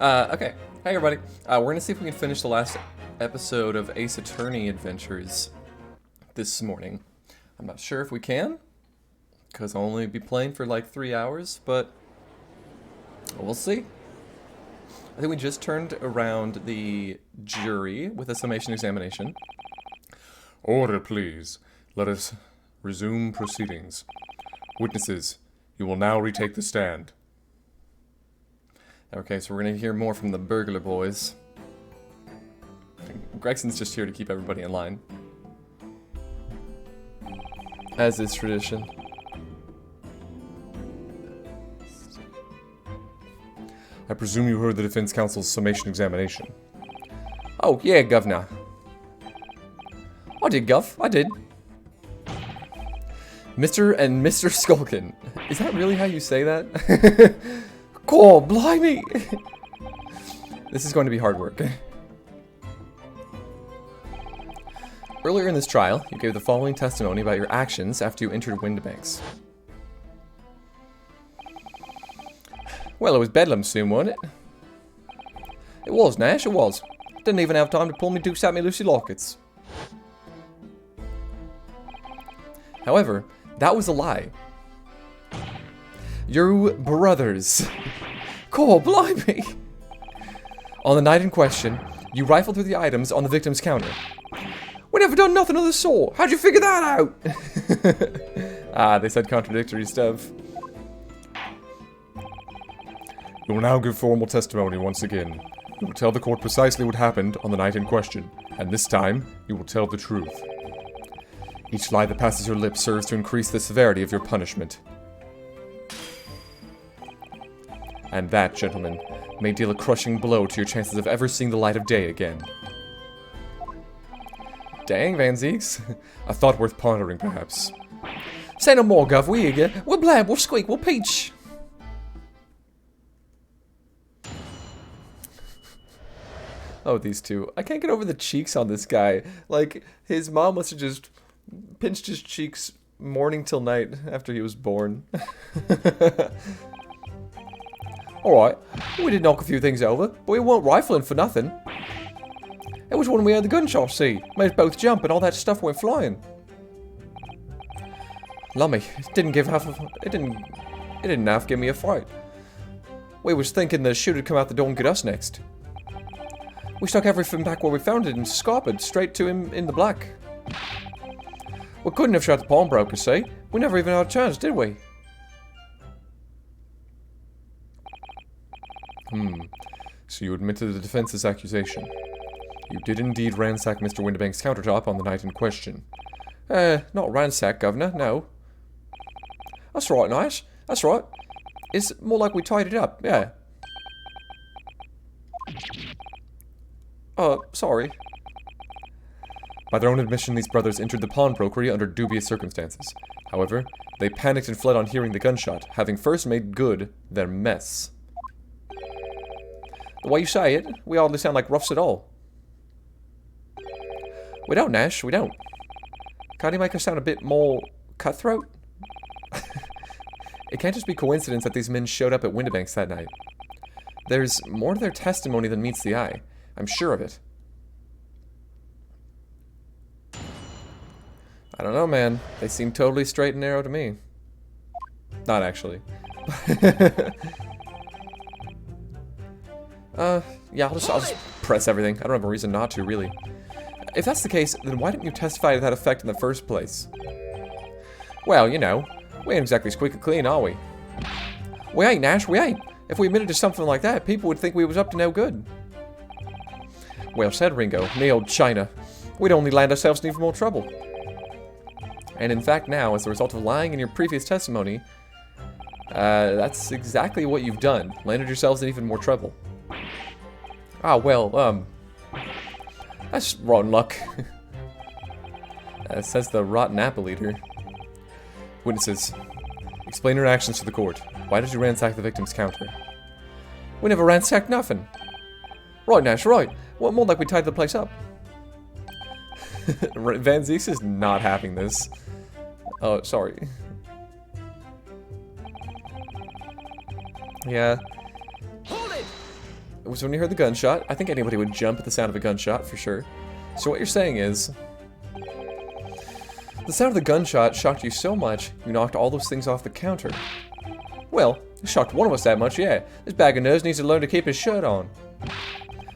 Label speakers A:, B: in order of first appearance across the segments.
A: Okay. Hey, everybody. We're going to see if we can finish the last episode of Ace Attorney Adventures this morning. I'm not sure if we can, because I'll only be playing for like 3 hours, but we'll see. I think we just turned around the jury with a summation examination.
B: Order, please. Let us resume proceedings. Witnesses, you will now retake the stand.
A: Okay, so we're going to hear more from the burglar boys. Gregson's just here to keep everybody in line, as is tradition.
B: I presume you heard the defense counsel's summation examination.
A: Oh, yeah, Governor. I did, Gov. I did. Mr. and Mr. Skulkin. Is that really how you say that? God, blimey! This is going to be hard work. Earlier in this trial, you gave the following testimony about your actions after you entered Windbanks. Well, it was bedlam soon, wasn't it? It was, Nash, it was. Didn't even have time to pull me dukes out me Lucy lockets. However, that was a lie. Your brothers. God, blimey! On the night in question, you rifled through the items on the victim's counter. We never done nothing of the sort. How'd you figure that out? They said contradictory stuff.
B: You will now give formal testimony once again. You will tell the court precisely what happened on the night in question, and this time, you will tell the truth. Each lie that passes your lips serves to increase the severity of your punishment. And that, gentlemen, may deal a crushing blow to your chances of ever seeing the light of day again.
A: Dang, Van Zeeks.
B: A thought worth pondering, perhaps.
A: Say no more, Gov. We eager. We'll blab, we'll squeak, we'll peach. Oh, these two. I can't get over the cheeks on this guy. Like, his mom must have just pinched his cheeks morning till night after he was born. Alright, we did knock a few things over, but we weren't rifling for nothing. It was when we had the gunshot, see. Made us both jump and all that stuff went flying. Lummy, it didn't half give me a fright. We was thinking the shoot'd come out the door and get us next. We stuck everything back where we found it and scarpered straight to him in the black. We couldn't have shot the pawnbroker, see? We never even had a chance, did we?
B: So you admit to the defense's accusation. You did indeed ransack Mr. Windibank's countertop on the night in question.
A: Not ransack, Governor, no. That's right, Nice. That's right. It's more like we tied it up, yeah. Sorry.
B: By their own admission, these brothers entered the pawnbrokery under dubious circumstances. However, they panicked and fled on hearing the gunshot, having first made good their mess.
A: The way you say it, we hardly sound like roughs at all. We don't, Nash, we don't. Can't you make us sound a bit more cutthroat? It can't just be coincidence that these men showed up at Windibanks that night. There's more to their testimony than meets the eye. I'm sure of it. I don't know, man. They seem totally straight and narrow to me. Not actually. Yeah, I'll just press everything. I don't have a reason not to, really. If that's the case, then why didn't you testify to that effect in the first place? Well, you know, we ain't exactly squeaky clean, are we? We ain't, Nash, we ain't. If we admitted to something like that, people would think we was up to no good. Well said, Ringo. Me old China. We'd only land ourselves in even more trouble. And in fact now, as a result of lying in your previous testimony, that's exactly what you've done. Landed yourselves in even more trouble. Ah, well, that's rotten luck. Says the rotten apple eater. Witnesses, explain your actions to the court. Why did you ransack the victim's counter? We never ransacked nothing. Right, Nash, right. Well, more like we tied the place up. Van Zeeks is not having this. Oh, sorry. Yeah.
C: Hold it!
A: was when you heard the gunshot. I think anybody would jump at the sound of a gunshot, for sure. So what you're saying is, the sound of the gunshot shocked you so much, you knocked all those things off the counter. Well, it shocked one of us that much, yeah. This bag of nerves needs to learn to keep his shirt on.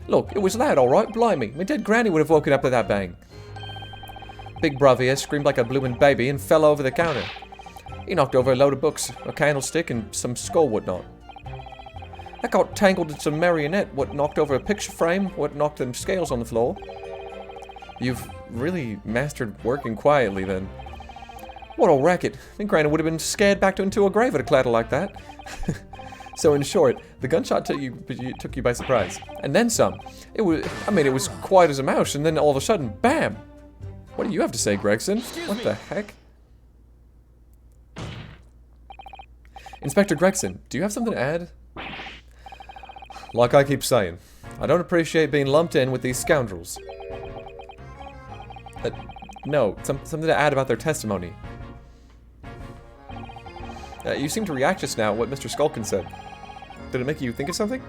A: Look, it was loud, alright, blimey. My dead granny would have woken up with that bang. Big brother here screamed like a bloomin' baby and fell over the counter. He knocked over a load of books, a candlestick, and some skull whatnot. I got tangled in some marionette, what knocked over a picture frame, what knocked them scales on the floor. You've really mastered working quietly, then. What a racket. I think Granny would have been scared back into a grave at a clatter like that. So in short, the gunshot took you by surprise. And then some. It was quiet as a mouse, and then all of a sudden, BAM! What do you have to say, Gregson? What the heck? Inspector Gregson, do you have something to add? Like I keep saying, I don't appreciate being lumped in with these scoundrels. No, something to add about their testimony. You seem to react just now at what Mr. Skulkin said. Did it make you think of something?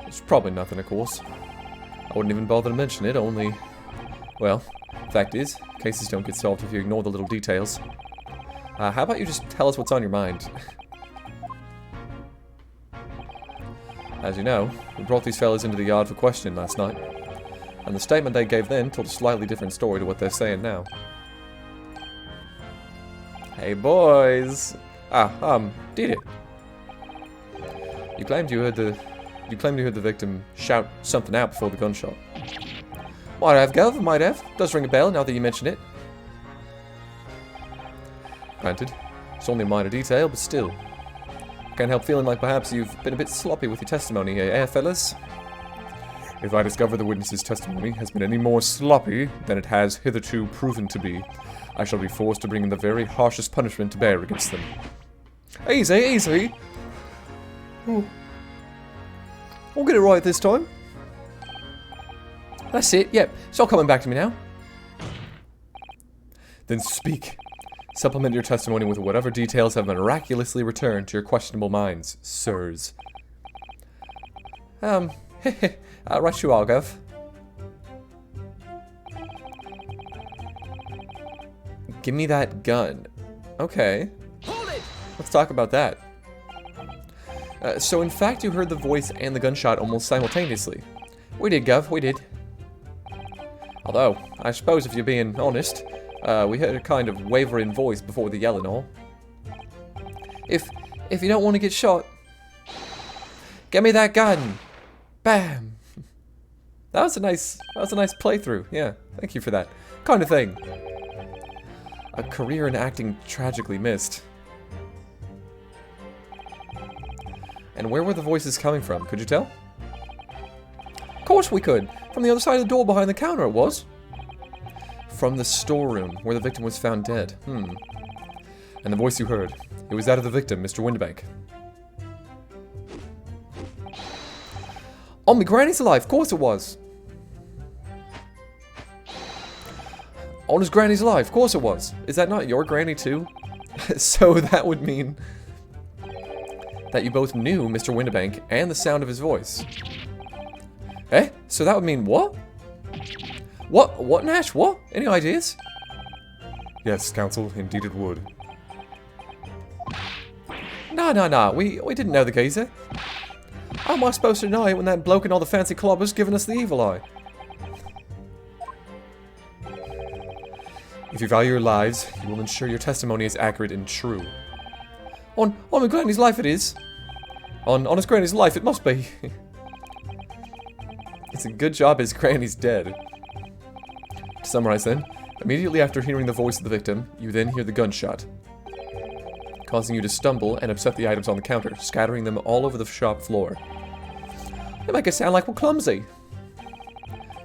A: It's probably nothing, of course. I wouldn't even bother to mention it, only... Well, fact is, cases don't get solved if you ignore the little details. How about you just tell us what's on your mind? As you know, we brought these fellas into the yard for questioning last night. And the statement they gave then told a slightly different story to what they're saying now. Hey boys! Did it? You claimed you heard the victim shout something out before the gunshot. Might have, Gov, might have. Does ring a bell now that you mention it. Granted, it's only a minor detail, but still. Can't help feeling like perhaps you've been a bit sloppy with your testimony, fellas?
B: If I discover the witness's testimony has been any more sloppy than it has hitherto proven to be, I shall be forced to bring in the very harshest punishment to bear against them.
A: Easy, easy! Ooh. I'll get it right this time. That's it, yep. It's all coming back to me now.
B: Then speak. Supplement your testimony with whatever details have miraculously returned to your questionable minds, sirs.
A: Right you are, Gov. Give me that gun. Okay. Hold it! Let's talk about that. So in fact you heard the voice and the gunshot almost simultaneously. We did, Gov, we did. Although, I suppose if you're being honest, we heard a kind of wavering voice before the yell and all. If you don't want to get shot, give me that gun! Bam! That was a nice playthrough, yeah, thank you for that. Kind of thing. A career in acting tragically missed. And where were the voices coming from? Could you tell? Of course we could! From the other side of the door behind the counter it was. From the storeroom, where the victim was found dead. And the voice you heard, it was that of the victim, Mr. Windibank. On me granny's life, of course it was. On his granny's life, of course it was. Is that not your granny too? So that would mean that you both knew Mr. Windibank and the sound of his voice. Eh? So that would mean what? What, Nash? What? Any ideas?
B: Yes, counsel, indeed it would.
A: Nah. We didn't know the geezer. How am I supposed to know it when that bloke in all the fancy clobbers giving us the evil eye?
B: If you value your lives, you will ensure your testimony is accurate and true.
A: On my granny's life it is. On his granny's life it must be. It's a good job his granny's dead. To summarize then, immediately after hearing the voice of the victim, you then hear the gunshot, causing you to stumble and upset the items on the counter, scattering them all over the shop floor. They make it sound like we're clumsy.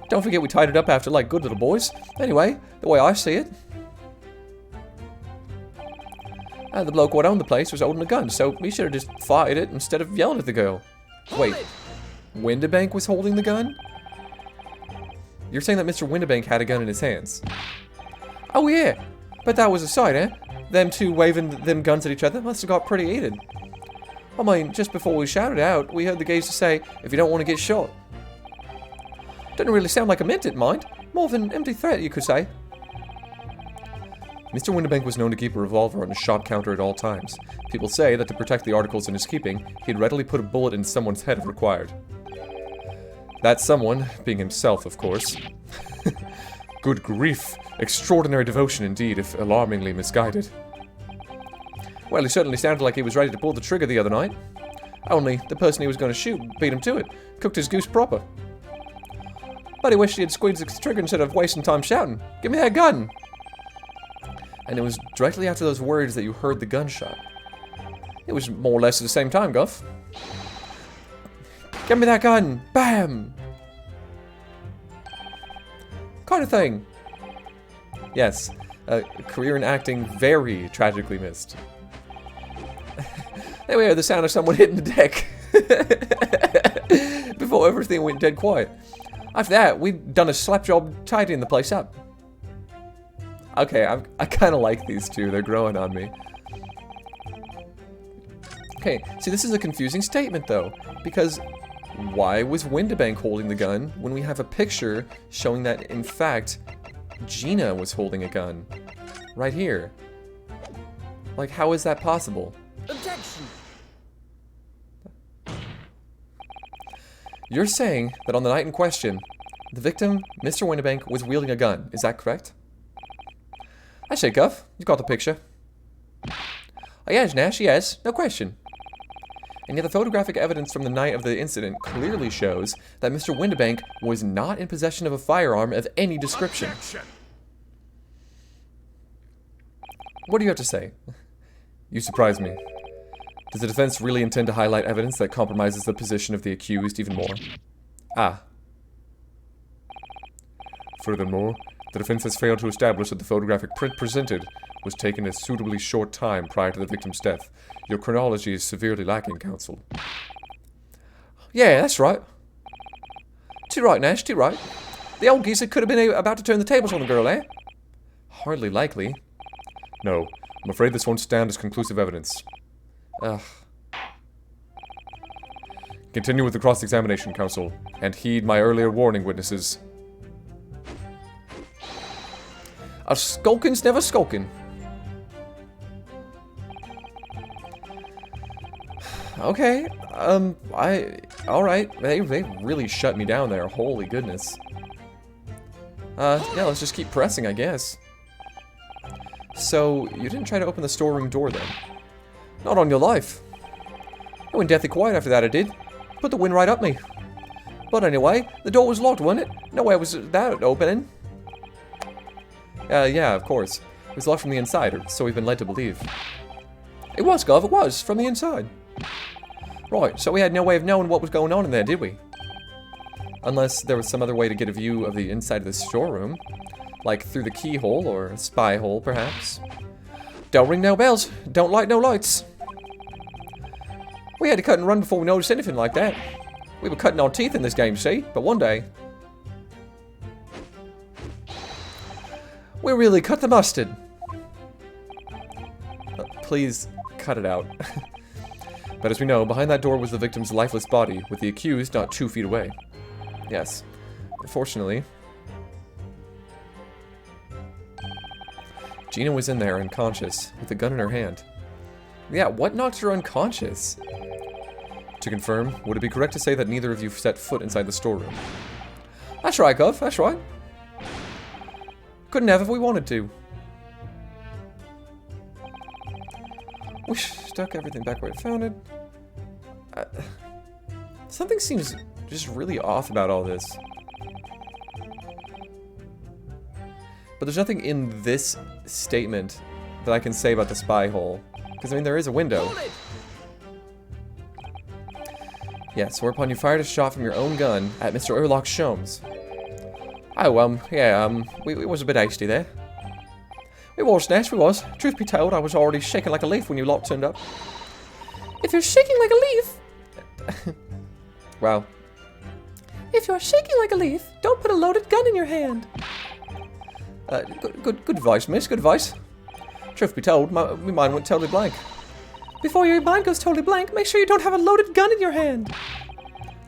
A: Don't forget we tied it up after like good little boys. Anyway, the way I see it. The bloke what owned the place was holding a gun, so we should have just fired it instead of yelling at the girl. Wait, Windibank was holding the gun? You're saying that Mr. Windibank had a gun in his hands? Oh yeah, but that was a sight, eh? Them two waving them guns at each other must have got pretty heated. I mean, just before we shouted out, we heard the geezer say, if you don't want to get shot. Didn't really sound like I meant it, mind. More of an empty threat, you could say.
B: Mr. Windibank was known to keep a revolver on his shop counter at all times. People say that to protect the articles in his keeping, he'd readily put a bullet in someone's head if required. That someone being himself, of course. Good grief! Extraordinary devotion indeed, if alarmingly misguided.
A: Well, he certainly sounded like he was ready to pull the trigger the other night. Only, the person he was going to shoot beat him to it. Cooked his goose proper. But he wished he had squeezed the trigger instead of wasting time shouting, "Give me that gun!" And it was directly after those words that you heard the gunshot. It was more or less at the same time, Guff. "Give me that gun!" Bam! Kind of thing. Yes, a career in acting very tragically missed. Then we heard the sound of someone hitting the deck. Before everything went dead quiet. After that, we'd done a slap job tidying the place up. Okay, I kind of like these two. They're growing on me. Okay, see, this is a confusing statement, though. Because why was Windibank holding the gun when we have a picture showing that, in fact, Gina was holding a gun? Right here. Like, how is that possible?
C: Objection!
A: You're saying that on the night in question, the victim, Mr. Windibank, was wielding a gun. Is that correct? I say, Guff, you've got the picture. Oh, yes, Nash, yes, no question. And yet the photographic evidence from the night of the incident clearly shows that Mr. Windibank was not in possession of a firearm of any description.
C: Objection!
A: What do you have to say?
B: You surprise me. Does the defense really intend to highlight evidence that compromises the position of the accused even more?
A: Ah.
B: Furthermore, the defense has failed to establish that the photographic print presented was taken at a suitably short time prior to the victim's death. Your chronology is severely lacking, counsel.
A: Yeah, that's right. Too right, Nash, too right. The old geezer could have been about to turn the tables on the girl, eh? Hardly likely.
B: No, I'm afraid this won't stand as conclusive evidence.
A: Ugh.
B: Continue with the cross-examination, counsel, and heed my earlier warning, witnesses.
A: A skulkin's never skulking. Okay, alright, they really shut me down there, holy goodness. Yeah, let's just keep pressing, I guess. So, you didn't try to open the storeroom door then? Not on your life. I went deathly quiet after that, I did. Put the wind right up me. But anyway, the door was locked, wasn't it? No way was that opening. Yeah, of course. It was locked from the inside, or so we've been led to believe. It was, Gov, it was, from the inside. Right, so we had no way of knowing what was going on in there, did we? Unless there was some other way to get a view of the inside of the storeroom. Like through the keyhole, or a spy hole, perhaps. Don't ring no bells, don't light no lights. We had to cut and run before we noticed anything like that. We were cutting our teeth in this game, see? But one day... we really cut the mustard. Please, cut it out.
B: But as we know, behind that door was the victim's lifeless body, with the accused not 2 feet away.
A: Yes. Unfortunately... Gina was in there, unconscious, with a gun in her hand. Yeah, what knocked her unconscious?
B: To confirm, would it be correct to say that neither of you set foot inside the storeroom?
A: That's right, Gov, that's right. Couldn't have if we wanted to. We stuck everything back where it found it. Something seems just really off about all this. But there's nothing in this statement that I can say about the spy hole. Because, I mean, there is a window. Yes, whereupon you fired a shot from your own gun at Mr. Urlock Sholmes. Oh, yeah, we was a bit hasty there. We was, Nash, we was. Truth be told, I was already shaking like a leaf when you lot turned up. If you're shaking like a leaf... Wow. If you're shaking like a leaf, don't put a loaded gun in your hand. Good advice, miss, good advice. Truth be told, my mind went totally blank.
C: Before your mind goes totally blank, make sure you don't have a loaded gun in your hand.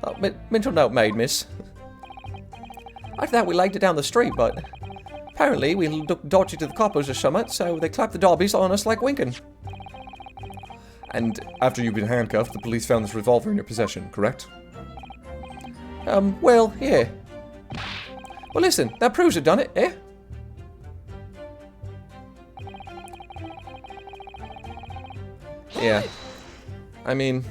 A: Oh, mental note made, miss. I thought we laid it down the street, but apparently we looked dodgy to the coppers or something, so they clapped the dobbies on us like winking.
B: And after you've been handcuffed, the police found this revolver in your possession, correct?
A: Well, yeah. Well, listen, that proves it done it, eh? Yeah. I mean...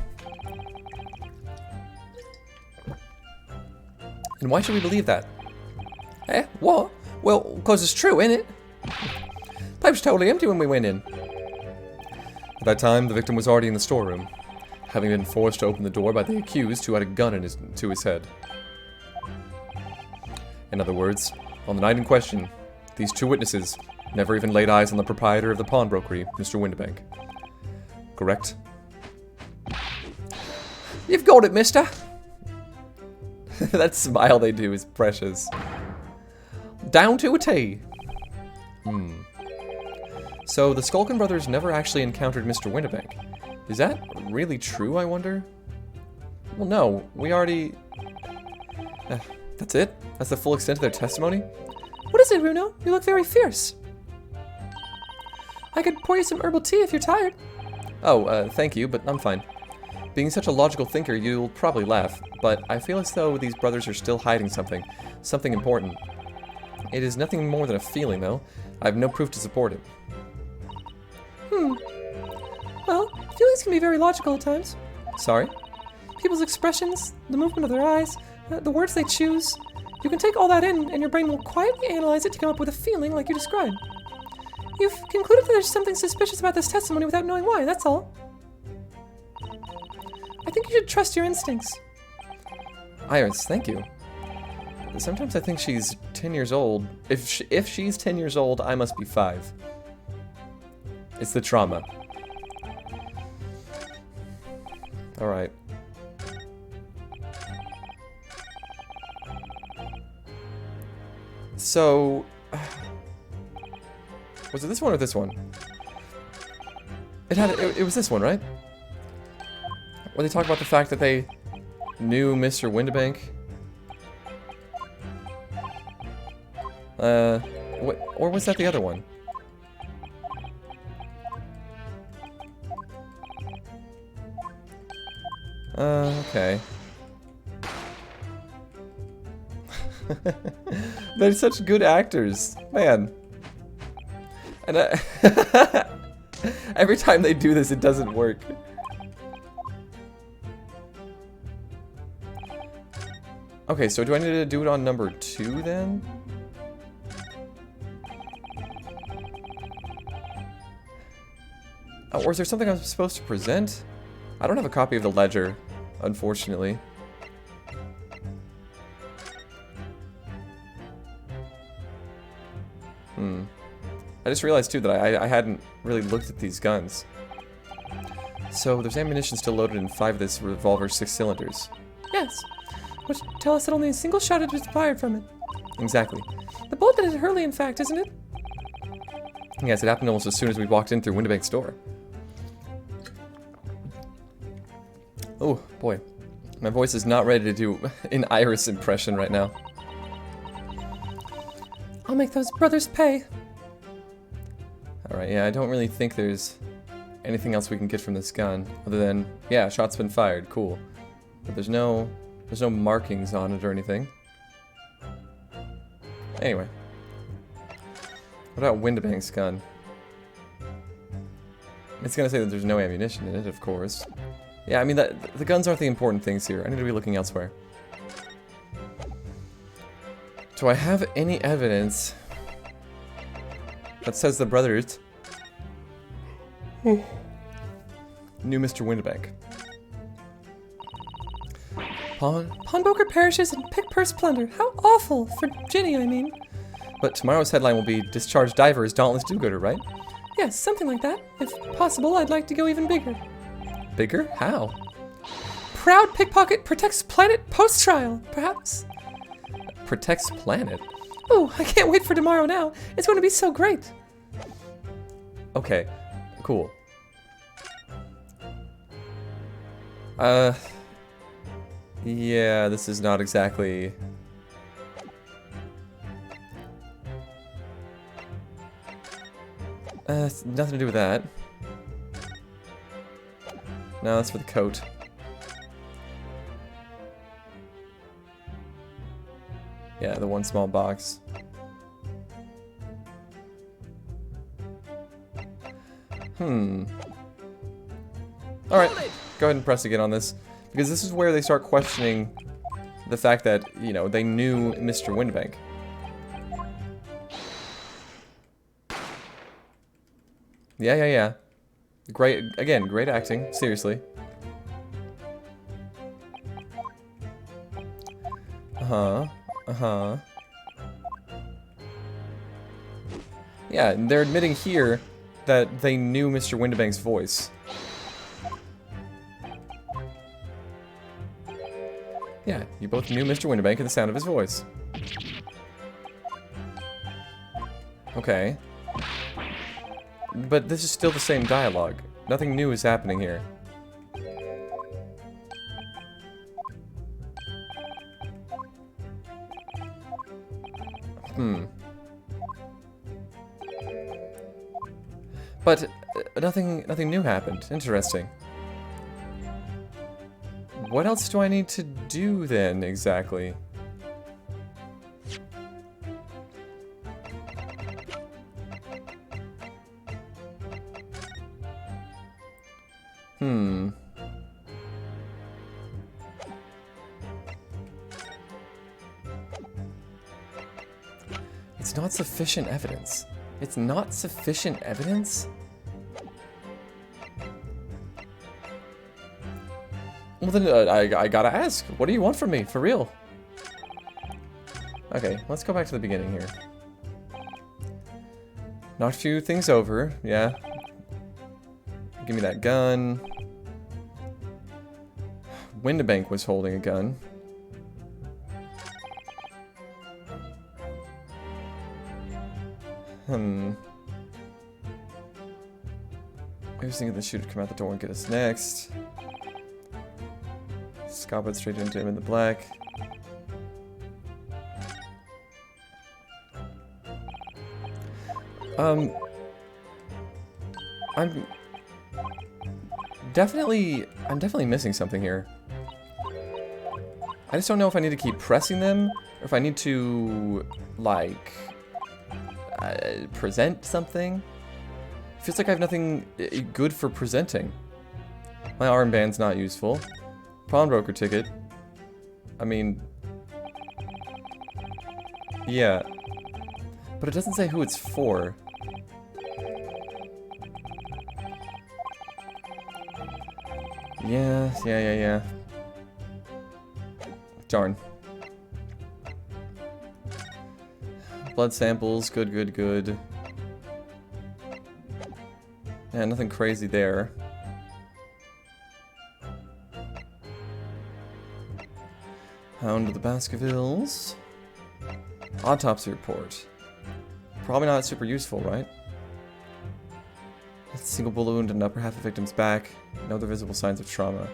A: And why should we believe that? Eh? What? Well, because it's true, ain't it? Place was totally empty when we went in.
B: At that time, the victim was already in the storeroom, having been forced to open the door by the accused who had a gun to his head. In other words, on the night in question, these two witnesses never even laid eyes on the proprietor of the pawnbrokery, Mr. Windibank. Correct?
A: You've got it, mister! That smile they do is precious. Down to a T. So the Skulkin brothers never actually encountered Mr. Windibank. Is that really true, I wonder? Well, no. We already... that's it? That's the full extent of their testimony?
C: What is it, Runo? You look very fierce. I could pour you some herbal tea if you're tired.
A: Oh, thank you, but I'm fine. Being such a logical thinker, you'll probably laugh, but I feel as though these brothers are still hiding something. Something important. It is nothing more than a feeling, though. I have no proof to support it.
C: Well, feelings can be very logical at times.
A: Sorry?
C: People's expressions, the movement of their eyes, the words they choose. You can take all that in, and your brain will quietly analyze it to come up with a feeling like you described. You've concluded that there's something suspicious about this testimony without knowing why, that's all. I think you should trust your instincts.
A: Iris, thank you. Sometimes I think she's 10 years old. If she's 10 years old, I must be 5. It's the trauma. Alright. So... was it this one or this one? It was this one, right? Where they talk about the fact that they knew Mr. Windibank. Or was that the other one? Okay. They're such good actors, man. And every time they do this, it doesn't work. Okay, so do I need to do it on number 2 then? Oh, or is there something I'm supposed to present? I don't have a copy of the ledger, unfortunately. I just realized too that I hadn't really looked at these guns. So there's ammunition still loaded in 5 of this revolver's 6 cylinders.
C: Yes, which tell us that only a single shot had been fired from it.
A: Exactly.
C: The bullet that hit Hurley, in fact, isn't it?
A: Yes, it happened almost as soon as we walked in through Windibank's door. Oh, boy. My voice is not ready to do an Iris impression right now.
C: I'll make those brothers pay.
A: Alright, yeah, I don't really think there's anything else we can get from this gun, other than, yeah, shot's been fired, cool. But there's no markings on it or anything. Anyway. What about Windibank's gun? It's gonna say that there's no ammunition in it, of course. Yeah, I mean, the guns aren't the important things here. I need to be looking elsewhere. Do I have any evidence that says the brothers knew Mr. Windibank?
C: Pawnbroker perishes in pick-purse plunder. How awful! For Ginny, I mean.
A: But tomorrow's headline will be Discharged Diver is Dauntless Do-Gooder, right?
C: Yes, something like that. If possible, I'd like to go even bigger.
A: Bigger? How?
C: Proud pickpocket protects planet post-trial, perhaps?
A: Protects planet?
C: Oh, I can't wait for tomorrow now. It's going to be so great.
A: Okay, cool. Yeah, this is not exactly... it's nothing to do with that. No, that's for the coat. Yeah, the one small box. Alright, go ahead and press again on this. Because this is where they start questioning the fact that, you know, they knew Mr. Windbank. Yeah. Great, again, great acting, seriously. Yeah, and they're admitting here that they knew Mr. Windibank's voice. Yeah, you both knew Mr. Windibank and the sound of his voice. Okay. But this is still the same dialogue. Nothing new is happening here. But nothing new happened. Interesting. What else do I need to do then, exactly? It's not sufficient evidence. It's not sufficient evidence? Well then, I gotta ask. What do you want from me, for real? Okay, let's go back to the beginning here. Knocked a few things over, yeah. Give me that gun. Windibank was holding a gun. I was thinking the shooter would come out the door and get us next. Scott went straight into him in the black. I'm definitely missing something here. I just don't know if I need to keep pressing them, or if I need to, like, present something. It feels like I have nothing good for presenting. My armband's not useful. Pawnbroker ticket. I mean... yeah. But it doesn't say who it's for. Yeah. Darn. Blood samples, good. Yeah, nothing crazy there. Hound of the Baskervilles. Autopsy report. Probably not super useful, right? A single bullet wound in the upper half of the victim's back. No other visible signs of trauma.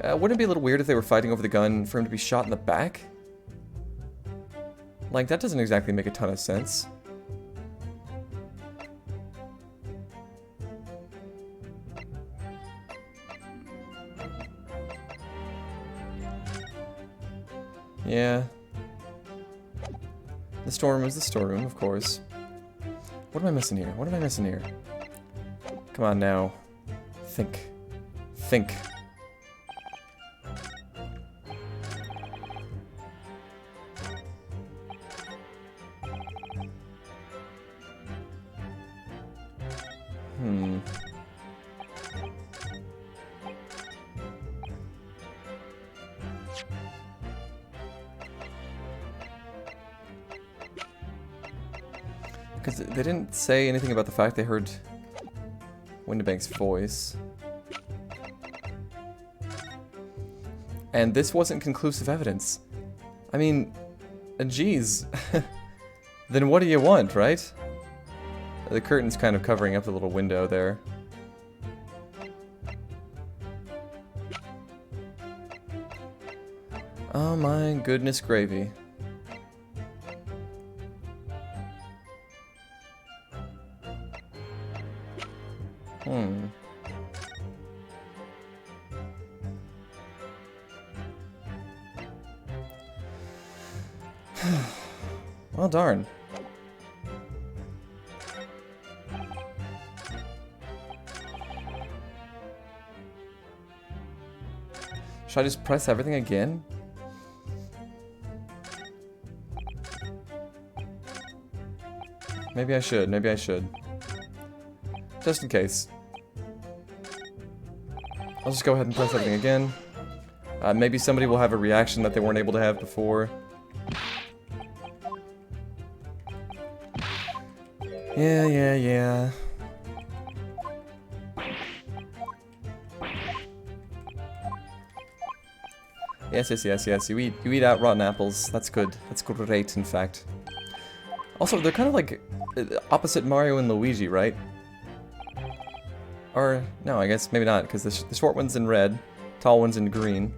A: Wouldn't it be a little weird if they were fighting over the gun for him to be shot in the back? Like, that doesn't exactly make a ton of sense. Yeah. The storeroom is the storeroom, of course. What am I missing here? Come on now. Think. Because they didn't say anything about the fact they heard Windibank's voice. And this wasn't conclusive evidence. I mean, geez. Then what do you want, right? The curtain's kind of covering up the little window there. Oh my goodness gravy. Well, darn. Should I just press everything again? Maybe I should, maybe I should. Just in case. I'll just go ahead and press everything again. Maybe somebody will have a reaction that they weren't able to have before. Yeah. Yes. You eat out rotten apples. That's good. That's great, in fact. Also, they're kind of like opposite Mario and Luigi, right? Or, no, I guess maybe not, because the short one's in red, tall one's in green.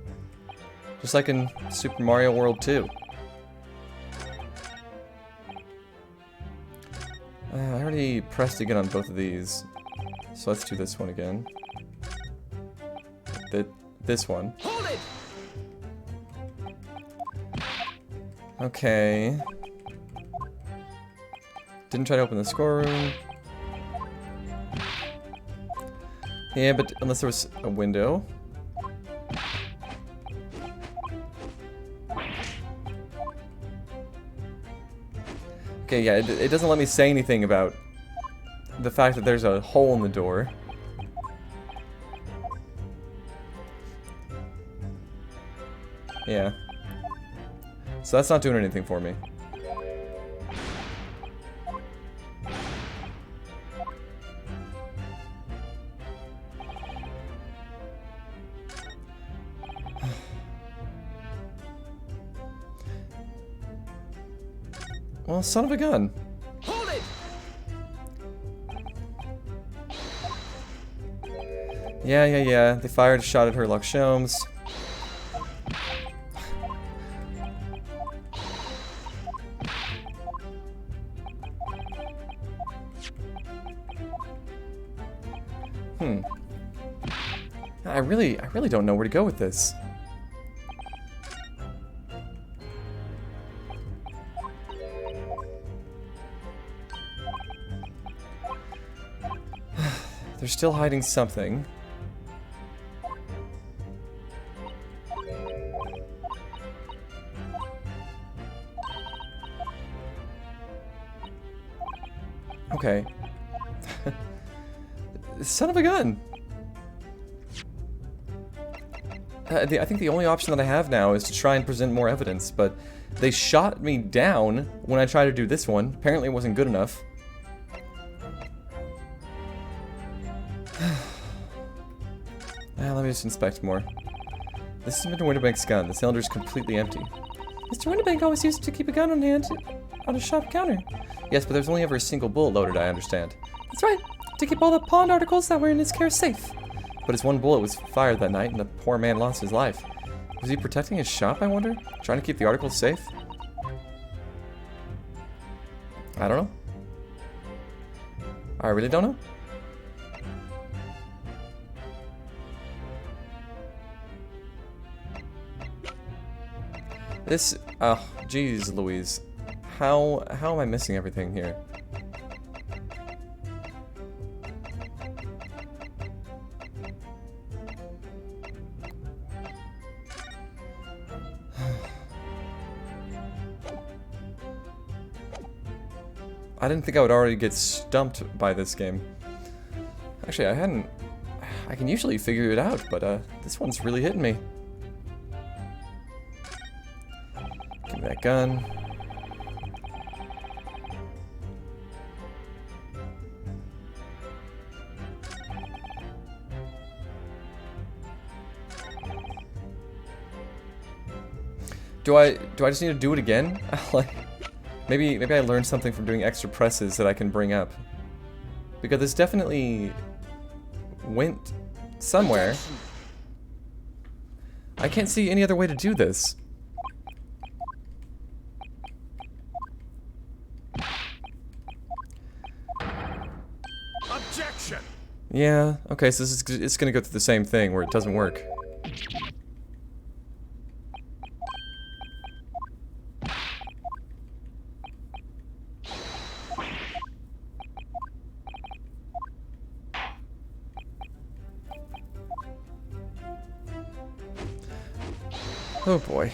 A: Just like in Super Mario World 2. I already pressed again on both of these. So let's do this one again. This one. Okay. Didn't try to open the score room. Yeah, but unless there was a window. Okay, yeah, it doesn't let me say anything about the fact that there's a hole in the door. Yeah. So that's not doing anything for me. Well, son of a gun.
C: Hold it!
A: Yeah. They fired a shot at Herlock Sholmes. I really don't know where to go with this. They're still hiding something. Okay. Son of a gun! I think the only option that I have now is to try and present more evidence, but they shot me down when I tried to do this one. Apparently it wasn't good enough. Let me just inspect more. This is Mr. Winterbank's gun. The cylinder is completely empty.
C: Mr. Winterbank always used to keep a gun on hand on a shop counter.
A: Yes, but there's only ever a single bullet loaded, I understand.
C: That's right, to keep all the pawned articles that were in his care safe.
A: But his one bullet was fired that night, and the poor man lost his life. Was he protecting his shop, I wonder? Trying to keep the articles safe? I don't know. I really don't know. This, oh, geez, Louise. How am I missing everything here? I didn't think I would already get stumped by this game. Actually, I hadn't. I can usually figure it out, but this one's really hitting me. Give me that gun. Do I just need to do it again? Like, maybe I learned something from doing extra presses that I can bring up. Because this definitely went somewhere. I can't see any other way to do this.
B: Objection!
A: Yeah, okay, so it's gonna go through the same thing where it doesn't work. Oh boy.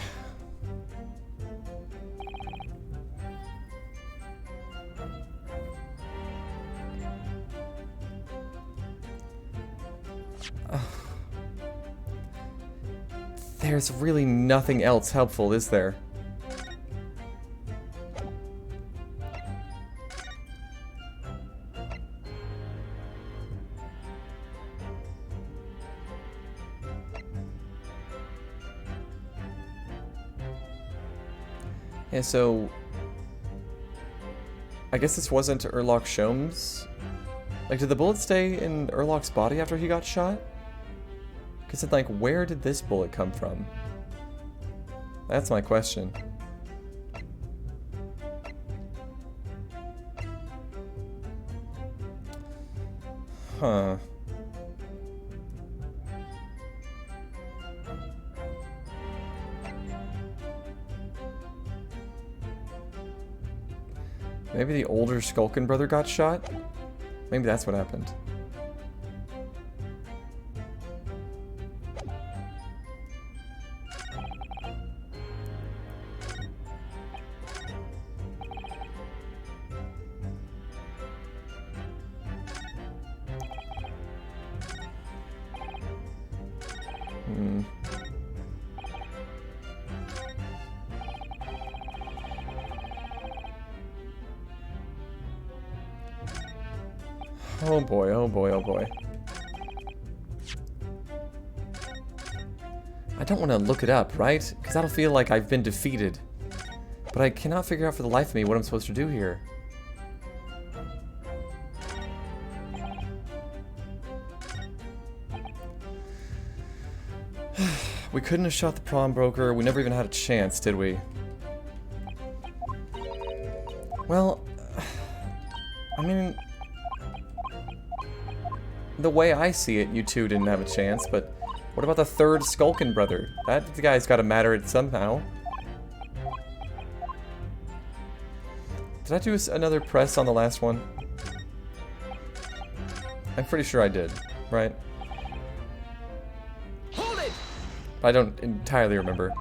A: There's really nothing else helpful, is there? Yeah, so I guess this wasn't Urlach Shom's? Like, did the bullet stay in Urlach's body after he got shot? Because, like, where did this bullet come from? That's my question. Huh. Maybe the older Skulkin brother got shot? Maybe that's what happened. Oh boy, oh boy, oh boy. I don't want to look it up, right? Because that'll feel like I've been defeated. But I cannot figure out for the life of me what I'm supposed to do here. We couldn't have shot the pawnbroker. We never even had a chance, did we? Well, I mean, the way I see it, you two didn't have a chance, but what about the third Skulkin brother? That guy's got to matter it somehow. Did I do another press on the last one? I'm pretty sure I did, right?
C: Hold it!
A: I don't entirely remember.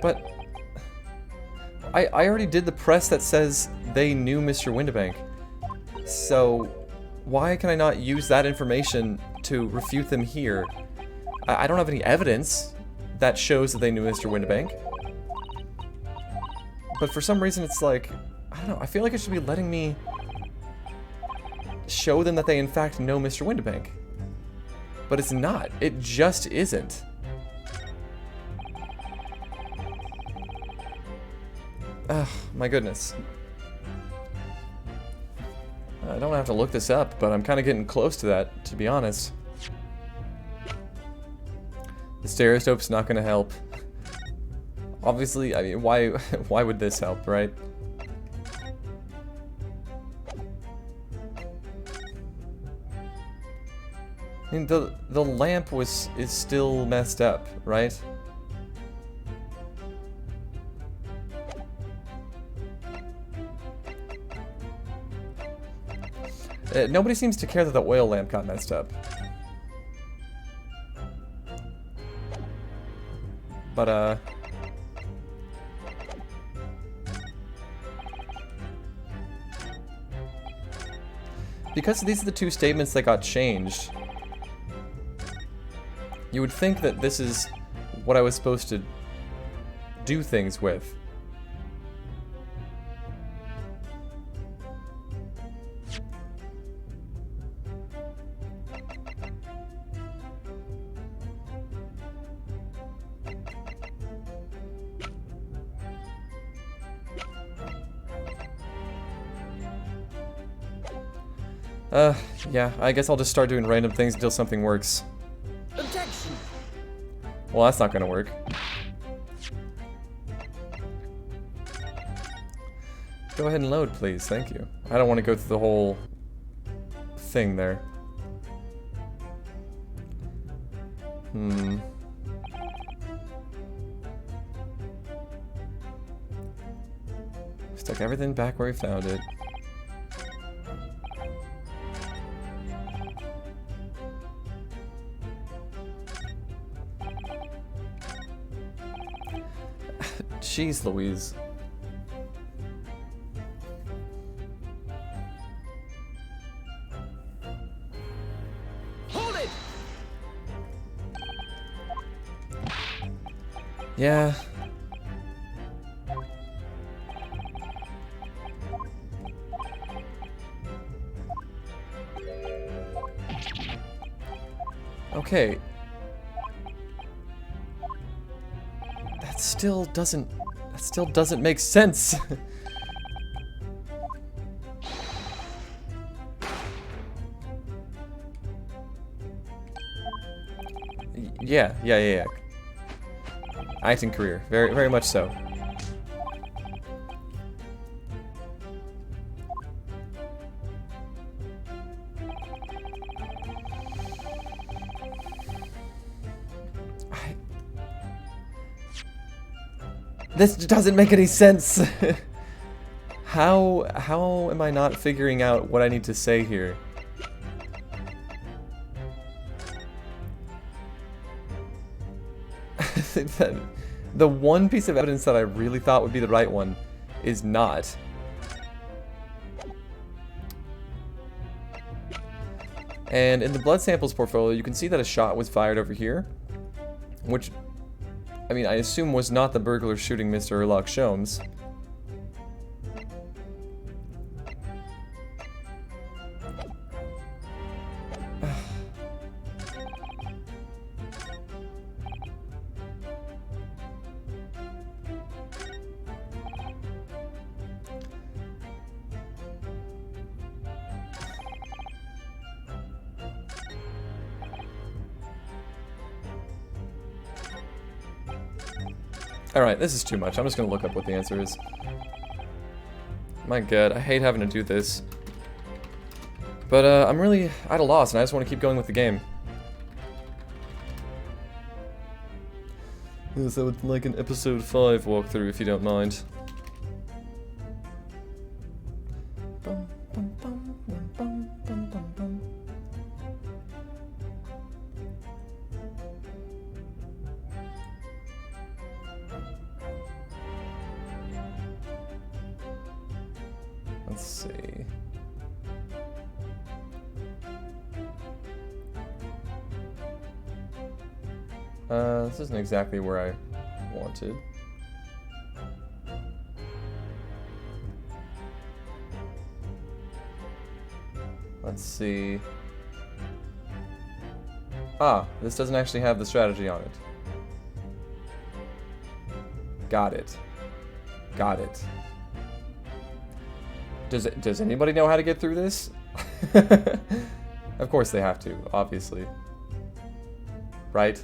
A: But I already did the press that says they knew Mr. Windibank. So why can I not use that information to refute them here? I don't have any evidence that shows that they knew Mr. Windibank. But for some reason it's like, I don't know, I feel like it should be letting me show them that they in fact know Mr. Windibank. But it's not. It just isn't. Ugh, my goodness. I don't have to look this up, but I'm kind of getting close to that, to be honest. The stereoscope's not going to help. Obviously, I mean, why would this help, right? I mean, the lamp is still messed up, right? Nobody seems to care that the oil lamp got messed up. But, because these are the two statements that got changed, you would think that this is what I was supposed to do things with. Yeah, I guess I'll just start doing random things until something works.
D: Objection!
A: Well, that's not gonna work. Go ahead and load, please. Thank you. I don't want to go through the whole thing there. Stuck everything back where we found it. Jeez Louise.
D: Hold it!
A: Yeah. Okay. That still doesn't make sense. Yeah. Acting career, very much so. This doesn't make any sense. How am I not figuring out what I need to say here? The one piece of evidence that I really thought would be the right one is not. And in the blood samples portfolio, you can see that a shot was fired over here, which, I mean, I assume was not the burglar shooting Mr. Sherlock Sholmes. Alright, this is too much. I'm just gonna look up what the answer is. My god, I hate having to do this. But, I'm really at a loss, and I just want to keep going with the game. Yes, I would like an episode 5 walkthrough, if you don't mind. Let's see. This isn't exactly where I wanted. Let's see. Ah, this doesn't actually have the strategy on it. Got it. Got it. Does anybody know how to get through this? Of course they have to, obviously. Right?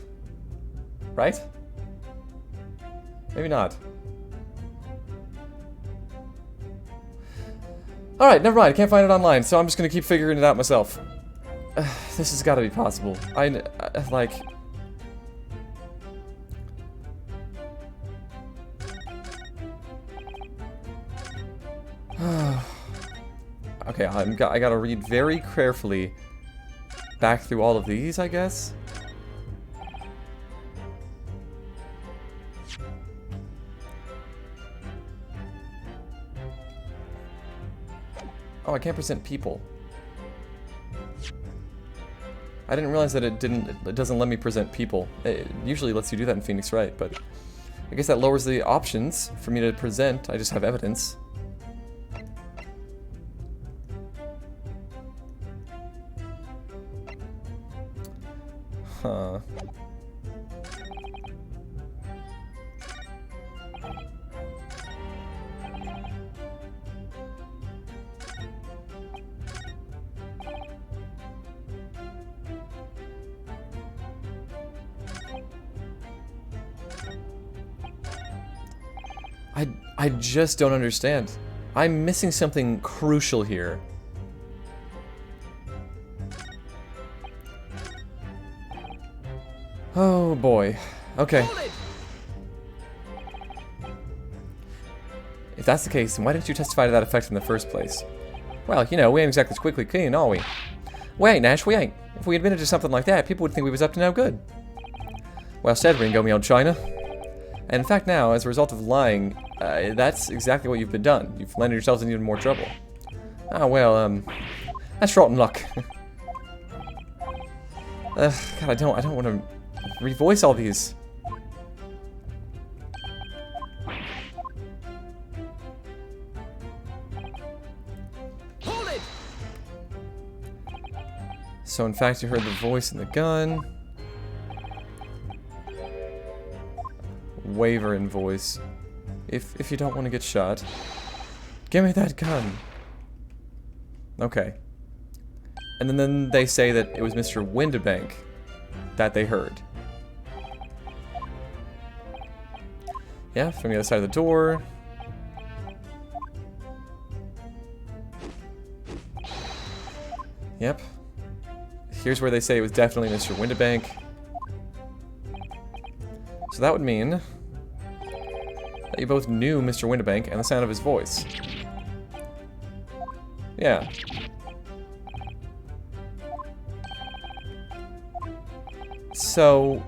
A: Right? Maybe not. Alright, never mind. I can't find it online, so I'm just gonna keep figuring it out myself. This has gotta be possible. Like... Okay, I gotta read very carefully back through all of these, I guess. Oh, I can't present people. I didn't realize that it doesn't let me present people. It usually lets you do that in Phoenix Wright, but I guess that lowers the options for me to present. I just have evidence. Huh. I just don't understand. I'm missing something crucial here. Oh boy. Okay.
D: Hold it!
A: If that's the case, then why didn't you testify to that effect in the first place? Well, you know, we ain't exactly squeaky clean, are we? We ain't, Nash, we ain't. If we admitted to something like that, people would think we was up to no good. Well said, Ringo, me old China. And in fact now, as a result of lying, that's exactly what you've been done. You've landed yourselves in even more trouble. Ah, well, that's rotten luck. God, I don't want to revoice all these.
D: Hold it!
A: So in fact, you heard the voice in the gun. Waver in voice. If you don't want to get shot, give me that gun. Okay. And then they say that it was Mr. Windibank that they heard. Yeah, from the other side of the door. Yep. Here's where they say it was definitely Mr. Windibank. So that would mean that you both knew Mr. Windibank and the sound of his voice. Yeah. So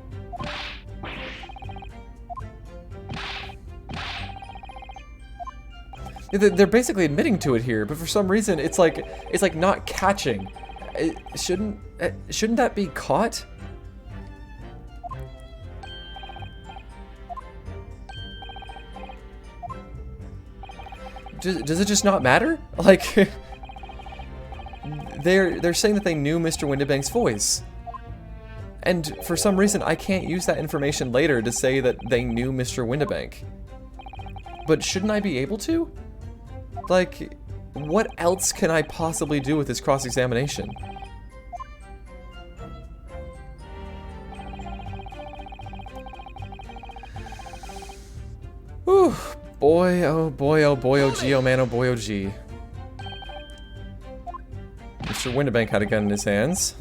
A: they're basically admitting to it here, but for some reason it's like not catching. Shouldn't that be caught? Does it just not matter? Like they're saying that they knew Mr. Windibank's voice. And for some reason I can't use that information later to say that they knew Mr. Windibank. But shouldn't I be able to? Like, what else can I possibly do with this cross-examination? Whew. Boy, oh boy, oh boy, oh gee, oh man, oh boy, oh gee. Mr. Windibank had a gun in his hands.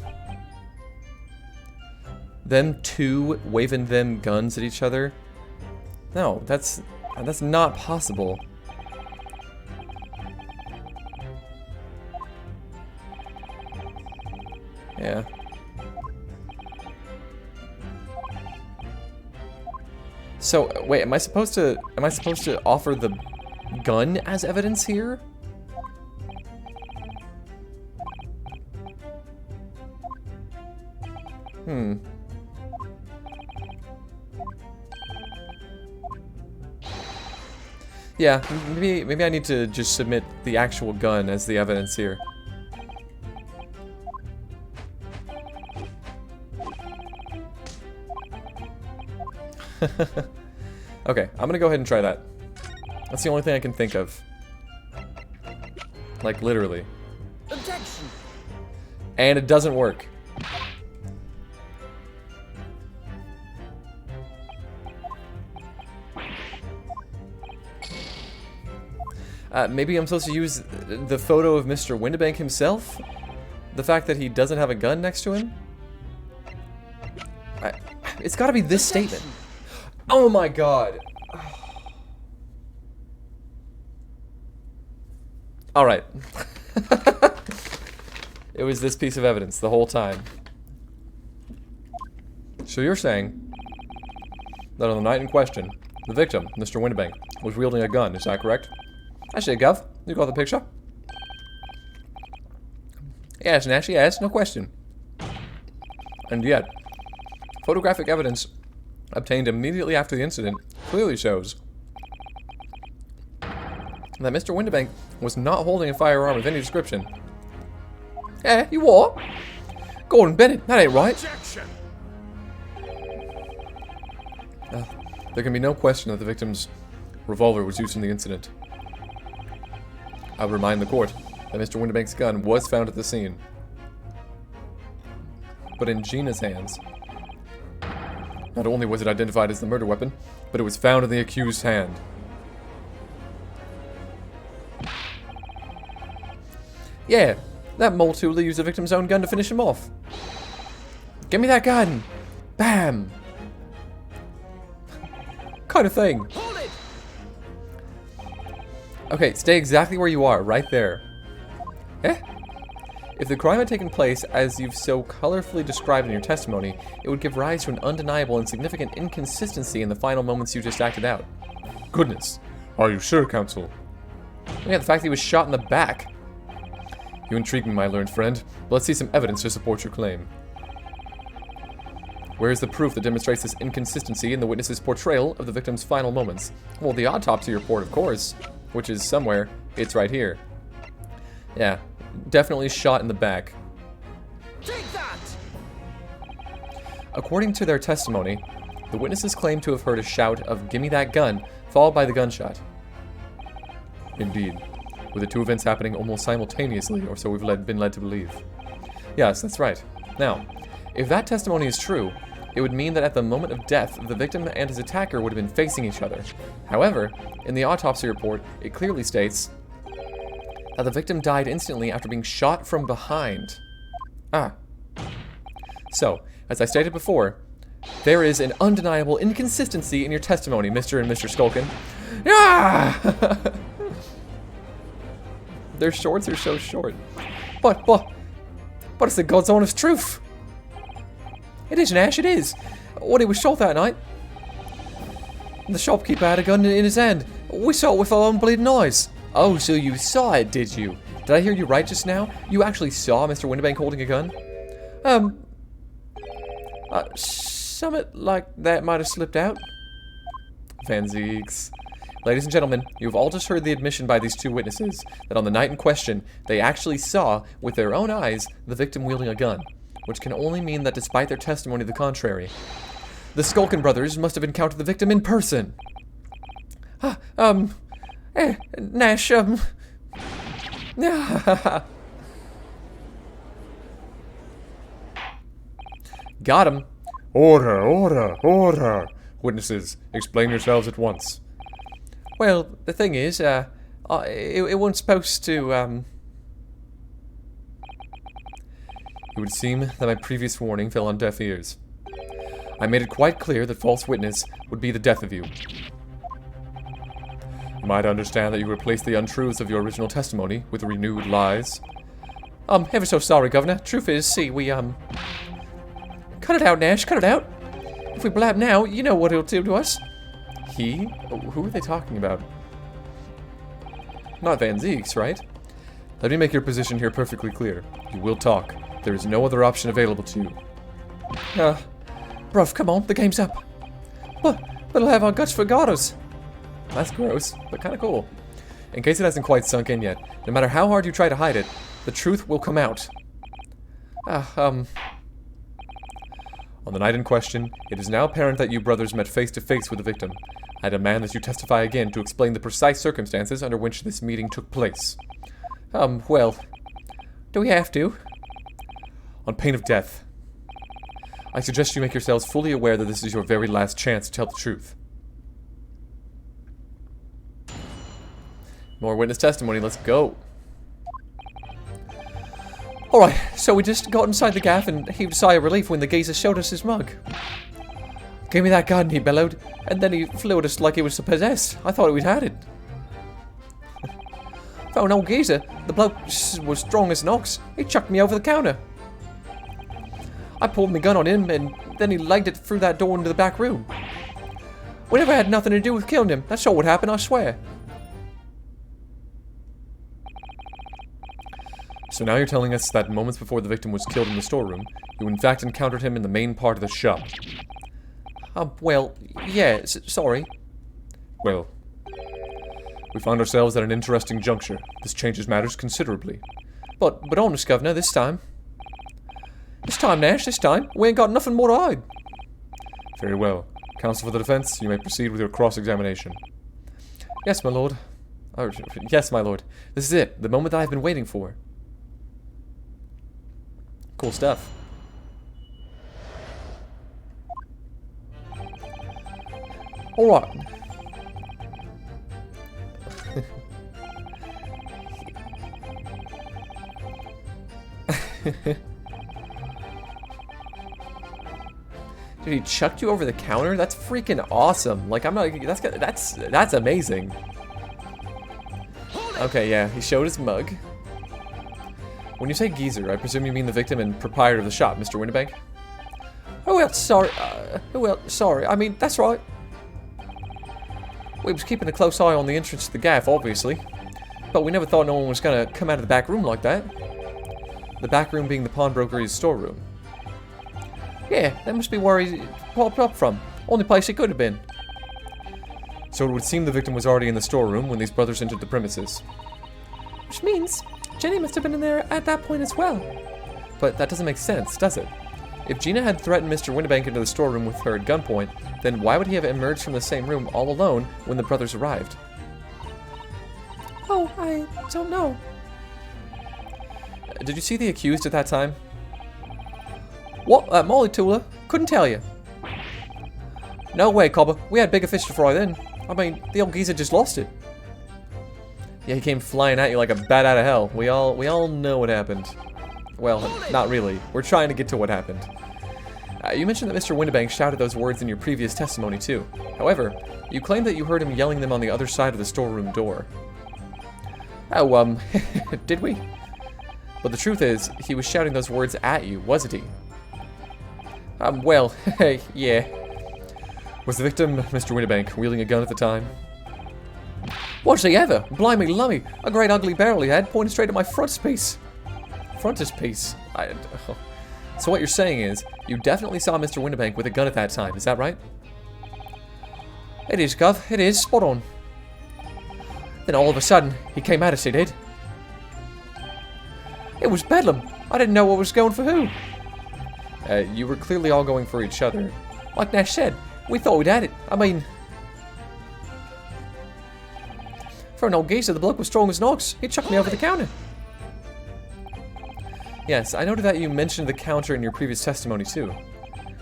A: Them two waving them guns at each other. No, that's not possible. Yeah. So wait, am I supposed to offer the gun as evidence here? Yeah, maybe I need to just submit the actual gun as the evidence here. Okay, I'm gonna go ahead and try that. That's the only thing I can think of. Like, literally.
D: Objection!
A: And it doesn't work. Maybe I'm supposed to use the photo of Mr. Windibank himself? The fact that he doesn't have a gun next to him? It's gotta be this statement. Oh my god. Alright. It was this piece of evidence the whole time. So you're saying that on the night in question, the victim, Mr. Windibank, was wielding a gun, is that correct? Actually, Gov, you got the picture? Yes, Nash, yes, no question. And yet, photographic evidence obtained immediately after the incident clearly shows that Mr. Windibank was not holding a firearm of any description. Eh, you what? Gordon Bennett, that ain't right. There can be no question that the victim's revolver was used in the incident. I would remind the court that Mr. Windibank's gun was found at the scene, but in Gina's hands. Not only was it identified as the murder weapon, but it was found in the accused's hand. Yeah, that mole tool used the victim's own gun to finish him off. Give me that gun! Bam! Kind of thing.
D: Hold it!
A: Okay, stay exactly where you are, right there. Eh? If the crime had taken place as you've so colorfully described in your testimony, it would give rise to an undeniable and significant inconsistency in the final moments you just acted out.
B: Goodness. Are you sure, counsel?
A: Yeah, the fact that he was shot in the back. You intrigue me, my learned friend. But let's see some evidence to support your claim. Where is the proof that demonstrates this inconsistency in the witness's portrayal of the victim's final moments? Well, the autopsy report, of course, which is somewhere. It's right here. Yeah, definitely shot in the back.
D: Take that!
A: According to their testimony, the witnesses claim to have heard a shout of "Gimme that gun," followed by the gunshot.
B: Indeed. With the two events happening almost simultaneously, or so we've been led to believe.
A: Yes, that's right. Now, if that testimony is true, it would mean that at the moment of death, the victim and his attacker would have been facing each other. However, in the autopsy report, it clearly states that the victim died instantly after being shot from behind. Ah. So, as I stated before, there is an undeniable inconsistency in your testimony, Mr. and Mr. Skulkin. Ah! Their shorts are so short. But it's the God's honest truth. It is, Nash, it is. When he was shot that night, the shopkeeper had a gun in his hand. We saw it with our own bleeding eyes. Oh, so you saw it, did you? Did I hear you right just now? You actually saw Mr. Winterbank holding a gun? Something like that might have slipped out. Van Zeeks. Ladies and gentlemen, you have all just heard the admission by these two witnesses that on the night in question, they actually saw, with their own eyes, the victim wielding a gun, which can only mean that despite their testimony to the contrary, the Skulkin brothers must have encountered the victim in person. Nash, Got him.
B: Order, order, order. Witnesses, explain yourselves at once.
A: Well, the thing is, it wasn't supposed to, It would seem that my previous warning fell on deaf ears. I made it quite clear that false witness would be the death of you.
B: Am I to understand that you replaced the untruths of your original testimony with renewed lies?
A: Ever so sorry, Governor. Truth is, see, we, Cut it out, Nash, cut it out. If we blab now, you know what it'll do to us.
B: He? Who are they talking about?
A: Not Van Zeeks, right?
B: Let me make your position here perfectly clear. You will talk. There is no other option available to you.
A: Bruv, come on, the game's up. But it'll have our guts for garters.
B: That's gross, but kind of cool.
A: In case it hasn't quite sunk in yet, no matter how hard you try to hide it, the truth will come out.
B: On the night in question, it is now apparent that you brothers met face to face with the victim. I demand that you testify again to explain the precise circumstances under which this meeting took place.
A: Well, do we have to?
B: On pain of death. I suggest you make yourselves fully aware that this is your very last chance to tell the truth.
A: More witness testimony, let's go.
C: Alright, so we just got inside the gaff and heaved a sigh of relief when the geezer showed us his mug. Give me that gun, he bellowed, and then he flew at us like he was possessed. I thought we'd had it. Found old geezer. The bloke was strong as an ox. He chucked me over the counter. I pulled my gun on him, and then he legged it through that door into the back room. We never had nothing to do with killing him. That's all what happened, I swear.
B: So now you're telling us that moments before the victim was killed in the storeroom, you in fact encountered him in the main part of the shop.
A: Well, yeah, sorry.
B: Well, we found ourselves at an interesting juncture. This changes matters considerably.
A: But honest, Governor, this time. This time, Nash, this time. We ain't got nothing more to hide.
B: Very well. Counsel for the defense, you may proceed with your cross-examination.
A: Yes, my lord. Yes, my lord. This is it, the moment that I've been waiting for. Cool stuff.
C: Alright.
A: Dude, he chucked you over the counter? That's freaking awesome. Like, I'm not... That's amazing. Okay, yeah, he showed his mug. When you say geezer, I presume you mean the victim and proprietor of the shop, Mr. Winterbank?
C: Oh, well, sorry. Sorry. I mean, that's right.
A: We was keeping a close eye on the entrance to the gaff, obviously. But we never thought no one was gonna come out of the back room like that. The back room being the pawnbroker's storeroom. Yeah, that must be where he popped up from. Only place he could have been. So it would seem the victim was already in the storeroom when these brothers entered the premises.
C: Which means Jenny must have been in there at that point as well.
A: But that doesn't make sense, does it? If Gina had threatened Mr. Winterbank into the storeroom with her at gunpoint, then why would he have emerged from the same room all alone when the brothers arrived?
C: Oh, I don't know.
A: Did you see the accused at that time? What? Molly Tula? Couldn't tell you. No way, Cobber. We had bigger fish to fry then. I mean, the old geezer just lost it. Yeah, he came flying at you like a bat out of hell. We all know what happened. Well, not really. We're trying to get to what happened. You mentioned that Mr. Winterbank shouted those words in your previous testimony, too. However, you claimed that you heard him yelling them on the other side of the storeroom door. Oh, did we? But the truth is, he was shouting those words at you, wasn't he? Well, yeah. Was the victim, Mr. Winterbank, wielding a gun at the time? Was he ever? Blimey lummy, a great ugly barrel he had, pointed straight at my frontispiece. Frontispiece? So what you're saying is, you definitely saw Mr. Winterbank with a gun at that time, is that right? It is, Gov, it is, spot on. Then all of a sudden, he came at us, he did. It was bedlam. I didn't know what was going for who. You were clearly all going for each other. Like Nash said, we thought we'd had it. I mean... For an old geezer, the bloke was strong as an ox. He chucked me over the counter. Yes, I noted that you mentioned the counter in your previous testimony, too.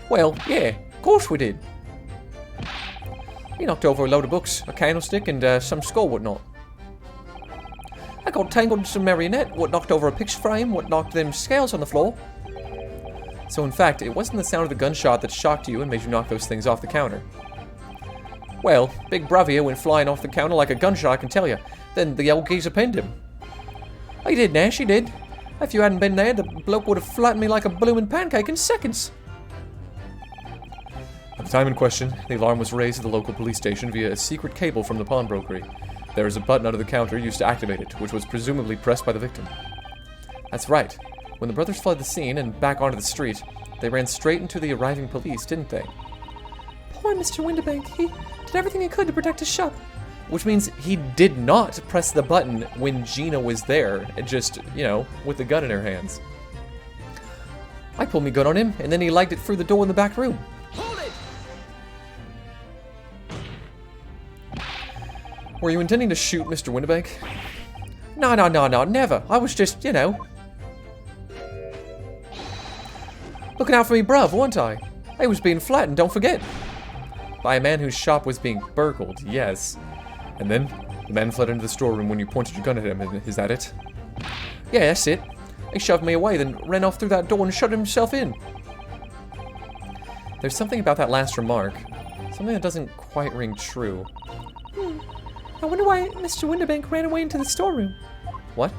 A: Well, yeah, of course we did. He knocked over a load of books, a candlestick, and some skull whatnot. I got tangled in some marionette, what knocked over a picture frame, what knocked them scales on the floor. So in fact, it wasn't the sound of the gunshot that shocked you and made you knock those things off the counter. Well, Big Bravia went flying off the counter like a gunshot, I can tell you. Then the old geezer pinned him. He did, Nash, he did. If you hadn't been there, the bloke would have flattened me like a bloomin' pancake in seconds. At the time in question, the alarm was raised at the local police station via a secret cable from the pawnbrokery. There was a button under the counter used to activate it, which was presumably pressed by the victim. That's right. When the brothers fled the scene and back onto the street, they ran straight into the arriving police, didn't they?
C: Poor Mr. Winterbank. He did everything he could to protect his shop.
A: Which means he did not press the button when Gina was there, just, you know, with the gun in her hands. I pulled me gun on him, and then he legged it through the door in the back room.
D: Hold it!
A: Were you intending to shoot Mr. Winterbank? No, never. I was just, you know... looking out for me bruv, wasn't I? I was being flattened, don't forget. By a man whose shop was being burgled, yes. And then, the man fled into the storeroom when you pointed your gun at him, is that it? Yeah, that's it. He shoved me away, then ran off through that door and shut himself in. There's something about that last remark. Something that doesn't quite ring true.
C: I wonder why Mr. Winterbank ran away into the storeroom.
A: What?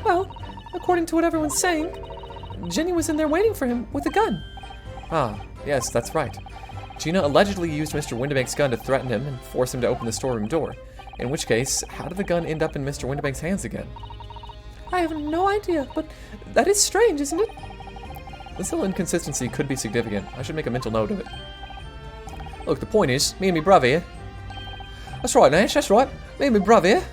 C: Well, according to what everyone's saying, Jenny was in there waiting for him with a gun.
A: Ah, yes, that's right. Gina allegedly used Mr. Winterbank's gun to threaten him and force him to open the storeroom door. In which case, how did the gun end up in Mr. Winterbank's hands again?
C: I have no idea, but that is strange, isn't it?
A: This little inconsistency could be significant. I should make a mental note of it. Look, the point is, me and me brother here. That's right, Nash, that's right. Me and me brother here.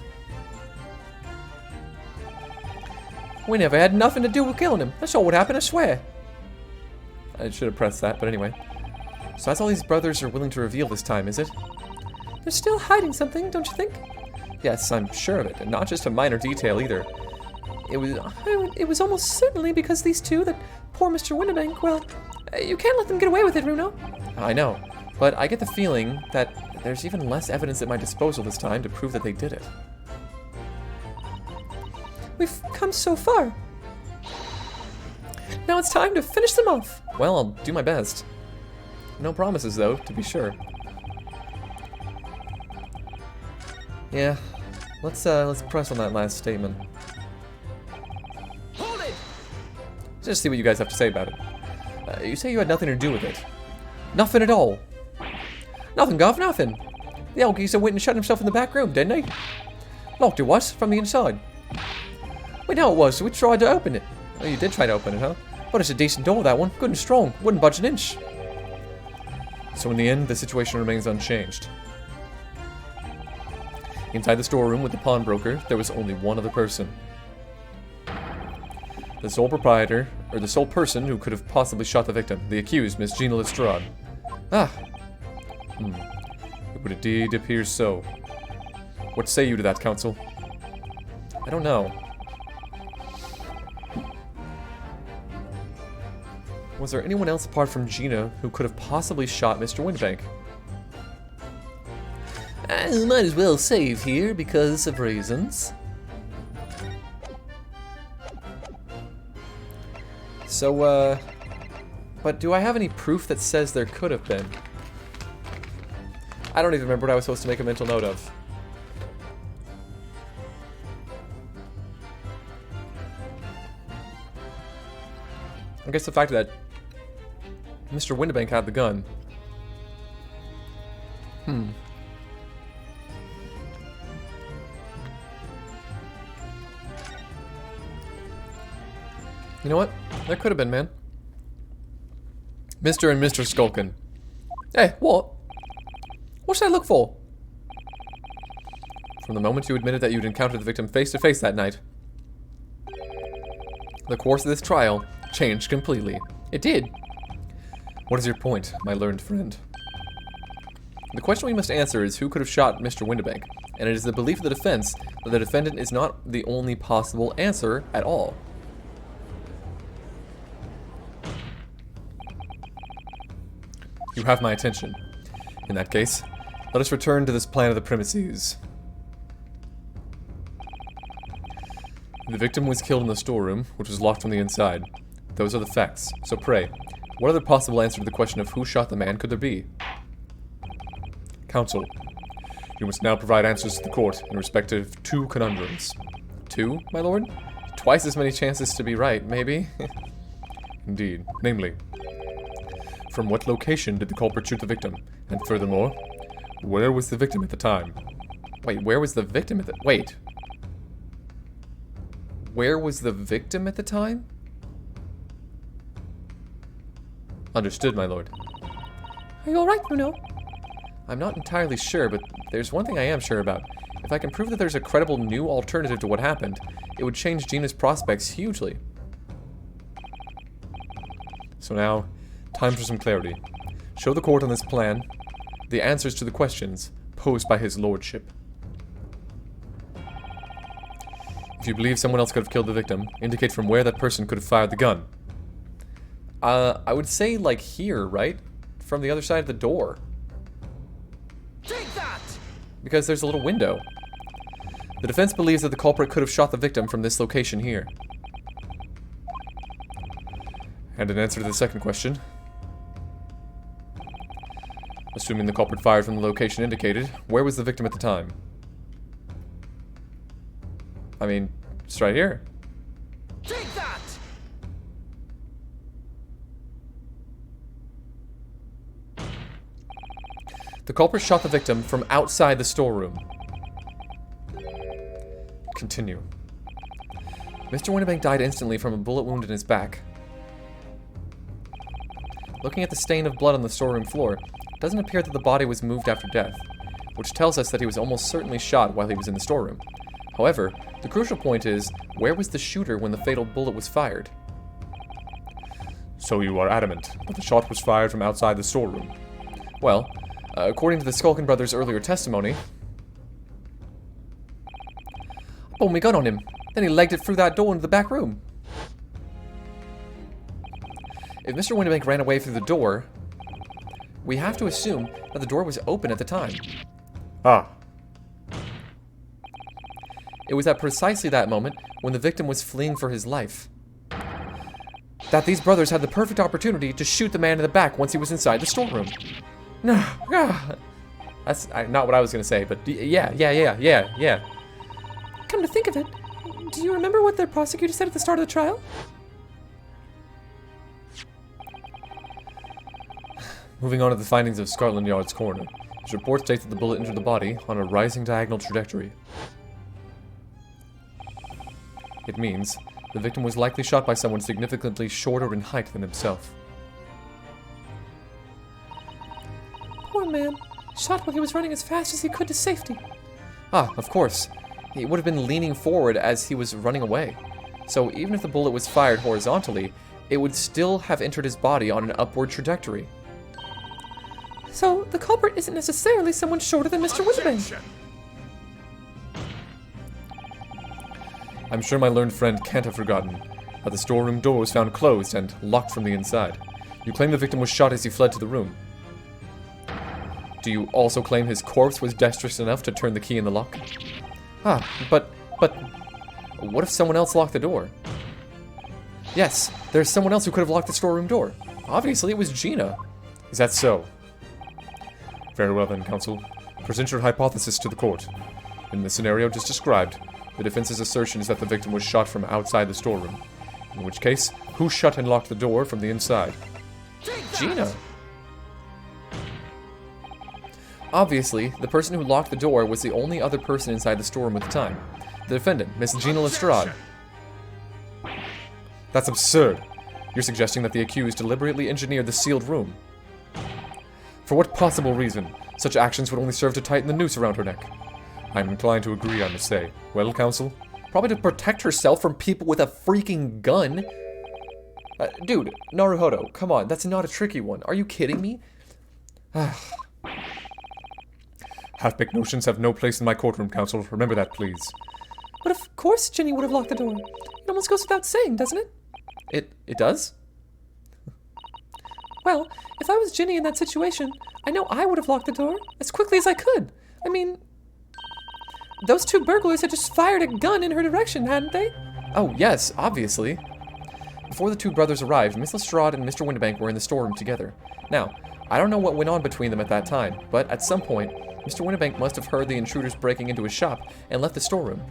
A: We never had nothing to do with killing him. That's all what happened, I swear. I should have pressed that, but anyway. So that's all these brothers are willing to reveal this time, is it?
C: They're still hiding something, don't you think?
A: Yes, I'm sure of it, and not just a minor detail either.
C: It was almost certainly because these two, that poor Mr. Winterbank, well, you can't let them get away with it, Runo.
A: I know, but I get the feeling that there's even less evidence at my disposal this time to prove that they did it.
C: We've come so far. Now it's time to finish them off.
A: Well, I'll do my best. No promises, though, to be sure. Yeah, let's press on that last statement.
D: Hold it!
A: Just see what you guys have to say about it. You say you had nothing to do with it. Nothing at all.
C: Nothing, Gov, nothing.
A: The old geezer went and shut himself in the back room, didn't he?
C: Locked it was, from the inside.
A: We know it was, so we tried to open it.
C: Oh, you did try to open it, huh?
A: But it's a decent door, that one. Good and strong. Wouldn't budge an inch.
B: So in the end, the situation remains unchanged.
A: Inside the storeroom with the pawnbroker, there was only one other person. The sole proprietor, or the sole person who could have possibly shot the victim, the accused, Miss Gina Lestrade. Ah. It would indeed appear so. What say you to that, counsel? I don't know. Was there anyone else apart from Gina who could have possibly shot Mr. Winbank?
C: I might as well save here because of reasons.
A: So, but do I have any proof that says there could have been? I don't even remember what I was supposed to make a mental note of. I guess the fact that Mr. Winbank had the gun. You know what? There could have been, man. Mr. and Mr. Skulkin. Hey, what? What should I look for? From the moment you admitted that you'd encountered the victim face to face that night, the course of this trial changed completely. It did. What is your point, my learned friend? The question we must answer is who could have shot Mr. Winbank, and it is the belief of the defense that the defendant is not the only possible answer at all. You have my attention. In that case, let us return to this plan of the premises. The victim was killed in the storeroom, which was locked from the inside. Those are the facts. So pray, what other possible answer to the question of who shot the man could there be?
B: Counsel, you must now provide answers to the court in respect of 2 conundrums.
A: 2, my lord? Twice as many chances to be right, maybe?
B: Indeed. Namely, from what location did the culprit shoot the victim? And furthermore, where was the victim at the time?
A: Wait, where was the victim at the... Wait. Where was the victim at the time? Understood, my lord.
C: Are you alright, Bruno?
A: I'm not entirely sure, but there's one thing I am sure about. If I can prove that there's a credible new alternative to what happened, it would change Gina's prospects hugely.
B: So now, time for some clarity. Show the court on this plan the answers to the questions posed by his lordship. If you believe someone else could have killed the victim, indicate from where that person could have fired the gun.
A: I would say, like, here, right? From the other side of the door.
D: Take that!
A: Because there's a little window. The defense believes that the culprit could have shot the victim from this location here.
B: And in answer to the second question, assuming the culprit fired from the location indicated, where was the victim at the time?
A: I mean, it's right here.
D: Take that!
A: The culprit shot the victim from outside the storeroom.
B: Continue.
A: Mr. Winbank died instantly from a bullet wound in his back. Looking at the stain of blood on the storeroom floor, it doesn't appear that the body was moved after death, which tells us that he was almost certainly shot while he was in the storeroom. However, the crucial point is, where was the shooter when the fatal bullet was fired?
B: So you are adamant that the shot was fired from outside the storeroom?
A: Well, according to the Skulkin brothers' earlier testimony... I pulled my gun on him, then he legged it through that door into the back room. If Mr. Winbank ran away through the door, we have to assume that the door was open at the time.
B: Ah.
A: It was at precisely that moment when the victim was fleeing for his life. that these brothers had the perfect opportunity to shoot the man in the back once he was inside the storeroom. No, that's not what I was going to say, but yeah.
C: Come to think of it, do you remember what the prosecutor said at the start of the trial?
A: Moving on to the findings of Scotland Yard's coroner. His report states that the bullet entered the body on a rising diagonal trajectory. It means the victim was likely shot by someone significantly shorter in height than himself.
C: Poor man. Shot while he was running as fast as he could to safety.
A: Ah, of course. He would have been leaning forward as he was running away. So even if the bullet was fired horizontally, it would still have entered his body on an upward trajectory.
C: So the culprit isn't necessarily someone shorter than Mr. Winterbank.
A: I'm sure my learned friend can't have forgotten that the storeroom door was found closed and locked from the inside. You claim the victim was shot as he fled to the room. Do you also claim his corpse was dexterous enough to turn the key in the lock? Ah, but what if someone else locked the door? Yes, there's someone else who could have locked the storeroom door. Obviously, it was Gina. Is that so?
B: Very well then, counsel. Present your hypothesis to the court. In the scenario just described, the defense's assertion is that the victim was shot from outside the storeroom. In which case, who shut and locked the door from the inside?
A: Gina. Obviously, the person who locked the door was the only other person inside the storeroom at the time. The defendant, Miss Gina Lestrade.
B: That's absurd.
A: You're suggesting that the accused deliberately engineered the sealed room.
B: For what possible reason? Such actions would only serve to tighten the noose around her neck. I'm inclined to agree, I must say. Well, counsel?
A: Probably to protect herself from people with a freaking gun. Dude, Naruhodo, come on, that's not a tricky one. Are you kidding me?
B: Half-baked notions have no place in my courtroom, counsel. Remember that, please.
C: But of course Ginny would have locked the door. It almost goes without saying, doesn't it?
A: It does?
C: Well, if I was Ginny in that situation, I know I would have locked the door as quickly as I could. I mean, those two burglars had just fired a gun in her direction, hadn't they?
A: Oh, yes, obviously. Before the two brothers arrived, Miss Lestrade and Mr. Winterbank were in the storeroom together. Now, I don't know what went on between them at that time, but at some point, Mr. Winterbank must have heard the intruders breaking into his shop and left the storeroom.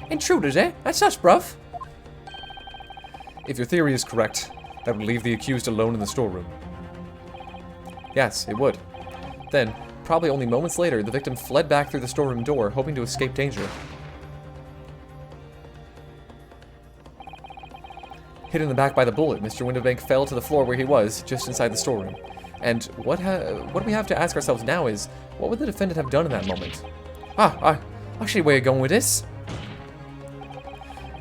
C: Intruders, eh? That's us, bruv.
B: If your theory is correct, that would leave the accused alone in the storeroom.
A: Yes, it would. Then, probably only moments later, the victim fled back through the storeroom door, hoping to escape danger. Hit in the back by the bullet, Mr. Winterbank fell to the floor where he was, just inside the storeroom. And what we have to ask ourselves now is, what would the defendant have done in that moment? I see where you're going with this.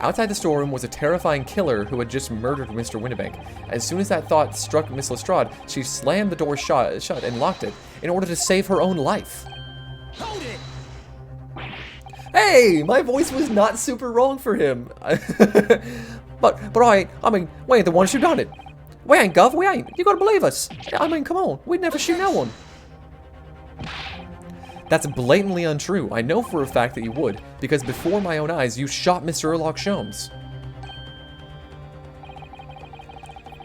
A: Outside the storeroom was a terrifying killer who had just murdered Mr. Winterbank. As soon as that thought struck Miss Lestrade, she slammed the door shut and locked it in order to save her own life.
D: Hold it!
A: Hey, my voice was not super wrong for him. but I mean, we ain't the ones who done it. We ain't, Gov, we ain't. You gotta believe us. I mean, come on, we'd never shoot no one. That's blatantly untrue. I know for a fact that you would, because before my own eyes, you shot Mr. Erlock Sholmes.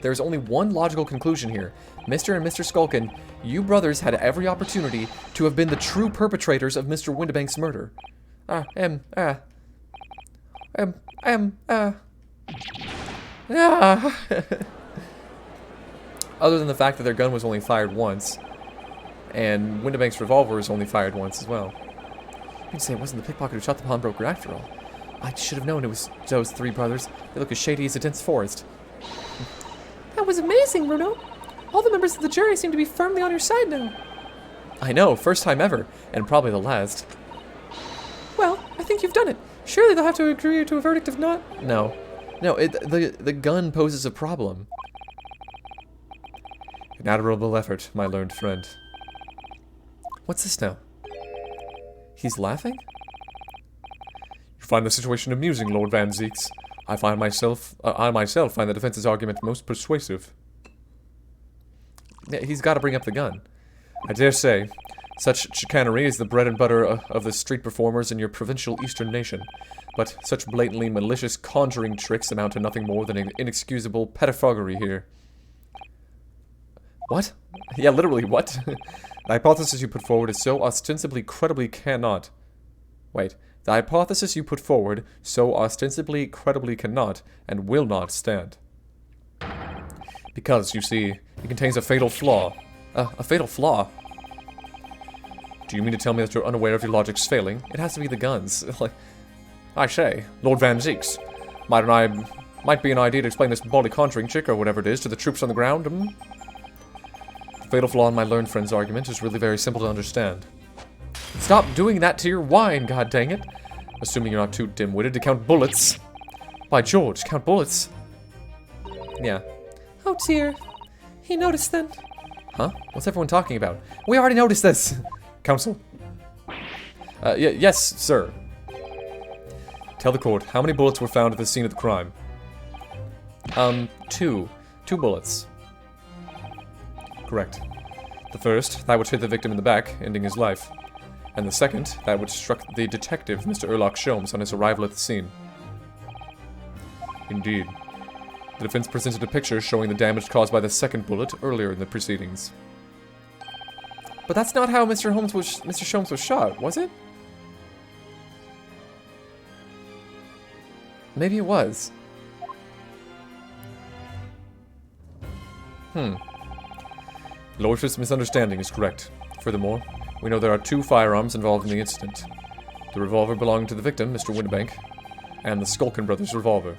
A: There's only one logical conclusion here. Mr. and Mr. Skulkin, you brothers had every opportunity to have been the true perpetrators of Mr. Winterbank's murder. Other than the fact that their gun was only fired once, and Winterbank's revolver was only fired once as well. You can say it wasn't the pickpocket who shot the pawnbroker after all. I should have known it was those three brothers. They look as shady as a dense forest.
C: That was amazing, Bruno. All the members of the jury seem to be firmly on your side now.
A: I know, first time ever, and probably the last.
C: Well, I think you've done it. Surely they'll have to agree to a verdict if not.
A: No, the gun poses a problem.
B: An admirable effort, my learned friend.
A: What's this now? He's laughing?
B: You find the situation amusing, Lord Van Zeeks. I myself find the defense's argument most persuasive.
A: Yeah, he's got to bring up the gun.
B: I dare say.
A: Such chicanery is the bread and butter of the street performers in your provincial eastern nation. But such blatantly malicious conjuring tricks amount to nothing more than an inexcusable pettifoggery here. What? Yeah, literally, what? The hypothesis you put forward is so ostensibly credibly cannot... Wait. The hypothesis you put forward so ostensibly credibly cannot and will not stand. Because, you see, it contains a fatal flaw. A fatal flaw? Do you mean to tell me that you're unaware of your logic's failing? It has to be the guns. Like, I say, Lord Van Zeeks, might be an idea to explain this bally conjuring trick or whatever it is to the troops on the ground, The fatal flaw in my learned friend's argument is really very simple to understand. Stop doing that to your wine, god dang it! Assuming you're not too dim-witted to count bullets. By George, count bullets. Yeah.
C: Oh dear. He noticed then.
A: Huh? What's everyone talking about? We already noticed this!
B: Counsel,
A: Yes, sir.
B: tell the court how many bullets were found at the scene of the crime.
A: Two. 2 bullets.
B: Correct. The first, that which hit the victim in the back, ending his life. And the second, that which struck the detective, Mr. Erlock Sholmes, on his arrival at the scene. Indeed. The defense presented a picture showing the damage caused by the second bullet earlier in the proceedings.
A: But that's not how Mr. Sholmes was shot, was it? Maybe it was.
B: Lordship's misunderstanding is correct. Furthermore, we know there are 2 firearms involved in the incident. The revolver belonging to the victim, Mr. Winnebank, and the Skulkin brothers' revolver.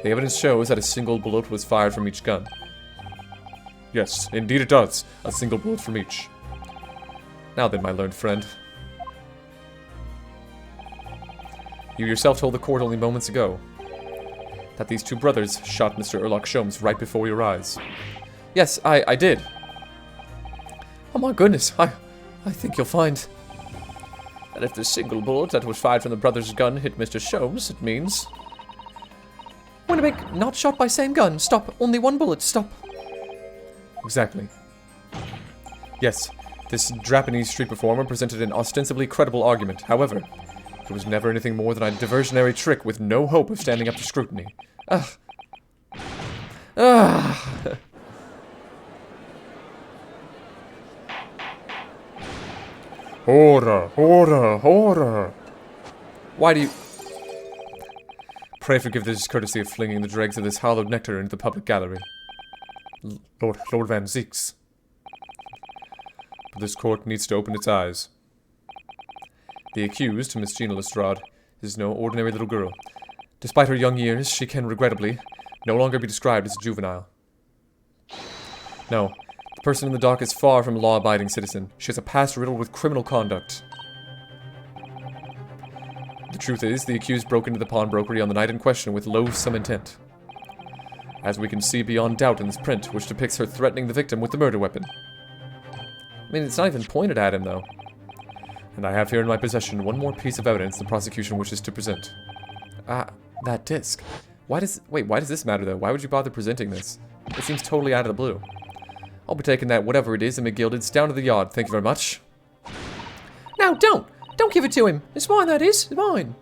B: The evidence shows that a single bullet was fired from each gun. Yes, indeed it does. A single bullet from each. Now then, my learned friend. You yourself told the court only moments ago that these 2 brothers shot Mr. Erlock Sholmes right before your eyes.
A: Yes, I did.
C: Oh my goodness, I think you'll find...
A: And if the single bullet that was fired from the brothers' gun hit Mr. Sholmes, it means...
C: Winnebank, not shot by same gun. Stop. Only 1 bullet. Stop.
B: Exactly. Yes, this Japanese street performer presented an ostensibly credible argument. However, it was never anything more than a diversionary trick with no hope of standing up to scrutiny. Order! Order! Order!
A: Why do you...
B: Pray forgive the discourtesy of flinging the dregs of this hallowed nectar into the public gallery. Lord Van Zeeks. But this court needs to open its eyes. The accused, Miss Gina Lestrade, is no ordinary little girl. Despite her young years, she can, regrettably, no longer be described as a juvenile. No, the person in the dock is far from a law-abiding citizen. She has a past riddled with criminal conduct. The truth is, the accused broke into the pawnbrokery on the night in question with loathsome intent. As we can see beyond doubt in this print, which depicts her threatening the victim with the murder weapon.
A: I mean, it's not even pointed at him, though.
B: And I have here in my possession one more piece of evidence the prosecution wishes to present.
A: That disc. Why does this matter, though? Why would you bother presenting this? It seems totally out of the blue. I'll be taking that whatever it is in McGilded's down to the yard, thank you very much.
C: Now, don't! Don't give it to him! It's mine, that is. It's mine!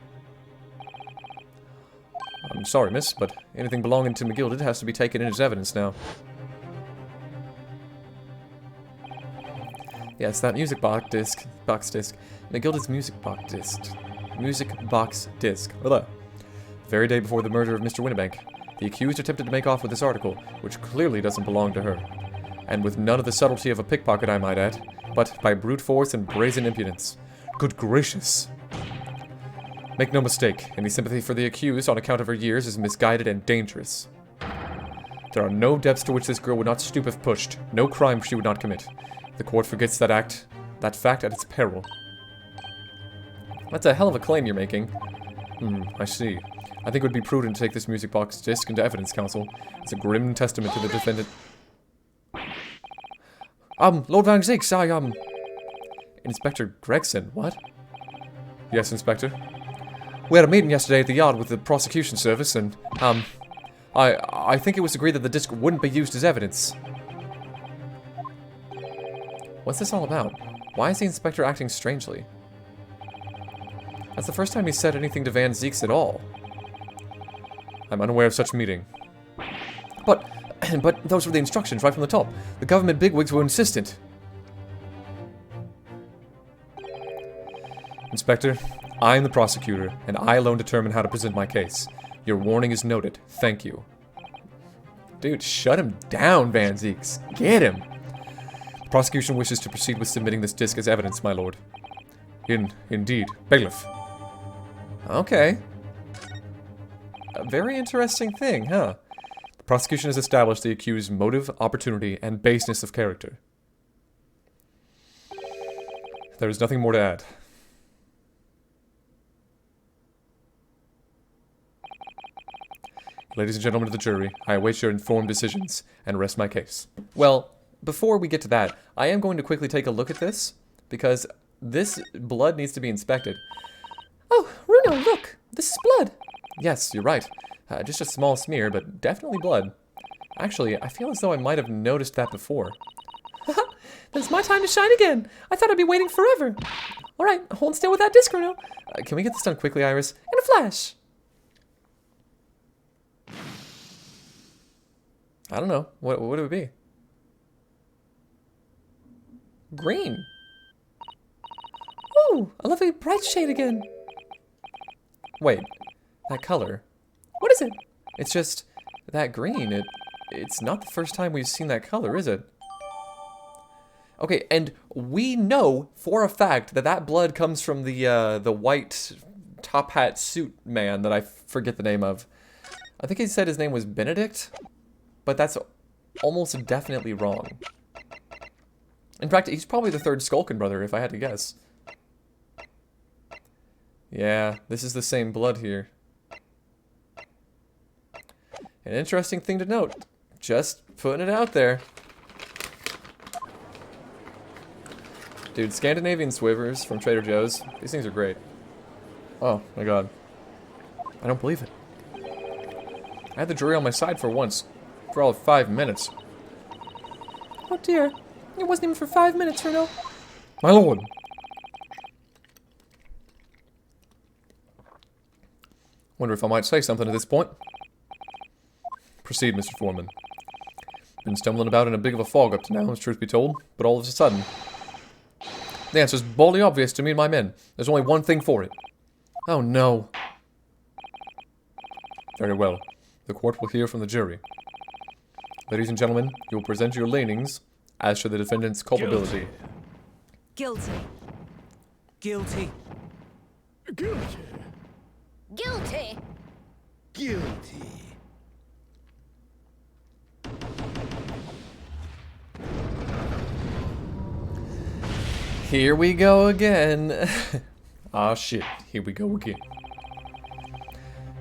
B: I'm sorry, miss, but anything belonging to McGilded has to be taken in as evidence now.
A: Yes, that music box disc. McGilded's music box disc.
B: The very day before the murder of Mr. Winnebank, the accused attempted to make off with this article, which clearly doesn't belong to her. And with none of the subtlety of a pickpocket, I might add, but by brute force and brazen impudence. Good gracious! Make no mistake, any sympathy for the accused on account of her years is misguided and dangerous. There are no depths to which this girl would not stoop if pushed, no crime she would not commit. The court forgets that fact at its peril.
A: That's a hell of a claim you're making.
B: I see. I think it would be prudent to take this music box disc into evidence, counsel. It's a grim testament to the defendant.
A: Lord Van Zeeks, Inspector Gregson, what?
B: Yes, Inspector?
A: We had a meeting yesterday at the yard with the prosecution service, and, I think it was agreed that the disc wouldn't be used as evidence. What's this all about? Why is the inspector acting strangely? That's the first time he said anything to Van Zieks at all.
B: I'm unaware of such meeting.
A: But those were the instructions right from the top. The government bigwigs were insistent.
B: Inspector, I am the prosecutor, and I alone determine how to present my case. Your warning is noted. Thank you.
A: Dude, shut him down, Van Zieks. Get him.
B: The prosecution wishes to proceed with submitting this disc as evidence, my lord. Indeed. Bailiff.
A: Okay. A very interesting thing, huh?
B: The prosecution has established the accused's motive, opportunity, and baseness of character. There is nothing more to add. Ladies and gentlemen of the jury, I await your informed decisions and rest my case.
A: Well, before we get to that, I am going to quickly take a look at this, because this blood needs to be inspected.
C: Oh, Runo, look! This is blood!
A: Yes, you're right. Just a small smear, but definitely blood. Actually, I feel as though I might have noticed that before.
C: Haha, then it's my time to shine again! I thought I'd be waiting forever! Alright, hold still with that disc, Runo.
A: Can we get this done quickly, Iris?
C: In a flash!
A: I don't know. What would it be? Green.
C: Ooh, a lovely bright shade again.
A: Wait, that color.
C: What is it?
A: It's just that green. It's not the first time we've seen that color, is it? Okay, and we know for a fact that that blood comes from the white top hat suit man that I forget the name of. I think he said his name was Benedict, but that's almost definitely wrong. In fact, he's probably the third Skulkin brother, if I had to guess. Yeah, this is the same blood here. An interesting thing to note. Just putting it out there. Dude, Scandinavian swivers from Trader Joe's. These things are great. Oh, my God. I don't believe it. I had the jury on my side for once. For all of 5 minutes.
C: Oh dear. It wasn't even for 5 minutes, Runo.
B: My lord!
A: Wonder if I might say something at this point.
B: Proceed, Mr. Foreman. Been stumbling about in a big of a fog up to now, as truth be told, but all of a sudden...
A: The answer's boldly obvious to me and my men. There's only one thing for it. Oh no.
B: Very well. The court will hear from the jury. Ladies and gentlemen, you will present your leanings as to the defendant's culpability.
E: Guilty.
D: Guilty.
F: Guilty.
E: Guilty.
F: Guilty.
A: Here we go again.
B: Ah shit, here we go again.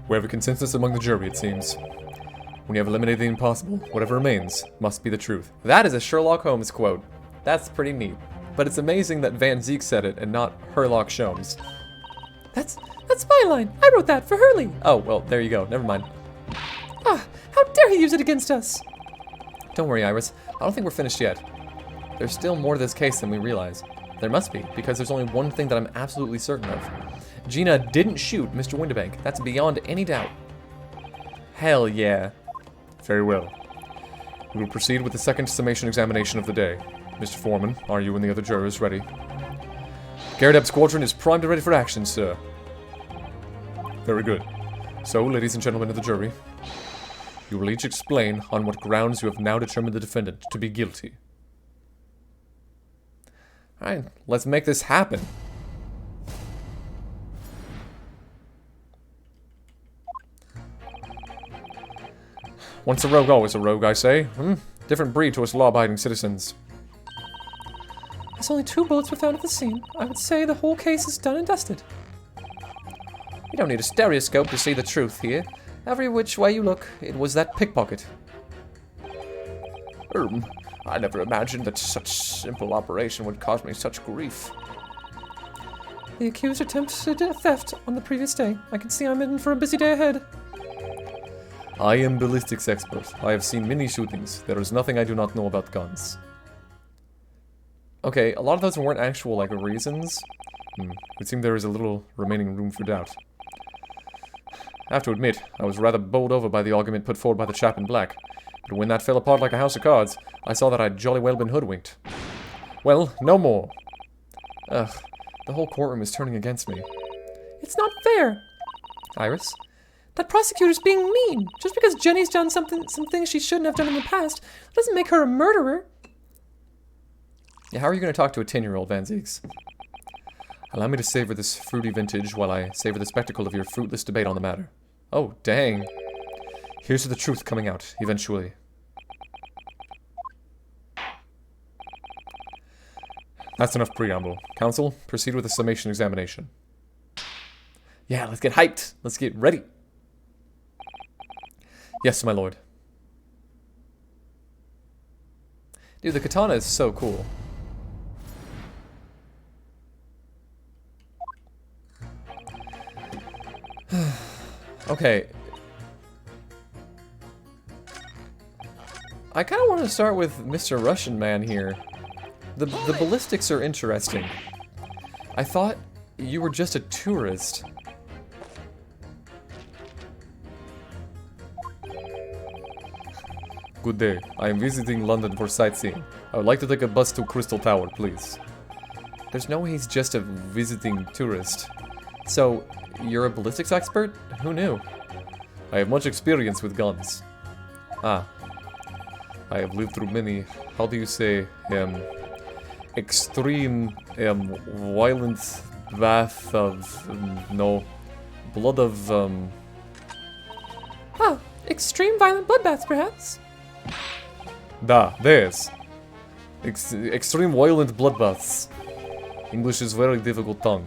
B: We have a consensus among the jury, it seems. When you have eliminated the impossible, whatever remains must be the truth.
A: That is a Sherlock Holmes quote. That's pretty neat. But it's amazing that Van Zieks said it and not Herlock Sholmes.
C: That's my line. I wrote that for Hurley.
A: Oh, well, there you go. Never mind.
C: Ah, how dare he use it against us?
A: Don't worry, Iris. I don't think we're finished yet. There's still more to this case than we realize. There must be, because there's only one thing that I'm absolutely certain of. Gina didn't shoot Mr. Windibank. That's beyond any doubt. Hell yeah.
B: Very well. We will proceed with the second summation examination of the day. Mr. Foreman, are you and the other jurors ready? Garradeb Squadron is primed and ready for action, sir. Very good. So, ladies and gentlemen of the jury, you will each explain on what grounds you have now determined the defendant to be guilty.
A: Alright, let's make this happen.
B: Once a rogue, always a rogue, I say. Different breed to us law-abiding citizens.
C: As only 2 bullets were found at the scene, I would say the whole case is done and dusted.
A: You don't need a stereoscope to see the truth here. Every which way you look, it was that pickpocket.
B: I never imagined that such simple operation would cause me such grief.
C: The accused attempted a theft on the previous day. I can see I'm in for a busy day ahead.
B: I am ballistics expert. I have seen many shootings. There is nothing I do not know about guns.
A: Okay, a lot of those weren't actual, like, reasons.
B: It seemed there was a little remaining room for doubt.
A: I have to admit, I was rather bowled over by the argument put forward by the chap in black. But when that fell apart like a house of cards, I saw that I'd jolly well been hoodwinked. Well, no more. Ugh, the whole courtroom is turning against me.
C: It's not fair.
A: Iris?
C: That prosecutor's being mean. Just because Jenny's done some things she shouldn't have done in the past, doesn't make her a murderer.
A: Yeah, how are you going to talk to a 10-year-old, Van Zieks?
B: Allow me to savor this fruity vintage while I savor the spectacle of your fruitless debate on the matter.
A: Oh, dang.
B: Here's to the truth coming out, eventually. That's enough preamble. Counsel, proceed with the summation examination.
A: Yeah, let's get hyped. Let's get ready.
B: Yes, my lord.
A: Dude, the katana is so cool. Okay. I kind of want to start with Mr. Russian Man here. The ballistics are interesting. I thought you were just a tourist.
B: Good day. I am visiting London for sightseeing. I would like to take a bus to Crystal Tower, please.
A: There's no way he's just a visiting tourist. So, you're a ballistics expert? Who knew?
B: I have much experience with guns.
A: Ah,
B: I have lived through many, how do you say, extreme, violent bath of, no, blood of,
C: Ah, extreme violent bloodbaths, perhaps.
B: there's. Extreme violent bloodbaths. English is very difficult tongue.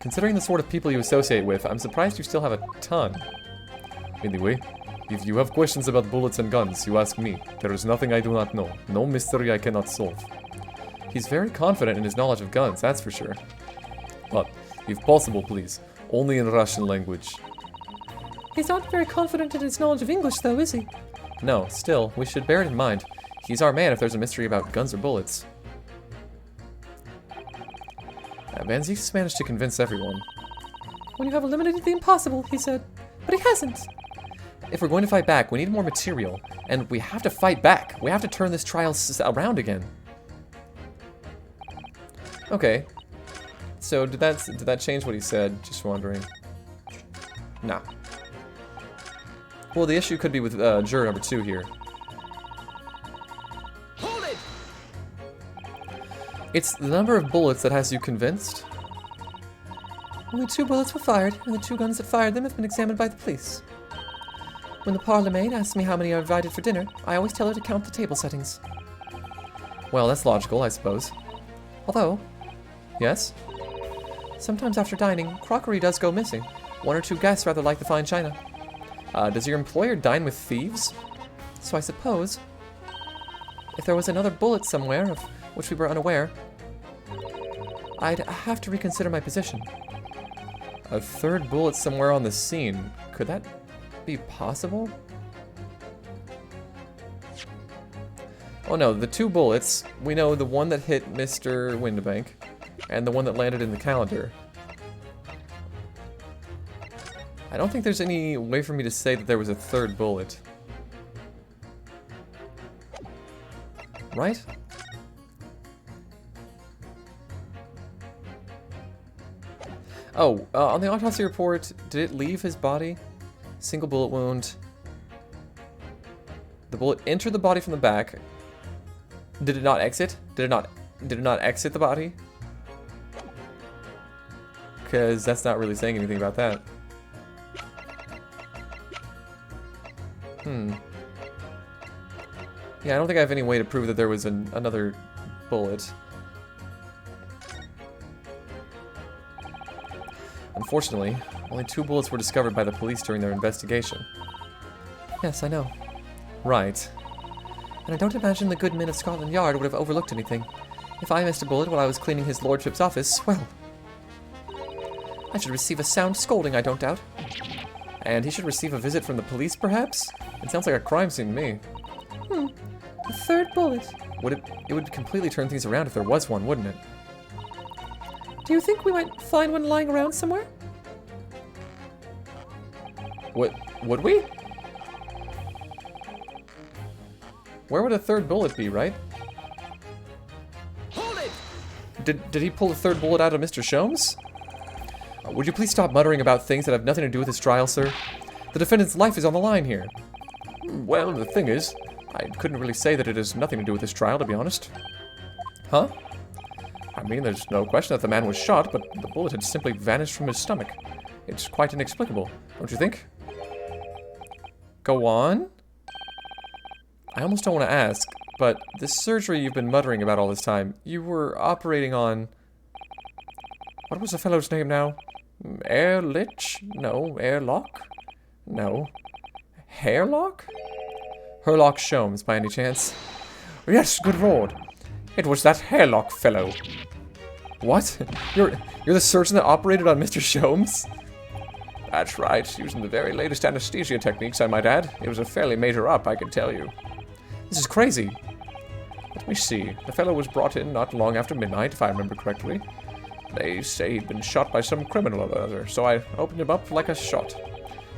A: considering the sort of people you associate with, I'm surprised you still have a ton.
B: Anyway, if you have questions about bullets and guns, you ask me. There is nothing I do not know. No mystery I cannot solve.
A: He's very confident in his knowledge of guns, that's for sure.
B: But, if possible, please, only in Russian language.
C: He's not very confident in his knowledge of English, though, is he?
A: No, still, we should bear it in mind. He's our man if there's a mystery about guns or bullets. Van Zieks managed to convince everyone.
C: When you have eliminated the impossible, he said. But he hasn't.
A: If we're going to fight back, we need more material. And we have to fight back. We have to turn this trial around again. Okay. So, did that change what he said? Just wondering. Nah. Well, the issue could be with juror number 2 here.
F: Hold it!
A: It's the number of bullets that has you convinced.
C: Only 2 bullets were fired, and the 2 guns that fired them have been examined by the police. When the parlor maid asks me how many are invited for dinner, I always tell her to count the table settings.
A: Well, that's logical, I suppose.
C: Although,
A: Yes?
C: sometimes after dining, crockery does go missing. 1 or 2 guests rather like the fine china.
A: Does your employer dine with thieves?
C: So I suppose, if there was another bullet somewhere of which we were unaware, I'd have to reconsider my position.
A: A 3rd bullet somewhere on the scene. Could that be possible? Oh no, the 2 bullets, we know the one that hit Mr. Windibank, and the one that landed in the calendar. I don't think there's any way for me to say that there was a 3rd bullet. Right? Oh, on the autopsy report, did it leave his body? Single bullet wound. The bullet entered the body from the back. Did it not exit? Did it not exit the body? Because that's not really saying anything about that. Yeah, I don't think I have any way to prove that there was another bullet. Unfortunately, only 2 bullets were discovered by the police during their investigation.
C: Yes, I know.
A: Right.
C: And I don't imagine the good men of Scotland Yard would have overlooked anything. If I missed a bullet while I was cleaning his lordship's office, well, I should receive a sound scolding, I don't doubt.
A: And he should receive a visit from the police, perhaps? It sounds like a crime scene to me.
C: A third bullet.
A: It would completely turn things around if there was one, wouldn't it?
C: Do you think we might find one lying around somewhere?
A: Would we? Where would a third bullet be, right?
F: Hold it!
A: Did he pull the third bullet out of Mr. Sholmes? Would you please stop muttering about things that have nothing to do with this trial, sir? The defendant's life is on the line here. Well, the thing is, I couldn't really say that it has nothing to do with this trial, to be honest. Huh? I mean, there's no question that the man was shot, but the bullet had simply vanished from his stomach. It's quite inexplicable, don't you think? Go on? I almost don't want to ask, but this surgery you've been muttering about all this time, you were operating on... What was the fellow's name now? Ehrlich? No. Airlock? No. Hairlock? Herlock Sholmes, by any chance? Yes, good lord. It was that Hairlock fellow. What? You're the surgeon that operated on Mr. Sholmes? That's right, using the very latest anesthesia techniques, I might add. It was a fairly major op, I can tell you. This is crazy. Let me see. The fellow was brought in not long after midnight, if I remember correctly. They say he'd been shot by some criminal or other, so I opened him up like a shot.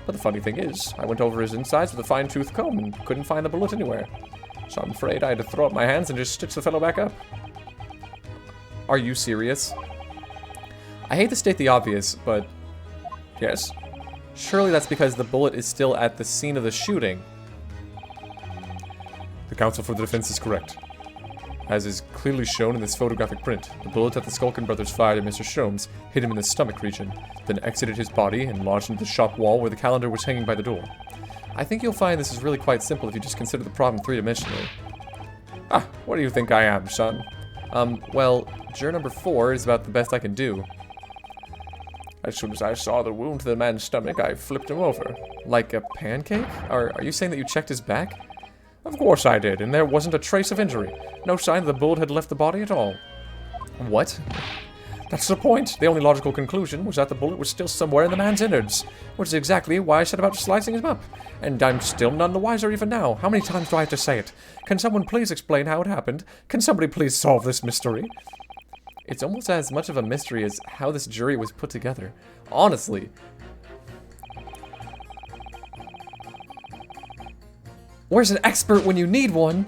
A: But the funny thing is, I went over his insides with a fine-tooth comb and couldn't find the bullet anywhere. So I'm afraid I had to throw up my hands and just stitch the fellow back up. Are you serious? I hate to state the obvious, but... Yes? Surely that's because the bullet is still at the scene of the shooting.
B: The counsel for the defense is correct. As is clearly shown in this photographic print, the bullet that the Skulkin brothers fired at Mr. Sholmes hit him in the stomach region, then exited his body and lodged into the shop wall where the calendar was hanging by the door.
A: I think you'll find this is really quite simple if you just consider the problem three-dimensionally. Ah, what do you think I am, son? Well, juror number 4 is about the best I can do. As soon as I saw the wound to the man's stomach, I flipped him over. Like a pancake? Are you saying that you checked his back? Of course I did, and there wasn't a trace of injury. No sign that the bullet had left the body at all. What? That's the point. The only logical conclusion was that the bullet was still somewhere in the man's innards, which is exactly why I set about slicing him up. And I'm still none the wiser even now. How many times do I have to say it? Can someone please explain how it happened? Can somebody please solve this mystery? It's almost as much of a mystery as how this jury was put together. Honestly. Where's an expert when you need one?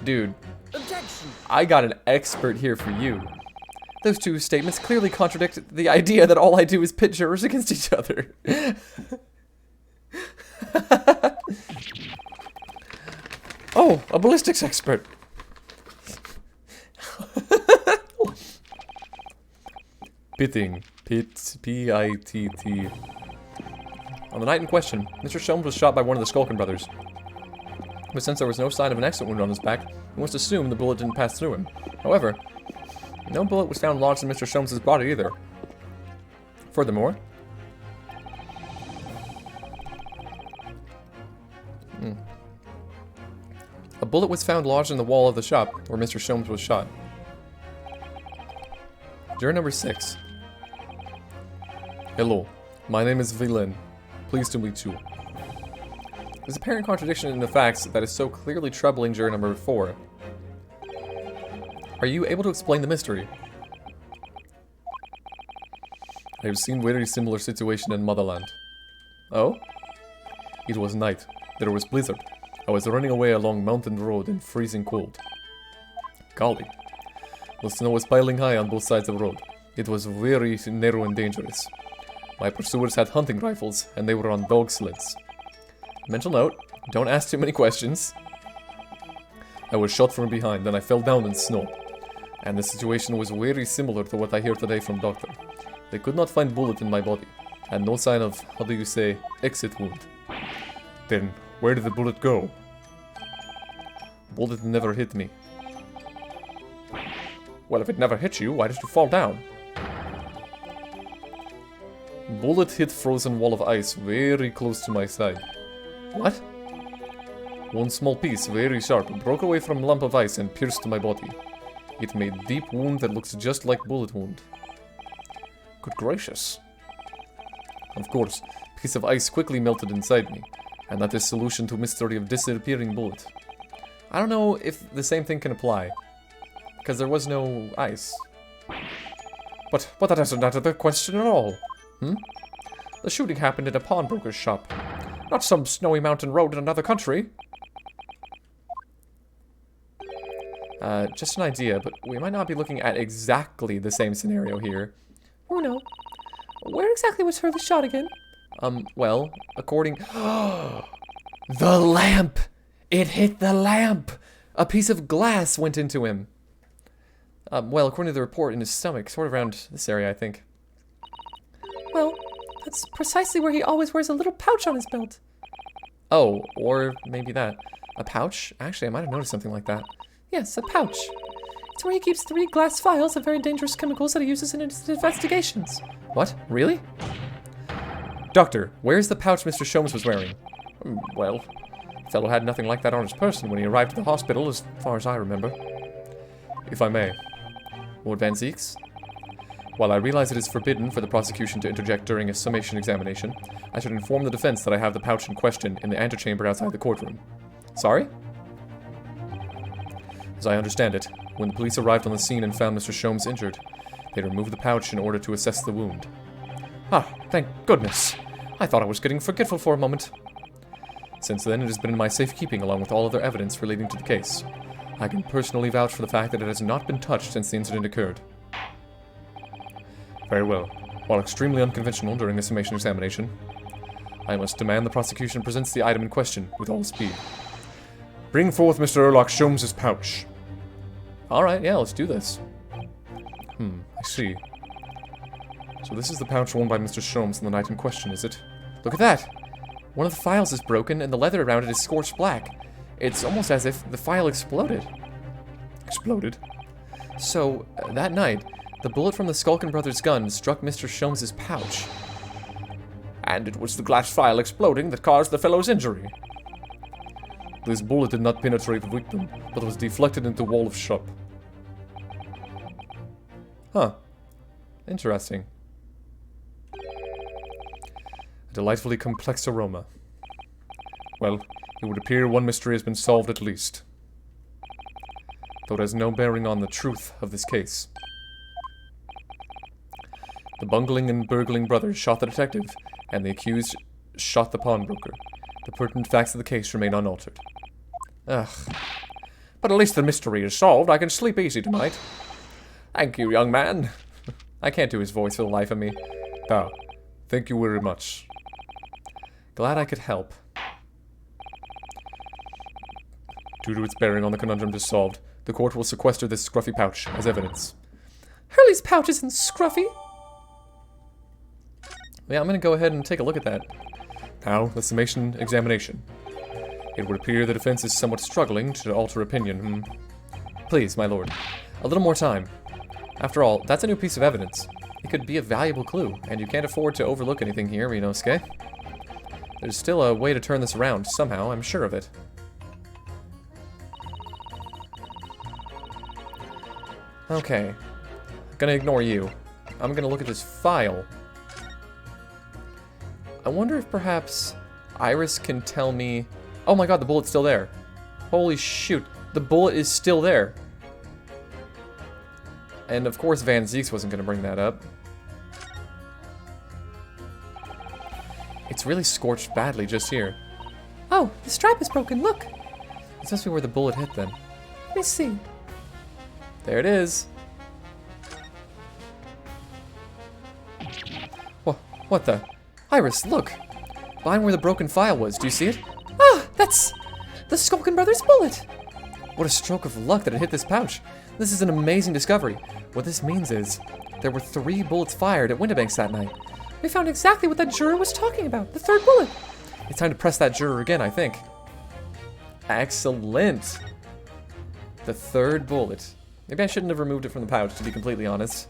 A: Dude.
F: Objection!
A: I got an expert here for you. Those two statements clearly contradict the idea that all I do is pit jurors against each other. Oh, a ballistics expert.
B: Pitting. P-I-T-T.
A: On the night in question, Mr. Sholmes was shot by one of the Skulkin brothers. But since there was no sign of an exit wound on his back, we must assume the bullet didn't pass through him. However, no bullet was found lodged in Mr. Sholmes' body either. Furthermore, a bullet was found lodged in the wall of the shop where Mr. Sholmes was shot. Juror number 6.
B: Hello, my name is Villain. Pleased to meet you.
A: There's apparent contradiction in the facts that is so clearly troubling juror number 4. Are you able to explain the mystery?
B: I have seen very similar situation in Motherland.
A: Oh?
B: It was night. There was blizzard. I was running away along mountain road in freezing cold. Golly. The snow was piling high on both sides of the road. It was very narrow and dangerous. My pursuers had hunting rifles, and they were on dog sleds.
A: Mental note, don't ask too many questions.
B: I was shot from behind, and I fell down in snow. And the situation was very similar to what I hear today from doctor. They could not find bullet in my body, and no sign of, how do you say, exit wound. Then, where did the bullet go? Bullet never hit me.
A: Well, if it never hit you, why did you fall down?
B: Bullet hit frozen wall of ice very close to my side.
A: What?
B: One small piece, very sharp, broke away from lump of ice and pierced my body. It made deep wound that looks just like bullet wound.
A: Good gracious.
B: Of course, piece of ice quickly melted inside me, and that is solution to mystery of disappearing bullet.
A: I don't know if the same thing can apply. Because there was no ice.
B: But that doesn't answer the question at all.
A: The shooting happened in a pawnbroker's shop.
B: Not some snowy mountain road in another country.
A: Just an idea, but we might not be looking at exactly the same scenario here.
C: Uno, where exactly was Hurley shot again?
A: Well, according... The lamp! It hit the lamp! A piece of glass went into him. Well, according to the report, in his stomach, sort of around this area, I think.
C: Well, that's precisely where he always wears a little pouch on his belt.
A: Oh, or maybe that. A pouch? Actually, I might have noticed something like that.
C: Yes, a pouch. It's where he keeps 3 glass vials of very dangerous chemicals that he uses in his investigations.
A: What? Really? Doctor, where's the pouch Mr. Sholmes was wearing?
B: Well, the fellow had nothing like that on his person when he arrived at the hospital, as far as I remember. If I may.
A: Lord Van Zeeks?
B: While I realize it is forbidden for the prosecution to interject during a summation examination, I should inform the defense that I have the pouch in question in the antechamber outside the courtroom.
A: Sorry?
B: As I understand it, when the police arrived on the scene and found Mr. Sholmes injured, they removed the pouch in order to assess the wound. Ah, thank goodness! I thought I was getting forgetful for a moment. Since then, it has been in my safekeeping along with all other evidence relating to the case. I can personally vouch for the fact that it has not been touched since the incident occurred. Very well. While extremely unconventional during the summation examination, I must demand the prosecution presents the item in question with all speed. Bring forth Mr. Erlock Sholmes' pouch.
A: Alright, yeah, let's do this.
B: I see. So this is the pouch worn by Mr. Sholmes on the night in question, is it?
A: Look at that! One of the files is broken and the leather around it is scorched black. It's almost as if the file exploded.
B: Exploded?
A: So, that night, the bullet from the Skulkin brothers' gun struck Mr. Sholmes' pouch.
B: And it was the glass file exploding that caused the fellow's injury. This bullet did not penetrate the victim, but was deflected into the wall of shop.
A: Huh. Interesting.
B: A delightfully complex aroma. Well, it would appear one mystery has been solved at least. Though it has no bearing on the truth of this case. The bungling and burgling brothers shot the detective, and the accused shot the pawnbroker. The pertinent facts of the case remain unaltered.
A: Ugh.
B: But at least the mystery is solved. I can sleep easy tonight. Thank you, young man.
A: I can't do his voice for the life of me.
B: Ah, thank you very much.
A: Glad I could help.
B: Due to its bearing on the conundrum just solved, the court will sequester this scruffy pouch as evidence.
C: Hurley's pouch isn't scruffy.
A: Yeah, I'm gonna go ahead and take a look at that.
B: Now, the summation examination. It would appear the defense is somewhat struggling to alter opinion,
A: Please, my lord. A little more time. After all, that's a new piece of evidence. It could be a valuable clue, and you can't afford to overlook anything here, Rinosuke. There's still a way to turn this around, somehow, I'm sure of it. Okay. I'm gonna ignore you. I'm gonna look at this file. I wonder if perhaps Iris can tell me... Oh my god, the bullet's still there. Holy shoot, the bullet is still there. And of course Van Zeeks wasn't gonna bring that up. It's really scorched badly just here.
C: Oh, the strap is broken, look.
A: This must be where the bullet hit then.
C: Let me see.
A: There it is. What the? Iris, look! Behind where the broken file was, do you see it?
C: Ah, that's the Skulkin brothers' bullet.
A: What a stroke of luck that it hit this pouch. This is an amazing discovery. What this means is, there were 3 bullets fired at Windibanks that night.
C: We found exactly what that juror was talking about, the 3rd bullet.
A: It's time to press that juror again, I think. Excellent! The 3rd bullet. Maybe I shouldn't have removed it from the pouch, to be completely honest.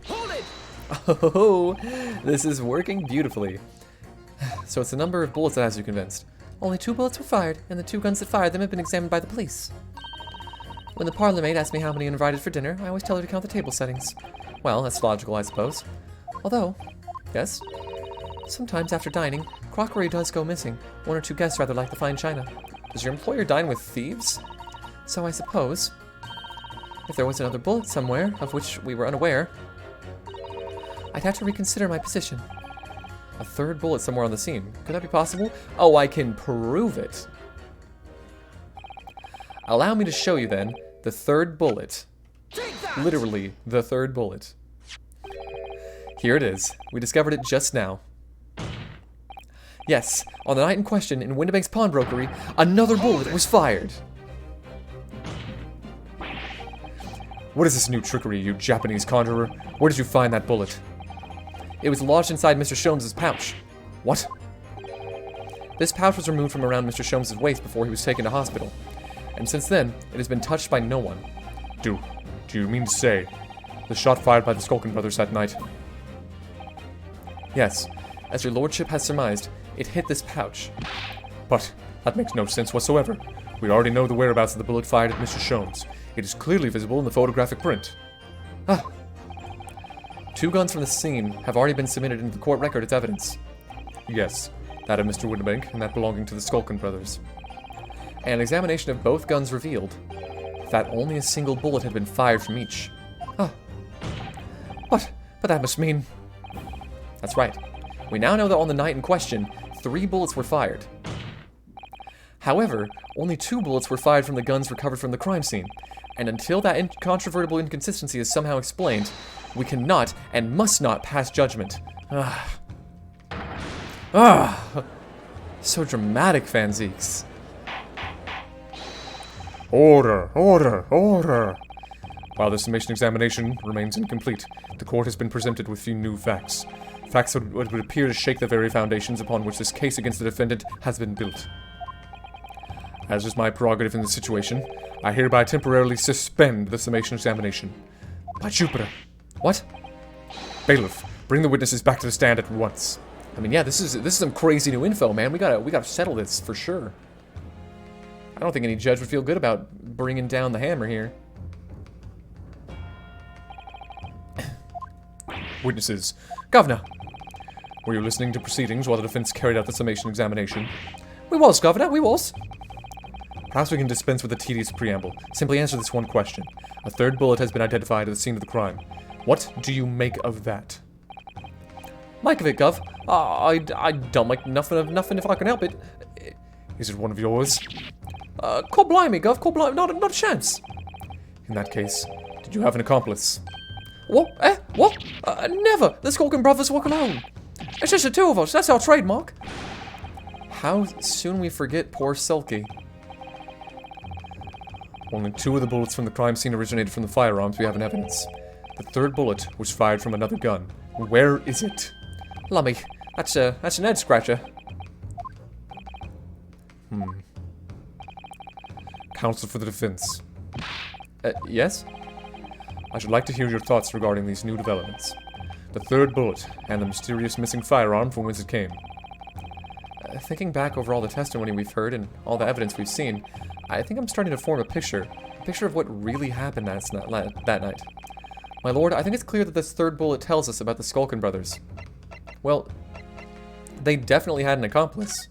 D: Hold it!
A: Oh, this is working beautifully. So it's the number of bullets that has you convinced.
C: Only 2 bullets were fired, and the 2 guns that fired them have been examined by the police. When the parlor maid asks me how many are invited for dinner, I always tell her to count the table settings.
A: Well, that's logical, I suppose.
C: Although,
A: Yes?
C: sometimes after dining, crockery does go missing. 1 or 2 guests rather like the fine china.
A: Does your employer dine with thieves?
C: So I suppose. If there was another bullet somewhere, of which we were unaware, I'd have to reconsider my position.
A: A third bullet somewhere on the scene. Could that be possible? Oh, I can prove it. Allow me to show you then the third bullet. Literally, the third bullet. Here it is. We discovered it just now. Yes, on the night in question in Windibank's pawnbrokery, another bullet was fired.
B: What is this new trickery, you Japanese conjurer? Where did you find that bullet?
A: It was lodged inside Mr. Sholmes' pouch.
B: What?
A: This pouch was removed from around Mr. Sholmes' waist before he was taken to hospital. And since then, it has been touched by no one.
B: Do you mean to say the shot fired by the Skulkin brothers that night?
A: Yes, as your lordship has surmised, it hit this pouch.
B: But that makes no sense whatsoever. We already know the whereabouts of the bullet fired at Mr. Sholmes. It is clearly visible in the photographic print.
A: Ah. 2 guns from the scene have already been submitted into the court record as evidence.
B: Yes, that of Mr. Windibank and that belonging to the Skulkin brothers.
A: And an examination of both guns revealed that only a single bullet had been fired from each.
C: Ah. But that must mean...
A: That's right. We now know that on the night in question, 3 bullets were fired. However, only 2 bullets were fired from the guns recovered from the crime scene, and until that incontrovertible inconsistency is somehow explained, we cannot and must not pass judgment. So dramatic, fanzeeks.
B: Order, order, order! While the summation examination remains incomplete, the court has been presented with few new facts. Facts that would appear to shake the very foundations upon which this case against the defendant has been built. As is my prerogative in this situation, I hereby temporarily suspend the summation examination. By Jupiter!
A: What?
B: Bailiff, bring the witnesses back to the stand at once.
A: I mean, yeah, this is some crazy new info, man. We gotta settle this for sure. I don't think any judge would feel good about bringing down the hammer here.
B: Witnesses,
A: Governor.
B: were you listening to proceedings while the defense carried out the summation examination?
A: We was, Governor, we was.
B: Perhaps we can dispense with a tedious preamble. Simply answer this one question. A third bullet has been identified at the scene of the crime. What do you make of that?
A: Make of it, Gov. I don't make nothing if I can help it.
B: Is it one of yours?
A: God blimey, Gov, God blimey, not a chance.
B: In that case, did you have an accomplice?
A: What? What? Never. The Skulkin brothers work alone. It's just the 2 of us. That's our trademark. How soon we forget poor Selkie.
B: Only 2 of the bullets from the crime scene originated from the firearms we have in evidence. The third bullet was fired from another gun. Where is it?
A: Lummy, that's an head scratcher.
B: Counsel for the defense.
A: Yes?
B: I should like to hear your thoughts regarding these new developments. The third bullet, and the mysterious missing firearm from whence it came.
A: Thinking back over all the testimony we've heard and all the evidence we've seen, I think I'm starting to form a picture of what really happened that night. My lord, I think it's clear that this third bullet tells us about the Skulkin brothers. Well, they definitely had an accomplice.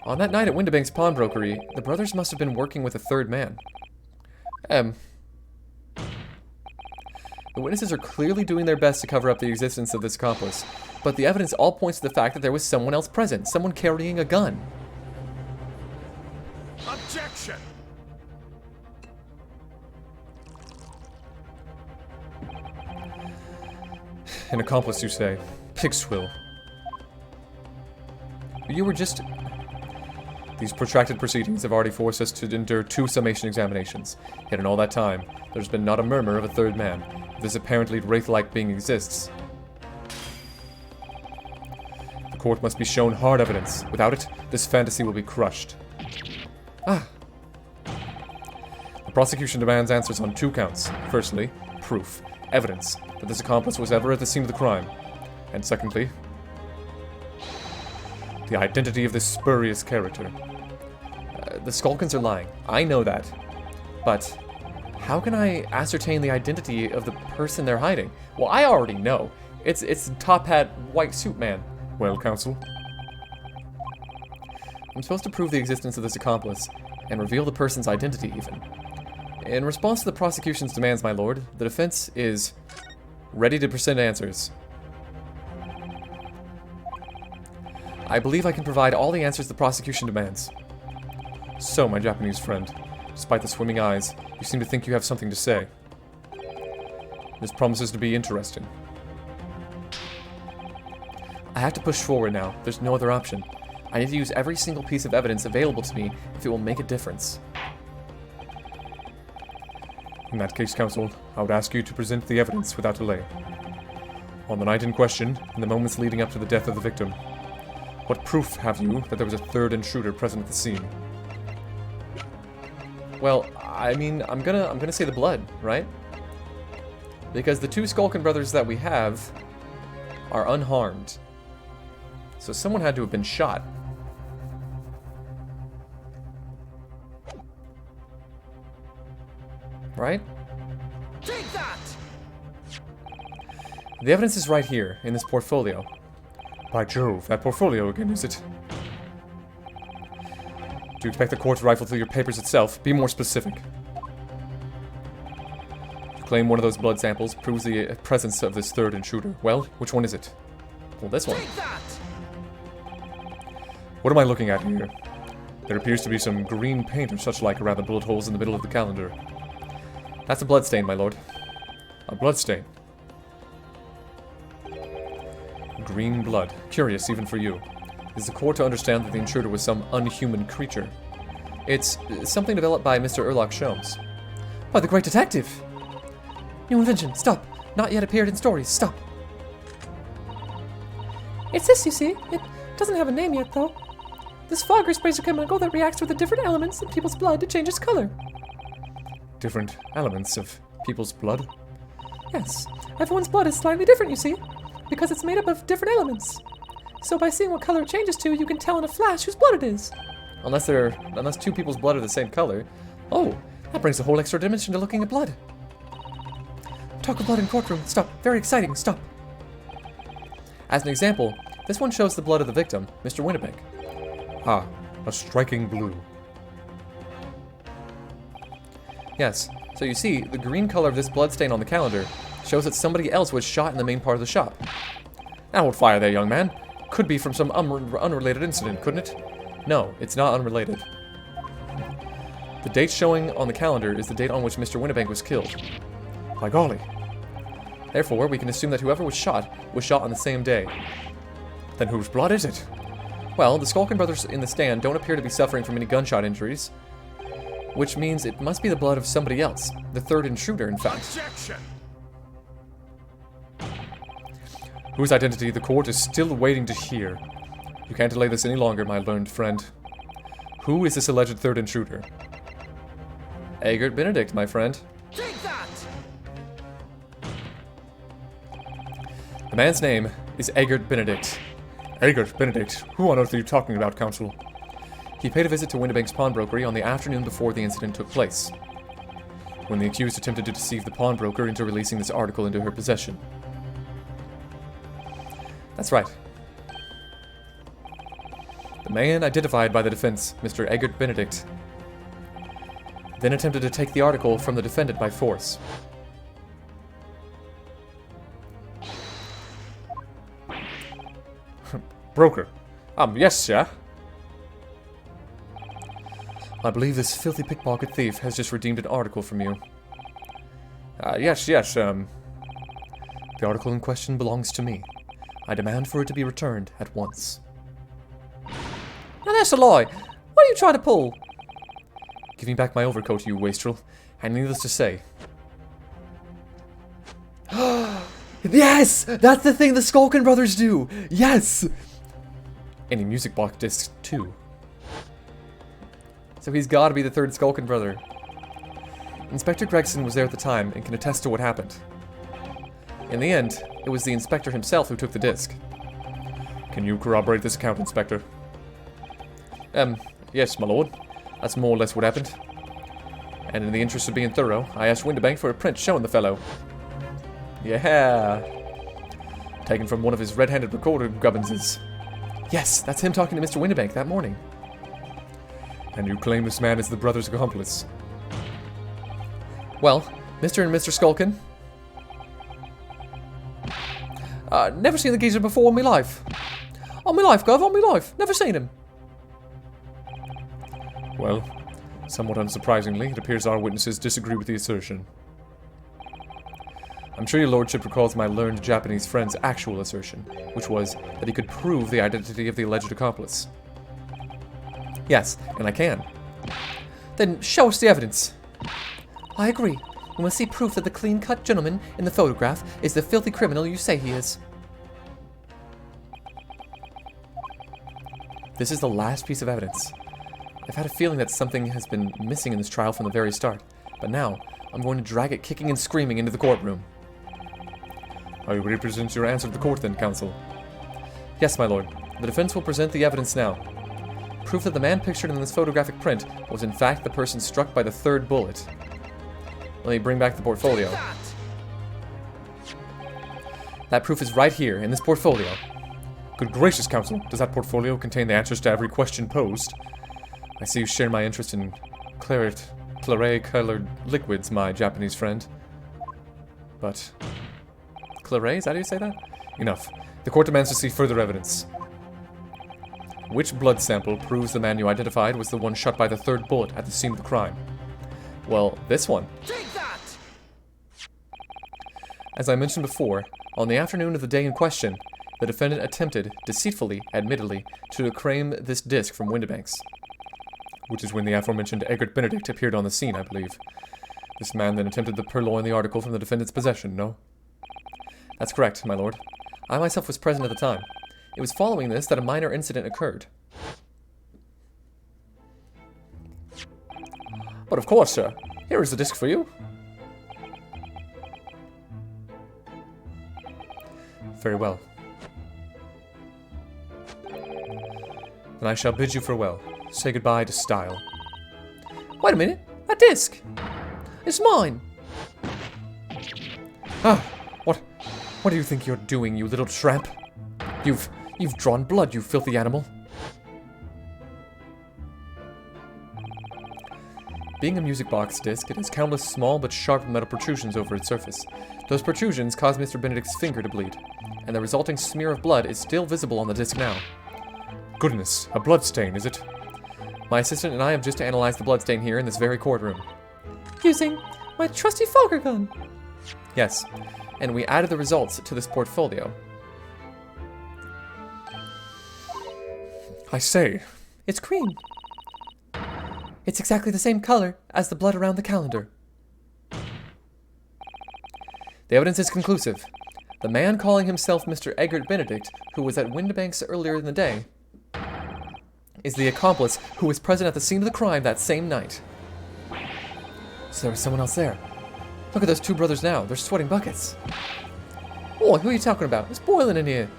A: On that night at Windibank's pawnbrokery, the brothers must have been working with a third man. The witnesses are clearly doing their best to cover up the existence of this accomplice, but the evidence all points to the fact that there was someone else present, someone carrying a gun.
F: Objection!
B: An accomplice, you say? Pig swill.
A: You were just...
B: These protracted proceedings have already forced us to endure 2 summation examinations, yet in all that time, there's been not a murmur of a third man. If this apparently wraith-like being exists, the court must be shown hard evidence. Without it, this fantasy will be crushed. The prosecution demands answers on 2 counts. Firstly, proof, evidence, that this accomplice was ever at the scene of the crime. And secondly, the identity of this spurious character.
A: The Skulkins are lying. I know that. But how can I ascertain the identity of the person they're hiding? Well, I already know. It's top hat, white suit man.
B: Well, counsel,
A: I'm supposed to prove the existence of this accomplice, and reveal the person's identity, even. In response to the prosecution's demands, my lord, the defense is ready to present answers. I believe I can provide all the answers the prosecution demands.
B: So, my Japanese friend, despite the swimming eyes, you seem to think you have something to say. This promises to be interesting.
A: I have to push forward now. There's no other option. I need to use every single piece of evidence available to me if it will make a difference.
B: In that case, counsel, I would ask you to present the evidence without delay. On the night in question, in the moments leading up to the death of the victim, what proof have you that there was a third intruder present at the scene?
A: Well, I mean, I'm gonna say the blood, right? Because the two Skulkin brothers that we have are unharmed. So someone had to have been shot. Right?
D: Take that!
A: The evidence is right here, in this portfolio.
B: By Jove, that portfolio again, is it? Do you expect the court to rifle through your papers itself? Be more specific.
A: You claim one of those blood samples proves the presence of this third intruder. Well, which one is it? Well, this one.
D: Take that!
B: What am I looking at here? There appears to be some green paint or such like around the bullet holes in the middle of the calendar.
A: That's a blood stain, my lord.
B: A blood stain. Green blood. Curious, even for you.
A: Is the court to understand that the intruder was some unhuman creature? It's something developed by Mr. Erlock Sholmes.
C: By the great detective! New invention, stop! Not yet appeared in stories, stop! It's this, you see. It doesn't have a name yet, though. This fogger sprays a chemical that reacts with the different elements in people's blood to change its color.
B: Different elements of people's blood?
C: Yes, everyone's blood is slightly different, you see, because it's made up of different elements. So by seeing what color it changes to, you can tell in a flash whose blood it is.
A: Unless two people's blood are the same color. Oh, that brings a whole extra dimension to looking at blood.
C: Talk of blood in courtroom, stop. Very exciting, stop.
A: As an example, this one shows the blood of the victim, Mr. Winnebank.
B: Ah, a striking blue.
A: Yes, so you see, the green color of this blood stain on the calendar shows that somebody else was shot in the main part of the shop. Now hold fire there, young man. Could be from some unrelated incident, couldn't it? No, it's not unrelated. The date showing on the calendar is the date on which Mr. Winnebank was killed.
B: By golly.
A: Therefore, we can assume that whoever was shot on the same day.
B: Then whose blood is it?
A: Well, the Skulkin brothers in the stand don't appear to be suffering from any gunshot injuries, which means it must be the blood of somebody else. The third intruder, in fact.
F: Objection!
B: Whose identity the court is still waiting to hear. You can't delay this any longer, my learned friend. Who is this alleged third intruder?
A: Egbert Benedict, my friend.
D: Take that!
A: The man's name is Egbert Benedict.
B: Egbert Benedict? Who on earth are you talking about, counsel?
A: He paid a visit to Winnebank's pawnbrokery on the afternoon before the incident took place,
B: when the accused attempted to deceive the pawnbroker into releasing this article into her possession.
A: That's right. The man identified by the defense, Mr. Egbert Benedict, then attempted to take the article from the defendant by force.
B: Broker. Yes, yeah?
A: I believe this filthy pickpocket thief has just redeemed an article from you.
B: Yes.
A: The article in question belongs to me. I demand for it to be returned at once.
C: Now that's a lie. What are you trying to pull?
A: Give me back my overcoat, you wastrel, and needless to say... Yes! That's the thing the Skulkin brothers do! Yes! Any music box discs, too. So he's gotta be the third Skulkin brother. Inspector Gregson was there at the time and can attest to what happened. In the end, it was the inspector himself who took the disc.
B: Can you corroborate this account, Inspector?
A: Yes, my lord. That's more or less what happened. And in the interest of being thorough, I asked Winnebank for a print showing the fellow. Yeah. Taken from one of his red-handed recorder gubbinses. Yes, that's him talking to Mr. Winnebank that morning.
B: And you claim this man is the brother's accomplice.
A: Well, Mr. and Mr. Skulkin. Never seen the geezer before in my life. On my life, Gov, on my life. Never seen him.
B: Well, somewhat unsurprisingly, it appears our witnesses disagree with the assertion. I'm sure your lordship recalls my learned Japanese friend's actual assertion, which was that he could prove the identity of the alleged accomplice.
A: Yes, and I can.
C: Then show us the evidence. I agree. We must see proof that the clean-cut gentleman in the photograph is the filthy criminal you say he is.
A: This is the last piece of evidence. I've had a feeling that something has been missing in this trial from the very start, but now I'm going to drag it kicking and screaming into the courtroom.
B: Are you ready to present your answer to the court then, counsel?
A: Yes, my lord. The defense will present the evidence now. Proof that the man pictured in this photographic print was in fact the person struck by the third bullet. Let me bring back the portfolio. That proof is right here, in this portfolio.
B: Good gracious, counsel. Does that portfolio contain the answers to every question posed?
A: I see you share my interest in claret-colored liquids, my Japanese friend. But... claret? Is that how you say that?
B: Enough. The court demands to see further evidence.
A: Which blood sample proves the man you identified was the one shot by the third bullet at the scene of the crime? Well, this one.
D: Take that!
A: As I mentioned before, on the afternoon of the day in question, the defendant attempted, deceitfully, admittedly, to claim this disc from Windibanks.
B: Which is when the aforementioned Egbert Benedict appeared on the scene, I believe. This man then attempted to purloin the article from the defendant's possession, no?
A: That's correct, my lord. I myself was present at the time. It was following this that a minor incident occurred. But of course, sir. Here is the disc for you.
B: Very well. Then I shall bid you farewell. Say goodbye to style.
C: Wait a minute. That disc. It's mine.
A: Ah, what do you think you're doing, you little tramp? You've drawn blood, you filthy animal. Being a music box disc, it has countless small but sharp metal protrusions over its surface. Those protrusions cause Mr. Benedict's finger to bleed, and the resulting smear of blood is still visible on the disc now.
B: Goodness, a blood stain, is it?
A: My assistant and I have just analyzed the bloodstain here in this very courtroom.
C: Using my trusty Fogger gun.
A: Yes, and we added the results to this portfolio.
B: I say,
C: It's green. It's exactly the same color as the blood around the calendar.
A: The evidence is conclusive. The man calling himself Mr. Egbert Benedict, who was at Windibanks earlier in the day, is the accomplice who was present at the scene of the crime that same night. So there was someone else there. Look at those two brothers now. They're sweating buckets.
C: Oh, who are you talking about? It's boiling in here.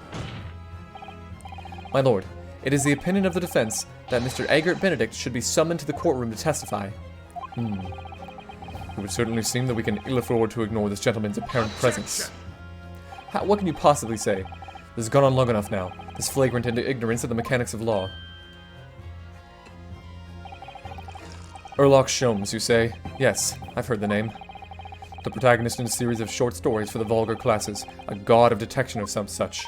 A: My lord, it is the opinion of the defense that Mr. Egbert Benedict should be summoned to the courtroom to testify.
B: it would certainly seem that we can ill afford to ignore this gentleman's apparent presence.
A: What can you possibly say? This has gone on long enough now. This flagrant ignorance of the mechanics of law. Sherlock Sholmes, you say? Yes, I've heard the name. The protagonist in a series of short stories for the vulgar classes, a god of detection of some such.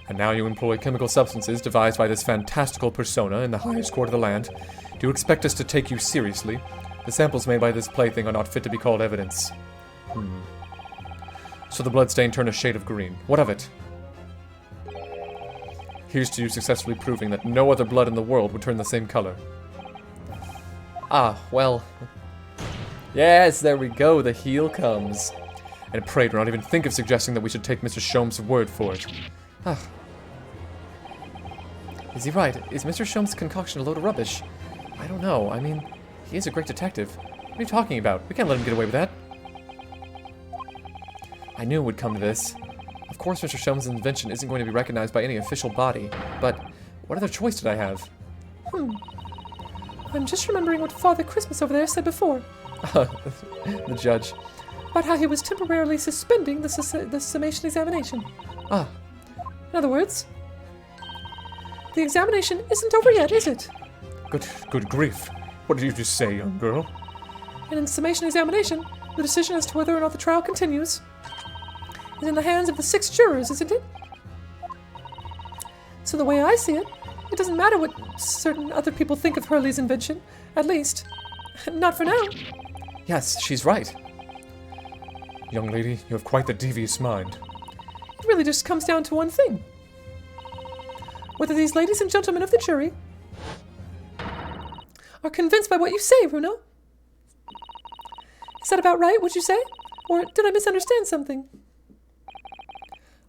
A: And now you employ chemical substances devised by this fantastical persona in the highest court of the land. Do you expect us to take you seriously? The samples made by this plaything are not fit to be called evidence. So the bloodstain turned a shade of green. What of it? Here's to you successfully proving that no other blood in the world would turn the same color. Ah, well. Yes, there we go. The heel comes. And pray do not even think of suggesting that we should take Mr. Sholmes' word for it. Ah. Is he right? Is Mr. Sholmes' concoction a load of rubbish? I don't know. I mean, he is a great detective. What are you talking about? We can't let him get away with that. I knew it would come to this. Of course Mr. Sholmes' invention isn't going to be recognized by any official body, but what other choice did I have?
C: I'm just remembering what Father Christmas over there said before.
A: The judge.
C: About how he was temporarily suspending the summation examination.
A: Ah.
C: In other words, The examination isn't over yet, is it?
B: Good grief. What did you just say, young girl?
C: And in the summation examination, the decision as to whether or not the trial continues is in the hands of the 6 jurors, isn't it? So the way I see it, it doesn't matter what certain other people think of Hurley's invention. At least, not for now.
A: Yes, she's right.
B: Young lady, you have quite the devious mind.
C: It really just comes down to one thing. Whether these ladies and gentlemen of the jury are convinced by what you say, Bruno. Is that about right, would you say? Or did I misunderstand something?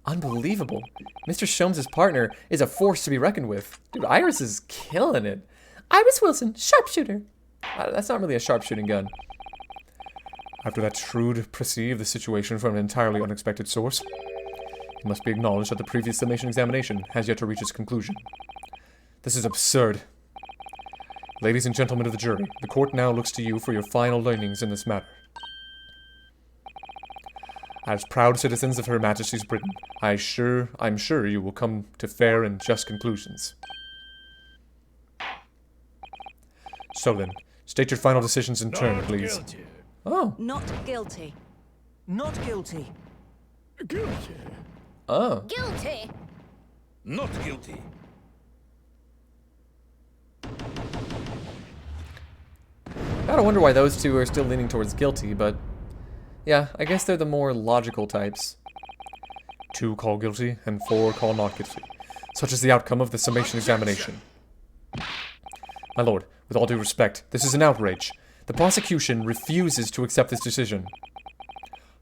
A: Unbelievable. Mr. Sholmes' partner is a force to be reckoned with. Dude, Iris is killing it.
C: Iris Wilson, sharpshooter.
A: That's not really a sharpshooting gun.
B: After that shrewd perceive the situation from an entirely unexpected source, it must be acknowledged that the previous summation examination has yet to reach its conclusion. This is absurd. Ladies and gentlemen of the jury, the court now looks to you for your final learnings in this matter. As proud citizens of Her Majesty's Britain, I'm sure you will come to fair and just conclusions. So then, state your final decisions in turn,
F: Not
B: please.
F: guilty.
A: Oh.
E: Not guilty.
D: Not guilty.
F: Guilty.
A: Oh.
E: Guilty.
F: Not guilty.
A: Gotta wonder why those two are still leaning towards guilty, but yeah, I guess they're the more logical types.
B: 2 call guilty and 4 call not guilty. Such is the outcome of the summation examination. My lord, with all due respect, this is an outrage. The prosecution refuses to accept this decision.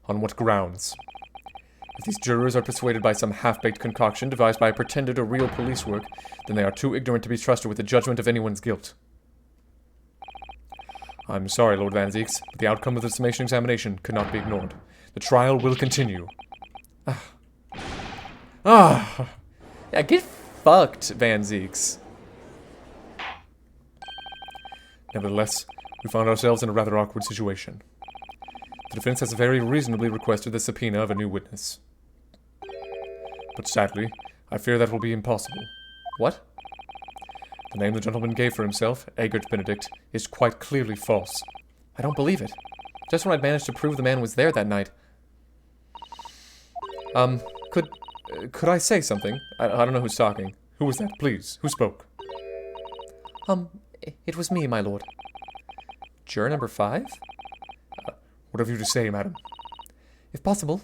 B: On what grounds? If these jurors are persuaded by some half-baked concoction devised by a pretended or real police work, then they are too ignorant to be trusted with the judgment of anyone's guilt. I'm sorry, Lord Van Zieks, but the outcome of the summation examination could not be ignored. The trial will continue.
A: Yeah, get fucked, Van Zieks.
B: Nevertheless, we found ourselves in a rather awkward situation. The defense has very reasonably requested the subpoena of a new witness. But sadly, I fear that will be impossible.
A: What?
B: The name the gentleman gave for himself, Egbert Benedict, is quite clearly false.
A: I don't believe it. Just when I'd managed to prove the man was there that night. Could I say something? I don't know who's talking.
B: Who was that, please? Who spoke?
A: It was me, my lord. Juror number 5?
B: What have you to say, madam?
A: If possible.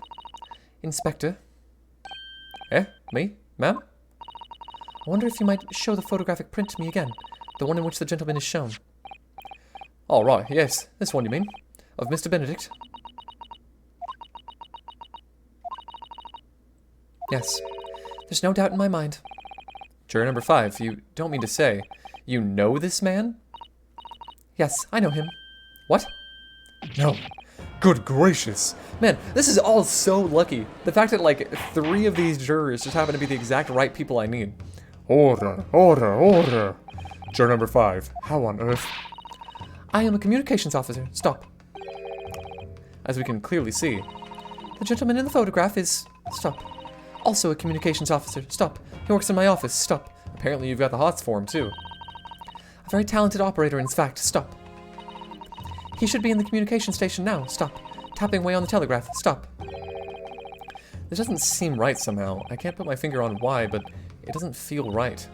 A: Inspector. Eh? Me? Ma'am? I wonder if you might show the photographic print to me again. The one in which the gentleman is shown. All right, yes. This one, you mean? Of Mr. Benedict? Yes. There's no doubt in my mind. Juror number 5, you don't mean to say you know this man? Yes, I know him. What?
B: No. Good gracious.
A: Man, this is all so lucky. The fact that, like, 3 of these jurors just happen to be the exact right people I need.
B: Order, order, order. Juror number 5, how on earth?
A: I am a communications officer. Stop. As we can clearly see, the gentleman in the photograph is... Stop. Also a communications officer. Stop. He works in my office. Stop. Apparently you've got the hots for him, too. A very talented operator, in fact. Stop. He should be in the communication station now. Stop. Tapping away on the telegraph. Stop. This doesn't seem right somehow. I can't put my finger on why, but it doesn't feel right.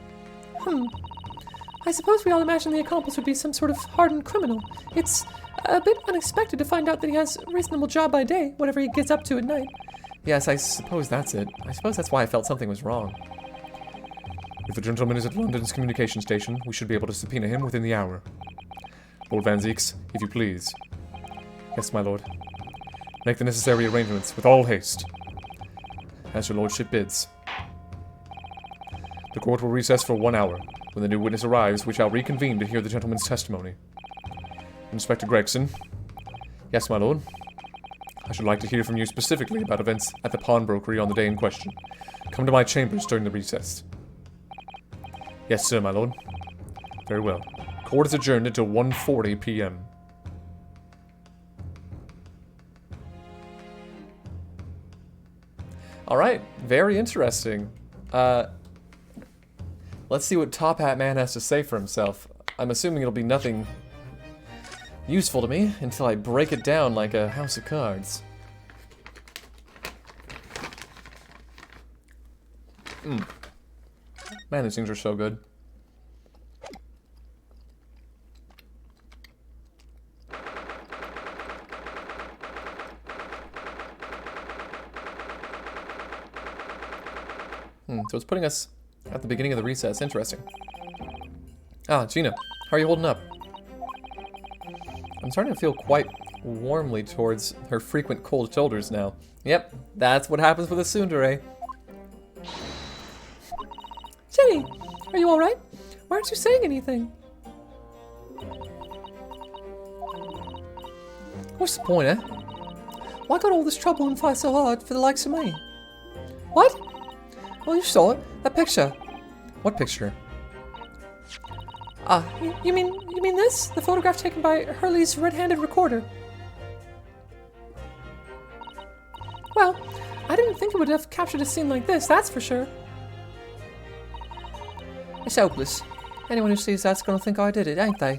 C: I suppose we all imagine the accomplice would be some sort of hardened criminal. It's a bit unexpected to find out that he has a reasonable job by day, whatever he gets up to at night.
A: Yes, I suppose that's it. I suppose that's why I felt something was wrong.
B: If the gentleman is at London's communication station, we should be able to subpoena him within the hour. Lord Van Zieks, if you please. Yes, my lord. Make the necessary arrangements with all haste. As your lordship bids. The court will recess for 1 hour. When the new witness arrives, we shall reconvene to hear the gentleman's testimony. Inspector Gregson. Yes, my lord. I should like to hear from you specifically about events at the pawnbrokery on the day in question. Come to my chambers during the recess. Yes, sir, my lord. Very well. Court is adjourned until 1:40 p.m.
A: Alright, very interesting. Let's see what Top Hat Man has to say for himself. I'm assuming it'll be nothing useful to me until I break it down like a house of cards. Man, these things are so good. So it's putting us at the beginning of the recess. Interesting. Ah, Gina, how are you holding up? I'm starting to feel quite warmly towards her frequent cold shoulders now. Yep, that's what happens with a tsundere.
C: Jenny, are you alright? Why aren't you saying anything?
A: What's the point, eh?
C: Why got all this trouble and fight so hard for the likes of me? What? Well, you saw it. That picture.
A: What picture?
C: Ah, you mean this? The photograph taken by Hurley's red-handed recorder. Well, I didn't think it would have captured a scene like this, that's for sure. It's hopeless. Anyone who sees that's gonna think I did it, ain't they?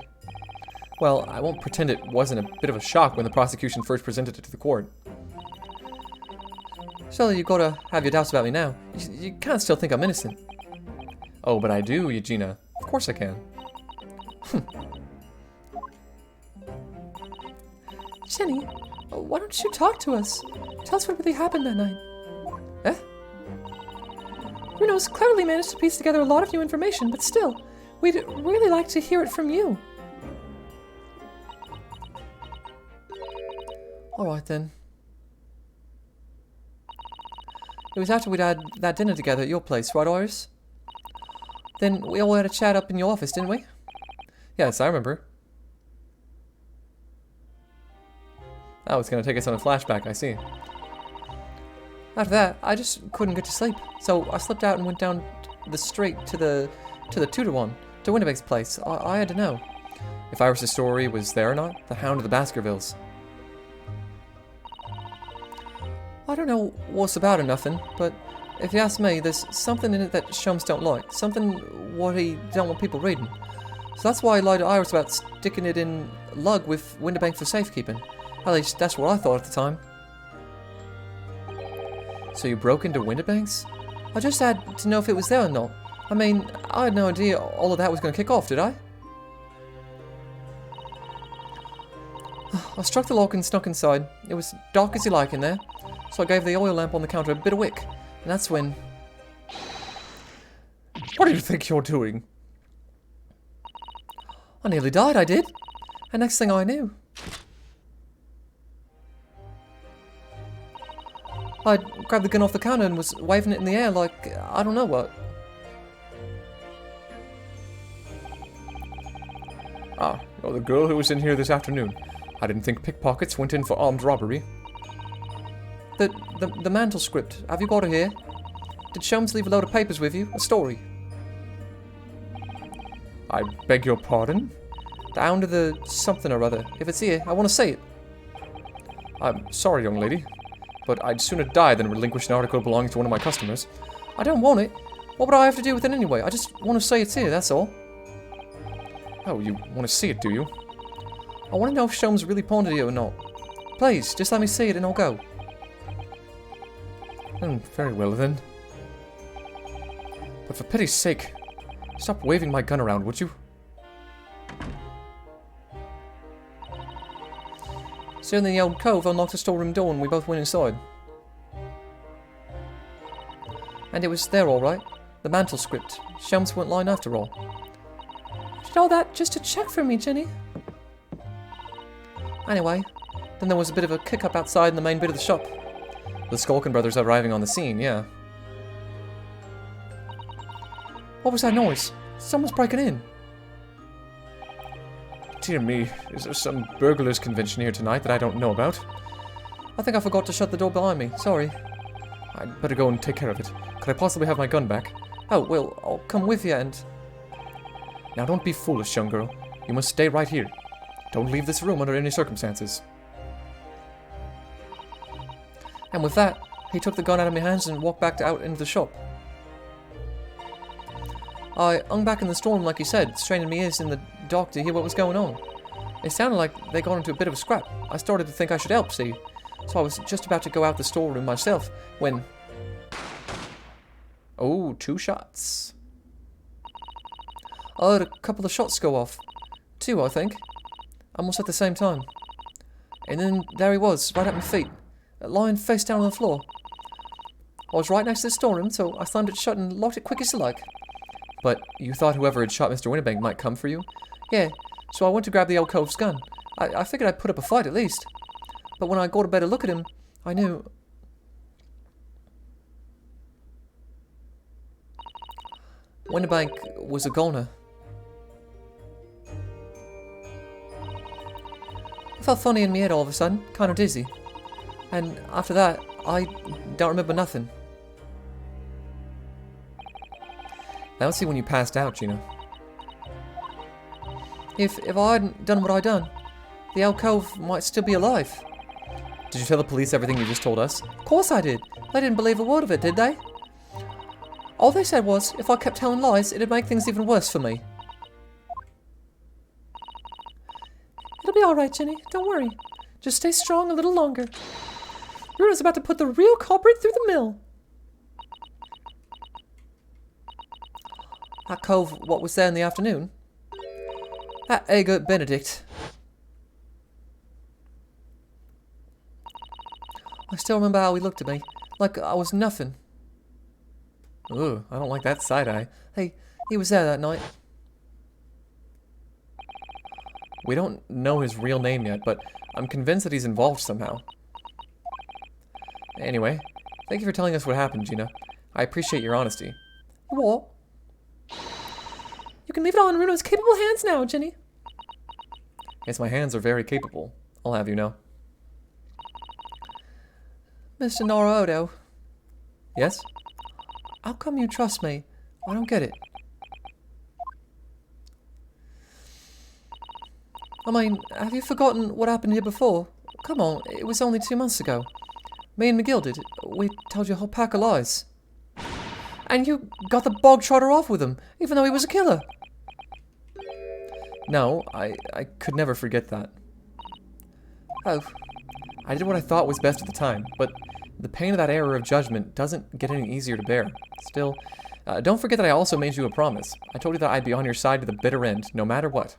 A: Well, I won't pretend it wasn't a bit of a shock when the prosecution first presented it to the court.
C: Surely you gotta have your doubts about me now. You can't still think I'm innocent.
A: Oh, but I do, Eugenia. Of course I can.
C: Jenny, why don't you talk to us? Tell us what really happened that night.
A: Eh?
C: Bruno's clearly managed to piece together a lot of new information, but still, we'd really like to hear it from you.
A: Alright then. It was after we'd had that dinner together at your place, right, Iris?
C: Then we all had a chat up in your office, didn't we?
A: Yes, I remember. Oh, it's gonna take us on a flashback, I see.
C: After that, I just couldn't get to sleep, so I slipped out and went down the street to the tutor one, to Winnebago's place. I had to know.
A: If Iris' story was there or not, the Hound of the Baskervilles.
C: I don't know what's about or nothing, but if you ask me, there's something in it that Sholmes don't like. Something what he don't want people reading. So that's why he lied to Iris about sticking it in lug with Winterbank for safekeeping. At least that's what I thought at the time.
A: So you broke into Winterbank's?
C: I just had to know if it was there or not. I mean, I had no idea all of that was going to kick off, did I? I struck the lock and snuck inside. It was dark as you like in there, so I gave the oil lamp on the counter a bit of wick. And that's when...
A: What do you think you're doing?
C: I nearly died, I did. And next thing I knew... I grabbed the gun off the counter and was waving it in the air like, I don't know what.
A: Ah, you're the girl who was in here this afternoon. I didn't think pickpockets went in for armed robbery.
C: The mantle script, have you got it here? Did Sholmes leave a load of papers with you? A story?
A: I beg your pardon?
C: The Hound of the something or other. If it's here, I want to see it.
A: I'm sorry, young lady, but I'd sooner die than relinquish an article belonging to one of my customers.
C: I don't want it. What would I have to do with it anyway? I just want to say it's here, that's all.
A: Oh, you want to see it, do you?
C: I want to know if Sholmes really pawned it here or not. Please, just let me see it and I'll go.
A: Very well then. But for pity's sake, stop waving my gun around, would you?
C: So in the old cove, unlocked the storeroom door and we both went inside. And it was there all right. The mantle script. Sholmes weren't lying after all. Did all that just to check for me, Jenny? Anyway, then there was a bit of a kick-up outside in the main bit of the shop.
A: The Skulkin brothers arriving on the scene, yeah.
C: What was that noise? Someone's breaking in.
A: Dear me, is there some burglars convention here tonight that I don't know about?
C: I think I forgot to shut the door behind me. Sorry.
A: I'd better go and take care of it. Could I possibly have my gun back?
C: Oh, well, I'll come with you and...
A: Now don't be foolish, young girl. You must stay right here. Don't leave this room under any circumstances.
C: And with that, he took the gun out of my hands and walked back out into the shop. I hung back in the storm like you said, straining my ears in the dark to hear what was going on. It sounded like they got into a bit of a scrap. I started to think I should help, see? So I was just about to go out the storeroom myself when... Oh, 2 shots. I heard a couple of shots go off. 2, I think. Almost at the same time. And then there he was, right at my feet, lying face down on the floor. I was right next to the storeroom, so I slammed it shut and locked it quick as you like.
A: But you thought whoever had shot Mr. Winterbank might come for you?
C: Yeah, so I went to grab the old cove's gun. I figured I'd put up a fight at least. But when I got a better look at him, I knew... Winterbank was a goner. I felt funny in my head all of a sudden, kind of dizzy. And after that, I don't remember nothing.
A: I don't see when you passed out, Gina.
C: If I hadn't done what I done, the old cove might still be alive.
A: Did you tell the police everything you just told us?
C: Of course I did. They didn't believe a word of it, did they? All they said was, if I kept telling lies, it'd make things even worse for me. It'll be alright, Jenny. Don't worry. Just stay strong a little longer. Runa's about to put the real culprit through the mill. That cove, what was there in the afternoon? That Agate Benedict. I still remember how he looked at me, like I was nothing.
A: Ooh, I don't like that side-eye.
C: Hey, he was there that night.
A: We don't know his real name yet, but I'm convinced that he's involved somehow. Anyway, thank you for telling us what happened, Gina. I appreciate your honesty.
C: What? You can leave it all in Runo's capable hands now, Jenny.
A: Yes, my hands are very capable. I'll have you know.
C: Mr. Naruto,
A: Yes?
C: how come you trust me? I don't get it. I mean, have you forgotten what happened here before? Come on, it was only 2 months ago. Me and McGill did. We told you a whole pack of lies. And you got the bog trotter off with him, even though he was a killer.
A: No, I could never forget that.
C: Oh,
A: I did what I thought was best at the time, but the pain of that error of judgment doesn't get any easier to bear. Still, don't forget that I also made you a promise. I told you that I'd be on your side to the bitter end, no matter what.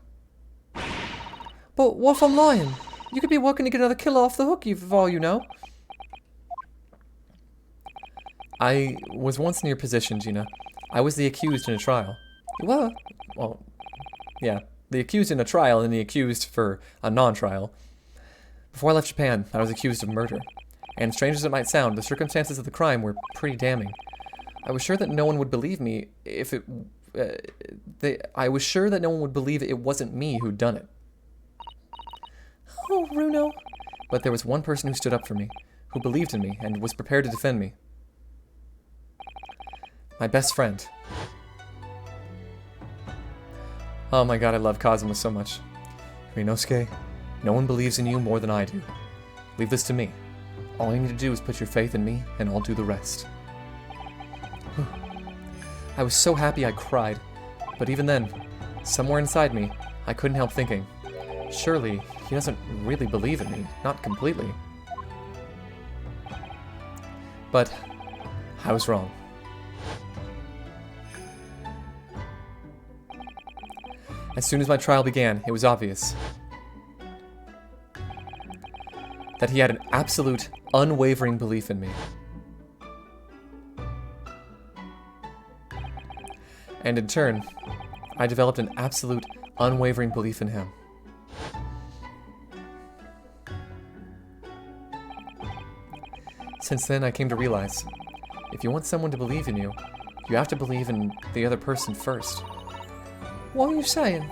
C: but what if I'm lying? You could be working to get another killer off the hook, for all you know.
A: I was once in your position, Gina. I was the accused in a trial.
C: You were?
A: Well, yeah. The accused in a trial and the accused for a non-trial. Before I left Japan, I was accused of murder. And strange as it might sound, the circumstances of the crime were pretty damning. I was sure that no one would believe me if it... I was sure that no one would believe it wasn't me who'd done it.
C: Oh, Runo.
A: But there was one person who stood up for me, who believed in me, and was prepared to defend me. My best friend. Oh my god, I love Kazuma so much. Rinosuke, no one believes in you more than I do. Leave this to me. All you need to do is put your faith in me, and I'll do the rest. I was so happy I cried. But even then, somewhere inside me, I couldn't help thinking, surely he doesn't really believe in me, not completely. But I was wrong. As soon as my trial began, it was obvious that he had an absolute, unwavering belief in me. And in turn, I developed an absolute, unwavering belief in him. Since then, I came to realize, if you want someone to believe in you, you have to believe in the other person first.
C: What are you saying?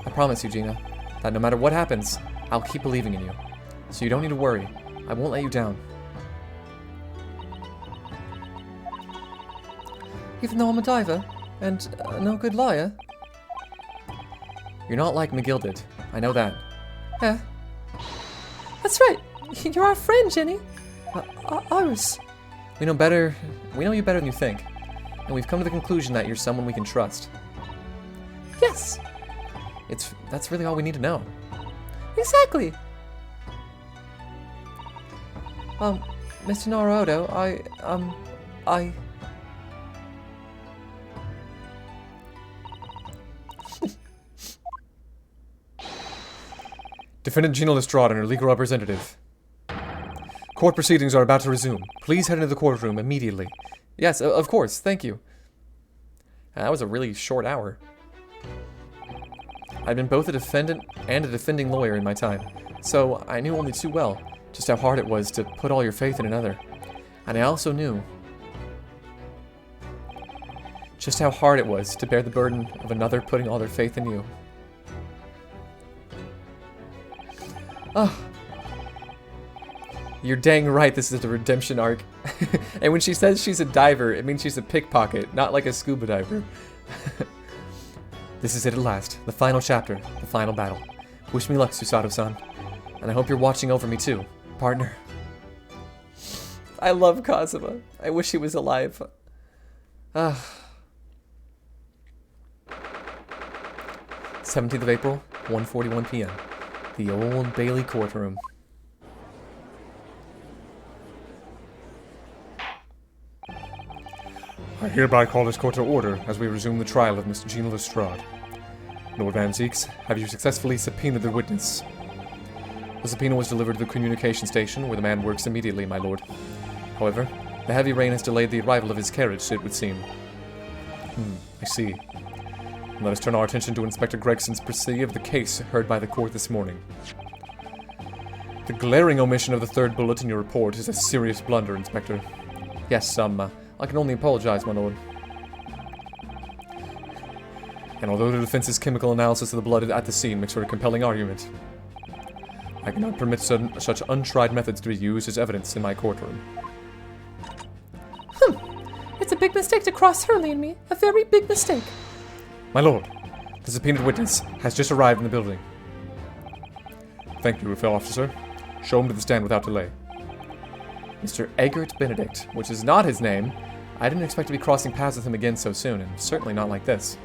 A: I promise you, Gina, that no matter what happens, I'll keep believing in you. So you don't need to worry. I won't let you down.
C: Even though I'm a diver, and no good liar?
A: You're not like McGill did. I know that.
C: Yeah. That's right. You're our friend, Jenny. Iris.
A: We know you better than you think. and we've come to the conclusion that you're someone we can trust.
C: Yes,
A: That's really all we need to know.
C: exactly. Mr. Naruto, I...
B: Defendant Gina Lestrade and her legal representative. Court proceedings are about to resume. Please head into the courtroom immediately.
A: Yes, of course, thank you. That was a really short hour. I've been both a defendant and a defending lawyer in my time, so I knew only too well just how hard it was to put all your faith in another. And I also knew just how hard it was to bear the burden of another putting all their faith in you. Oh. You're dang right, this is the redemption arc. And when she says she's a diver, it means she's a pickpocket, not like a scuba diver. This is it at last, the final chapter, the final battle. Wish me luck, Susato-san. And I hope you're watching over me too, partner. I love Kazuma. I wish he was alive. 17th of April, 1:41 p.m. The Old Bailey courtroom.
B: I hereby call this court to order as we resume the trial of Mr. Gina Lestrade. Lord Van Zeeks, have you successfully subpoenaed the witness? The subpoena was delivered to the communication station, where the man works immediately, my lord. However, the heavy rain has delayed the arrival of his carriage, it would seem. I see. Let us turn our attention to Inspector Gregson's pursuit of the case heard by the court this morning. The glaring omission of the third bullet in your report is a serious blunder, Inspector.
A: Yes, I can only apologize, my lord.
B: And although the defense's chemical analysis of the blood at the scene makes for a compelling argument, I cannot permit such untried methods to be used as evidence in my courtroom.
C: It's a big mistake to cross Hurley and me. A very big mistake.
B: My lord, the subpoenaed witness has just arrived in the building. Thank you, fellow officer. Show him to the stand without delay.
A: Mr. Eggert Benedict, which is not his name. I didn't expect to be crossing paths with him again so soon, and certainly not like this.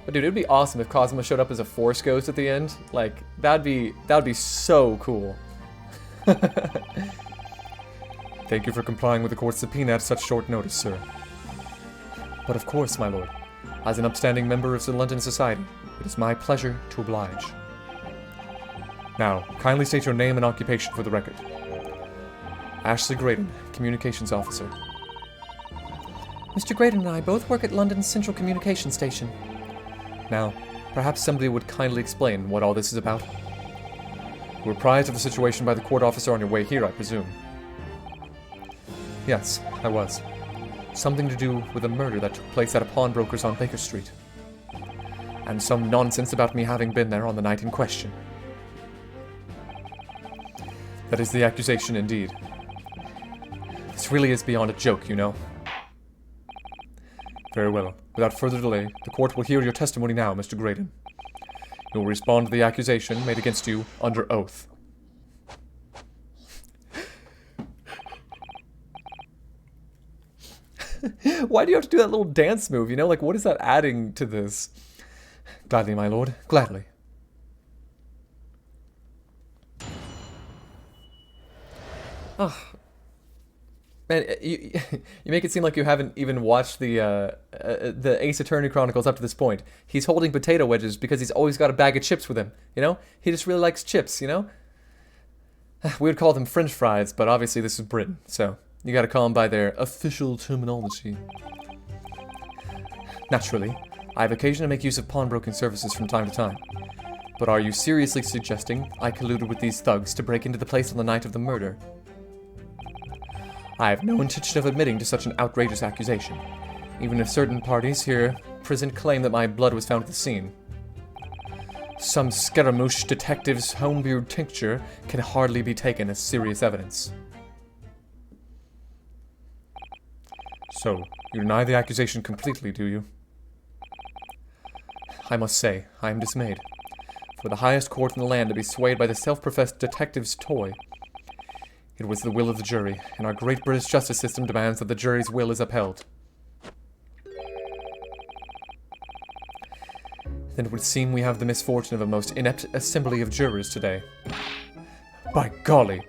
A: But dude, it would be awesome if Kazuma showed up as a Force Ghost at the end. Like, that'd be so cool.
B: Thank you for complying with the court's subpoena at such short notice, sir.
A: But of course, my lord. As an upstanding member of the London Society, it is my pleasure to oblige.
B: Now, kindly state your name and occupation for the record.
A: Ashley Graydon, Communications Officer.
C: Mr. Graydon and I both work at London's Central Communication Station.
A: Now, perhaps somebody would kindly explain what all this is about.
B: You were apprised of the situation by the court officer on your way here, I presume.
A: Yes, I was. Something to do with a murder that took place at a pawnbroker's on Baker Street. And some nonsense about me having been there on the night in question.
B: That is the accusation, indeed.
A: This really is beyond a joke, you know.
B: Very well. Without further delay, the court will hear your testimony now, Mr. Graydon. You will respond to the accusation made against you under oath.
A: Why do you have to do that little dance move, you know? Like, what is that adding to this?
B: Gladly, my lord. Gladly.
A: Oh. Man, you make it seem like you haven't even watched the Ace Attorney Chronicles up to this point. He's holding potato wedges because he's always got a bag of chips with him, you know? He just really likes chips, you know? We would call them French fries, but obviously this is Britain, so you gotta call them by their official terminology. Naturally, I have occasion to make use of pawnbroking services from time to time. But are you seriously suggesting I colluded with these thugs to break into the place on the night of the murder? I have no intention of admitting to such an outrageous accusation, even if certain parties here present claim that my blood was found at the scene. Some Scaramouche detective's homebrewed tincture can hardly be taken as serious evidence.
B: So, you deny the accusation completely, do you?
A: I must say, I am dismayed. For the highest court in the land to be swayed by the self-professed detective's toy. It was the will of the jury, and our great British justice system demands that the jury's will is upheld. then it would seem we have the misfortune of a most inept assembly of jurors today. By golly!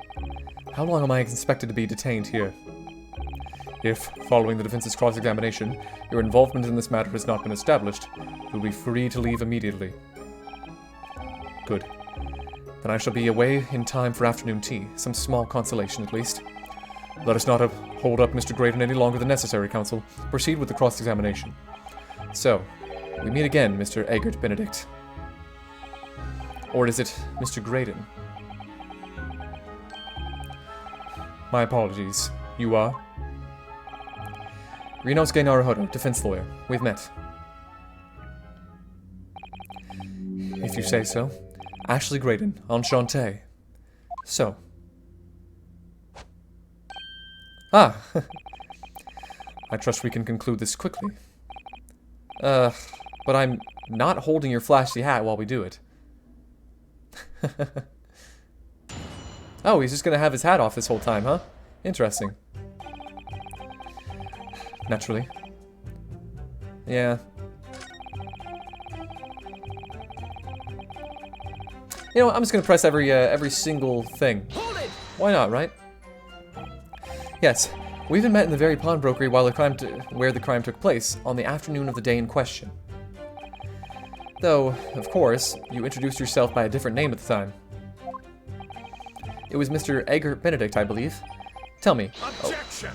A: How long am I expected to be detained here? If, following the defense's cross-examination, your involvement in this matter has not been established, you'll be free to leave immediately. Good. Then I shall be away in time for afternoon tea, some small consolation at least. Let us not hold up Mr. Graydon any longer than necessary, counsel. Proceed with the cross-examination. So, we meet again, Mr. Eggert Benedict. Or is it Mr. Graydon? My apologies. You are? Rinos Gainaruhodo, defense lawyer. We've met. If you say so. Ashley Graydon, enchanté. So. Ah! I trust we can conclude this quickly. But I'm not holding your flashy hat while we do it. Oh, he's just gonna have his hat off this whole time, huh? Interesting. Naturally. Yeah. You know what, I'm just gonna press every single thing. Why not, right? Yes, we even met in the very pawnbrokery while where the crime took place, on the afternoon of the day in question. Though, of course, you introduced yourself by a different name at the time. It was Mr. Eggert Benedict, I believe. Tell me.
F: Objection!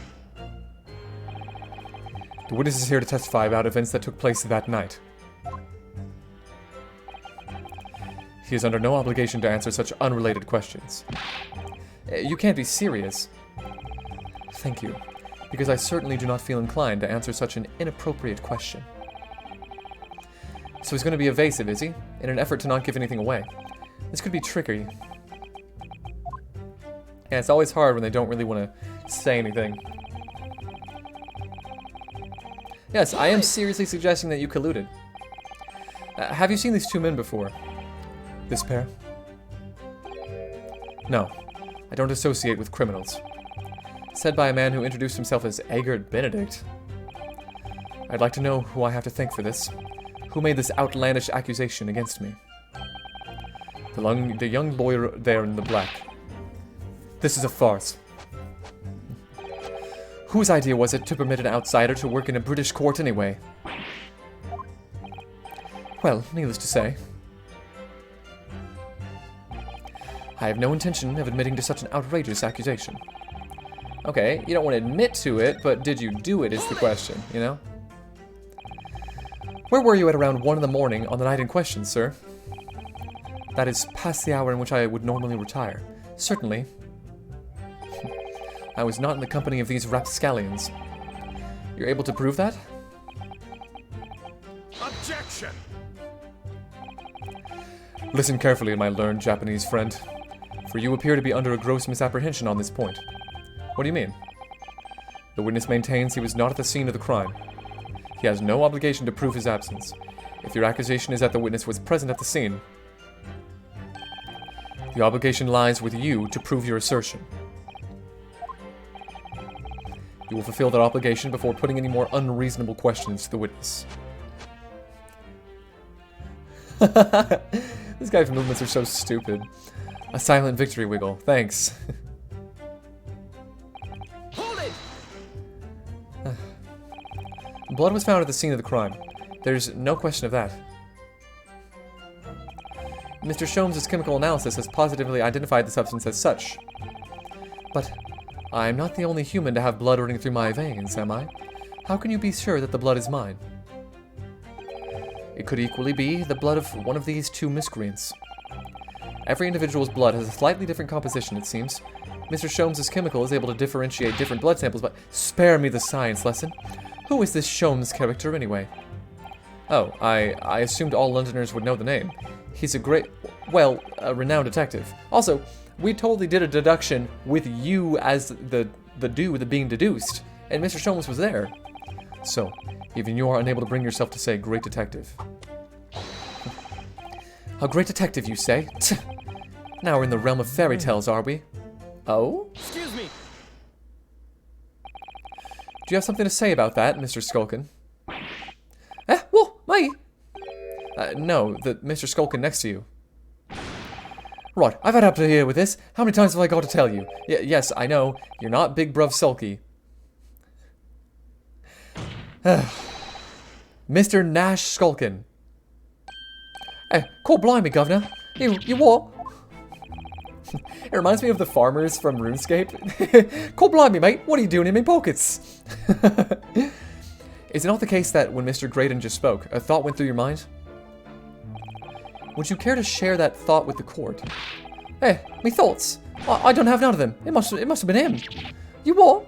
A: The witness is here to testify about events that took place that night. He is under no obligation to answer such unrelated questions. You can't be serious. Thank you, because I certainly do not feel inclined to answer such an inappropriate question. So he's going to be evasive, is he? In an effort to not give anything away. This could be tricky. Yeah, it's always hard when they don't really want to say anything. Yes, I am seriously suggesting that you colluded. Have you seen these two men before? This pair? No, I don't associate with criminals. Said by a man who introduced himself as Eggert Benedict. I'd like to know who I have to thank for this. Who made this outlandish accusation against me? The young lawyer there in the black. This is a farce. Whose idea was it to permit an outsider to work in a British court anyway? Well, needless to say, I have no intention of admitting to such an outrageous accusation. Okay, you don't want to admit to it, but did you do it is the question, you know? Where were you at around 1 in the morning on the night in question, sir? That is past the hour in which I would normally retire. Certainly. I was not in the company of these rapscallions. You're able to prove that?
F: Objection!
A: Listen carefully, my learned Japanese friend, for you appear to be under a gross misapprehension on this point. What do you mean? The witness maintains he was not at the scene of the crime. He has no obligation to prove his absence. If your accusation is that the witness was present at the scene, the obligation lies with you to prove your assertion. You will fulfill that obligation before putting any more unreasonable questions to the witness. This guy's movements are so stupid. A silent victory wiggle. Thanks.
D: Hold it!
A: Blood was found at the scene of the crime. There's no question of that. Mr. Sholmes' chemical analysis has positively identified the substance as such. But I'm not the only human to have blood running through my veins, am I? How can you be sure that the blood is mine? It could equally be the blood of one of these two miscreants. Every individual's blood has a slightly different composition, it seems. Mr. Sholmes' chemical is able to differentiate different blood samples, but spare me the science lesson. Who is this Sholmes character, anyway? Oh, I assumed all Londoners would know the name. He's a renowned detective. Also, we totally did a deduction with you as the being deduced, and Mr. Sholmes was there. So, even you are unable to bring yourself to say great detective. A great detective, you say? Tch. Now we're in the realm of fairy tales, are we? Oh?
D: Excuse me.
A: Do you have something to say about that, Mr. Skulkin? Whoa, mai! No, the Mr. Skulkin next to you. Right, I've had up to here with this. How many times have I got to tell you? Yes, I know. You're not Big Bruv Sulky. Mr. Nash Skulkin. Hey, call blimey, governor. You what? It reminds me of the farmers from RuneScape. Call blimey, mate. What are you doing in my pockets? Is it not the case that when Mr. Graydon just spoke, a thought went through your mind? Would you care to share that thought with the court? Hey, me thoughts? I don't have none of them. It must have been him. You what?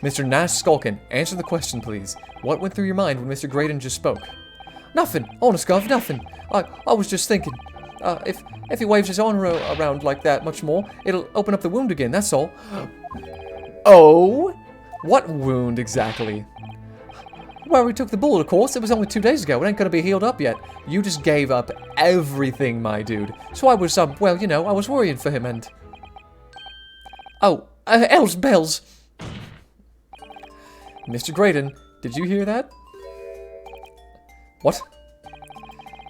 A: Mr. Nash Skulkin, answer the question, please. What went through your mind when Mr. Graydon just spoke? Nothing, honest gov, nothing. I was just thinking, if he waves his arm around like that much more, it'll open up the wound again, that's all. Oh? What wound exactly? Well, we took the bullet, of course. It was only 2 days ago. It ain't gonna be healed up yet. You just gave up everything, my dude. So I was, well, you know, I was worrying for him and... Oh, hell's bells. Mr. Graydon, did you hear that? What?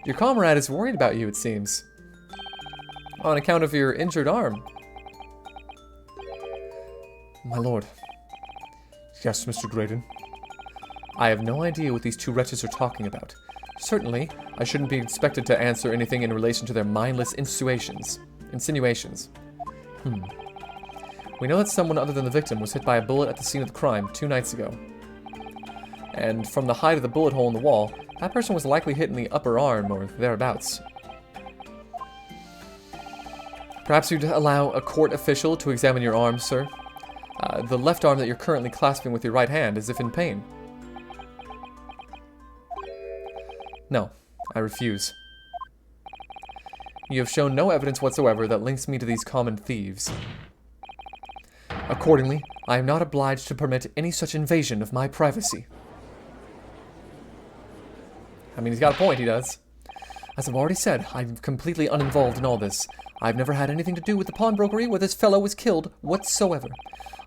A: Your comrade is worried about you, it seems. On account of your injured arm.
B: My lord. Yes, Mr. Graydon.
A: I have no idea what these two wretches are talking about. Certainly, I shouldn't be expected to answer anything in relation to their mindless insinuations. We know that someone other than the victim was hit by a bullet at the scene of the crime 2 nights ago. And from the height of the bullet hole in the wall, that person was likely hit in the upper arm or thereabouts. Perhaps you'd allow a court official to examine your arm, sir? The left arm that you're currently clasping with your right hand, as if in pain. No, I refuse. You have shown no evidence whatsoever that links me to these common thieves. Accordingly, I am not obliged to permit any such invasion of my privacy. I mean, he's got a point, he does. As I've already said, I'm completely uninvolved in all this. I've never had anything to do with the pawnbrokery where this fellow was killed whatsoever.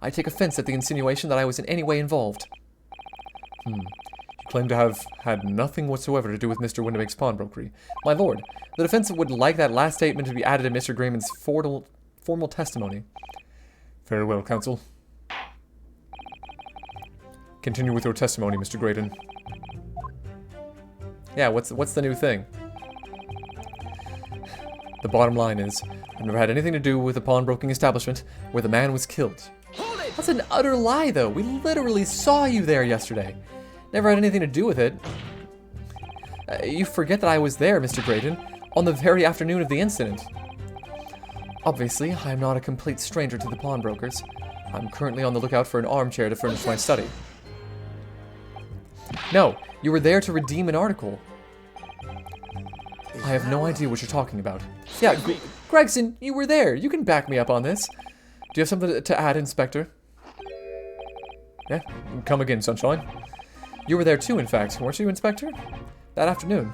A: I take offense at the insinuation that I was in any way involved.
B: You claim to have had nothing whatsoever to do with Mr. Windimake's pawnbrokery.
A: My lord, the defense would like that last statement to be added in Mr. Grayman's formal testimony.
B: Very well, counsel. Continue with your testimony, Mr. Graydon.
A: Yeah, what's the new thing?
B: The bottom line is, I've never had anything to do with the pawnbroking establishment where the man was killed.
A: That's an utter lie, though. We literally saw you there yesterday. Never had anything to do with it. You forget that I was there, Mr. Graydon, on the very afternoon of the incident. Obviously, I am not a complete stranger to the pawnbrokers. I'm currently on the lookout for an armchair to furnish my study. No, you were there to redeem an article. I have no idea what you're talking about. Yeah, Gregson, you were there. You can back me up on this. Do you have something to add, Inspector?
B: Yeah, come again, Sunshine.
A: You were there too, in fact, weren't you, Inspector? That afternoon.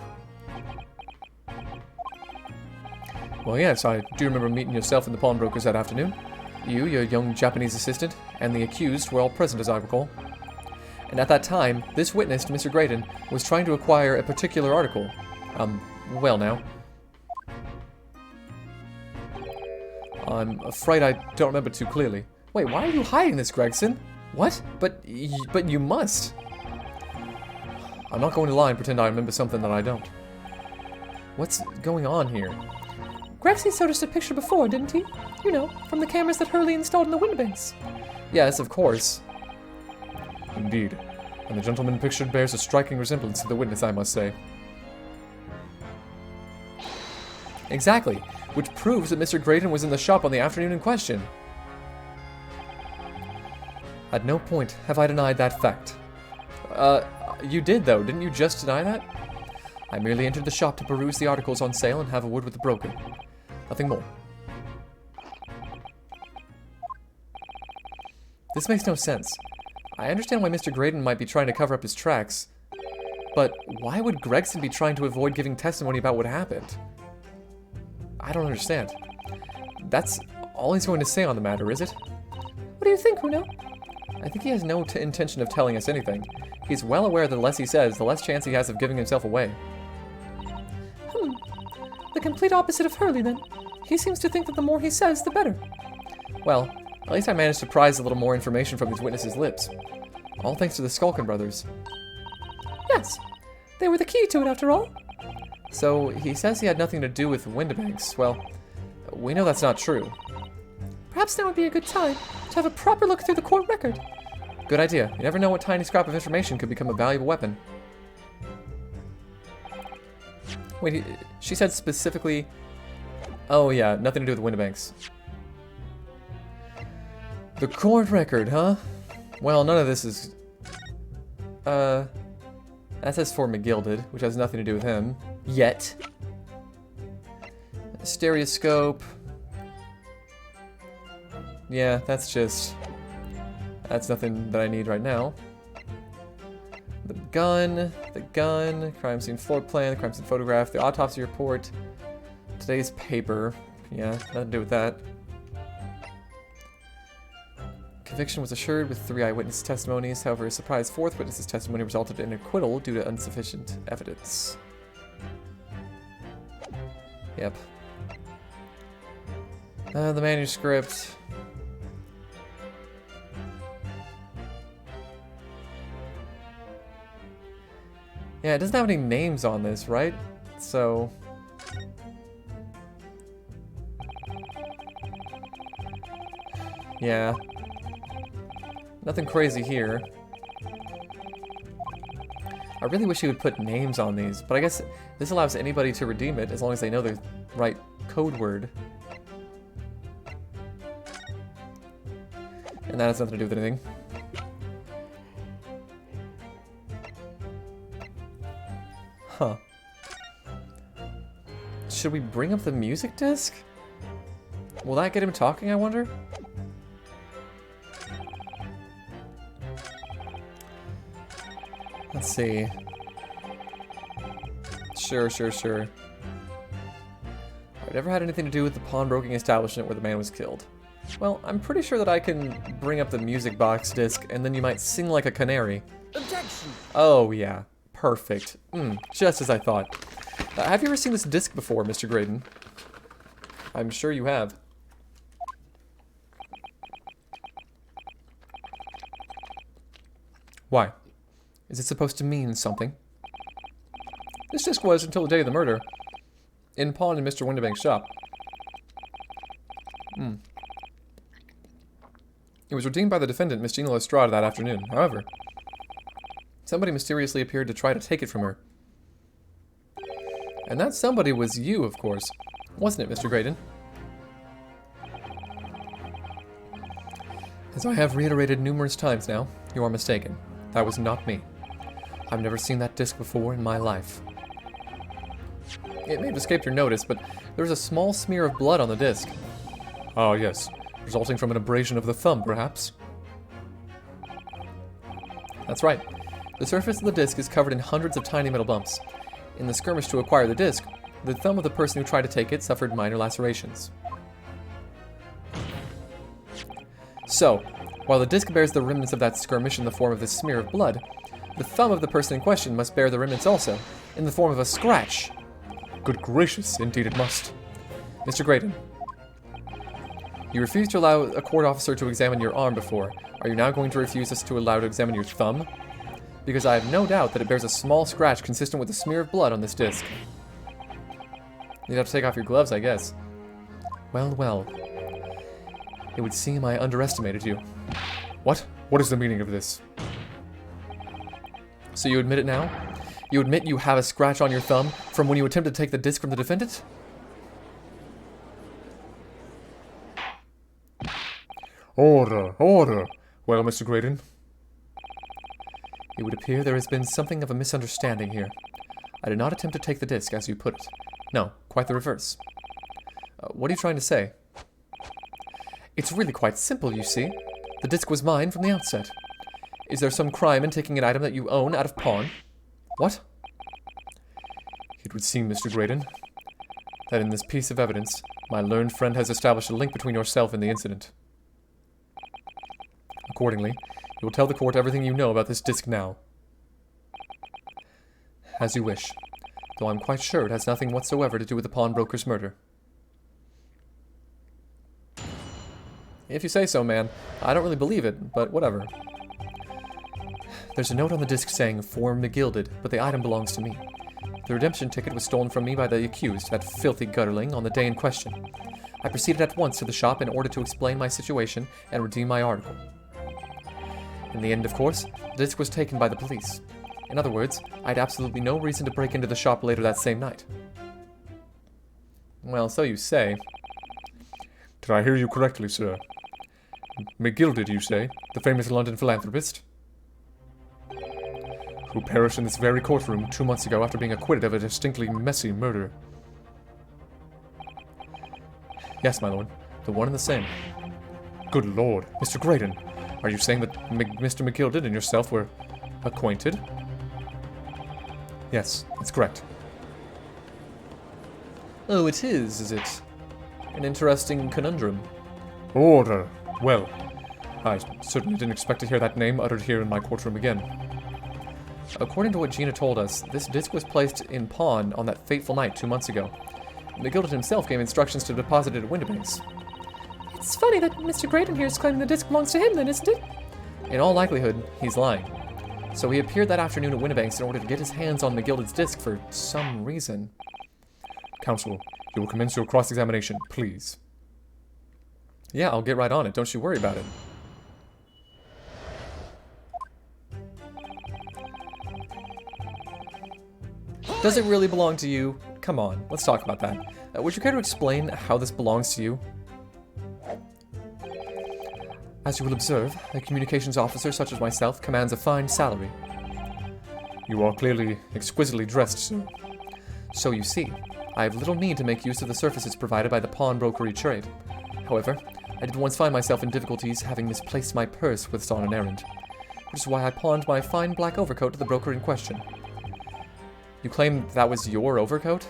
B: Well, yes, I do remember meeting yourself and the pawnbrokers that afternoon.
A: You, your young Japanese assistant, and the accused were all present, as I recall. And at that time, this witness, Mr. Graydon, was trying to acquire a particular article. Well now. I'm afraid I don't remember too clearly. Wait, why are you hiding this, Gregson? What? But you must. I'm not going to lie and pretend I remember something that I don't. What's going on here?
C: Gregson showed us a picture before, didn't he? You know, from the cameras that Hurley installed in the windbanks.
A: Yes, of course.
B: Indeed. And the gentleman pictured bears a striking resemblance to the witness, I must say.
A: Exactly, which proves that Mr. Graydon was in the shop on the afternoon in question. At no point have I denied that fact. You did though, didn't you just deny that? I merely entered the shop to peruse the articles on sale and have a word with the broker. Nothing more. This makes no sense. I understand why Mr. Graydon might be trying to cover up his tracks, but why would Gregson be trying to avoid giving testimony about what happened? I don't understand. That's all he's going to say on the matter, is it?
C: What do you think, Bruno?
A: I think he has no intention of telling us anything. He's well aware that the less he says, the less chance he has of giving himself away.
C: The complete opposite of Hurley, then. He seems to think that the more he says, the better.
A: Well, at least I managed to prise a little more information from these witnesses' lips. All thanks to the Skulkin brothers.
C: Yes, they were the key to it, after all.
A: So, he says he had nothing to do with Windibanks. Well, we know that's not true.
C: Perhaps now would be a good time to have a proper look through the court record.
A: Good idea. You never know what tiny scrap of information could become a valuable weapon. Wait, she said specifically... Oh yeah, nothing to do with Windibanks. The court record, huh? Well, none of this is... That says for McGilded, which has nothing to do with him. Yet. Stereoscope. Yeah, that's just... That's nothing that I need right now. The gun, crime scene floor plan, the crime scene photograph, the autopsy report, today's paper. Yeah, nothing to do with that. Conviction was assured with 3 eyewitness testimonies. However, a surprise 4th witness's testimony resulted in acquittal due to insufficient evidence. Yep. The manuscript. Yeah, it doesn't have any names on this, right? So... Yeah. Nothing crazy here. I really wish he would put names on these, but I guess this allows anybody to redeem it as long as they know the right code word. And that has nothing to do with anything. Huh. Should we bring up the music disc? Will that get him talking, I wonder? Let's see. Sure. I've never had anything to do with the pawnbroking establishment where the man was killed. Well, I'm pretty sure that I can bring up the music box disc and then you might sing like a canary.
D: Objection!
A: Oh, yeah. Perfect. Just as I thought. Have you ever seen this disc before, Mr. Graydon? I'm sure you have. Why? Is it supposed to mean something? This disc was until the day of the murder. In pawn in Mr. Windibank's shop. It was redeemed by the defendant, Miss Gina Lestrade, that afternoon. However, somebody mysteriously appeared to try to take it from her. And that somebody was you, of course. Wasn't it, Mr. Graydon? As I have reiterated numerous times now, you are mistaken. That was not me. I've never seen that disc before in my life. It may have escaped your notice, but there was a small smear of blood on the disc.
B: Ah, yes. Resulting from an abrasion of the thumb, perhaps?
A: That's right. The surface of the disc is covered in hundreds of tiny metal bumps. In the skirmish to acquire the disc, the thumb of the person who tried to take it suffered minor lacerations. So, while the disc bears the remnants of that skirmish in the form of this smear of blood, the thumb of the person in question must bear the remnants also, in the form of a scratch.
B: Good gracious, indeed it must.
A: Mr. Graydon, you refused to allow a court officer to examine your arm before. Are you now going to refuse us to allow to examine your thumb? Because I have no doubt that it bears a small scratch consistent with a smear of blood on this disc. You'd have to take off your gloves, I guess. Well. It would seem I underestimated you.
B: What? What is the meaning of this?
A: So you admit it now? You admit you have a scratch on your thumb from when you attempted to take the disc from the defendant?
B: Order! Well, Mr. Graydon?
A: It would appear there has been something of a misunderstanding here. I did not attempt to take the disc, as you put it. No, quite the reverse. What are you trying to say? It's really quite simple, you see. The disc was mine from the outset. Is there some crime in taking an item that you own out of pawn? What?
B: It would seem, Mr. Graydon, that in this piece of evidence, my learned friend has established a link between yourself and the incident. Accordingly, you will tell the court everything you know about this disc now. As you wish, though I'm quite sure it has nothing whatsoever to do with the pawnbroker's murder.
A: If you say so, man. I don't really believe it, but whatever.
B: There's a note on the disc saying, "For McGilded," but the item belongs to me. The redemption ticket was stolen from me by the accused, that filthy gutterling, on the day in question. I proceeded at once to the shop in order to explain my situation and redeem my article. In the end, of course, the disc was taken by the police. In other words, I had absolutely no reason to break into the shop later that same night.
A: Well, so you say.
B: Did I hear you correctly, sir? McGilded, you say? The famous London philanthropist? Who perished in this very courtroom 2 months ago after being acquitted of a distinctly messy murder.
A: Yes, my lord. The one and the same.
B: Good lord. Mr. Graydon, are you saying that Mr. McGilded and yourself were acquainted? Yes, that's correct.
A: Oh, it is it? An interesting conundrum.
B: Order. Well, I certainly didn't expect to hear that name uttered here in my courtroom again.
A: According to what Gina told us, this disc was placed in pawn on that fateful night 2 months ago. McGilded himself gave instructions to deposit it at Windibanks.
C: It's funny that Mr. Graydon here is claiming the disc belongs to him then, isn't it?
A: In all likelihood, he's lying. So he appeared that afternoon at Windibanks in order to get his hands on McGilded's disc for some reason.
B: Counsel, you will commence your cross-examination, please.
A: Yeah, I'll get right on it. Don't you worry about it. Does it really belong to you? Come on, let's talk about that. Would you care to explain how this belongs to you?
B: As you will observe, a communications officer such as myself commands a fine salary. You are clearly exquisitely dressed, sir.
A: So you see, I have little need to make use of the services provided by the pawnbrokery trade. However, I did once find myself in difficulties having misplaced my purse whilst on an errand, which is why I pawned my fine black overcoat to the broker in question. You claim that was your overcoat?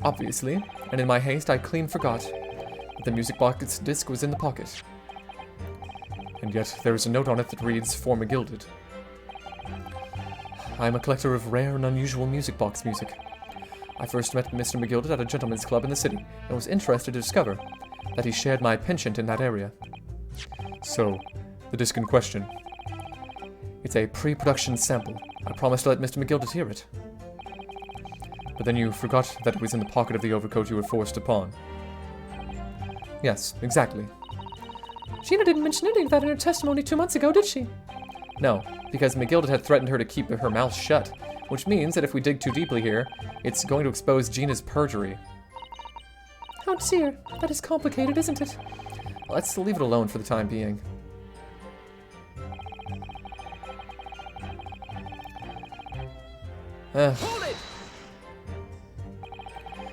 B: Obviously, and in my haste I clean forgot that the music box disc was in the pocket. And yet there is a note on it that reads, "For McGilded." I am a collector of rare and unusual music box music. I first met Mr. McGilded at a gentleman's club in the city, and was interested to discover that he shared my penchant in that area. So, the disc in question. It's a pre-production sample. I promised to let Mr. McGilded hear it. But then you forgot that it was in the pocket of the overcoat you were forced to pawn. Yes, exactly.
C: Gina didn't mention any of that in her testimony 2 months ago, did she?
A: No, because McGilded had threatened her to keep her mouth shut, which means that if we dig too deeply here, it's going to expose Gina's perjury.
C: Oh dear, that is complicated, isn't it?
A: Let's leave it alone for the time being.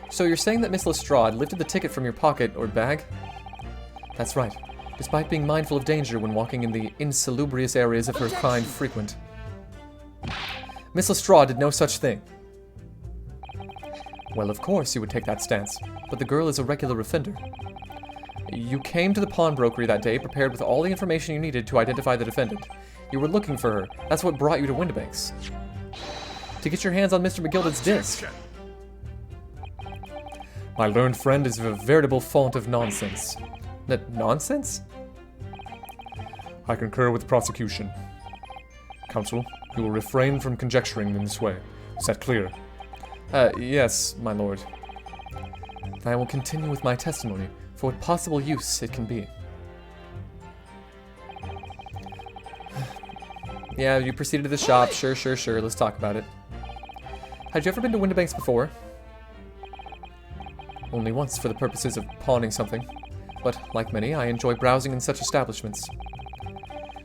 A: So you're saying that Miss Lestrade lifted the ticket from your pocket or bag?
B: That's right, despite being mindful of danger when walking in the insalubrious areas of her kind frequent.
A: Miss Lestrade did no such thing.
B: Well, of course you would take that stance, but the girl is a regular offender.
A: You came to the pawnbrokery that day prepared with all the information you needed to identify the defendant. You were looking for her. That's what brought you to Windibanks. To get your hands on Mr. McGilded's disc.
B: My learned friend is a veritable font of nonsense.
A: Nonsense?
B: I concur with the prosecution. Counsel, you will refrain from conjecturing in this way. Is that clear?
A: Yes, my lord.
B: Then I will continue with my testimony, for what possible use it can be.
A: Yeah, you proceeded to the shop. Sure. Let's talk about it. Had you ever been to Windibanks before?
B: Only once for the purposes of pawning something. But, like many, I enjoy browsing in such establishments.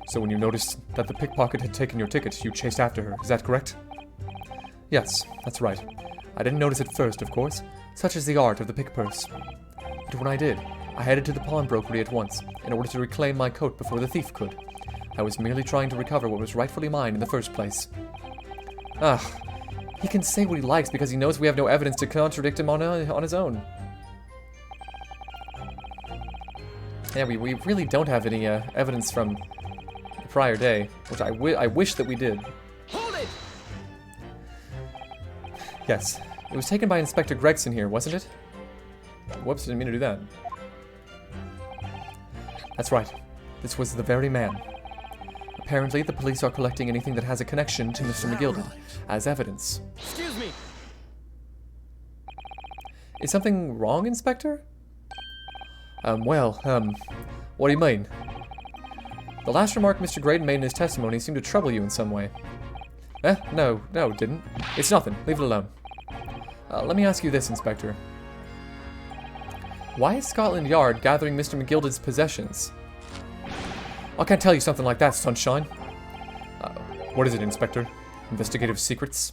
B: So when you noticed that the pickpocket had taken your ticket, you chased after her, is that correct? Yes, that's right. I didn't notice it first, of course. Such is the art of the pick-purse. But when I did, I headed to the pawnbrokery at once, in order to reclaim my coat before the thief could. I was merely trying to recover what was rightfully mine in the first place.
A: He can say what he likes because he knows we have no evidence to contradict him on his own. Yeah, we really don't have any evidence from prior day, which I wish that we did.
F: Hold it!
A: Yes, it was taken by Inspector Gregson here, wasn't it? Whoops, didn't mean to do that. That's right. This was the very man. Apparently, the police are collecting anything that has a connection to Mr. McGilded as evidence.
F: Excuse me.
A: Is something wrong, Inspector? What do you mean? The last remark Mr. Graydon made in his testimony seemed to trouble you in some way. No, it didn't. It's nothing. Leave it alone. Let me ask you this, Inspector. Why is Scotland Yard gathering Mr. McGilded's possessions? I can't tell you something like that, Sunshine. What is it, Inspector? Investigative secrets?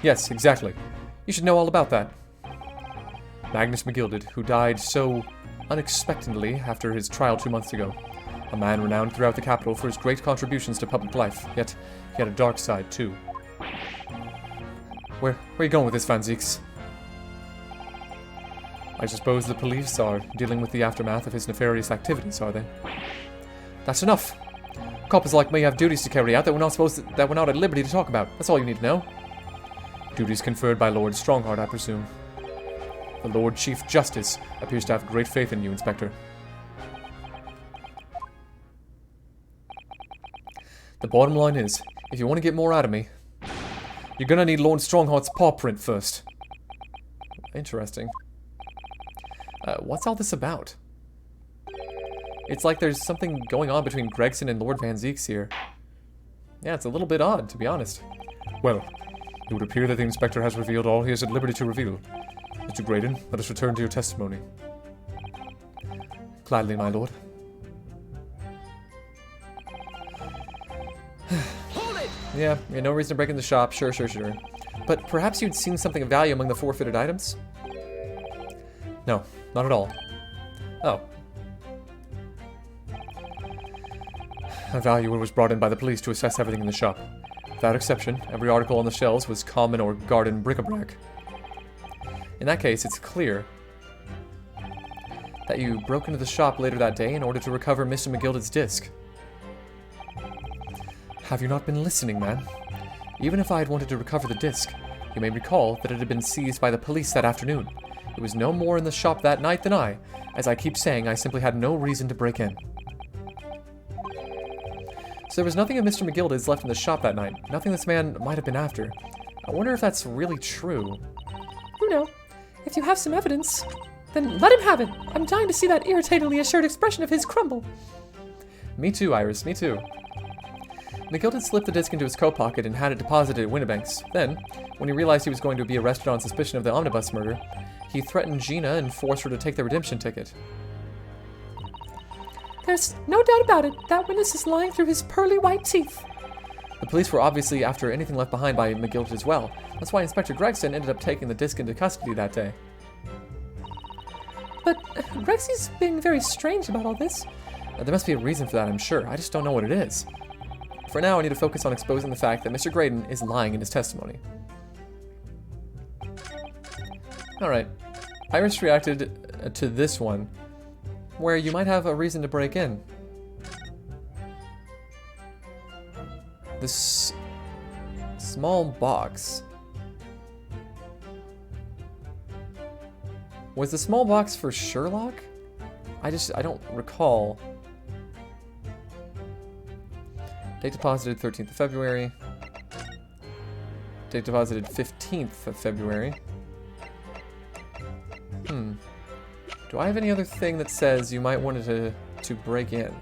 A: Yes, exactly. You should know all about that. Magnus McGilded, who died so unexpectedly after his trial 2 months ago. A man renowned throughout the capital for his great contributions to public life, yet he had a dark side too. Where are you going with this, Van Zieks? I suppose the police are dealing with the aftermath of his nefarious activities, are they? That's enough. Coppers like me have duties to carry out that we're not at liberty to talk about. That's all you need to know. Duties conferred by Lord Strongheart, I presume. The Lord Chief Justice appears to have great faith in you, Inspector. The bottom line is, if you want to get more out of me, you're gonna need Lord Strongheart's paw print first. Interesting. What's all this about? It's like there's something going on between Gregson and Lord Van Zieks here. Yeah, it's a little bit odd, to be honest.
B: Well, it would appear that the Inspector has revealed all he is at liberty to reveal. Mr. Graydon, let us return to your testimony.
A: Gladly, my lord.
F: Hold it!
A: Yeah, no reason to break in the shop. Sure. But perhaps you'd seen something of value among the forfeited items? No, not at all. Oh. I value what was brought in by the police to assess everything in the shop. Without exception, every article on the shelves was common or garden bric-a-brac. In that case, it's clear that you broke into the shop later that day in order to recover Mr. McGilded's disc. Have you not been listening, man? Even if I had wanted to recover the disc, you may recall that it had been seized by the police that afternoon. It was no more in the shop that night than I, as I keep saying, I simply had no reason to break in. So there was nothing of Mr. McGilded's left in the shop that night, nothing this man might have been after. I wonder if that's really true.
C: You know, if you have some evidence, then let him have it. I'm dying to see that irritatingly assured expression of his crumble.
A: Me too, Iris, me too. McGilded slipped the disc into his coat pocket and had it deposited at Winnebank's. Then, when he realized he was going to be arrested on suspicion of the omnibus murder, he threatened Gina and forced her to take the redemption ticket.
C: There's no doubt about it. That witness is lying through his pearly white teeth.
A: The police were obviously after anything left behind by McGilded as well. That's why Inspector Gregson ended up taking the disc into custody that day.
C: But Rexy's being very strange about all this.
A: There must be a reason for that, I'm sure. I just don't know what it is. For now, I need to focus on exposing the fact that Mr. Graydon is lying in his testimony. Alright. Iris reacted to this one, where you might have a reason to break in. This small box. Was the small box for Sherlock? I don't recall. Date deposited 13th of February. Date deposited 15th of February. Do I have any other thing that says you might want to break in?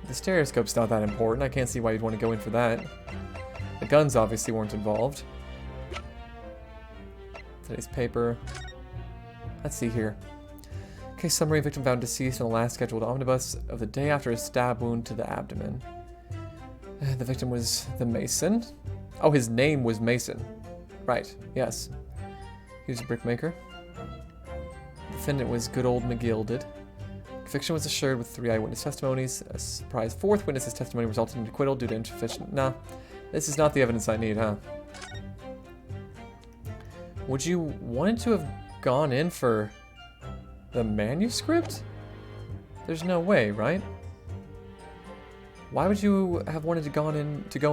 A: The stereoscope's not that important. I can't see why you'd want to go in for that. The guns obviously weren't involved. Today's paper. Let's see here. Case summary: victim found deceased in the last scheduled omnibus of the day after a stab wound to the abdomen. The victim was the Mason. Oh, his name was Mason. Right, yes. He was a brickmaker. Defendant was good old McGilded. Conviction was assured with 3 eyewitness testimonies. A surprise 4th witness's testimony resulted in acquittal due to insufficient. Nah, this is not the evidence I need, huh? Would you want to have gone in for the manuscript? There's no way, right? Why would you have wanted to go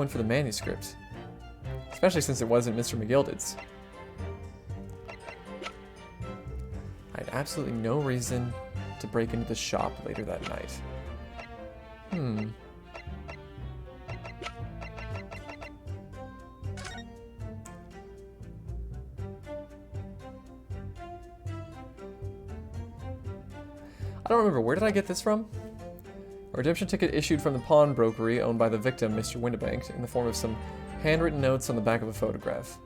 A: in for the manuscript? Especially since it wasn't Mr. McGilded's. I had absolutely no reason to break into the shop later that night. I don't remember. Where did I get this from? A redemption ticket issued from the pawnbrokery owned by the victim, Mr. Windibank, in the form of some handwritten notes on the back of a photograph.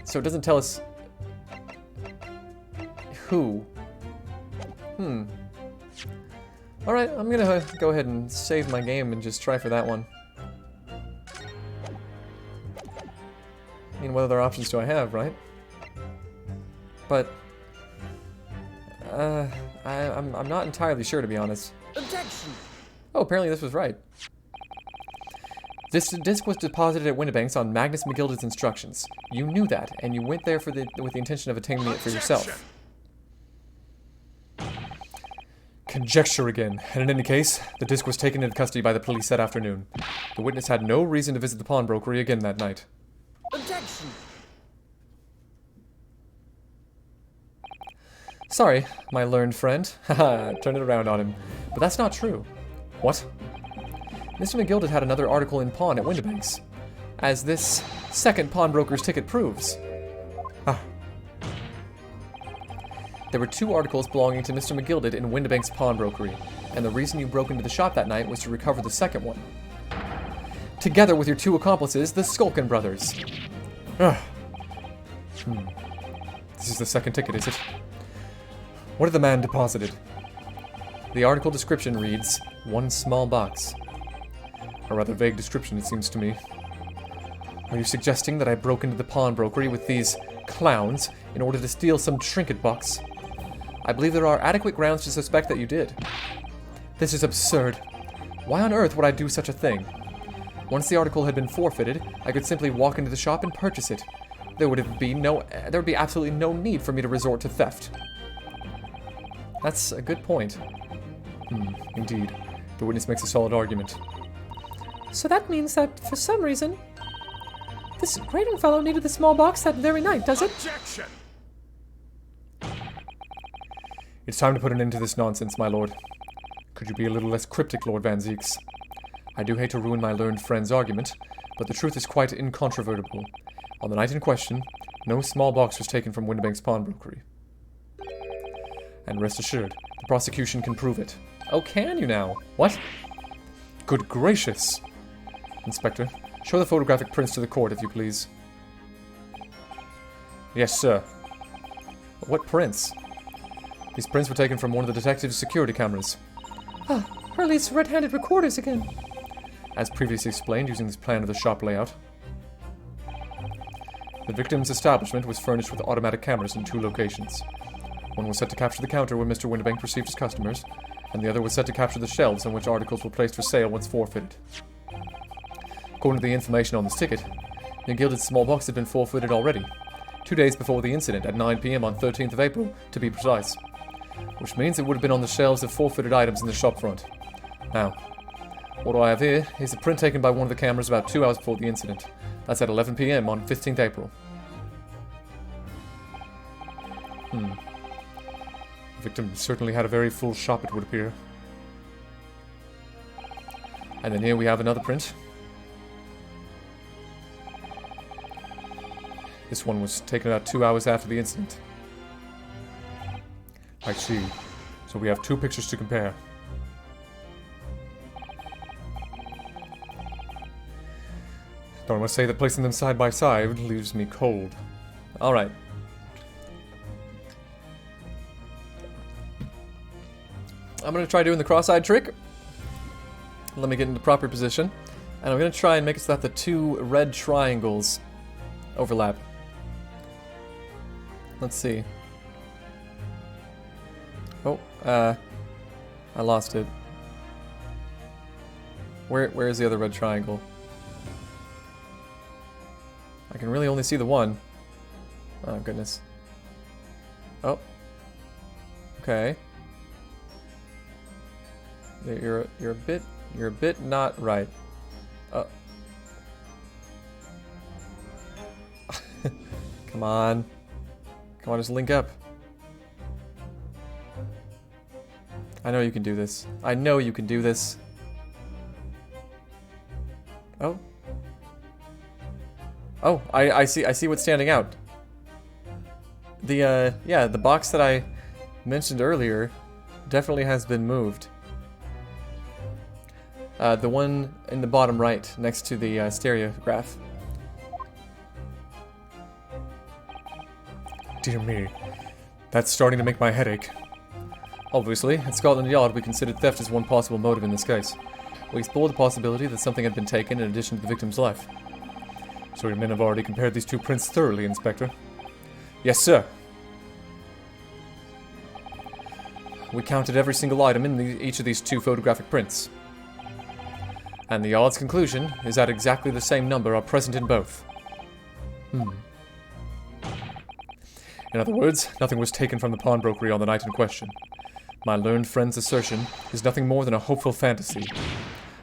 A: So it doesn't tell us who. Alright, I'm gonna go ahead and save my game and just try for that one. I mean, what other options do I have, right? But I'm not entirely sure, to be honest.
D: Objection!
A: Oh, apparently this was right. This disc was deposited at Windibank's on Magnus McGilded's instructions. You knew that, and you went there with the intention of attaining it for yourself.
B: Conjecture again, and in any case, the disc was taken into custody by the police that afternoon. The witness had no reason to visit the pawnbrokery again that night.
D: Objection!
A: Sorry, my learned friend. Haha, turn it around on him. But that's not true.
B: What?
A: Mr. McGilded had another article in pawn at Windibank's, as this second pawnbroker's ticket proves.
B: Ah.
A: There were 2 articles belonging to Mr. McGilded in Windibank's pawnbrokery, and the reason you broke into the shop that night was to recover the second one. Together with your 2 accomplices, the Skulkin brothers.
B: Ah. This is the second ticket, is it? What had the man deposited?
A: The article description reads, "One small box."
B: A rather vague description, it seems to me. Are you suggesting that I broke into the pawnbrokery with these clowns in order to steal some trinket box?
A: I believe there are adequate grounds to suspect that you did.
B: This is absurd.
A: Why on earth would I do such a thing? Once the article had been forfeited, I could simply walk into the shop and purchase it. There would be absolutely no need for me to resort to theft. That's a good point.
B: Indeed. The witness makes a solid argument.
C: So that means that, for some reason, this grading fellow needed the small box that very night, does it?
F: Objection!
B: It's time to put an end to this nonsense, my lord. Could you be a little less cryptic, Lord Van Zieks? I do hate to ruin my learned friend's argument, but the truth is quite incontrovertible. On the night in question, no small box was taken from Windibank's pawnbrokery. And rest assured, the prosecution can prove it.
A: Oh, can you now?
B: What? Good gracious! Inspector, show the photographic prints to the court, if you please. Yes, sir.
A: What prints?
B: These prints were taken from one of the detective's security cameras.
C: Ah, Hurley's red-handed recorders again.
B: As previously explained using this plan of the shop layout. The victim's establishment was furnished with automatic cameras in 2 locations. One was set to capture the counter where Mr. Windibank received his customers, and the other was set to capture the shelves on which articles were placed for sale once forfeited. According to the information on this ticket, McGilded's small box had been forfeited already, 2 days before the incident at 9 p.m. on 13th of April, to be precise. Which means it would have been on the shelves of forfeited items in the shop front. Now, what I have here is a print taken by one of the cameras about 2 hours before the incident. That's at 11 p.m. on 15th April. The victim certainly had a very full shop, it would appear. And then here we have another print. This one was taken about 2 hours after the incident. I see. So we have 2 pictures to compare. Though I must say that placing them side by side leaves me cold.
A: Alright. I'm going to try doing the cross-eyed trick. Let me get into proper position. And I'm going to try and make it so that the 2 red triangles overlap. Let's see. Oh, I lost it. Where is the other red triangle? I can really only see the one. Oh, goodness. Oh. Okay. You're a bit not right. Come on. Come on, just link up. I know you can do this. I know you can do this. Oh. Oh, I see what's standing out. Yeah, the box that I mentioned earlier definitely has been moved. The one in the bottom right, next to the stereograph.
B: Dear me. That's starting to make my head ache.
A: Obviously, at Scotland Yard we considered theft as one possible motive in this case. We explored the possibility that something had been taken in addition to the victim's life.
B: So your men have already compared these two prints thoroughly, Inspector?
A: Yes, sir. We counted every single item in each of these two photographic prints. And the Yard's conclusion is that exactly the same number are present in both.
B: In other words, nothing was taken from the pawnbrokery on the night in question. My learned friend's assertion is nothing more than a hopeful fantasy.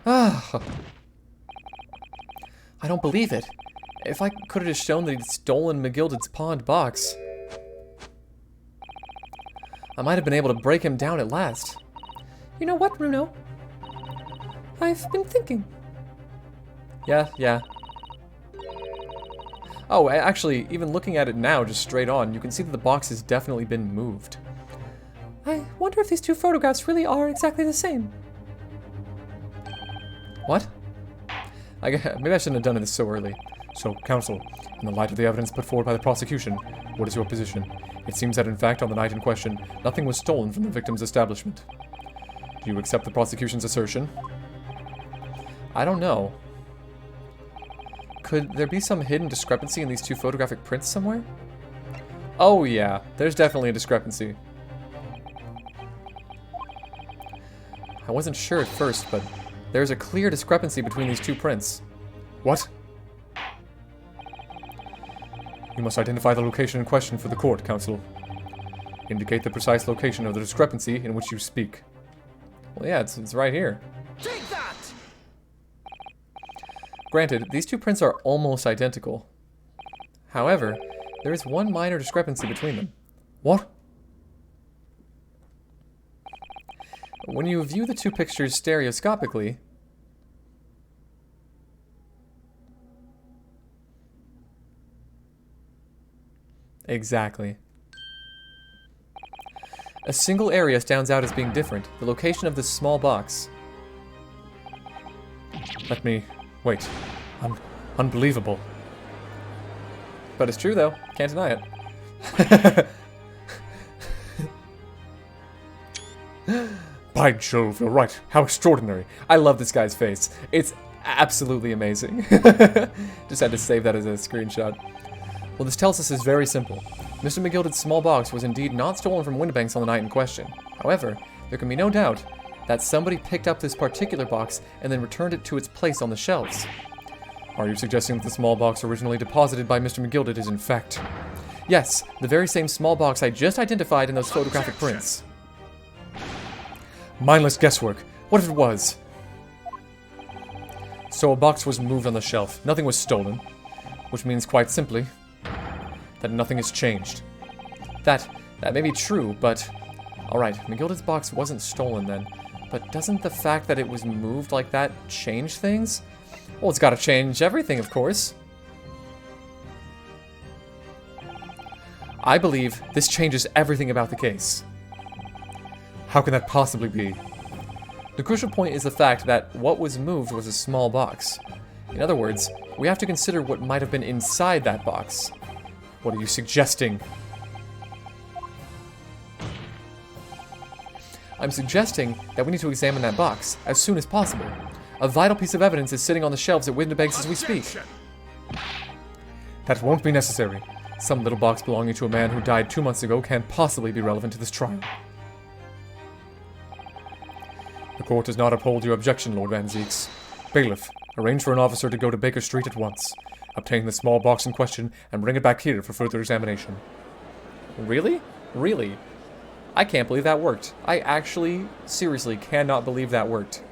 A: Ah! I don't believe it. If I could have just shown that he'd stolen McGilded's pawned box, I might have been able to break him down at last.
C: You know what, Bruno? I've been thinking.
A: Yeah. Oh, actually, even looking at it now, just straight on, you can see that the box has definitely been moved.
C: I wonder if these two photographs really are exactly the same.
A: What? Maybe I shouldn't have done this so early.
B: So, counsel, in the light of the evidence put forward by the prosecution, what is your position? It seems that, in fact, on the night in question, nothing was stolen from the victim's establishment. Do you accept the prosecution's assertion?
A: I don't know. Could there be some hidden discrepancy in these two photographic prints somewhere? Oh yeah, there's definitely a discrepancy. I wasn't sure at first, but there's a clear discrepancy between these two prints.
B: What? You must identify the location in question for the court, counsel. Indicate the precise location of the discrepancy in which you speak.
A: Well, yeah, it's right here.
D: Take that!
A: Granted, these two prints are almost identical. However, there is one minor discrepancy between them.
B: What?
A: When you view the two pictures stereoscopically, exactly. A single area stands out as being different, the location of this small box.
B: Let me... wait. Unbelievable.
A: But it's true, though. Can't deny it.
B: By Jove, you're right. How extraordinary.
A: I love this guy's face. It's absolutely amazing. Just had to save that as a screenshot. Well, this tells us is very simple. Mr. McGilded's small box was indeed not stolen from Windibanks on the night in question. However, there can be no doubt that somebody picked up this particular box and then returned it to its place on the shelves.
B: Are you suggesting that the small box originally deposited by Mr. McGilded is in fact...
A: Yes, the very same small box I just identified in those photographic prints.
B: Mindless guesswork. What if it was?
A: So a box was moved on the shelf. Nothing was stolen. Which means, quite simply, that nothing has changed. That may be true, but... Alright, McGilded's box wasn't stolen then. But doesn't the fact that it was moved like that change things? Well, it's gotta change everything, of course. I believe this changes everything about the case.
B: How can that possibly be?
A: The crucial point is the fact that what was moved was a small box. In other words, we have to consider what might have been inside that box.
B: What are you suggesting?
A: I'm suggesting that we need to examine that box as soon as possible. A vital piece of evidence is sitting on the shelves at Windibanks as we speak.
B: That won't be necessary.
A: Some little box belonging to a man who died 2 months ago can't possibly be relevant to this trial.
B: The court does not uphold your objection, Lord Van Zeeks. Bailiff, arrange for an officer to go to Baker Street at once. Obtain the small box in question and bring it back here for further examination.
A: Really? Really? I can't believe that worked. I actually, seriously, cannot believe that worked.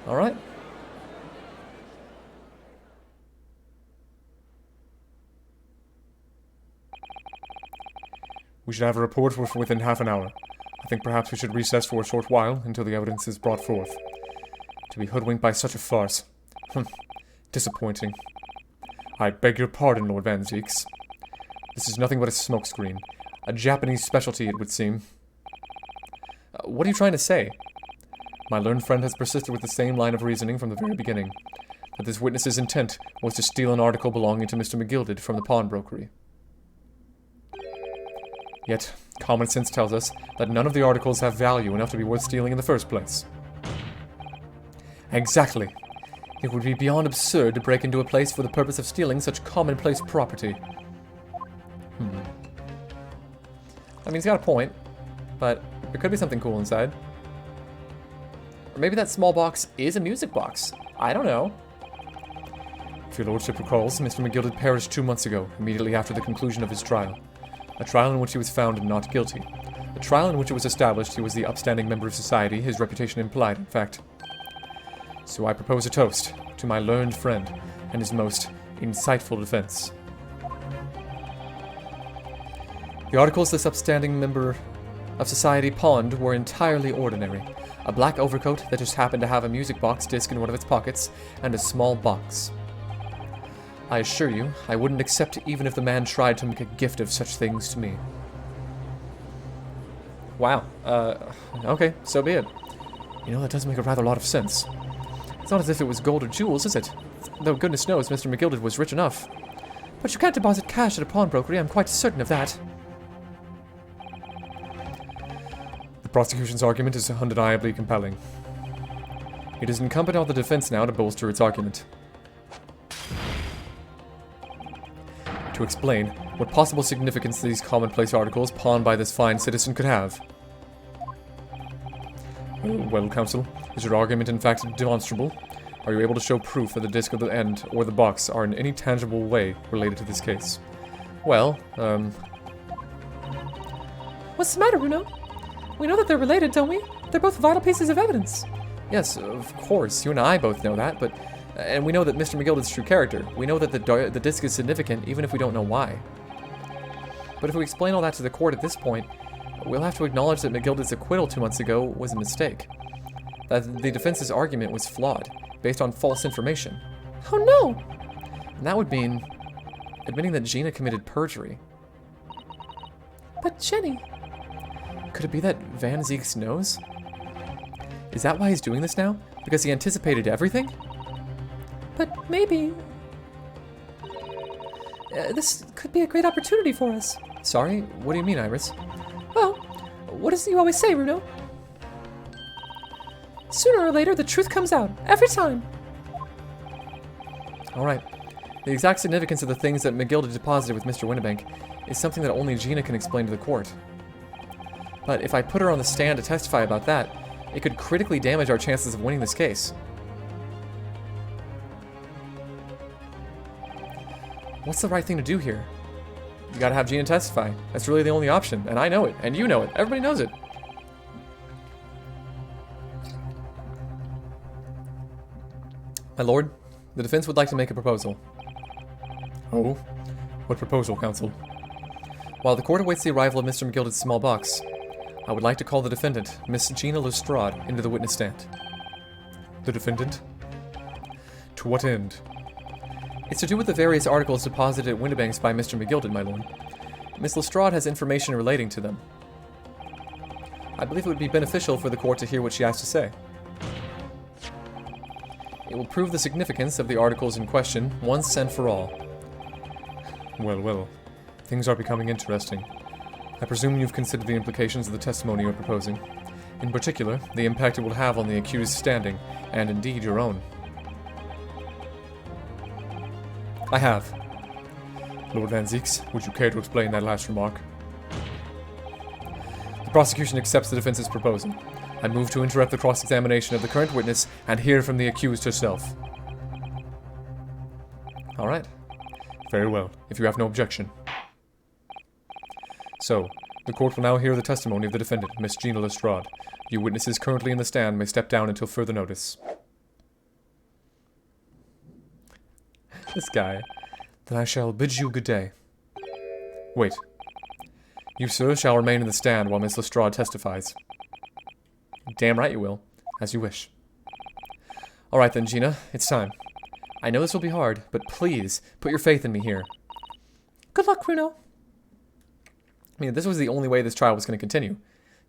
A: Alright.
B: We should have a report within half an hour. I think perhaps we should recess for a short while until the evidence is brought forth. To be hoodwinked by such a farce. Disappointing. I beg your pardon, Lord Van Zieks. This is nothing but a smokescreen. A Japanese specialty, it would seem.
A: What are you trying to say?
B: My learned friend has persisted with the same line of reasoning from the very beginning. That this witness's intent was to steal an article belonging to Mr. McGilded from the pawnbrokery. Yet, common sense tells us that none of the articles have value enough to be worth stealing in the first place.
A: Exactly. It would be beyond absurd to break into a place for the purpose of stealing such commonplace property. I mean, he's got a point, but there could be something cool inside. Or maybe that small box is a music box. I don't know.
B: If your lordship recalls, Mr. McGilded perished 2 months ago, immediately after the conclusion of his trial. A trial in which he was found not guilty. A trial in which it was established he was the upstanding member of society his reputation implied, in fact. So I propose a toast to my learned friend and his most insightful defense.
A: The articles this upstanding member of society pawned were entirely ordinary. A black overcoat that just happened to have a music box disc in one of its pockets, and a small box. I assure you, I wouldn't accept even if the man tried to make a gift of such things to me. Wow. Okay, so be it.
B: You know, that does make a rather lot of sense.
A: It's not as if it was gold or jewels, is it? Though goodness knows Mr. McGilded was rich enough.
C: But you can't deposit cash at a pawnbrokery, I'm quite certain of that.
B: The prosecution's argument is undeniably compelling. It is incumbent on the defense now to bolster its argument. To explain what possible significance these commonplace articles pawned by this fine citizen could have. Well, counsel, is your argument in fact demonstrable? Are you able to show proof that the disc of the end or the box are in any tangible way related to this case?
A: Well,
C: What's the matter, Bruno? We know that they're related, don't we? They're both vital pieces of evidence.
A: yes, of course, you and I both know that, but... And we know that Mr. McGilded's true character. We know that the disc is significant, even if we don't know why. But if we explain all that to the court at this point, we'll have to acknowledge that McGilded's acquittal 2 months ago was a mistake. That the defense's argument was flawed, based on false information.
C: Oh no!
A: And that would mean admitting that Gina committed perjury.
C: But Jenny...
A: Could it be that Van Zieks knows? Is that why he's doing this now? Because he anticipated everything?
C: But maybe... this could be a great opportunity for us.
A: Sorry, what do you mean, Iris?
C: Well, what does you always say, Bruno? Sooner or later, the truth comes out. Every time.
A: Alright. The exact significance of the things that McGilded deposited with Mr. Winnebank is something that only Gina can explain to the court. But if I put her on the stand to testify about that, it could critically damage our chances of winning this case. What's the right thing to do here? You gotta have Gina testify. That's really the only option, and I know it, and you know it. Everybody knows it. My lord, the defense would like to make a proposal.
B: Oh? What proposal, counsel?
A: While the court awaits the arrival of Mr. McGilded's small box, I would like to call the defendant, Miss Gina Lestrade, into the witness stand.
B: The defendant? To what end?
A: It's to do with the various articles deposited at Winnebank's by Mr. McGilded, my lord. Miss Lestrade has information relating to them. I believe it would be beneficial for the court to hear what she has to say. It will prove the significance of the articles in question once and for all.
B: Well, well. Things are becoming interesting. I presume you've considered the implications of the testimony you're proposing. In particular, the impact it will have on the accused's standing, and indeed your own.
A: I have.
B: Lord Van Zieks, would you care to explain that last remark?
A: The prosecution accepts the defense's proposal. I move to interrupt the cross-examination of the current witness and hear from the accused herself. Alright.
B: Very well,
A: If you have no objection. So, the court will now hear the testimony of the defendant, Miss Gina Lestrade. You witnesses currently in the stand may step down until further notice. This guy. Then I shall bid you good day. Wait. You, sir, shall remain in the stand while Miss Lestrade testifies. Damn right you will. As you wish. Alright then, Gina. It's time. I know this will be hard, but please, put your faith in me here.
C: Good luck, Bruno.
A: I mean, this was the only way this trial was going to continue.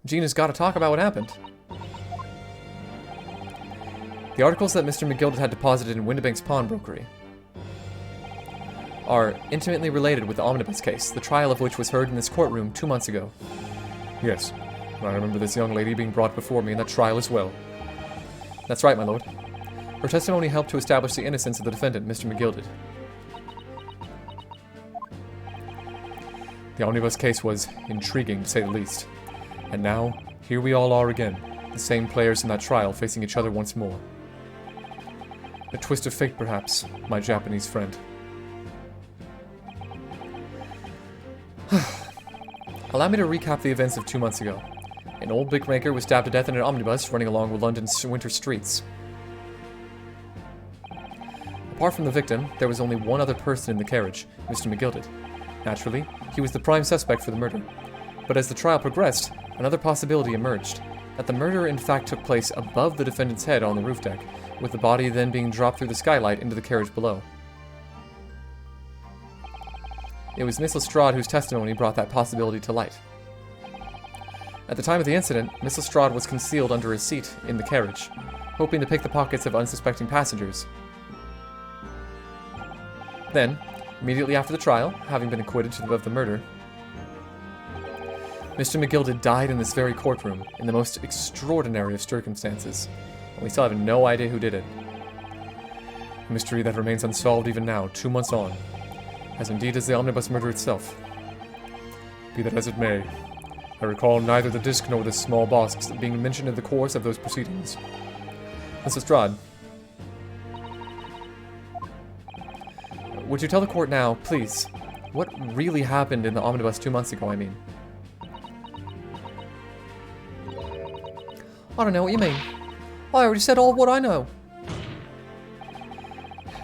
A: Gina's got to talk about what happened. The articles that Mr. McGilded had deposited in Windibank's pawnbrokery are intimately related with the omnibus case, the trial of which was heard in this courtroom 2 months ago.
B: yes.
A: I remember this young lady being brought before me in that trial as well. That's right, my lord. Her testimony helped to establish the innocence of the defendant, Mr. McGilded. The omnibus case was intriguing, to say the least. And now, here we all are again, the same players in that trial facing each other once more. A twist of fate, perhaps, my Japanese friend. Allow me to recap the events of 2 months ago. An old brickmaker was stabbed to death in an omnibus running along London's winter streets. Apart from the victim, there was only one other person in the carriage, Mr. McGilded. Naturally, he was the prime suspect for the murder. But as the trial progressed, another possibility emerged, that the murder in fact took place above the defendant's head on the roof deck, with the body then being dropped through the skylight into the carriage below. It was Miss Lestrade whose testimony brought that possibility to light. At the time of the incident, Miss Lestrade was concealed under a seat in the carriage, hoping to pick the pockets of unsuspecting passengers. Then, immediately after the trial, having been acquitted of the murder, Mr. McGilded died in this very courtroom, in the most extraordinary of circumstances, and we still have no idea who did it. A mystery that remains unsolved even now, 2 months on, as indeed is the omnibus murder itself.
B: Be that as it may, I recall neither the disc nor this small box being mentioned in the course of those proceedings.
A: Miss Lestrade, would you tell the court now, please, what really happened in the omnibus 2 months ago, I mean?
C: I don't know what you mean. I already said all what I know.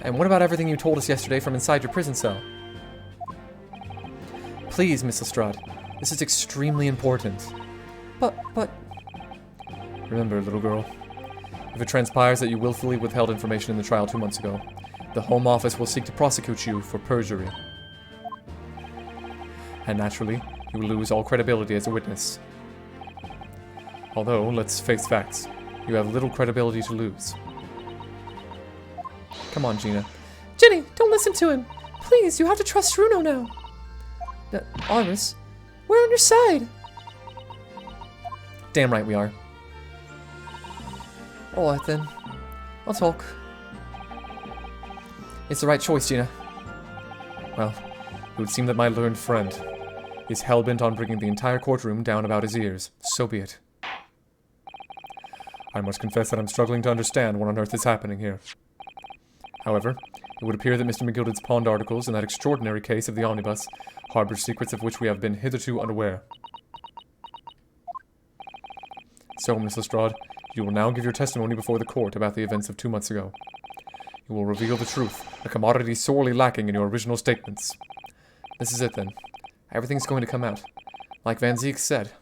A: And what about everything you told us yesterday from inside your prison cell? Please, Miss Lestrade, this is extremely important.
C: But...
A: Remember, little girl, if it transpires that you willfully withheld information in the trial 2 months ago, the Home Office will seek to prosecute you for perjury. And naturally, you will lose all credibility as a witness. Although, let's face facts, you have little credibility to lose. Come on, Gina.
C: Jenny, don't listen to him. Please, you have to trust Bruno now. Iris, we're on your side.
A: Damn right we are.
C: Alright then. I'll talk.
A: It's the right choice, Gina. Well, it would seem that my learned friend is hell-bent on bringing the entire courtroom down about his ears. So be it.
B: I must confess that I'm struggling to understand what on earth is happening here.
A: However, it would appear that Mr. McGilded's pawned articles in that extraordinary case of the omnibus harbor secrets of which we have been hitherto unaware. So, Miss Lestrade, you will now give your testimony before the court about the events of 2 months ago. You will reveal the truth, a commodity sorely lacking in your original statements. This is it, then. Everything's going to come out. Like Van Ziek said.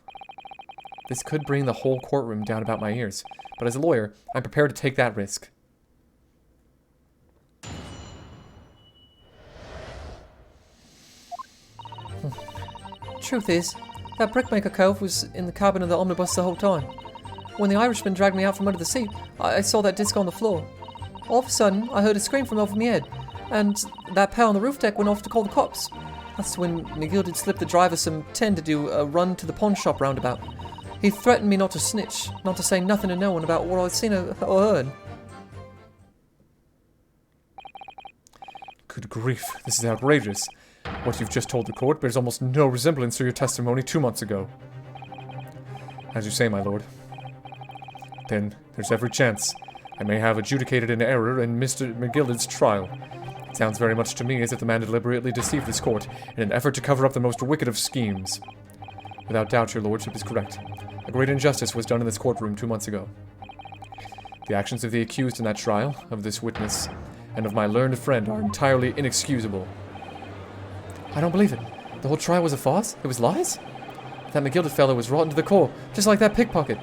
A: This could bring the whole courtroom down about my ears, but as a lawyer, I'm prepared to take that risk.
C: Truth is, that brickmaker cove was in the cabin of the omnibus the whole time. When the Irishman dragged me out from under the seat, I saw that disc on the floor. All of a sudden, I heard a scream from over my head, and that pal on the roof deck went off to call the cops. That's when McGilded slipped the driver some 10 to do a run to the pawn shop roundabout. He threatened me not to snitch, not to say nothing to no one about what I'd seen or heard.
B: Good grief, this is outrageous. What you've just told the court bears almost no resemblance to your testimony 2 months ago. As you say, my lord. then there's every chance I may have adjudicated an error in Mr. McGillard's trial. It sounds very much to me as if the man deliberately deceived this court in an effort to cover up the most wicked of schemes. Without doubt, your lordship is correct. A great injustice was done in this courtroom 2 months ago. The actions of the accused in that trial, of this witness, and of my learned friend are entirely inexcusable.
C: I don't believe it. The whole trial was a farce? It was lies? That McGilded fellow was rotten to the core, just like that pickpocket.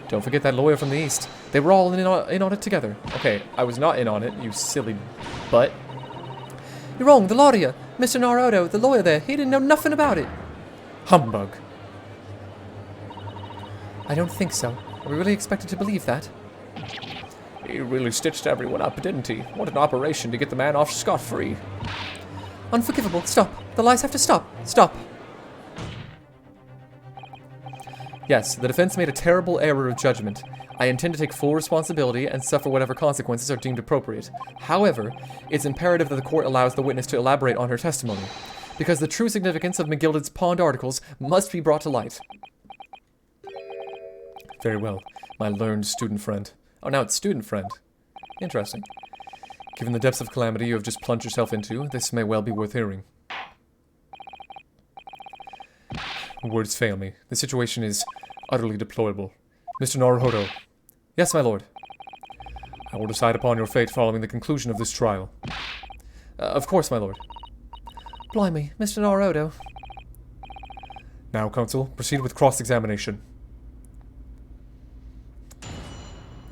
C: Don't forget that lawyer from the east. They were all in on it together.
A: Okay, I was not in on it, you silly butt.
C: You're wrong, the lawyer, Mr. Naruto, the lawyer there, he didn't know nothing about it.
B: Humbug.
C: I don't think so. Are we really expected to believe that?
A: He really stitched everyone up, didn't he? What an operation to get the man off scot-free.
C: Unforgivable. Stop. The lies have to stop. Stop.
A: Yes, the defense made a terrible error of judgment. I intend to take full responsibility and suffer whatever consequences are deemed appropriate. However, it's imperative that the court allows the witness to elaborate on her testimony, because the true significance of McGilded's pawned articles must be brought to light.
B: Very well, my learned student friend.
A: Oh, now it's student friend. Interesting.
B: Given the depths of calamity you have just plunged yourself into, this may well be worth hearing. Words fail me. The situation is utterly deplorable. Mr. Naruhodo.
A: Yes, my lord.
B: I will decide upon your fate following the conclusion of this trial.
A: Of course, my lord.
C: Blimey, Mr. Naruto.
B: Now, counsel, proceed with cross-examination.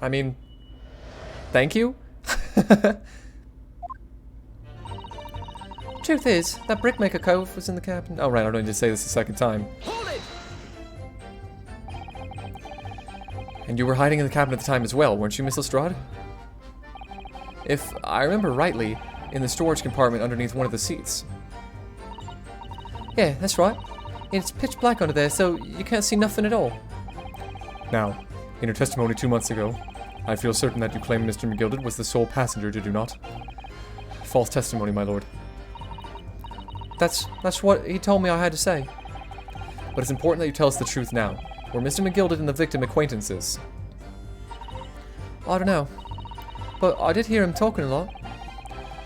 A: I mean, thank you?
C: Truth is, that brickmaker cove was in the cabin.
A: Oh, right, I don't need to say this a second time.
D: Hold it!
A: And you were hiding in the cabin at the time as well, weren't you, Miss Lestrade? If I remember rightly, in the storage compartment underneath one of the seats.
C: Yeah, that's right. It's pitch black under there, so you can't see nothing at all.
B: Now, in your testimony 2 months ago, I feel certain that you claim Mr. McGilded was the sole passenger, did you not?
A: False testimony, my lord.
C: That's what he told me I had to say.
A: But it's important that you tell us the truth now. Were Mr. McGilded and the victim acquaintances?
C: I don't know. But I did hear him talking a lot.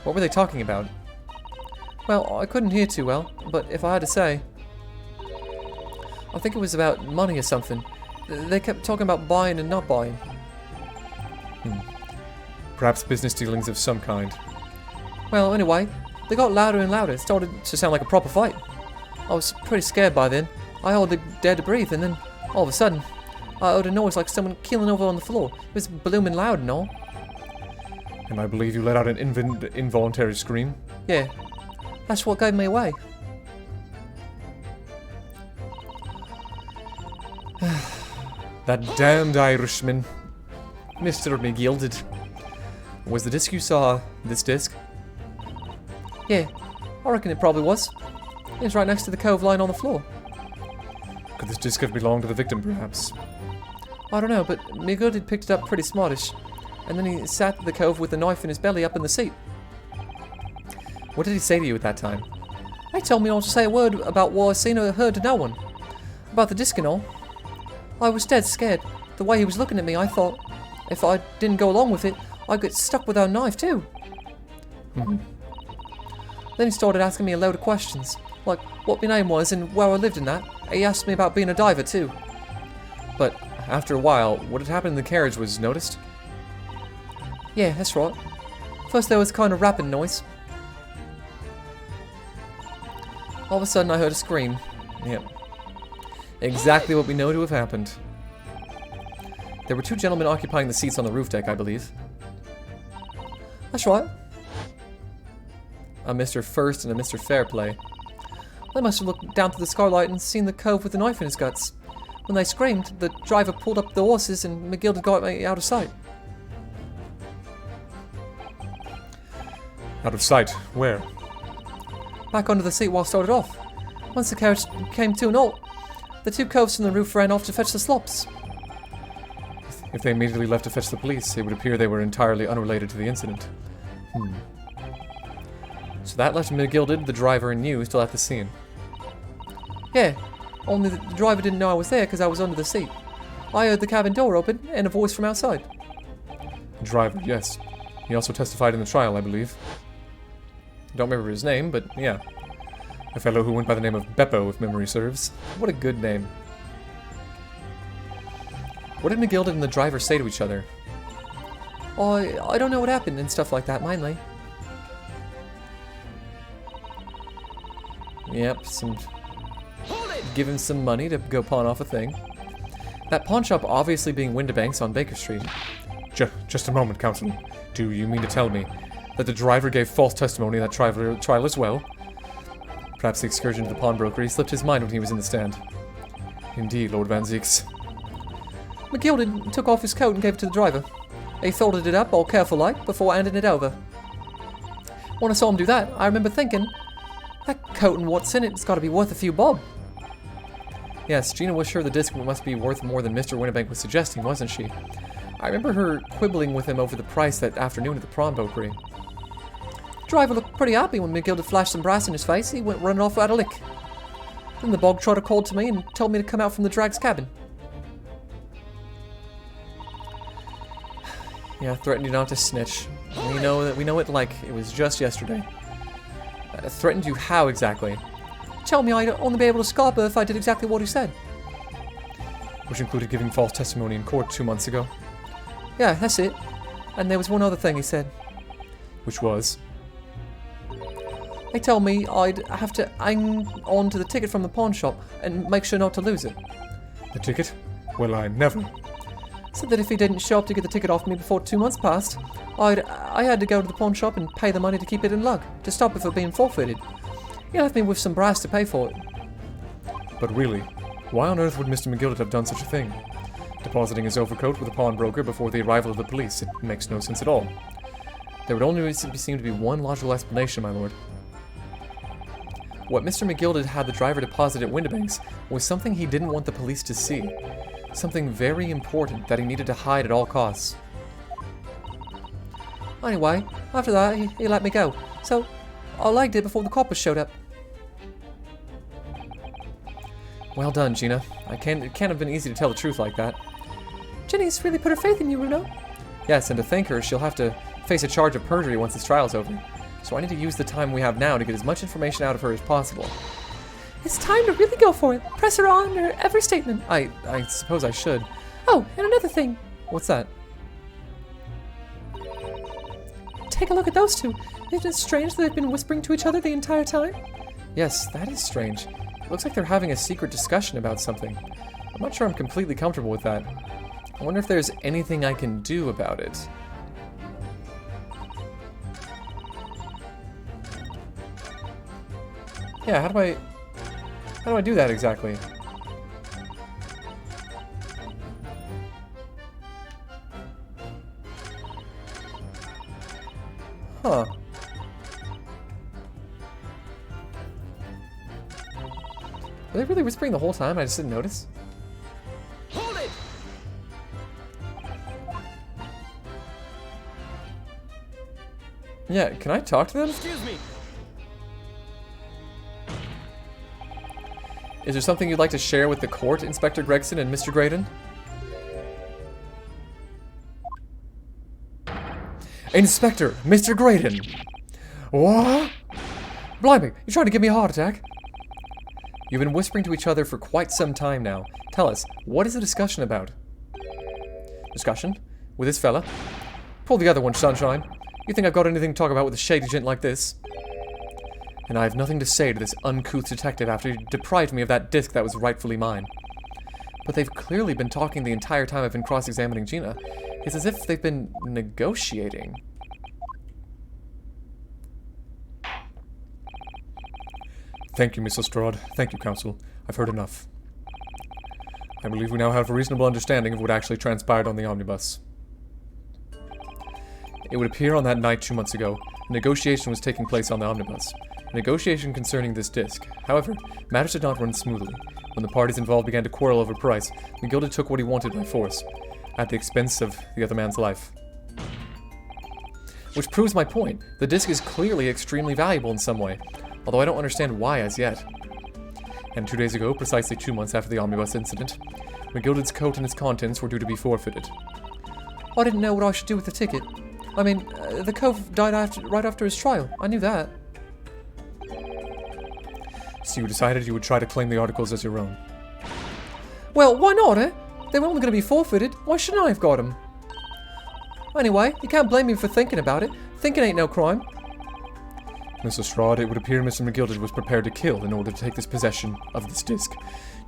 A: What were they talking about?
C: Well, I couldn't hear too well, but if I had to say, I think it was about money or something. They kept talking about buying and not buying.
B: Perhaps business dealings of some kind.
C: Well, anyway, they got louder and louder. It started to sound like a proper fight. I was pretty scared by then. I hardly dared to breathe, and then, all of a sudden, I heard a noise like someone keeling over on the floor. It was blooming loud and all.
B: And I believe you let out an involuntary scream?
C: Yeah, that's what gave me away.
B: That damned Irishman.
A: Mr. McGilded. Was the disc you saw this disc?
C: Yeah, I reckon it probably was. It was right next to the cove lying on the floor.
B: Could this disc have belonged to the victim, perhaps?
C: I don't know, but McGill had picked it up pretty smartish. And then he sat at the cove with the knife in his belly up in the seat.
A: What did he say to you at that time?
C: He told me not to say a word about what I seen or heard to no one. About the disc and all. I was dead scared. The way he was looking at me, I thought, if I didn't go along with it, I'd get stuck with our knife too. Then he started asking me a load of questions, like what my name was and where I lived and that. He asked me about being a diver too.
A: But after a while, what had happened in the carriage was noticed?
C: Yeah, that's right. First there was a kind of rapping noise. All of a sudden I heard a scream.
A: Yep. Exactly what we know to have happened. There were 2 gentlemen occupying the seats on the roof deck, I believe.
C: That's right.
A: A Mr. First and a Mr. Fairplay.
C: They must have looked down through the skylight and seen the cove with the knife in his guts. When they screamed, the driver pulled up the horses and McGill got me out of sight.
B: Out of sight? Where?
C: Back under the seat while I started off. Once the carriage came to an halt, the 2 coves from the roof ran off to fetch the slops.
B: If they immediately left to fetch the police, it would appear they were entirely unrelated to the incident.
A: So that left McGilded, the driver, and you still at the scene.
C: Yeah, only the driver didn't know I was there because I was under the seat. I heard the cabin door open and a voice from outside.
B: The driver, yes. He also testified in the trial, I believe.
A: Don't remember his name, but yeah.
B: A fellow who went by the name of Beppo, if memory serves.
A: What a good name. What did McGilded and the driver say to each other?
C: I don't know what happened and stuff like that, mainly.
A: Yep, give him some money to go pawn off a thing. That pawn shop obviously being Windibank's on Baker Street.
B: Just a moment, Counsel. Do you mean to tell me that the driver gave false testimony in that trial as well?
A: Perhaps the excursion to the pawnbroker, he slipped his mind when he was in the stand.
B: Indeed, Lord Van Zieks.
C: McGilded took off his coat and gave it to the driver. He folded it up all careful-like before handing it over. When I saw him do that, I remember thinking, that coat and what's in it's got to be worth a few bob.
A: Yes, Gina was sure the disc must be worth more than Mr. Windibank was suggesting, wasn't she? I remember her quibbling with him over the price that afternoon at the pawnbrokery.
C: The driver looked pretty happy when McGilded flashed some brass in his face. He went running off without a lick. Then the bog trotter called to me and told me to come out from the drag's cabin.
A: Yeah, threatened you not to snitch. We know it like it was just yesterday. Threatened you how exactly?
C: Tell me I'd only be able to scarp her if I did exactly what he said.
B: Which included giving false testimony in court 2 months ago.
C: Yeah, that's it. And there was one other thing he said.
B: Which was?
C: He told me I'd have to hang on to the ticket from the pawn shop and make sure not to lose it.
B: The ticket? Well, I never.
C: Said that if he didn't show up to get the ticket off me before 2 months passed, I had to go to the pawn shop and pay the money to keep it in lug, to stop it from being forfeited. He left me with some brass to pay for it.
B: But really, why on earth would Mr. McGilded have done such a thing? Depositing his overcoat with a pawnbroker before the arrival of the police, it makes no sense at all.
A: There would only seem to be one logical explanation, my lord. What Mr. McGilded had the driver deposit at Windibank's was something he didn't want the police to see. Something very important that he needed to hide at all costs.
C: Anyway, after that, he let me go. So, I legged it before the coppers showed up.
A: Well done, Gina. It can't have been easy to tell the truth like that.
C: Jenny's really put her faith in you, Runo.
A: Yes, and to thank her, she'll have to face a charge of perjury once this trial's over. So I need to use the time we have now to get as much information out of her as possible.
C: It's time to really go for it. Press her on her every statement.
A: I suppose I should.
C: Oh, and another thing.
A: What's that?
C: Take a look at those two. Isn't it strange that they've been whispering to each other the entire time?
A: Yes, that is strange. It looks like they're having a secret discussion about something. I'm not sure I'm completely comfortable with that. I wonder if there's anything I can do about it. Yeah, how do I do that exactly? Huh. Were they really whispering the whole time? I just didn't notice.
D: Hold it!
A: Yeah, can I talk to them?
D: Excuse me.
A: Is there something you'd like to share with the court, Inspector Gregson and Mr. Graydon? Inspector, Mr. Graydon! What? Blimey, you're trying to give me a heart attack? You've been whispering to each other for quite some time now. Tell us, what is the discussion about? Discussion? With this fella? Pull the other one, Sunshine. You think I've got anything to talk about with a shady gent like this? And I have nothing to say to this uncouth detective after he deprived me of that disc that was rightfully mine. But they've clearly been talking the entire time I've been cross-examining Gina. It's as if they've been negotiating.
B: Thank you, Miss Lestrade. Thank you, Counsel. I've heard enough. I believe we now have a reasonable understanding of what actually transpired on the omnibus.
A: It would appear on that night 2 months ago, a negotiation was taking place on the omnibus. A negotiation concerning this disc. However, matters did not run smoothly. When the parties involved began to quarrel over price, McGilded took what he wanted by force, at the expense of the other man's life. Which proves my point. The disc is clearly extremely valuable in some way, although I don't understand why as yet. And 2 days ago, precisely 2 months after the omnibus incident, McGilded's coat and its contents were due to be forfeited.
C: I didn't know what I should do with the ticket. I mean, the cove died right after his trial. I knew that.
A: So you decided you would try to claim the articles as your own.
C: Well, why not, eh? They were only going to be forfeited. Why shouldn't I have got them? Anyway, you can't blame me for thinking about it. Thinking ain't no crime.
A: Miss Lestrade, it would appear Mr. McGilded was prepared to kill in order to take this possession of this disc. Do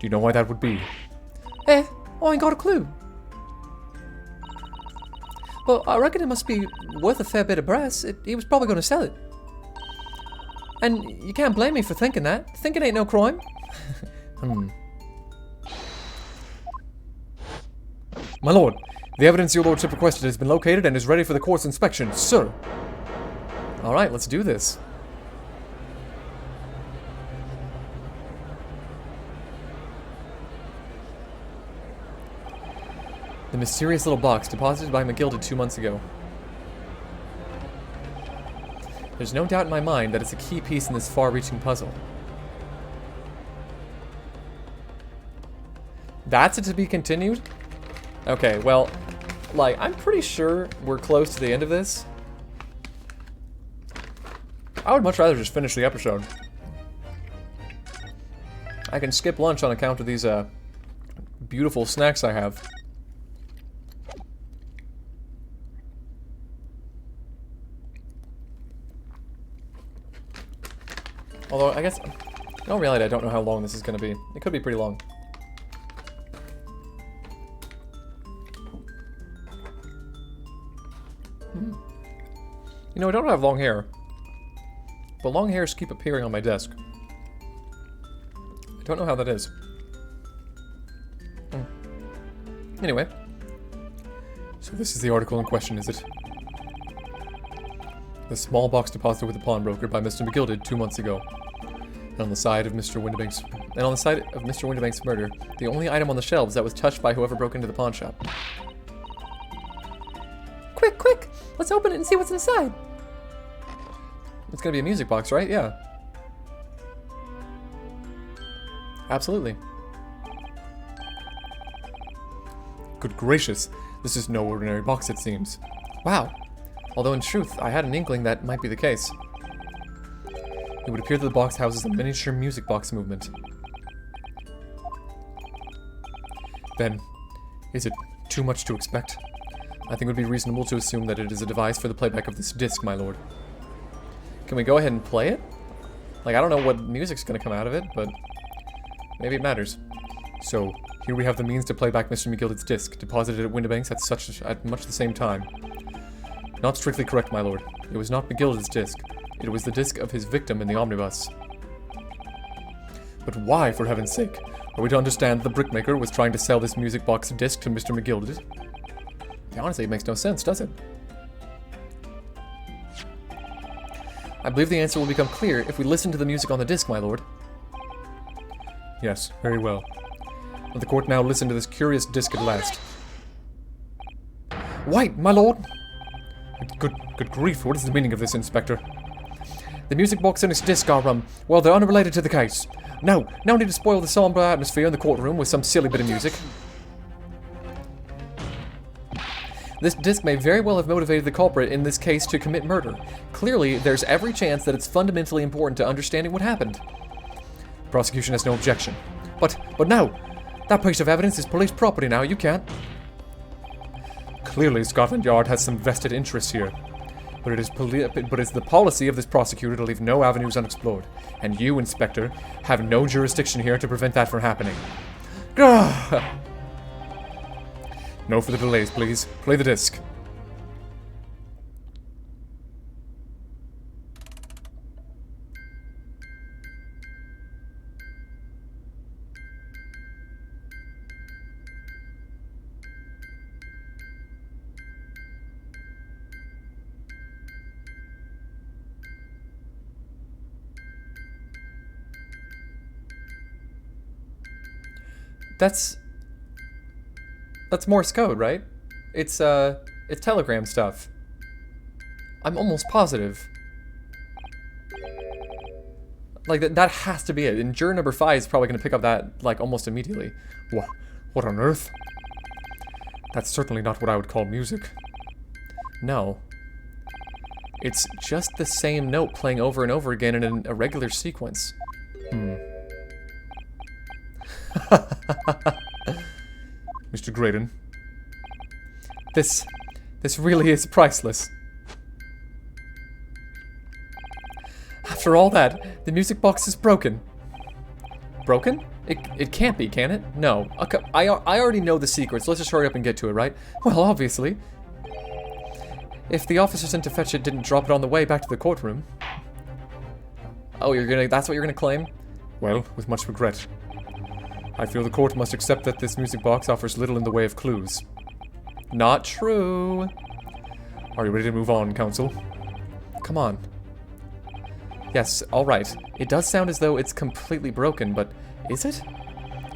A: you know why that would be?
C: I ain't got a clue. But I reckon it must be worth a fair bit of brass. He was probably going to sell it. And you can't blame me for thinking that. Thinking ain't no crime.
A: My lord, the evidence your lordship requested has been located and is ready for the court's inspection, sir. Alright, let's do this. The mysterious little box deposited by McGilded 2 months ago. There's no doubt in my mind that it's a key piece in this far-reaching puzzle. That's it to be continued? Okay, well, like, I'm pretty sure we're close to the end of this. I would much rather just finish the episode. I can skip lunch on account of these, beautiful snacks I have. Although, I guess, in all reality, I don't know how long this is going to be. It could be pretty long. You know, I don't have long hair. But long hairs keep appearing on my desk. I don't know how that is. Anyway. So this is the article in question, is it? The small box deposited with the pawnbroker by Mr. McGilded 2 months ago. And on the side of Mr. Windibank's murder, the only item on the shelves that was touched by whoever broke into the pawn shop.
C: Quick, quick! Let's open it and see what's inside.
A: It's gonna be a music box, right? Yeah. Absolutely. Good gracious, this is no ordinary box, it seems. Wow. Although in truth, I had an inkling that might be the case. It would appear that the box houses a miniature music box movement. Then, is it too much to expect? I think it would be reasonable to assume that it is a device for the playback of this disc, my lord. Can we go ahead and play it? Like, I don't know what music's gonna come out of it, but maybe it matters. So, here we have the means to play back Mr. McGilded's disc, deposited at Windibank's at much the same time. Not strictly correct, my lord. It was not McGilded's disc. It was the disc of his victim in the omnibus. But why, for heaven's sake? Are we to understand that the brickmaker was trying to sell this music box disc to Mr. McGilded? Honestly, it makes no sense, does it? I believe the answer will become clear if we listen to the music on the disc, my lord. Yes, very well. Let the court now listen to this curious disc at last. White, my lord! Good grief, what is the meaning of this, Inspector? The music box and its disc are, well, they're unrelated to the case. No need to spoil the somber atmosphere in the courtroom with some silly bit of music. This disc may very well have motivated the culprit in this case to commit murder. Clearly, there's every chance that it's fundamentally important to understanding what happened. The prosecution has no objection. But no! That piece of evidence is police property now, you can't. Clearly, Scotland Yard has some vested interest here. But it's the policy of this prosecutor to leave no avenues unexplored. And you, Inspector, have no jurisdiction here to prevent that from happening. Gah! No further delays, please. Play the disc. That's Morse code, right? It's telegram stuff. I'm almost positive. Like, that has to be it. And juror number 5 is probably going to pick up that, like, almost immediately.
B: What on earth? That's certainly not what I would call music.
A: No. It's just the same note playing over and over again in an irregular sequence.
B: Mr. Graydon,
A: This really is priceless. After all that, the music box is broken. Broken? It can't be, can it? No. Okay, I already know the secret, so let's just hurry up and get to it, right? Well, obviously. If the officer sent to fetch it didn't drop it on the way back to the courtroom. Oh, that's what you're gonna claim?
B: well, with much regret, I feel the court must accept that this music box offers little in the way of clues.
A: Not true.
B: Are you ready to move on, counsel?
A: Come on. Yes, alright. It does sound as though it's completely broken, but is it?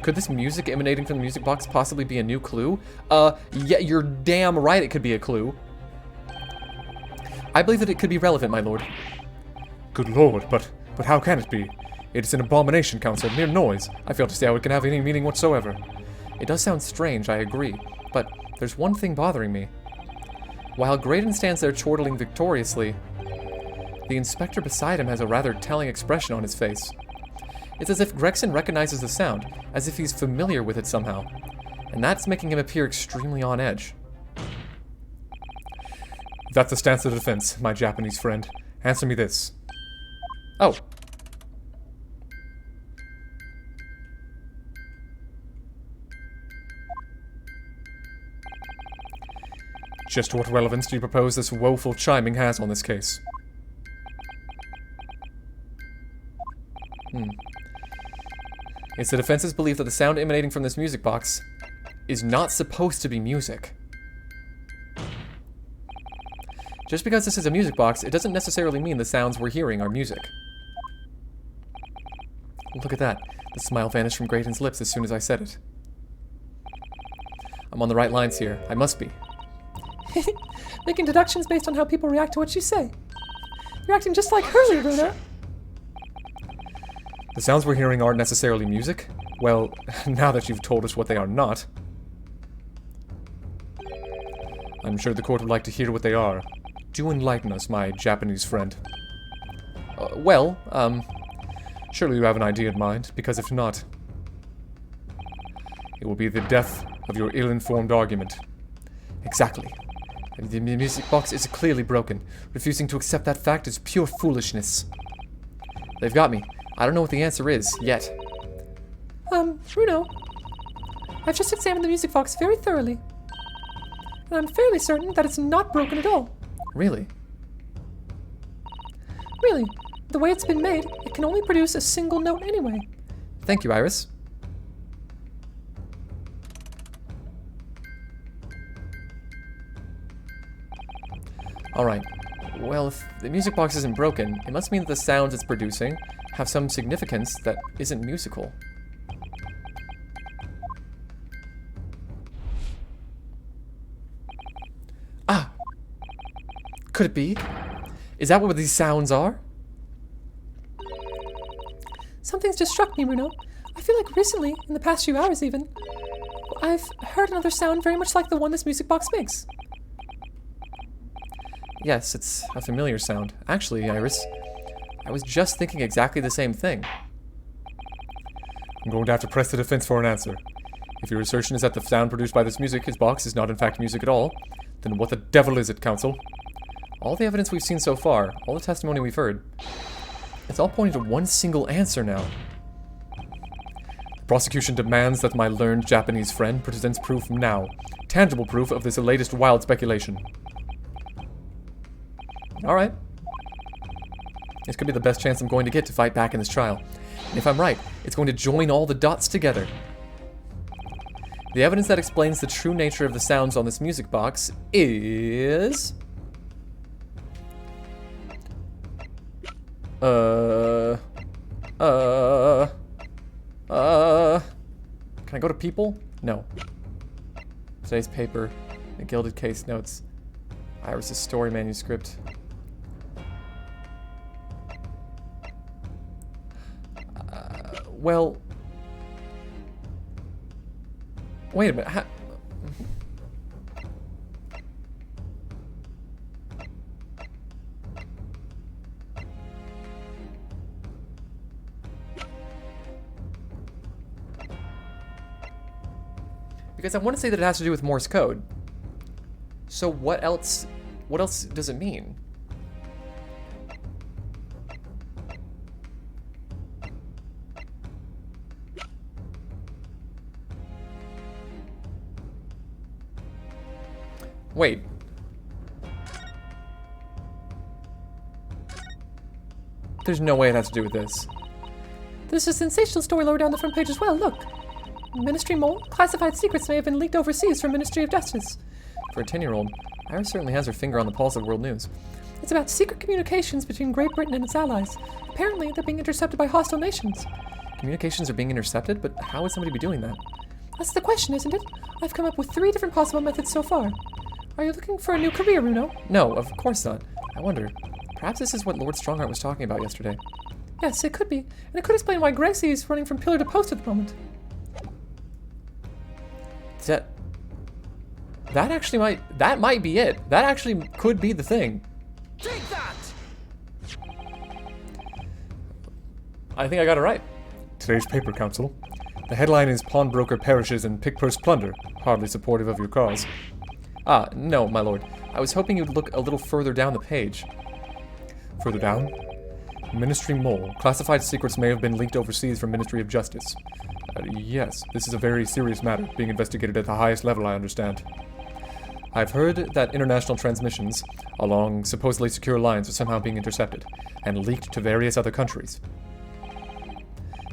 A: Could this music emanating from the music box possibly be a new clue? Yeah, you're damn right it could be a clue. I believe that it could be relevant, my lord.
B: Good lord, but how can it be? It is an abomination, counsel, mere noise. I fail to see how it can have any meaning whatsoever.
A: It does sound strange, I agree, but there's one thing bothering me. While Graydon stands there chortling victoriously, the inspector beside him has a rather telling expression on his face. It's as if Gregson recognizes the sound, as if he's familiar with it somehow, and that's making him appear extremely on edge.
B: That's the stance of the defense, my Japanese friend. Answer me this.
A: Oh.
B: Just what relevance do you propose this woeful chiming has on this case?
A: It's the defense's belief that the sound emanating from this music box is not supposed to be music. Just because this is a music box, it doesn't necessarily mean the sounds we're hearing are music. Look at that. The smile vanished from Graydon's lips as soon as I said it. I'm on the right lines here. I must be.
C: Making deductions based on how people react to what you say. You're acting just like Hurley, Bruno.
B: The sounds we're hearing aren't necessarily music? Well, now that you've told us what they are not, I'm sure the court would like to hear what they are. Do enlighten us, my Japanese friend.
A: Surely you have an idea in mind, because if not,
B: it will be the death of your ill-informed argument.
A: Exactly. And the music box is clearly broken. Refusing to accept that fact is pure foolishness. They've got me. I don't know what the answer is, yet.
C: Bruno, I've just examined the music box very thoroughly. And I'm fairly certain that it's not broken at all.
A: Really?
C: Really, the way it's been made, it can only produce a single note anyway.
A: Thank you, Iris. Alright. Well, if the music box isn't broken, it must mean that the sounds it's producing have some significance that isn't musical. Ah! Could it be? Is that what these sounds are?
C: Something's just struck me, Bruno. I feel like recently, in the past few hours even, I've heard another sound very much like the one this music box makes.
A: Yes, it's a familiar sound. Actually, Iris, I was just thinking exactly the same thing.
B: I'm going to have to press the defense for an answer. If your assertion is that the sound produced by this music box is not in fact music at all, then what the devil is it, counsel?
A: All the evidence we've seen so far, all the testimony we've heard, it's all pointing to one single answer now.
B: The prosecution demands that my learned Japanese friend presents proof now. Tangible proof of this latest wild speculation.
A: Alright. This could be the best chance I'm going to get to fight back in this trial. And if I'm right, it's going to join all the dots together. The evidence that explains the true nature of the sounds on this music box is... Can I go to people? No. Today's paper, the gilded case notes, Iris' story manuscript. Well... Wait a minute. Because I want to say that it has to do with Morse code. So what else does it mean? Wait. There's no way it has to do with this.
C: There's a sensational story lower down the front page as well. Look. Ministry Mole, classified secrets may have been leaked overseas from Ministry of Justice.
A: For a 10-year-old, Iris certainly has her finger on the pulse of world news.
C: It's about secret communications between Great Britain and its allies. Apparently, they're being intercepted by hostile nations.
A: Communications are being intercepted, but how would somebody be doing that?
C: That's the question, isn't it? I've come up with 3 different possible methods so far. Are you looking for a new career, Runo?
A: No, of course not. I wonder, perhaps this is what Lord Stronghart was talking about yesterday.
C: Yes, it could be. And it could explain why Gracie is running from pillar to post at the moment.
A: That might be it. That actually could be the thing.
D: Take that!
A: I think I got it right.
B: Today's paper, Council. The headline is Pawnbroker Perishes in Pick-Purse Plunder. Hardly supportive of your cause.
A: Ah, no, my lord. I was hoping you'd look a little further down the page.
B: Further down. Ministry Mole. Classified secrets may have been leaked overseas from Ministry of Justice. Yes, this is a very serious matter, being investigated at the highest level, I understand. I've heard that international transmissions along supposedly secure lines are somehow being intercepted and leaked to various other countries.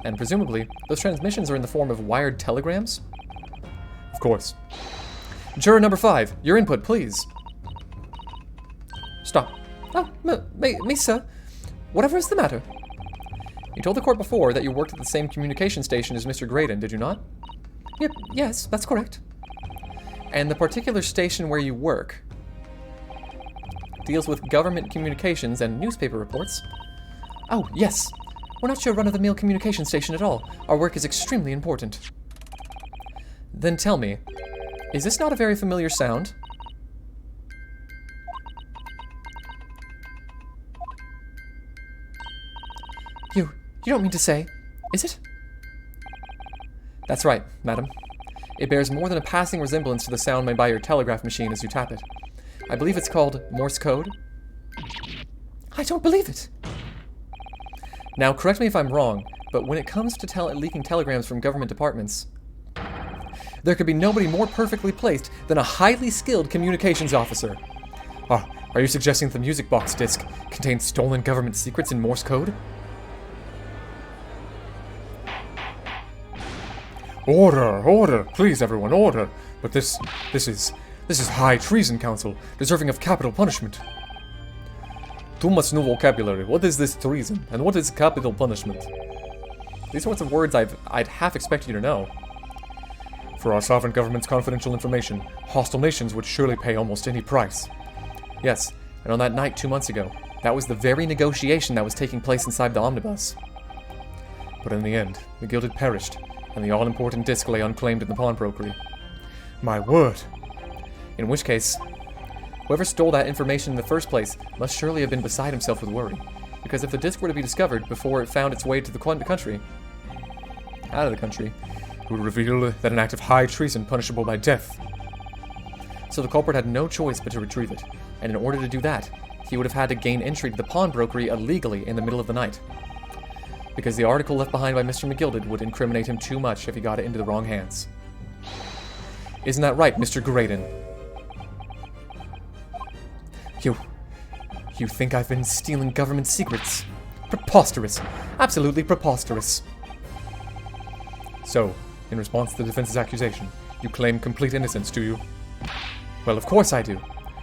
A: And presumably, those transmissions are in the form of wired telegrams?
B: Of course.
A: Juror number 5, your input, please. Stop.
C: Oh, me, sir.
A: Whatever is the matter? You told the court before that you worked at the same communication station as Mr. Graydon, did you not?
C: Yep, yes, that's correct.
A: And the particular station where you work deals with government communications and newspaper reports?
C: Oh, yes. We're not your run-of-the-mill communication station at all. Our work is extremely important.
A: Then tell me, is this not a very familiar sound?
C: You don't mean to say, is it?
A: That's right, madam. It bears more than a passing resemblance to the sound made by your telegraph machine as you tap it. I believe it's called Morse code.
C: I don't believe it.
A: Now, correct me if I'm wrong, but when it comes to leaking telegrams from government departments, there could be nobody more perfectly placed than a highly skilled communications officer.
B: Ah, are you suggesting that the music box disc contains stolen government secrets in Morse code? Order! Order! Please, everyone, order! But this is high treason, Council, deserving of capital punishment.
A: Too much new vocabulary. What is this treason? And what is capital punishment? These sorts of words I'd half expect you to know.
B: For our sovereign government's confidential information, hostile nations would surely pay almost any price.
A: Yes, and on that night 2 months ago, that was the very negotiation that was taking place inside the omnibus.
B: But in the end, the Gilded perished, and the all-important disc lay unclaimed in the pawnbrokery. My word!
A: In which case, whoever stole that information in the first place must surely have been beside himself with worry. Because if the disc were to be discovered before it found its way to the country, out of the country,
B: it would reveal that an act of high treason punishable by death.
A: So the culprit had no choice but to retrieve it, and in order to do that, he would have had to gain entry to the pawnbrokery illegally in the middle of the night. Because the article left behind by Mr. McGilded would incriminate him too much if he got it into the wrong hands. Isn't that right, Mr. Graydon? You think I've been stealing government secrets? Preposterous. Absolutely preposterous.
B: So, in response to the defense's accusation, you claim complete innocence, do you?
A: Well, of course I do.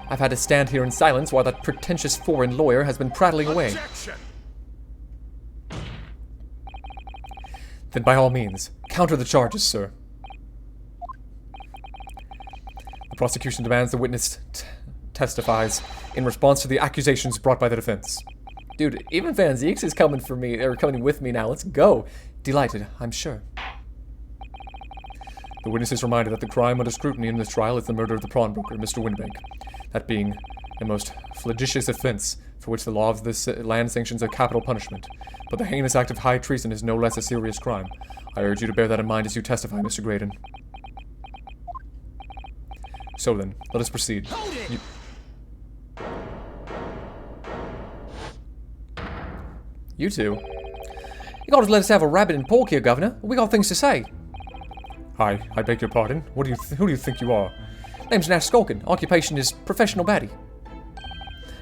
A: I've had to stand here in silence while that pretentious foreign lawyer has been prattling away.
F: Objection!
A: Then by all means, counter the charges, sir.
B: The prosecution demands the witness testifies in response to the accusations brought by the defense.
A: Dude, even Van Zieks is coming with me now. Let's go. Delighted, I'm sure.
B: The witness is reminded that the crime under scrutiny in this trial is the murder of the pawnbroker, Mr. Winbank. That being a most flagitious offense for which the law of this land sanctions a capital punishment. But the heinous act of high treason is no less a serious crime. I urge you to bear that in mind as you testify, Mr. Graydon. So then, let us proceed.
A: You two? You gotta let us have a rabbit and pork here, Governor. We got things to say.
B: Hi, I beg your pardon. Who do you think you are?
A: Name's Nash Skulkin. Occupation is professional baddie.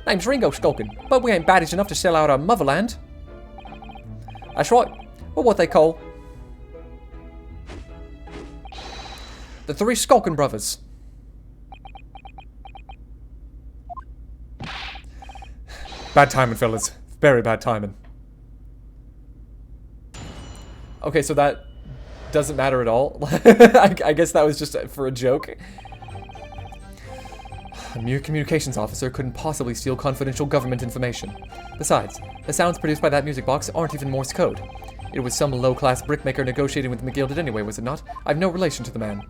A: Name's Ringo Skulkin, but we ain't baddies enough to sell out our motherland. That's right. We're what they call the Three Skulkin Brothers.
B: Bad timing, fellas. Very bad timing.
A: Okay, so that doesn't matter at all. I guess that was just for a joke. A mere communications officer couldn't possibly steal confidential government information. Besides, the sounds produced by that music box aren't even Morse code. It was some low-class brickmaker negotiating with McGilded anyway, was it not? I've no relation to the man.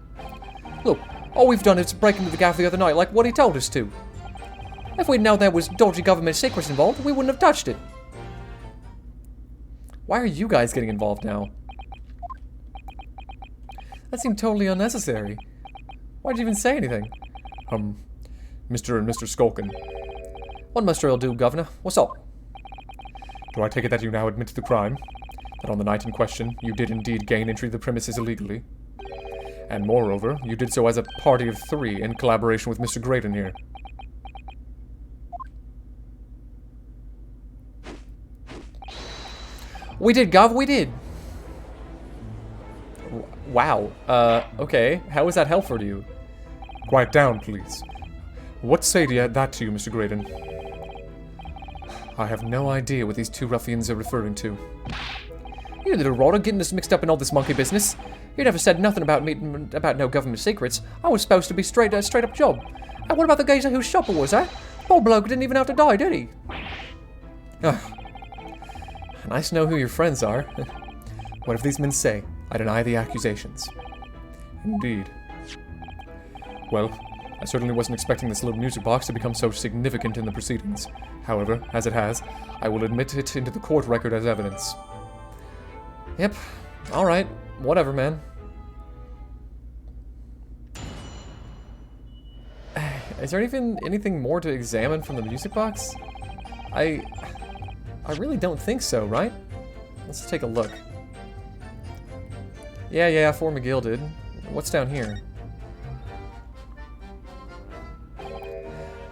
A: Look, all we've done is break into the gaff the other night like what he told us to. If we'd known there was dodgy government secrets involved, we wouldn't have touched it. Why are you guys getting involved now? That seemed totally unnecessary. Why'd you even say anything?
B: Mr. and Mr. Skulkin.
A: What must I do, Governor? What's up?
B: Do I take it that you now admit to the crime? That on the night in question, you did indeed gain entry to the premises illegally? And moreover, you did so as a party of 3 in collaboration with Mr. Graydon here.
A: We did, Gov, we did. Wow. Okay. How is that helpful to you?
B: Quiet down, please. What say that to you, Mr. Graydon?
A: I have no idea what these two ruffians are referring to. You little rotter getting us mixed up in all this monkey business. You never said nothing about about no government secrets. I was supposed to be straight up job. And what about the geezer whose shopper was, eh? Poor bloke didn't even have to die, did he? Nice to know who your friends are. What if these men say I deny the accusations?
B: Indeed. Well, I certainly wasn't expecting this little music box to become so significant in the proceedings. However, as it has, I will admit it into the court record as evidence.
A: Yep. Alright. Whatever, man. Is there even anything more to examine from the music box? I really don't think so, right? Let's take a look. Yeah, for McGilded. What's down here?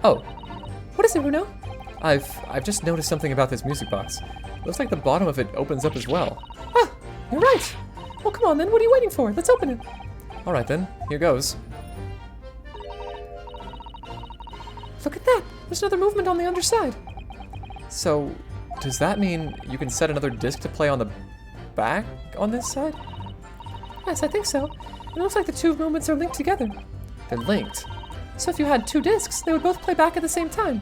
A: Oh.
C: What is it, Bruno?
A: I've just noticed something about this music box. Looks like the bottom of it opens up as well.
C: Ah, you're right. Well, come on then. What are you waiting for? Let's open it.
A: Alright then. Here goes.
C: Look at that. There's another movement on the underside.
A: So, does that mean you can set another disc to play on the back on this side?
C: Yes, I think so. It looks like the two movements are linked together.
A: They're linked.
C: So if you had two discs, they would both play back at the same time.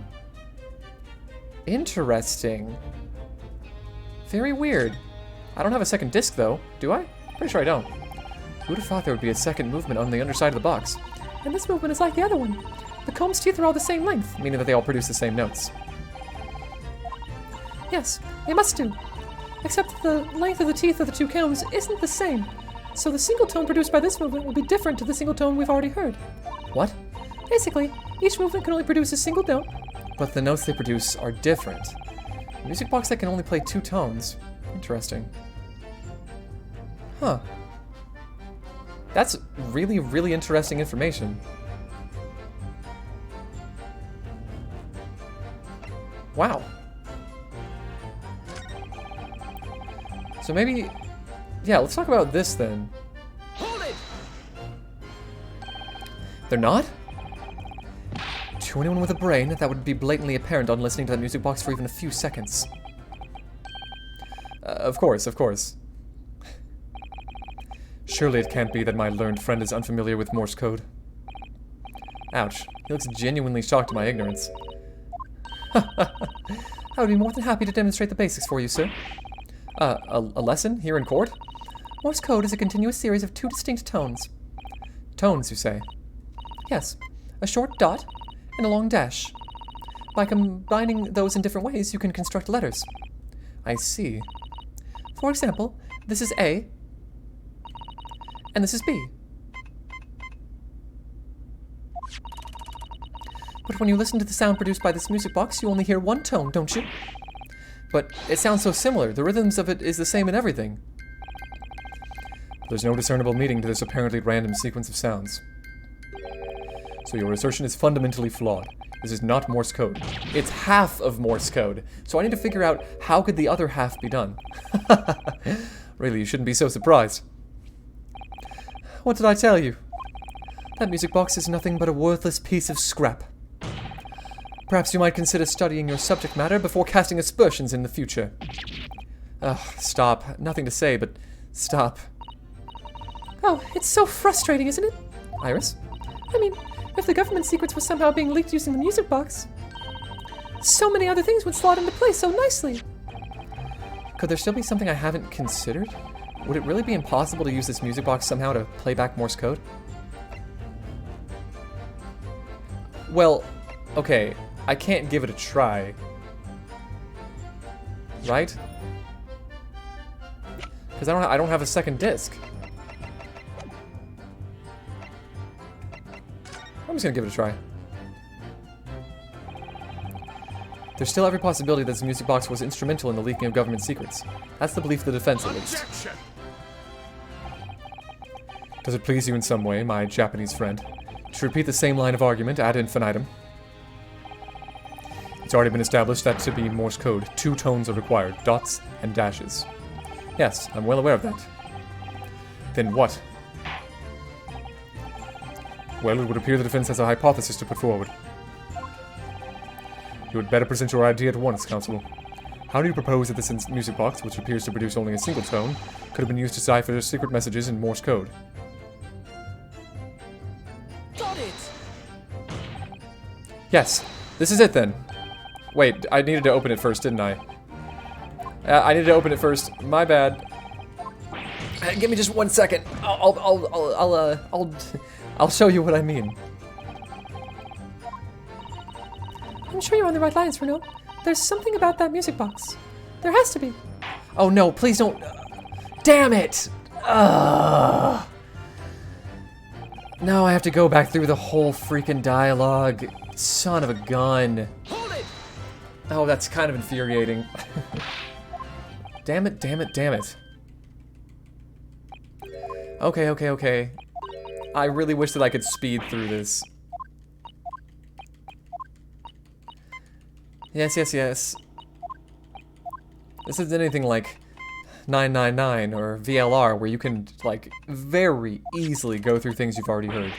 A: Interesting. Very weird. I don't have a second disc though, do I? Pretty sure I don't. Who would have thought there would be a second movement on the underside of the box?
C: And this movement is like the other one. The comb's teeth are all the same length.
A: Meaning that they all produce the same notes.
C: Yes, they must do. Except that the length of the teeth of the two combs isn't the same. So the single tone produced by this movement will be different to the single tone we've already heard.
A: What?
C: Basically, each movement can only produce a single note.
A: But the notes they produce are different. A music box that can only play 2 tones. Interesting. Huh. That's really, really interesting information. Wow. So maybe... Yeah, let's talk about this then.
D: Hold it!
A: They're not? To anyone with a brain, that would be blatantly apparent on listening to that music box for even a few seconds. Of course.
B: Surely it can't be that my learned friend is unfamiliar with Morse code.
A: Ouch. He looks genuinely shocked at my ignorance. I would be more than happy to demonstrate the basics for you, sir. A lesson here in court?
C: Morse code is a continuous series of two distinct tones.
A: Tones, you say?
C: Yes, a short dot and a long dash. By combining those in different ways, you can construct letters.
A: I see.
C: For example, this is A, and this is B. But when you listen to the sound produced by this music box, you only hear one tone, don't you?
A: But it sounds so similar. The rhythms of it is the same in everything. There's no discernible meaning to this apparently random sequence of sounds. So your assertion is fundamentally flawed. This is not Morse code. It's half of Morse code. So I need to figure out how could the other half be done. Really, you shouldn't be so surprised.
C: What did I tell you? That music box is nothing but a worthless piece of scrap. Perhaps you might consider studying your subject matter before casting aspersions in the future.
A: Ugh, stop. Nothing to say, but stop.
C: Oh, it's so frustrating, isn't it?
A: Iris?
C: I mean, if the government secrets were somehow being leaked using the music box, so many other things would slot into place so nicely.
A: Could there still be something I haven't considered? Would it really be impossible to use this music box somehow to play back Morse code? Well, okay, I can't give it a try. Right? Because I don't have a second disc. I'm just gonna give it a try. There's still every possibility that this music box was instrumental in the leaking of government secrets. That's the belief of the defense, at least.
F: Objection!
A: Does it please you in some way, my Japanese friend, to repeat the same line of argument ad infinitum? It's already been established that to be Morse code, two tones are required, dots and dashes. Yes, I'm well aware of that. Then what? Well, it would appear the defense has a hypothesis to put forward. You had better present your idea at once, Constable. How do you propose that this music box, which appears to produce only a single tone, could have been used to cipher secret messages in Morse code?
D: Got it!
A: Yes, this is it then. Wait, I needed to open it first, didn't I? I needed to open it first. My bad. Give me just 1 second. I'll show you what I mean.
C: I'm sure you're on the right lines, Renault. There's something about that music box. There has to be.
A: Oh no, please don't. Damn it! Ugh. Now I have to go back through the whole freaking dialogue. Son of a gun.
D: Hold it!
A: Oh, that's kind of infuriating. Damn it, damn it, damn it. Okay, okay, okay. I really wish that I could speed through this. Yes, yes, yes. This isn't anything like 999 or VLR where you can, like, very easily go through things you've already heard.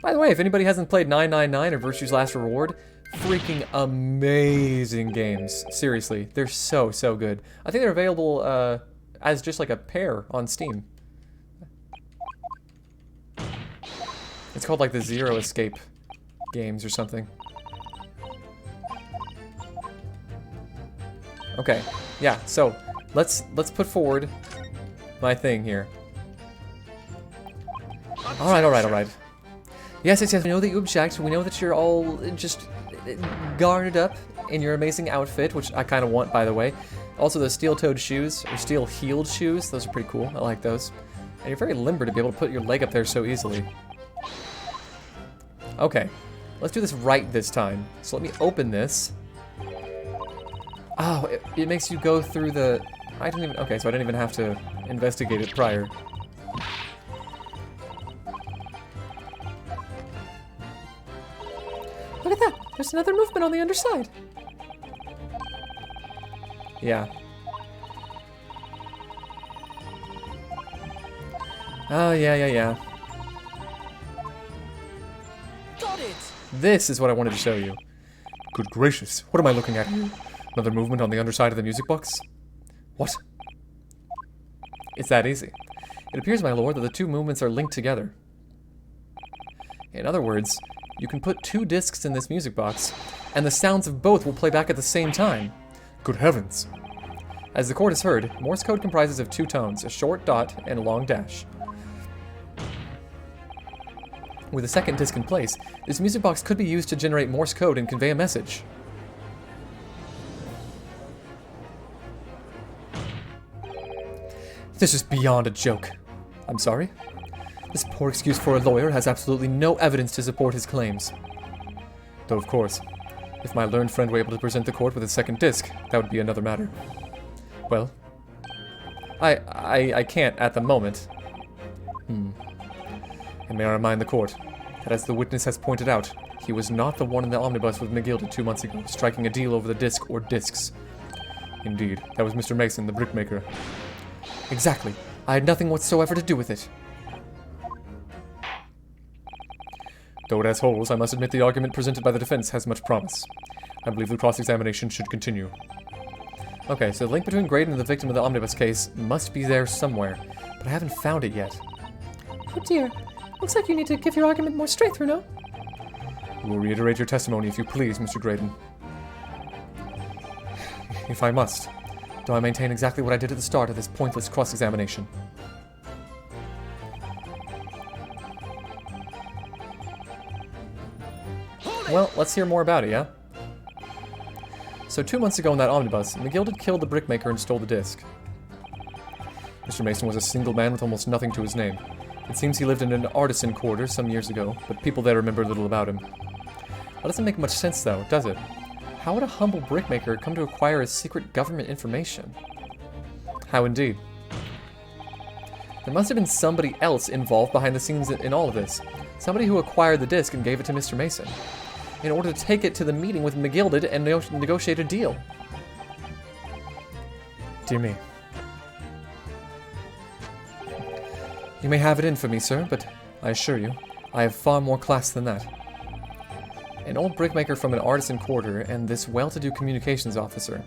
A: By the way, if anybody hasn't played 999 or Virtue's Last Reward, freaking amazing games. Seriously, they're so, so good. I think they're available as just like a pair on Steam. It's called like the Zero Escape games or something. Okay, yeah, so let's put forward my thing here. Alright. Yes, yes, yes, we know that you object. We know that you're all just garnered up in your amazing outfit, which I kind of want, by the way. Also, those steel-toed shoes, or steel-heeled shoes, those are pretty cool. I like those. And you're very limber to be able to put your leg up there so easily. Okay, let's do this right this time. So let me open this. Oh, it makes you go through the... I didn't even... Okay, so I didn't even have to investigate it prior.
C: Look at that. There's another movement on the underside.
A: Yeah. Oh, yeah.
D: Got it!
A: This is what I wanted to show you. Good gracious, what am I looking at? Another movement on the underside of the music box? What? It's that easy. It appears, my lord, that the two movements are linked together. In other words, you can put two discs in this music box, and the sounds of both will play back at the same time. Good heavens. As the court has heard, Morse code comprises of 2 tones, a short dot and a long dash. With a second disc in place, this music box could be used to generate Morse code and convey a message. This is beyond a joke. I'm sorry? This poor excuse for a lawyer has absolutely no evidence to support his claims. Though, of course, if my learned friend were able to present the court with a second disc, that would be another matter. Well, I can't at the moment. And may I remind the court that, as the witness has pointed out, he was not the one in the omnibus with McGilded 2 months ago, striking a deal over the disc or discs. Indeed, that was Mr. Mason, the brickmaker. Exactly. I had nothing whatsoever to do with it. Though it has holes, I must admit the argument presented by the defense has much promise. I believe the cross-examination should continue. Okay, so the link between Graydon and the victim of the omnibus case must be there somewhere, but I haven't found it yet.
C: Oh dear. Looks like you need to give your argument more straight through, no?
B: You will reiterate your testimony if you please, Mr. Graydon.
A: If I must. Do I maintain exactly what I did at the start of this pointless cross-examination? Well, let's hear more about it, yeah? So 2 months ago in that omnibus, McGilded killed the brickmaker and stole the disc. Mr. Mason was a single man with almost nothing to his name. It seems he lived in an artisan quarter some years ago, but people there remember little about him. That doesn't make much sense though, does it? How would a humble brickmaker come to acquire his secret government information? How indeed. There must have been somebody else involved behind the scenes in all of this. Somebody who acquired the disc and gave it to Mr. Mason, in order to take it to the meeting with McGilded and negotiate a deal. Dear me. You may have it in for me, sir, but I assure you, I have far more class than that. An old brickmaker from an artisan quarter and this well-to-do communications officer.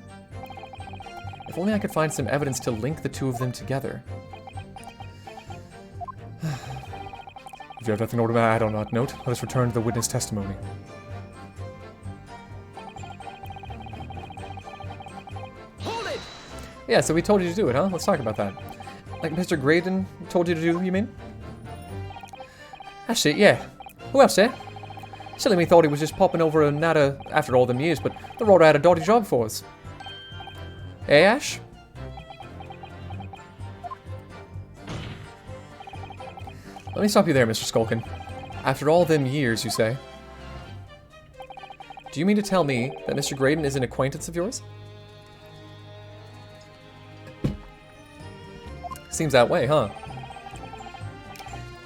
A: If only I could find some evidence to link the two of them together.
B: If you have nothing more to add on that note, let us return to the witness testimony.
D: Hold it!
A: Yeah, so we told you to do it, huh? Let's talk about that. Like Mr. Graydon told you to do, you mean? That's it, yeah. Who else, eh? Silly me thought he was just popping over a natter after all them years, but the road had a dotty job for us. Eh, Ash? Let me stop you there, Mr. Skulkin. After all them years, you say? Do you mean to tell me that Mr. Graydon is an acquaintance of yours? Seems that way, huh?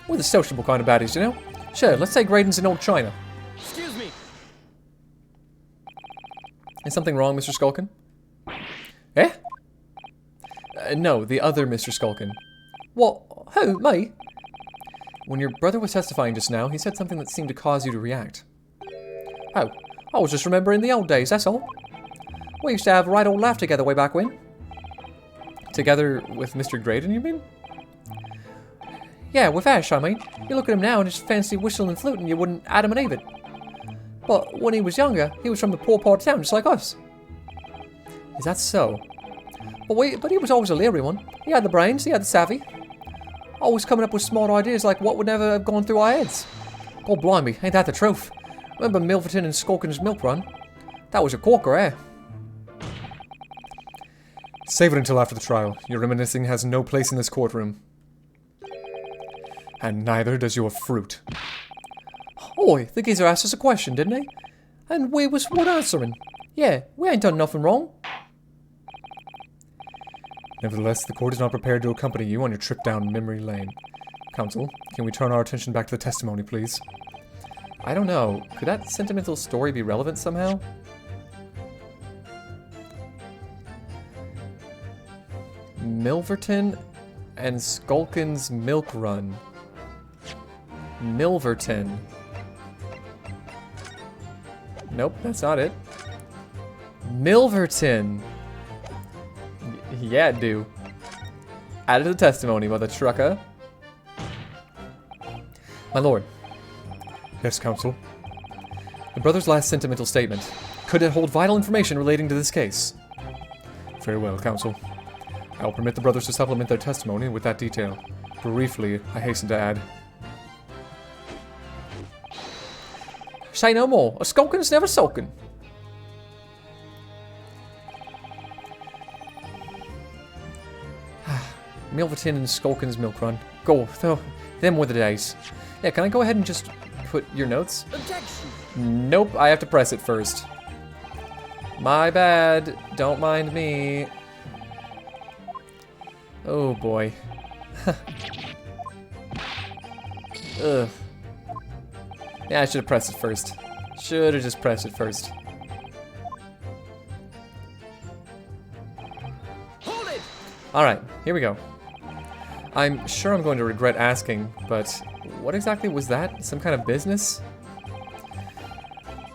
A: We're the sociable kind of baddies, you know? Sure, let's say Graydon's in old China.
D: Excuse me.
A: Is something wrong, Mr. Skulkin? Eh? No, the other Mr. Skulkin. What? Who? Me? When your brother was testifying just now, he said something that seemed to cause you to react. Oh, I was just remembering the old days, that's all. We used to have a right old laugh together way back when. Together with Mr. Graydon, you mean? Yeah, with Ash, I mean. You look at him now and just fancy whistling and fluting, you wouldn't add him and David. But when he was younger, he was from the poor part of town, just like us. Is that so? But he was always a leery one. He had the brains, he had the savvy. Always coming up with smart ideas like what would never have gone through our heads. God blimey, ain't that the truth? Remember Milverton and Skulkin's milk run? That was a corker, eh?
B: Save it until after the trial. Your reminiscing has no place in this courtroom. And neither does your fruit.
C: Oi, the geezer asked us a question, didn't he? And we was what answering. Yeah, we ain't done nothing wrong.
B: Nevertheless, the court is not prepared to accompany you on your trip down memory lane. Counsel, can we turn our attention back to the testimony, please?
A: I don't know. Could that sentimental story be relevant somehow? Milverton and Skulkin's milk run. Milverton. Nope, that's not it. Milverton. Yeah, do. Added to the testimony, mother trucker. My lord.
B: Yes, counsel.
A: The brother's last sentimental statement. Could it hold vital information relating to this case?
B: Very well, counsel. I will permit the brothers to supplement their testimony with that detail. Briefly, I hasten to add.
A: Say no more. A skulkin's never sulkin. Milverton and Skulkin's milk run. Go, though. Them were the days. Yeah, can I go ahead and just put your notes?
D: Objection!
A: Nope, I have to press it first. My bad. Don't mind me. Oh boy. Ugh. Yeah, I should have pressed it first. Should have just pressed it first.
D: Hold it!
A: Alright, here we go. I'm sure I'm going to regret asking, but what exactly was that? Some kind of business?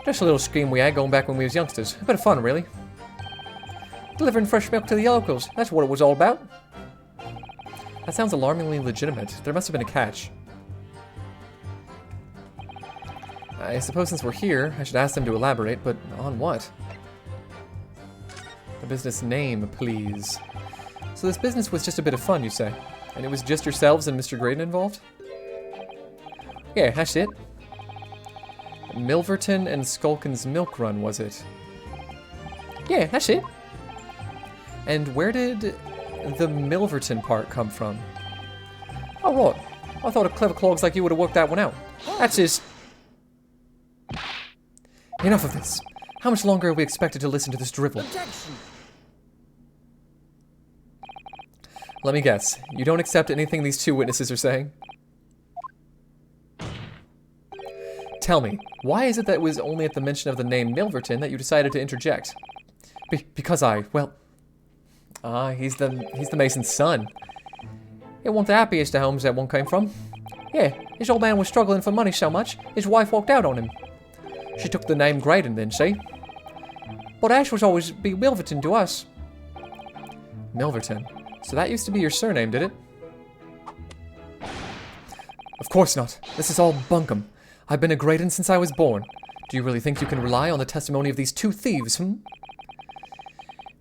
A: Just a little scheme we had going back when we was youngsters. A bit of fun, really. Delivering fresh milk to the locals. That's what it was all about. That sounds alarmingly legitimate. There must have been a catch. I suppose since we're here, I should ask them to elaborate, but on what? The business name, please. So this business was just a bit of fun, you say? And it was just yourselves and Mr. Graydon involved? Yeah, that's it. Milverton and Skulkin's milk run, was it? Yeah, that's it. And where did the Milverton part come from? Oh, right. I thought a clever clogs like you would have worked that one out. That's his... Enough of this. How much longer are we expected to listen to this drivel?
D: Objection!
A: Let me guess. You don't accept anything these two witnesses are saying? Tell me, why is it that it was only at the mention of the name Milverton that you decided to interject? Because well... he's the Mason's son. It wasn't the happiest of homes that one came from. Yeah, his old man was struggling for money so much, his wife walked out on him. She took the name Graydon then, see? But Ash was always be Milverton to us. Milverton. So that used to be your surname, did it? Of course not. This is all bunkum. I've been a Graydon since I was born. Do you really think you can rely on the testimony of these two thieves, hmm?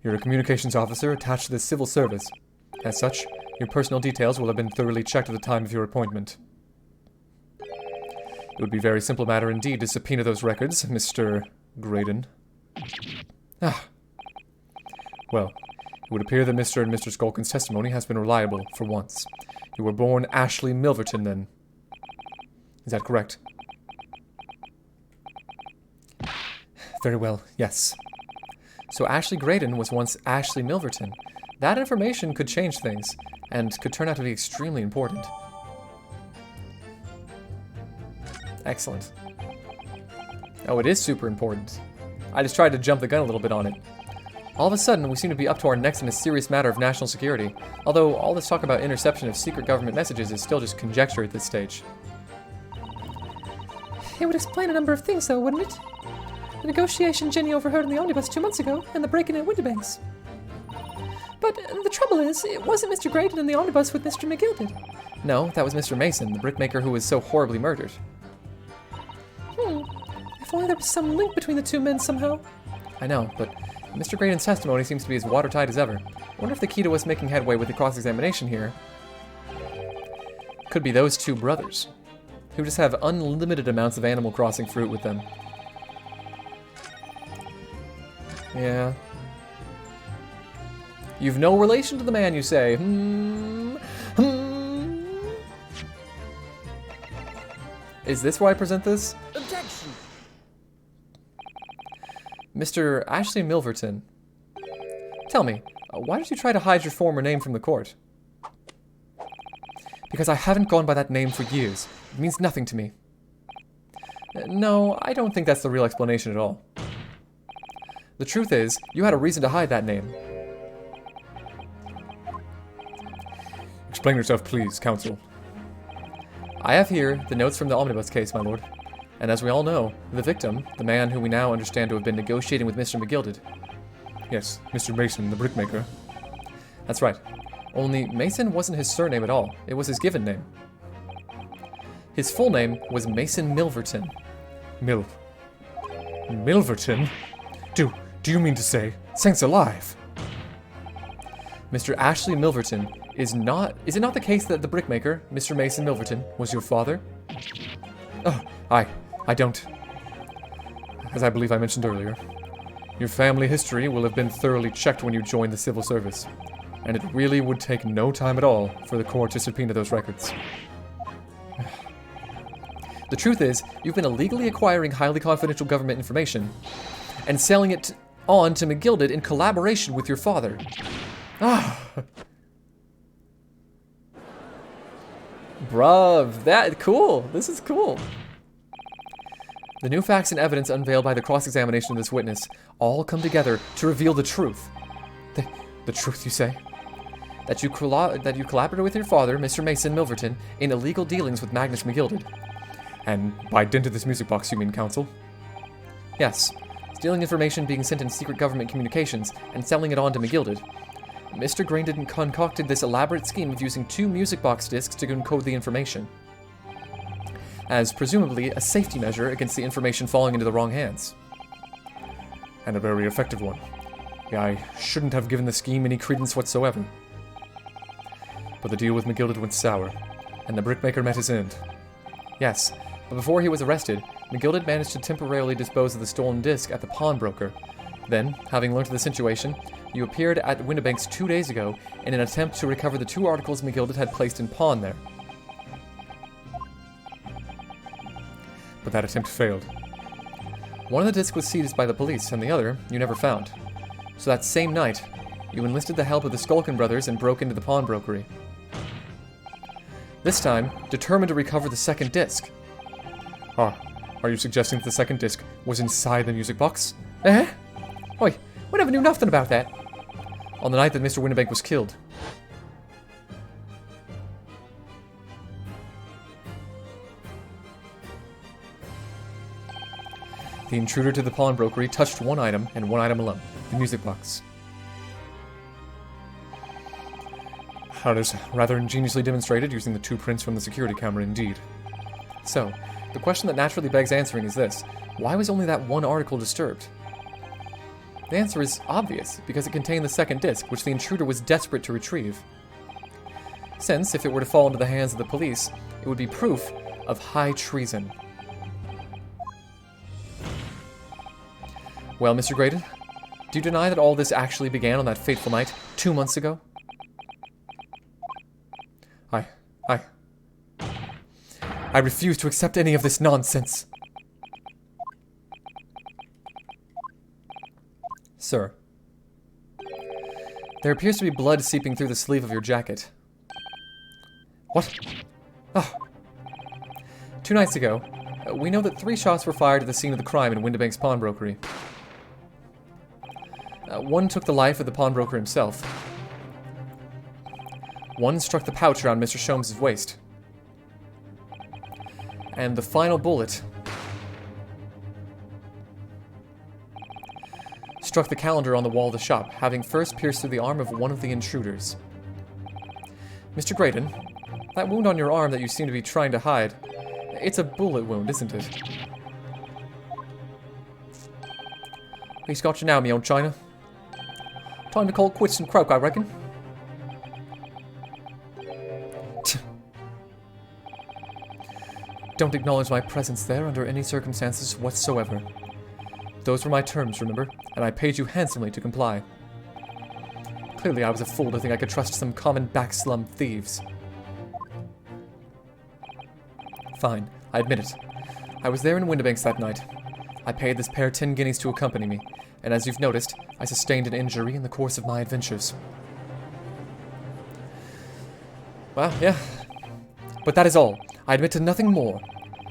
B: You're a communications officer attached to the civil service. As such, your personal details will have been thoroughly checked at the time of your appointment. It would be a very simple matter indeed to subpoena those records, Mr. Graydon. Well, it would appear that Mr. and Mr. Skulkin's testimony has been reliable, for once. You were born Ashley Milverton, then. Is that correct? Very well, yes.
A: So Ashley Graydon was once Ashley Milverton. That information could change things, and could turn out to be extremely important. Excellent. Oh, it is super important. I just tried to jump the gun a little bit on it. All of a sudden, we seem to be up to our necks in a serious matter of national security, although all this talk about interception of secret government messages is still just conjecture at this stage.
C: It would explain a number of things, though, wouldn't it? The negotiation Jenny overheard in the omnibus 2 months ago, and the break-in at Winterbanks. But the trouble is, it wasn't Mr. Graydon in the omnibus with Mr. McGill did.
A: No, that was Mr. Mason, the brickmaker who was so horribly murdered.
C: If only there was some link between the two men somehow.
A: I know, but Mr. Graydon's testimony seems to be as watertight as ever. I wonder if the key to us making headway with the cross-examination here could be those two brothers, who just have unlimited amounts of Animal Crossing fruit with them. Yeah. You've no relation to the man, you say. Is this why I present this?
D: Objection!
A: Mr. Ashley Milverton, tell me, why did you try to hide your former name from the court? Because I haven't gone by that name for years. It means nothing to me. No, I don't think that's the real explanation at all. The truth is, you had a reason to hide that name.
B: Explain yourself, please, counsel.
A: I have here the notes from the omnibus case, my lord. And as we all know, the victim, the man who we now understand to have been negotiating with Mr. McGilded.
B: Yes, Mr. Mason, the brickmaker.
A: That's right. Only Mason wasn't his surname at all. It was his given name. His full name was Mason Milverton.
B: Milverton? Do you mean to say, saints alive?
A: Mr. Ashley Milverton is it not the case that the brickmaker, Mr. Mason Milverton, was your father? Oh, I don't. As I believe I mentioned earlier, your family history will have been thoroughly checked when you joined the civil service, and it really would take no time at all for the court to subpoena those records. The truth is, you've been illegally acquiring highly confidential government information and selling it on to McGilded in collaboration with your father. Bruv, cool. This is cool. The new facts and evidence unveiled by the cross-examination of this witness all come together to reveal the truth. The truth, you say? That you collaborated with your father, Mr. Mason Milverton, in illegal dealings with Magnus McGilded. And by dint of this music box, you mean, counsel? Yes. Stealing information being sent in secret government communications and selling it on to McGilded. Mr. Grandin concocted this elaborate scheme of using 2 music box discs to encode the information, as presumably a safety measure against the information falling into the wrong hands.
B: And a very effective one. I shouldn't have given the scheme any credence whatsoever. But the deal with McGilded went sour, and the brickmaker met his end.
A: Yes, but before he was arrested, McGilded managed to temporarily dispose of the stolen disc at the pawnbroker. Then, having learned of the situation, you appeared at Windibank's 2 days ago in an attempt to recover the 2 articles McGilded had placed in pawn there.
B: But that attempt failed.
A: One of the discs was seized by the police, and the other you never found. So that same night, you enlisted the help of the Skulkin brothers and broke into the pawnbrokery. This time, determined to recover the second disc.
B: Are you suggesting that the second disc was inside the music box?
A: Eh? Oi, we never knew nothing about that. On the night that Mr. Windibank was killed. The intruder to the pawnbrokery touched one item, and one item alone. The music box.
B: That is rather ingeniously demonstrated using the 2 prints from the security camera indeed.
A: So, the question that naturally begs answering is this. Why was only that one article disturbed? The answer is obvious, because it contained the second disc, which the intruder was desperate to retrieve. Since, if it were to fall into the hands of the police, it would be proof of high treason. Well, Mr. Graydon, do you deny that all this actually began on that fateful night 2 months ago? I refuse to accept any of this nonsense. Sir, there appears to be blood seeping through the sleeve of your jacket.
B: What?
A: Oh. 2 nights ago, we know that 3 shots were fired at the scene of the crime in Windibank's pawnbrokery. One took the life of the pawnbroker himself. One struck the pouch around Mr. Sholmes' waist. And the final bullet struck the calendar on the wall of the shop, having first pierced through the arm of one of the intruders. Mr. Graydon, that wound on your arm that you seem to be trying to hide, it's a bullet wound, isn't it? He's got you now, me old China. Time to call it quits and croak, I reckon. Don't acknowledge my presence there under any circumstances whatsoever. Those were my terms, remember, and I paid you handsomely to comply. Clearly I was a fool to think I could trust some common backslum thieves. Fine, I admit it. I was there in Windibanks that night. I paid this pair 10 guineas to accompany me, and as you've noticed, I sustained an injury in the course of my adventures. Well, yeah. But that is all. I admit to nothing more.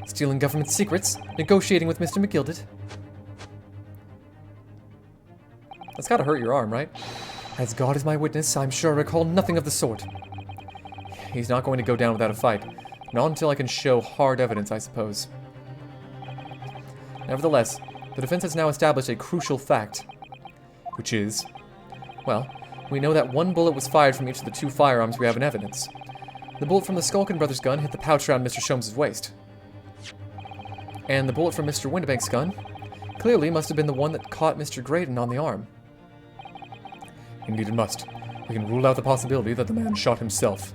A: Stealing government secrets, negotiating with Mr. McGilded. That's gotta hurt your arm, right? As God is my witness, I'm sure I recall nothing of the sort. He's not going to go down without a fight. Not until I can show hard evidence, I suppose. Nevertheless, the defense has now established a crucial fact. Which is? Well, we know that 1 bullet was fired from each of the 2 firearms we have in evidence. The bullet from the Skulkin brothers' gun hit the pouch around Mr. Sholmes' waist. And the bullet from Mr. Windibank's gun clearly must have been the one that caught Mr. Graydon on the arm.
B: Indeed it must.
A: we can rule out the possibility that the man shot himself.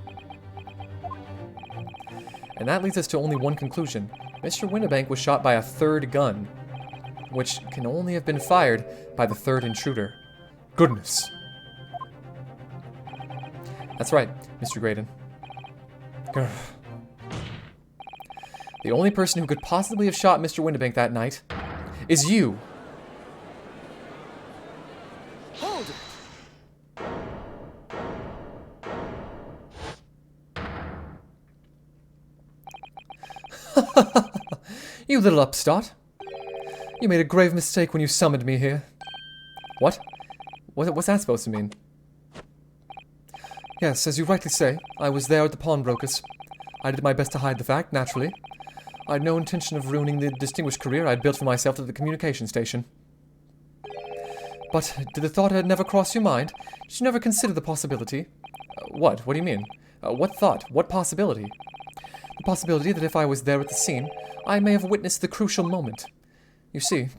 A: And that leads us to only one conclusion. Mr. Windibank was shot by a third gun, which can only have been fired by the third intruder.
B: Goodness.
A: That's right, Mr. Graydon. The only person who could possibly have shot Mr. Windibank that night is you.
D: Hold it!
A: You little upstart. You made a grave mistake when you summoned me here. What? What's that supposed to mean? Yes, as you rightly say, I was there at the pawnbroker's. I did my best to hide the fact, naturally. I had no intention of ruining the distinguished career I'd built for myself at the communication station. But did the thought never cross your mind? Did you never consider the possibility? What? What do you mean? What thought? What possibility? The possibility that if I was there at the scene, I may have witnessed the crucial moment. You see,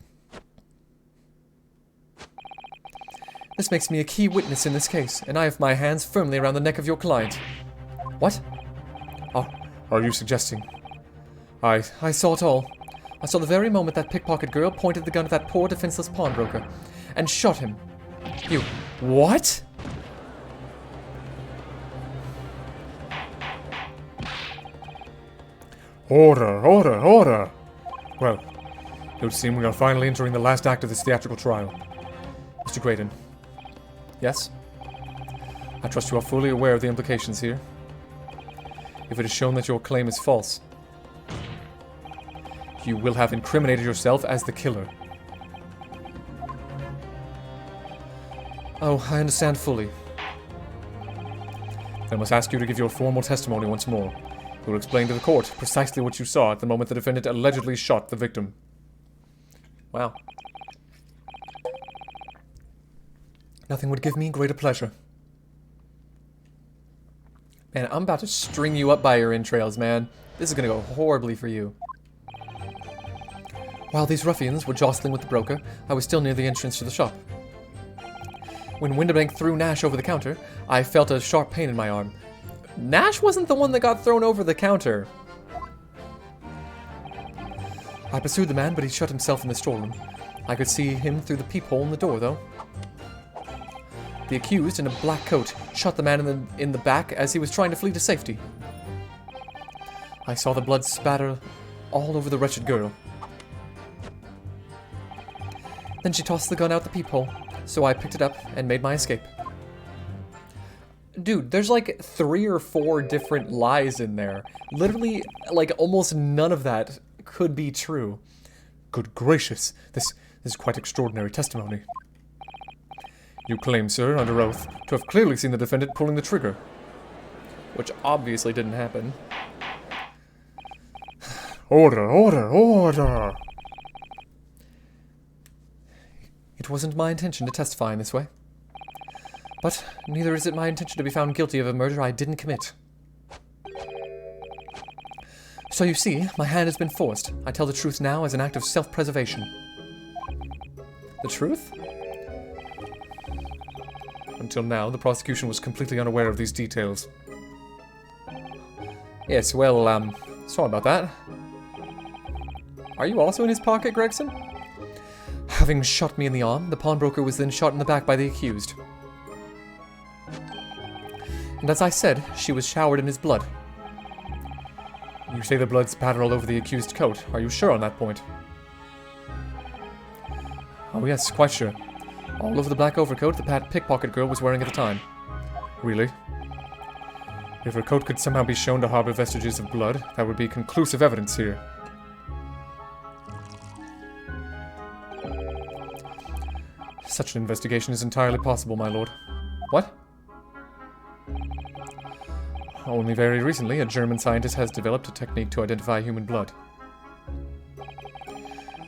A: this makes me a key witness in this case, and I have my hands firmly around the neck of your client. What?
B: Are you suggesting?
A: I saw it all. I saw the very moment that pickpocket girl pointed the gun at that poor defenseless pawnbroker, and shot him. You... What?
B: Order, order, order! Well, it would seem we are finally entering the last act of this theatrical trial.
A: Mr. Graydon. Yes? I trust you are fully aware of the implications here. If it is shown that your claim is false, you will have incriminated yourself as the killer. Oh, I understand fully. I must ask you to give your formal testimony once more. You will explain to the court precisely what you saw at the moment the defendant allegedly shot the victim. Wow. Nothing would give me greater pleasure. Man, I'm about to string you up by your entrails, man. This is gonna go horribly for you. While these ruffians were jostling with the broker, I was still near the entrance to the shop. When Windibank threw Nash over the counter, I felt a sharp pain in my arm. Nash wasn't the one that got thrown over the counter. I pursued the man, but he shut himself in the storeroom. I could see him through the peephole in the door, though. The accused, in a black coat, shot the man in the back as he was trying to flee to safety. I saw the blood spatter all over the wretched girl. Then she tossed the gun out the peephole, so I picked it up and made my escape. Dude, there's like 3 or 4 different lies in there. Literally, like, almost none of that could be true.
B: Good gracious, this is quite extraordinary testimony. You claim, sir, under oath, to have clearly seen the defendant pulling the trigger.
A: Which obviously didn't happen.
B: Order, order, order!
A: It wasn't my intention to testify in this way. But neither is it my intention to be found guilty of a murder I didn't commit. So you see, my hand has been forced. I tell the truth now as an act of self-preservation. The truth?
B: Until now, the prosecution was completely unaware of these details.
A: Yes, well, sorry about that. Are you also in his pocket, Gregson? Having shot me in the arm, the pawnbroker was then shot in the back by the accused. And as I said, she was showered in his blood.
B: You say the blood spattered all over the accused's coat. Are you sure on that point?
A: Oh yes, quite sure. All over the black overcoat the pickpocket girl was wearing at the time.
B: Really? If her coat could somehow be shown to harbor vestiges of blood, that would be conclusive evidence here.
A: Such an investigation is entirely possible, my lord. What?
B: Only very recently, a German scientist has developed a technique to identify human blood.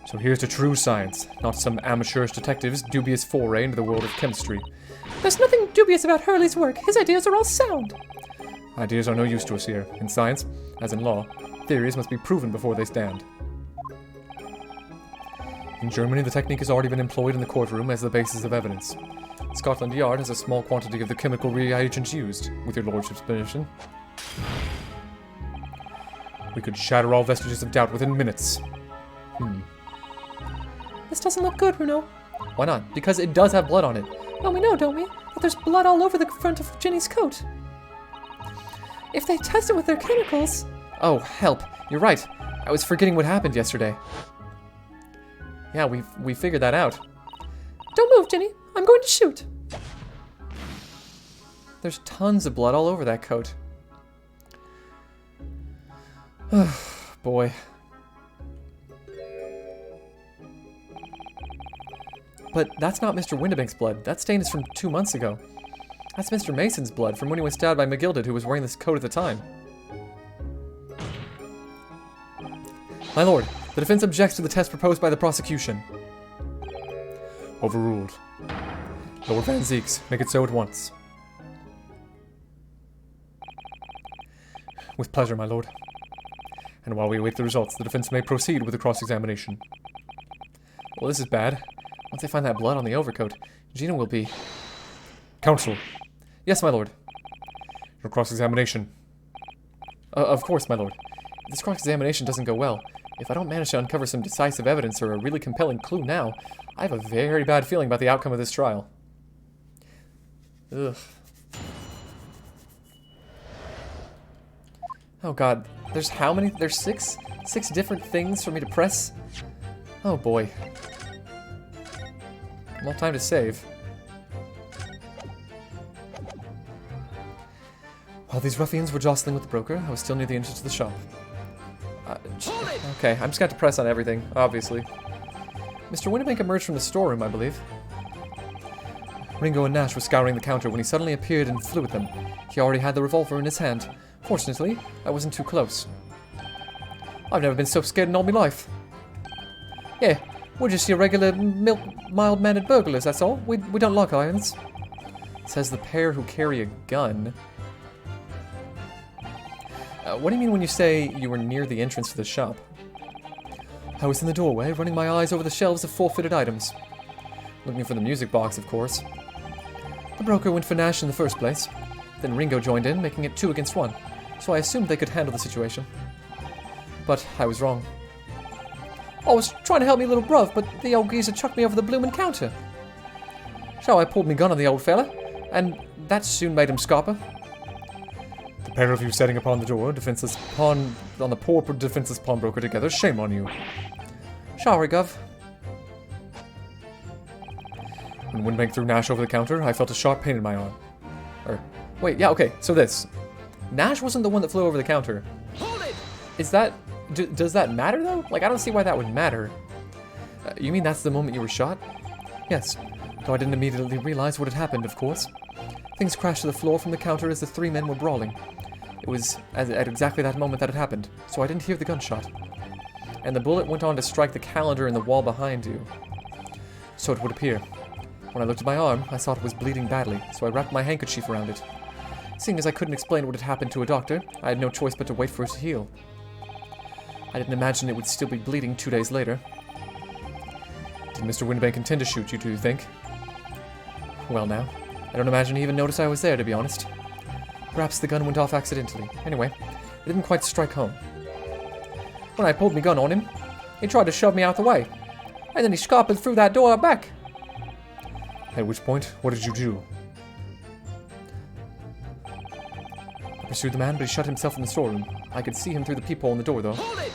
B: So here's to true science, not some amateurish detective's dubious foray into the world of chemistry.
C: There's nothing dubious about Hurley's work. His ideas are all sound.
B: Ideas are no use to us here. In science, as in law, theories must be proven before they stand. In Germany, the technique has already been employed in the courtroom as the basis of evidence.
A: Scotland Yard has a small quantity of the chemical reagent used, with your lordship's permission.
B: We could shatter all vestiges of doubt within minutes.
C: This doesn't look good, Bruno.
A: Why not? Because it does have blood on it.
C: Well, we know, don't we? That there's blood all over the front of Ginny's coat. If they test it with their chemicals...
A: Oh, help. You're right. I was forgetting what happened yesterday. Yeah, we figured that out.
C: Don't move, Ginny. I'm going to shoot.
A: There's tons of blood all over that coat. Boy. But that's not Mr. Windibank's blood. That stain is from 2 months ago. That's Mr. Mason's blood from when he was stabbed by McGilded, who was wearing this coat at the time. My lord, the defense objects to the test proposed by the prosecution.
B: Overruled. Lord Van Zeeks, make it so at once. With pleasure, my lord. And while we await the results, the defense may proceed with the cross-examination.
A: Well, this is bad. Once they find that blood on the overcoat, Gina will be...
B: Counsel,
A: Yes, my lord.
B: your cross-examination.
A: Of course, my lord. If this cross-examination doesn't go well, if I don't manage to uncover some decisive evidence or a really compelling clue now, I have a very bad feeling about the outcome of this trial. Ugh. Oh god, there's how many? There's six? 6 different things for me to press? Oh boy. Well, time to save. While these ruffians were jostling with the broker, I was still near the entrance to the shop. Okay, I'm just going to press on everything, obviously. Mr. Windibank emerged from the storeroom, I believe. Ringo and Nash were scouring the counter when he suddenly appeared and flew at them. He already had the revolver in his hand. Fortunately, I wasn't too close. I've never been so scared in all my life. Yeah, we're just your regular mild-mannered burglars, that's all. We don't lock irons. Says the pair who carry a gun. What do you mean when you say you were near the entrance to the shop? I was in the doorway, running my eyes over the shelves of forfeited items. Looking for the music box, of course. The broker went for Nash in the first place. Then Ringo joined in, making it 2 against 1. So I assumed they could handle the situation. But I was wrong. I was trying to help me little bruv, but the old geezer chucked me over the bloomin' counter. So I pulled me gun on the old fella, and that soon made him scarper.
B: The pair of you setting upon the door, defenseless pawn on the poor defenseless pawnbroker together. Shame on you.
A: Sorry, Gov.
B: When Winbank threw Nash over the counter, I felt a sharp pain in my arm.
A: Wait, yeah, okay, so this. Nash wasn't the one that flew over the counter.
D: Hold it!
A: Is that... does that matter, though? Like, I don't see why that would matter. You mean that's the moment you were shot? Yes, though I didn't immediately realize what had happened, of course. Things crashed to the floor from the counter as the 3 men were brawling. It was at exactly that moment that it happened, so I didn't hear the gunshot. And the bullet went on to strike the calendar in the wall behind you. So it would appear. When I looked at my arm, I saw it was bleeding badly, so I wrapped my handkerchief around it. Seeing as I couldn't explain what had happened to a doctor, I had no choice but to wait for it to heal. I didn't imagine it would still be bleeding 2 days later.
B: Did Mr. Winbank intend to shoot you, do you think?
A: Well now, I don't imagine he even noticed I was there, to be honest. Perhaps the gun went off accidentally. Anyway, it didn't quite strike home. When I pulled my gun on him, he tried to shove me out the way, and then he scarpered through that door out back.
B: At which point, what did you do?
A: I pursued the man, but he shut himself in the storeroom. I could see him through the peephole in the door, though.
D: Hold it!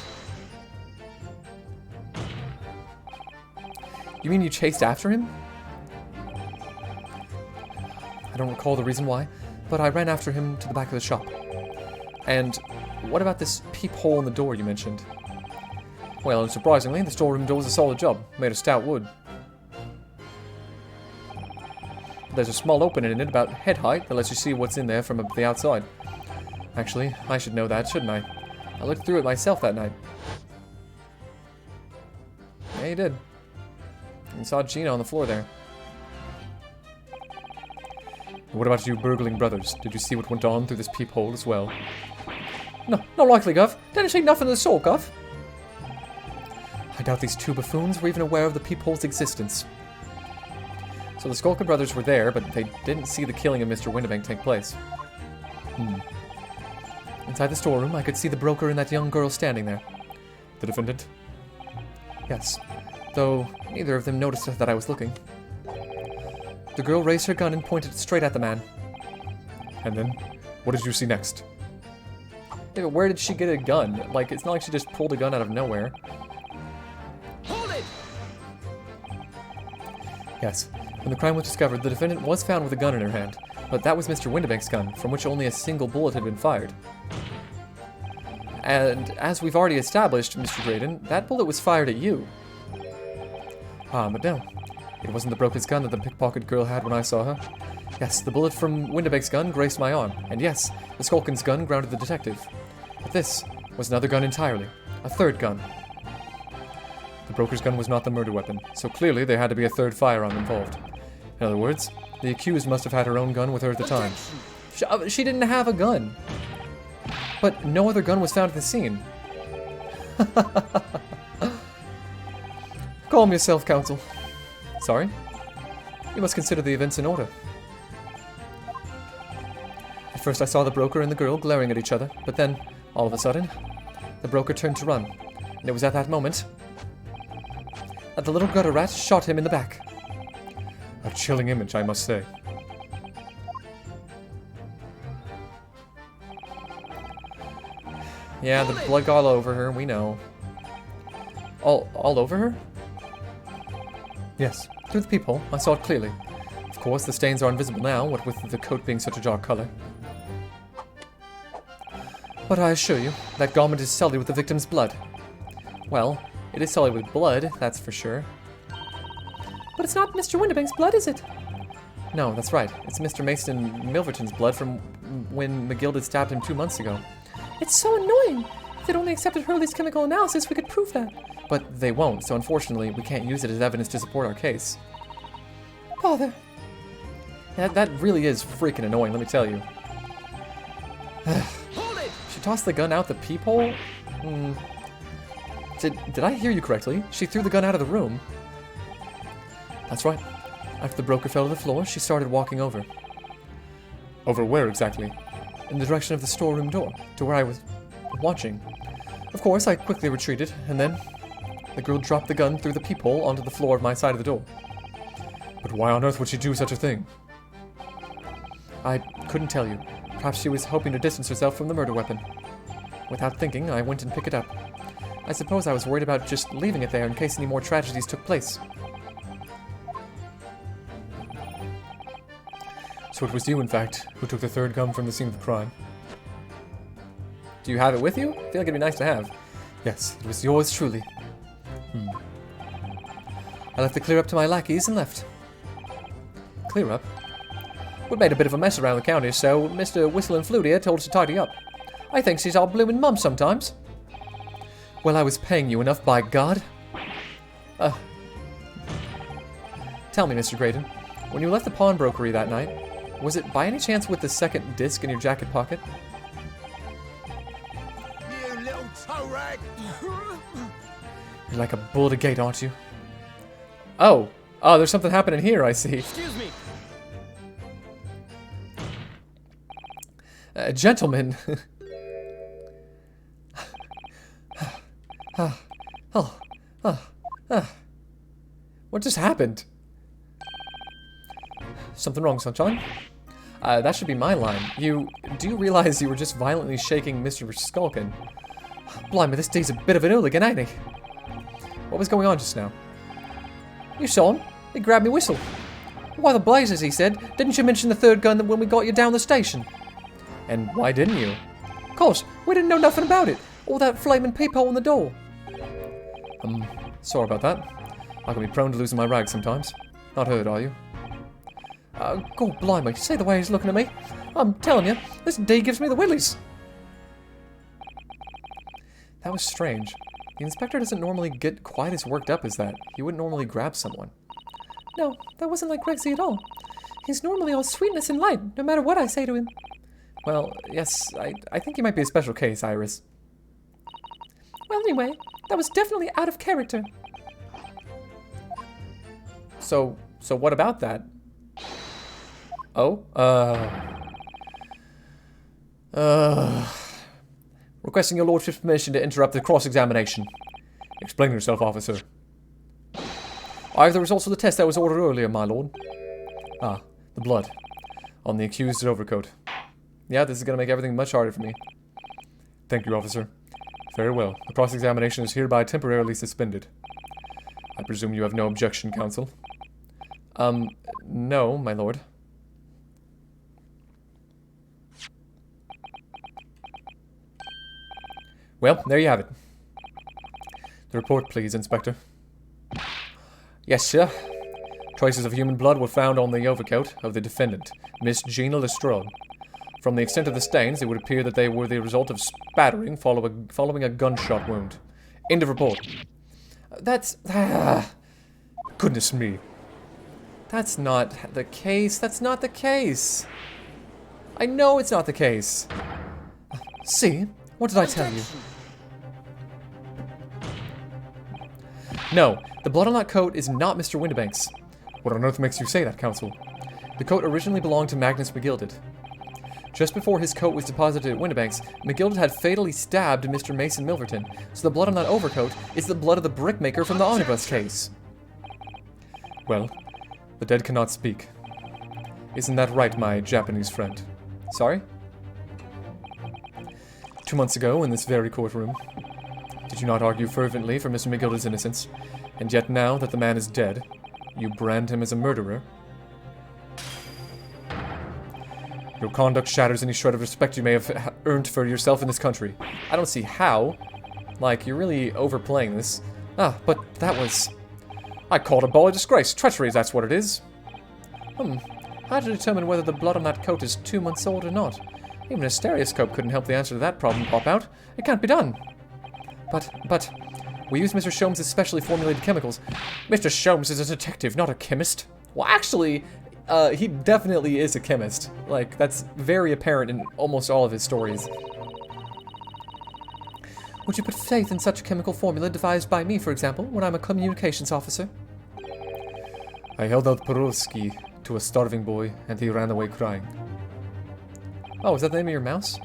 A: You mean you chased after him? I don't recall the reason why, but I ran after him to the back of the shop. And what about this peephole in the door you mentioned? Well, unsurprisingly, the storeroom door was a solid job, made of stout wood. There's a small opening in it about head height that lets you see what's in there from the outside. Actually, I should know that, shouldn't I? I looked through it myself that night. Yeah, you did. You saw Gina on the floor there.
B: What about you burgling brothers? Did you see what went on through this peephole as well?
A: No, not likely, Gov. Didn't see nothing of the sort, Gov. I doubt these 2 buffoons were even aware of the peephole's existence. So the Skulker brothers were there, but they didn't see the killing of Mr. Windibank take place. Inside the storeroom, I could see the broker and that young girl standing there.
B: The defendant?
A: Yes, though neither of them noticed that I was looking. The girl raised her gun and pointed straight at the man.
B: And then, what did you see next?
A: Yeah, but where did she get a gun? Like, it's not like she just pulled a gun out of nowhere.
D: Hold it!
A: Yes, when the crime was discovered, the defendant was found with a gun in her hand, but that was Mr. Windibank's gun, from which only a single bullet had been fired. And as we've already established, Mr. Graydon, that bullet was fired at you. But no. It wasn't the broker's gun that the pickpocket girl had when I saw her. Yes, the bullet from Windibank's gun grazed my arm, and yes, the Skulkin's gun grounded the detective. But this was another gun entirely. A third gun. The broker's gun was not the murder weapon, so clearly there had to be a third firearm involved. In other words, the accused must have had her own gun with her at the time. She didn't have a gun. But no other gun was found at the scene. Calm yourself, counsel. Sorry? You must consider the events in order. At first I saw the broker and the girl glaring at each other, but then, all of a sudden, the broker turned to run. And it was at that moment that the little gutter rat shot him in the back.
B: A chilling image, I must say.
A: Yeah, the blood got all over her, we know. All over her? Yes, through the peephole, I saw it clearly. Of course, the stains are invisible now, what with the coat being such a dark color. But I assure you, that garment is sullied with the victim's blood. Well, it is sullied with blood, that's for sure.
C: But it's not Mr. Windibank's blood, is it?
A: No, that's right. It's Mr. Mason Milverton's blood from when McGill stabbed him 2 months ago.
C: It's so annoying. If they'd only accepted Hurley's chemical analysis, we could prove that.
A: But they won't, so unfortunately, we can't use it as evidence to support our case.
C: Bother.
A: That really is freaking annoying, let me tell you.
D: Hold it!
A: She tossed the gun out the peephole? Did I hear you correctly? She threw the gun out of the room. That's right. After the broker fell to the floor, she started walking over.
B: Over where exactly?
A: In the direction of the storeroom door, to where I was watching. Of course, I quickly retreated, and then the girl dropped the gun through the peephole onto the floor of my side of the door.
B: But why on earth would she do such a thing?
A: I couldn't tell you. Perhaps she was hoping to distance herself from the murder weapon. Without thinking, I went and picked it up. I suppose I was worried about just leaving it there in case any more tragedies took place.
B: So it was you, in fact, who took the third gun from the scene of the crime?
A: Do you have it with you? I feel like it'd be nice to have.
B: Yes, it was yours truly.
A: I left the clear up to my lackeys and left. Clear up? We made a bit of a mess around the county, so Mr. Whistle and Flute here told us to tidy up. I think she's our bloomin' mum sometimes. Well, I was paying you enough, by God. Tell me, Mr. Graydon, when you left the pawnbrokery that night, was it by any chance with the second disc in your jacket pocket?
D: You little toe rag!
A: You're like a bull at a gate, aren't you? Oh, there's something happening here, I see.
D: Excuse me!
A: Gentlemen. What just happened? Something wrong, sunshine? That should be my line. Do you realize you were just violently shaking Mr. Skulkin? Blimey, this dude's a bit of an hooligan, ain't he? What was going on just now? You saw him. He grabbed me whistle. Why the blazes, he said. Didn't you mention the third gun when we got you down the station? And why didn't you? Of course, we didn't know nothing about it. All that flaming peephole in the door. Sorry about that. I can be prone to losing my rag sometimes. Not hurt, are you? God blimey, see the way he's looking at me? I'm telling you, this D gives me the willies. That was strange. The inspector doesn't normally get quite as worked up as that. He wouldn't normally grab someone.
C: No, that wasn't like Gregsy at all. He's normally all sweetness and light, no matter what I say to him.
A: Well, yes, I think you might be a special case, Iris.
C: Well, anyway, that was definitely out of character.
A: So, So what about that? Oh, requesting your lordship's permission to interrupt the cross-examination.
B: Explain yourself, officer.
A: I have the results of the test that was ordered earlier, my lord.
B: Ah, the blood. On the accused's overcoat.
A: Yeah, this is going to make everything much harder for me.
B: Thank you, officer. Very well. The cross-examination is hereby temporarily suspended. I presume you have no objection, counsel?
A: No, my lord. Well, there you have it.
B: The report, please, Inspector.
A: Yes, sir. Traces of human blood were found on the overcoat of the defendant, Miss Gina Lestrade. From the extent of the stains, it would appear that they were the result of spattering following a gunshot wound. End of report. That's...
B: Goodness me.
A: That's not the case. That's not the case. I know it's not the case. See? What did I tell you? No, the blood on that coat is not Mr. Windibank's.
B: What on earth makes you say that, counsel?
A: The coat originally belonged to Magnus McGilded. Just before his coat was deposited at Windibank's, McGilded had fatally stabbed Mr. Mason Milverton, so the blood on that overcoat is the blood of the brickmaker from the omnibus case.
B: Well, the dead cannot speak. Isn't that right, my Japanese friend?
A: Sorry?
B: 2 months ago, in this very courtroom, did you not argue fervently for Mr. McGilded's innocence? And yet now that the man is dead, you brand him as a murderer? Your conduct shatters any shred of respect you may have earned for yourself in this country.
A: I don't see how. Like, you're really overplaying this. But that was... I called a ball a disgrace. Treachery, that's what it is. How to determine whether the blood on that coat is 2 months old or not? Even a stereoscope couldn't help the answer to that problem pop out. It can't be done. But, we used Mr. Sholmes' specially formulated chemicals. Mr. Sholmes is a detective, not a chemist. Well, actually, he definitely is a chemist. Like, that's very apparent in almost all of his stories. Would you put faith in such a chemical formula devised by me, for example, when I'm a communications officer?
B: I held out Perulski to a starving boy, and he ran away crying.
A: Oh, is that the name of your mouse?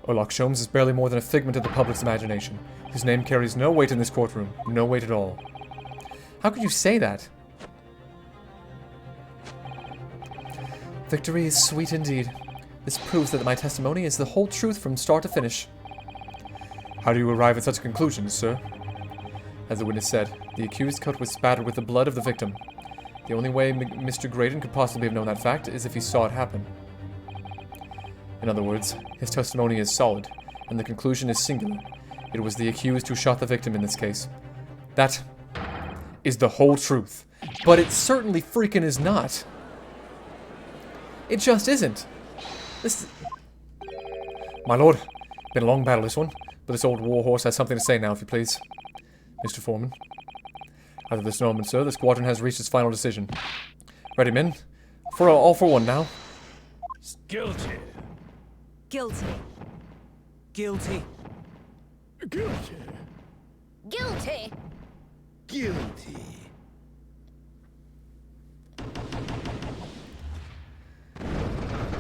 B: Orlock Sholmes is barely more than a figment of the public's imagination. His name carries no weight in this courtroom. No weight at all.
A: How could you say that? Victory is sweet indeed. This proves that my testimony is the whole truth from start to finish.
B: How do you arrive at such conclusions, sir?
A: As the witness said, the accused coat was spattered with the blood of the victim. The only way Mr. Graydon could possibly have known that fact is if he saw it happen. In other words, his testimony is solid, and the conclusion is singular. It was the accused who shot the victim in this case. That is the whole truth. But it certainly freaking is not. It just isn't. This...
B: My lord, been a long battle this one, but this old warhorse has something to say now, if you please. Mr. Foreman. At this moment, sir, the squadron has reached its final decision. Ready, men? All for one now.
F: Guilty.
E: Guilty.
D: Guilty.
F: Guilty.
E: Guilty.
D: Guilty.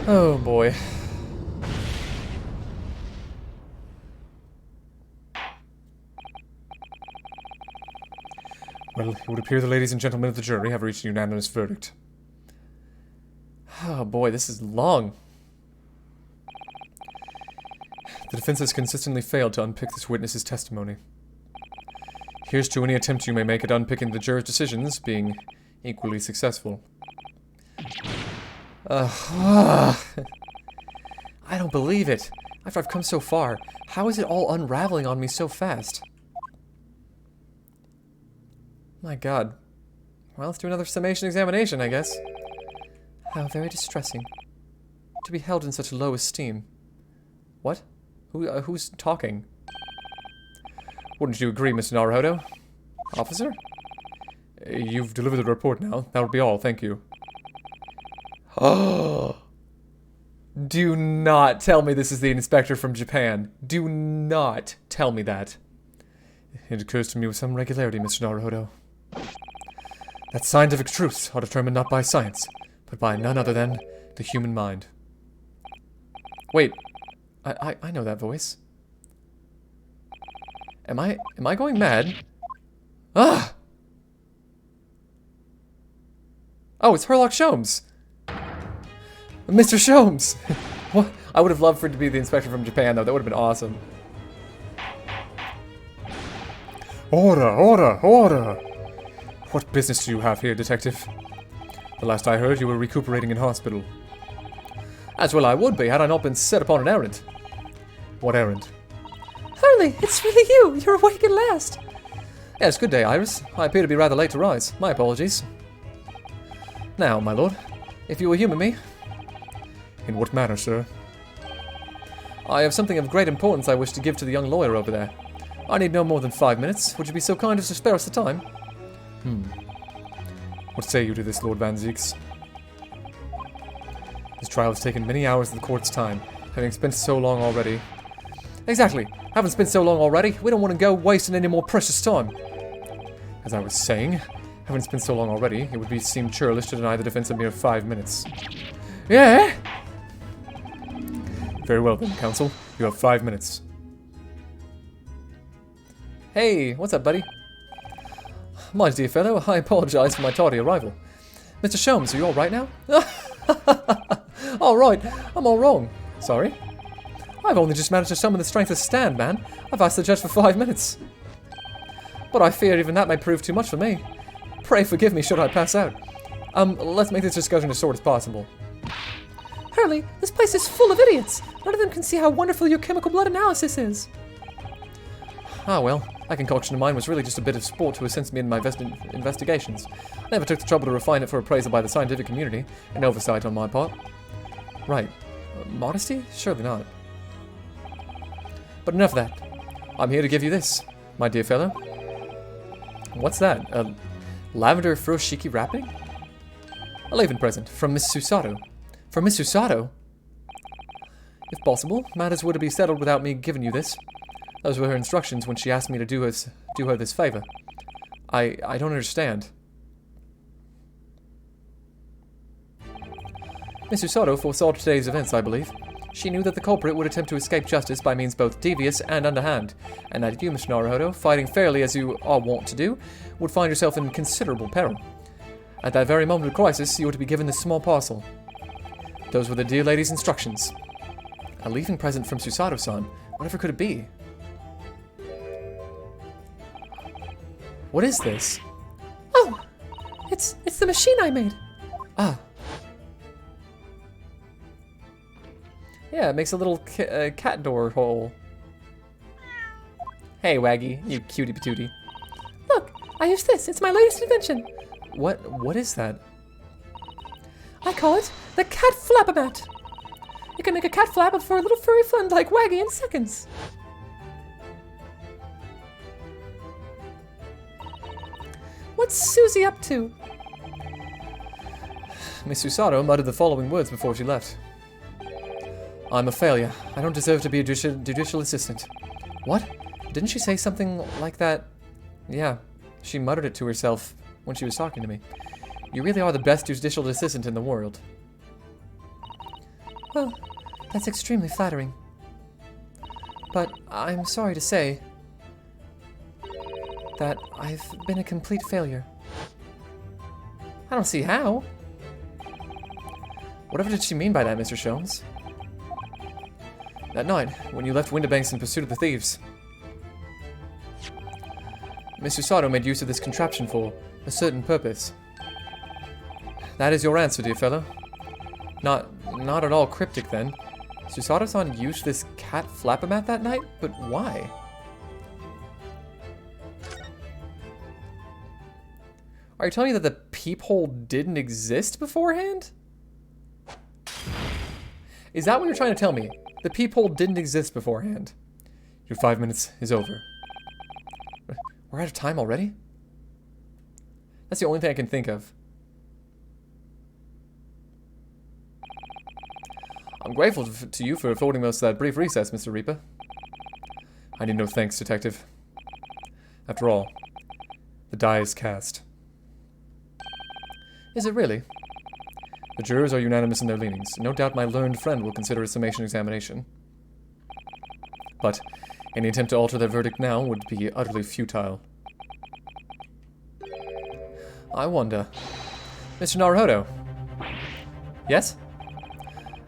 A: Oh boy.
B: Well, it would appear the ladies and gentlemen of the jury have reached a unanimous verdict.
A: Oh boy, this is long.
B: The defense has consistently failed to unpick this witness's testimony. Here's to any attempt you may make at unpicking the jurors' decisions being equally successful.
A: I don't believe it. After I've come so far, how is it all unraveling on me so fast? My god. Well, let's do another summation examination, I guess. How very distressing. To be held in such low esteem. What? Who's talking?
B: Wouldn't you agree, Mr. Naruhodo?
A: Officer?
B: You've delivered the report now. That would be all, thank you.
A: Oh! Do not tell me this is the inspector from Japan. Do not tell me that.
B: It occurs to me with some regularity, Mr. Naruhodo.
A: that scientific truths are determined not by science, but by none other than the human mind. Wait, I know that voice. Am I going mad? Ah! Oh, it's Herlock Sholmes! Mr. Sholmes! What? I would have loved for it to be the inspector from Japan, though. That would have been awesome.
B: Order, order, order! What business do you have here, detective? The last I heard, you were recuperating in hospital.
A: As well I would be, had I not been set upon an errand.
B: What errand?
C: Hurley, it's really you! You're awake at last!
A: Yes, good day, Iris. I appear to be rather late to rise. My apologies. Now, my lord, if you will humour me,
B: In what manner, sir?
A: I have something of great importance I wish to give to the young lawyer over there. I need no more than 5 minutes. Would you be so kind as to spare us the time?
B: What say you to this, Lord Van Zieks? This trial has taken many hours of the court's time, having spent so long already.
A: Exactly. Haven't spent so long already. We don't want to go wasting any more precious time.
B: As I was saying, having spent so long already, it would seem churlish to deny the defense a mere 5 minutes.
A: Yeah?
B: Very well then, counsel. You have 5 minutes.
A: Hey, what's up, buddy? My dear fellow, I apologize for my tardy arrival. Mr. Sholmes, are you all right now? All right. I'm all wrong. Sorry. I've only just managed to summon the strength to stand, man. I've asked the judge for 5 minutes. But I fear even that may prove too much for me. Pray forgive me should I pass out. Let's make this discussion as short as possible.
C: Hurley, this place is full of idiots. None of them can see how wonderful your chemical blood analysis is.
A: Ah, well, that concoction of mine was really just a bit of sport to assist me in my investigations. I never took the trouble to refine it for appraisal by the scientific community, an oversight on my part. Right. Modesty? Surely not. But enough of that. I'm here to give you this, my dear fellow. What's that? A lavender furoshiki wrapping? A leaving present from Miss Susato. From Miss Susato? If possible, matters were to be settled without me giving you this. Those were her instructions when she asked me to do her this favor. I don't understand. Miss Susato foresaw today's events, I believe. She knew that the culprit would attempt to escape justice by means both devious and underhand, and that you, Mr. Naruhodo, fighting fairly as you are wont to do, would find yourself in considerable peril. At that very moment of crisis, you were to be given this small parcel. Those were the dear lady's instructions. A leaving present from Susato-san. Whatever could it be? What is this?
C: Oh, it's the machine I made.
A: Ah. Yeah, it makes a little cat door hole. Hey, Waggy, you cutie patootie.
C: Look, I use this. It's my latest invention.
A: What is that?
C: I call it the cat flapomat. You can make a cat flap for a little furry friend like Waggy in seconds. What's Susie up to?
A: Miss Susato muttered the following words before she left. I'm a failure. I don't deserve to be a judicial assistant. What? Didn't she say something like that? Yeah, she muttered it to herself when she was talking to me. You really are the best judicial assistant in the world.
C: Well, that's extremely flattering. But I'm sorry to say that I've been a complete failure.
A: I don't see how. Whatever did she mean by that, Mr. Sholmes? That night, when you left Windibanks in pursuit of the thieves, Miss Susato made use of this contraption for a certain purpose. That is your answer, dear fellow. Not at all cryptic, then. Susato-san used this cat flapomat that night? But why? Are you telling me that the peephole didn't exist beforehand? Is that what you're trying to tell me? The peephole didn't exist beforehand.
B: Your 5 minutes is over.
A: We're out of time already? That's the only thing I can think of. I'm grateful to you for affording us that brief recess, Mr. Reaper.
B: I need no thanks, detective. After all, the die is cast.
A: Is it really? The jurors are unanimous in their leanings. No doubt my learned friend will consider a summation examination. But any attempt to alter their verdict now would be utterly futile. I wonder. Mr. Naruhodo. Yes?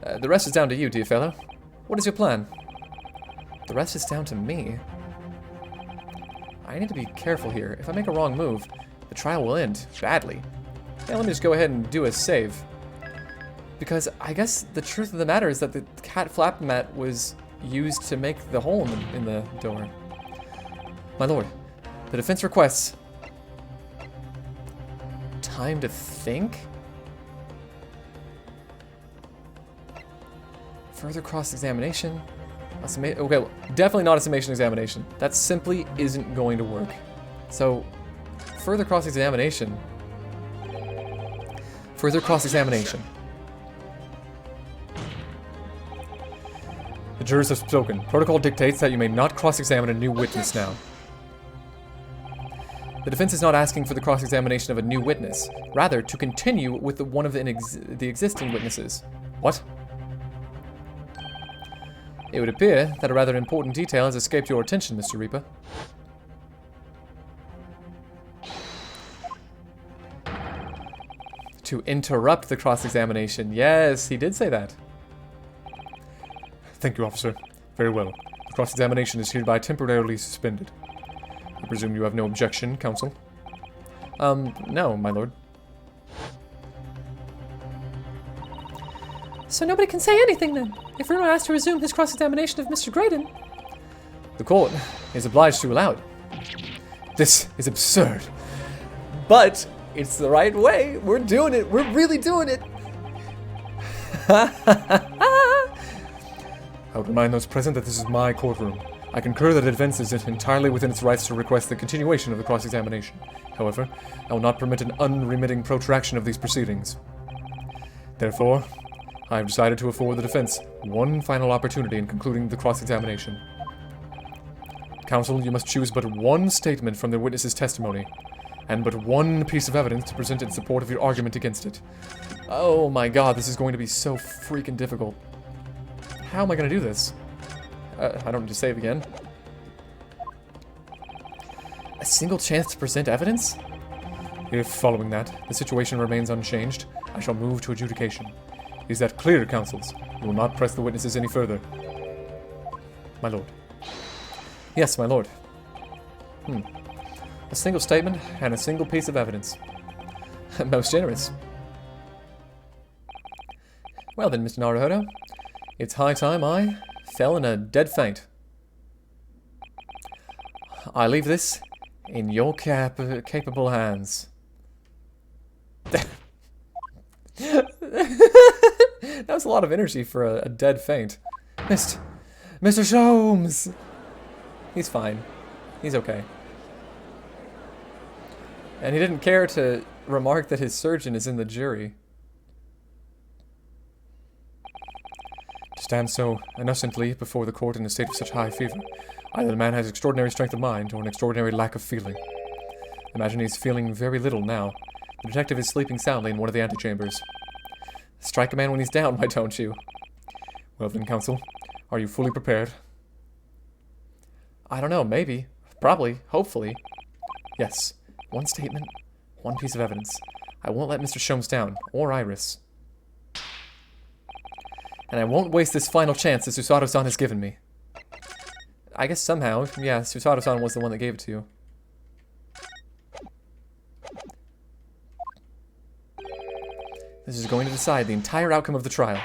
A: The rest is down to you, dear fellow. What is your plan? The rest is down to me. I need to be careful here. If I make a wrong move, the trial will end badly. Now let me just go ahead and do a save. Because I guess the truth of the matter is that the cat flap mat was used to make the hole in the door. My lord, the defense requests time to think? Further cross-examination? Okay, well, definitely not a summation examination. That simply isn't going to work. So, further cross-examination. Further cross-examination. The jurors have spoken. Protocol dictates that you may not cross-examine a new witness now. The defense is not asking for the cross-examination of a new witness, rather to continue with one of the existing witnesses. What? It would appear that a rather important detail has escaped your attention, Mr. Reaper. To interrupt the cross-examination. Yes, he did say that.
B: Thank you, officer. Very well. The cross-examination is hereby temporarily suspended. I presume you have no objection, counsel?
A: No, my lord.
C: So nobody can say anything then, if Bruno asked to resume his cross-examination of Mr. Graydon.
A: The court is obliged to allow it.
B: This is absurd.
A: But it's the right way. We're doing it. We're really doing it.
B: I would remind those present that this is my courtroom. I concur that the defense is entirely within its rights to request the continuation of the cross-examination. However, I will not permit an unremitting protraction of these proceedings. Therefore, I have decided to afford the defense one final opportunity in concluding the cross-examination. Counsel, you must choose but one statement from the witness's testimony, and but one piece of evidence to present in support of your argument against it.
A: Oh my god, this is going to be so freaking difficult. How am I going to do this? I don't need to save again. A single chance to present evidence?
B: If, following that, the situation remains unchanged, I shall move to adjudication. Is that clear, counsels? You will not press the witnesses any further. My lord.
A: Yes, my lord. A single statement and a single piece of evidence. Most generous. Well then, Mr. Naruhodo, it's high time I fell in a dead faint. I leave this in your capable hands. That was a lot of energy for a dead faint. Mr. Sholmes! He's fine. He's okay. And he didn't care to remark that his surgeon is in the jury.
B: To stand so innocently before the court in a state of such high fever, either the man has extraordinary strength of mind or an extraordinary lack of feeling. Imagine he's feeling very little now. The detective is sleeping soundly in one of the antechambers.
A: Strike a man when he's down, why don't you?
B: Well then, counsel, are you fully prepared?
A: I don't know, maybe. Probably. Hopefully. Yes. One statement, one piece of evidence. I won't let Mr. Sholmes down, or Iris. And I won't waste this final chance that Susato-san has given me. I guess somehow, yeah, Susato-san was the one that gave it to you. This is going to decide the entire outcome of the trial.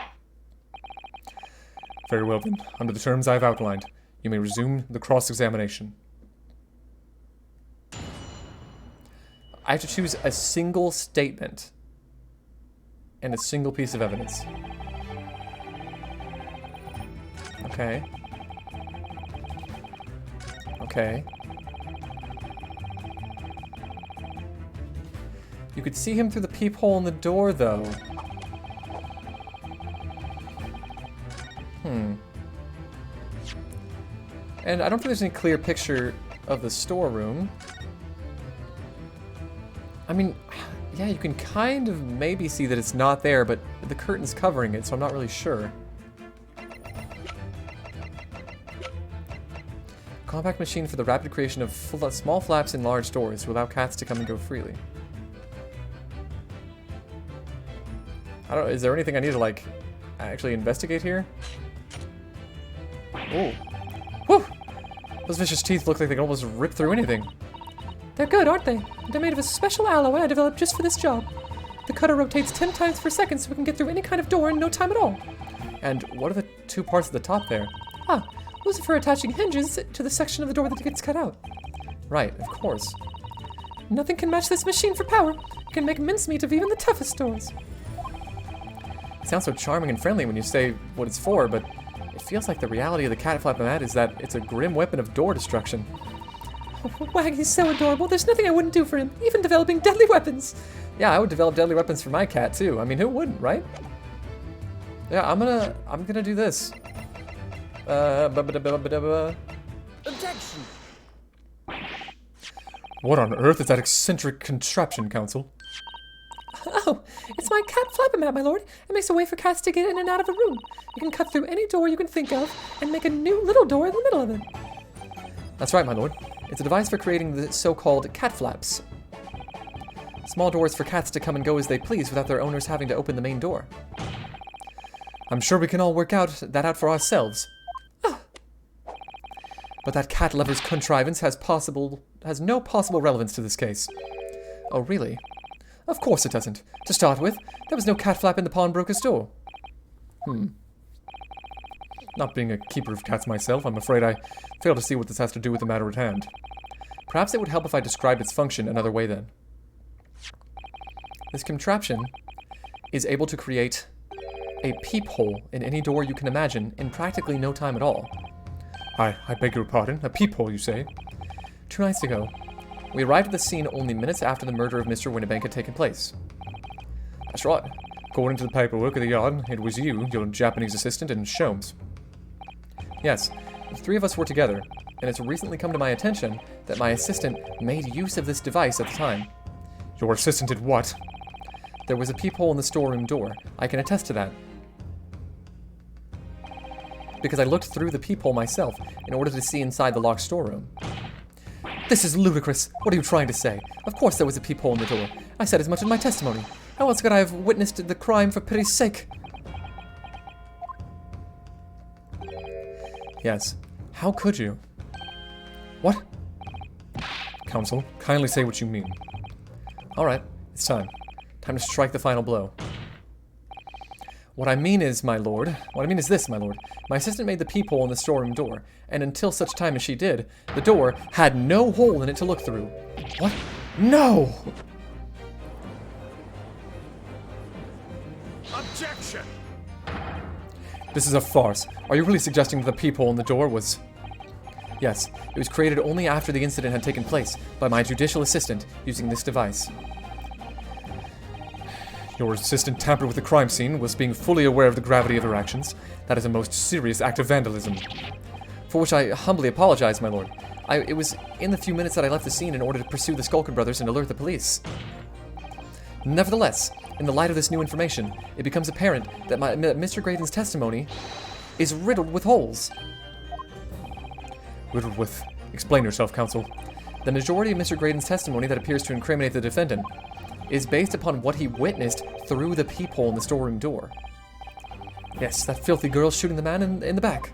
B: Very well then. Under the terms I have outlined, you may resume the cross-examination.
A: I have to choose a single statement and a single piece of evidence. Okay. Okay. You could see him through the peephole in the door, though. And I don't think there's any clear picture of the storeroom. I mean, Yeah, you can kind of maybe see that it's not there, but the curtain's covering it, so I'm not really sure. Compact machine for the rapid creation of small flaps in large doors to allow cats to come and go freely. I don't know, is there anything I need to, like, actually investigate here? Oh. Whew! Those vicious teeth look like they can almost rip through anything.
C: They're good, aren't they? They're made of a special alloy I developed just for this job. The cutter rotates 10 times per second so we can get through any kind of door in no time at all.
A: And what are the two parts at the top there?
C: Ah, those are for attaching hinges to the section of the door that gets cut out.
A: Right, of course.
C: Nothing can match this machine for power. It can make mincemeat of even the toughest doors.
A: It sounds so charming and friendly when you say what it's for, but it feels like the reality of the cat flap mat is that it's a grim weapon of door destruction.
C: Waggy's so adorable. There's nothing I wouldn't do for him, even developing deadly weapons.
A: Yeah, I would develop deadly weapons for my cat too. I mean, who wouldn't, right? Yeah, I'm gonna do this.
D: Objection!
B: What on earth is that eccentric contraption, Counsel?
C: Oh, it's my cat flap-a-mat, my lord. It makes a way for cats to get in and out of a room. You can cut through any door you can think of and make a new little door in the middle of it.
A: That's right, my lord. It's a device for creating the so-called cat flaps. Small doors for cats to come and go as they please without their owners having to open the main door. I'm sure we can all work that out for ourselves. But that cat lover's contrivance has no possible relevance to this case. Oh, really? Of course it doesn't. To start with, there was no cat flap in the pawnbroker's door.
B: Not being a keeper of cats myself, I'm afraid I fail to see what this has to do with the matter at hand.
A: Perhaps it would help if I described its function another way then. This contraption is able to create a peephole in any door you can imagine in practically no time at all.
B: I beg your pardon? A peephole, you say?
A: 2 nights ago, we arrived at the scene only minutes after the murder of Mr. Winnebank had taken place. That's right.
B: According to the paperwork of the yard, it was you, your Japanese assistant, and Sholmes.
A: Yes, the 3 of us were together, and it's recently come to my attention that my assistant made use of this device at the time.
B: Your assistant did what?
A: There was a peephole in the storeroom door. I can attest to that. Because I looked through the peephole myself in order to see inside the locked storeroom. This is ludicrous. What are you trying to say? Of course there was a peephole in the door. I said as much in my testimony. How else could I have witnessed the crime for pity's sake? Yes. How could you? What?
B: Counsel, kindly say what you mean.
A: Alright, it's time. Time to strike the final blow. What I mean is, my lord, my lord. My assistant made the peephole in the storeroom door, and until such time as she did, the door had no hole in it to look through. What? No!
F: Objection!
A: This is a farce. Are you really suggesting that the peephole in the door was... Yes, it was created only after the incident had taken place by my judicial assistant using this device.
B: Your assistant tampered with the crime scene, was being fully aware of the gravity of her actions. That is a most serious act of vandalism.
A: For which I humbly apologize, my lord. It was in the few minutes that I left the scene in order to pursue the Skulker brothers and alert the police. Nevertheless, in the light of this new information, it becomes apparent that Mr. Graydon's testimony is riddled with holes.
B: Riddled with... Explain yourself, counsel.
A: The majority of Mr. Graydon's testimony that appears to incriminate the defendant is based upon what he witnessed through the peephole in the storeroom door. Yes, that filthy girl shooting the man in the back.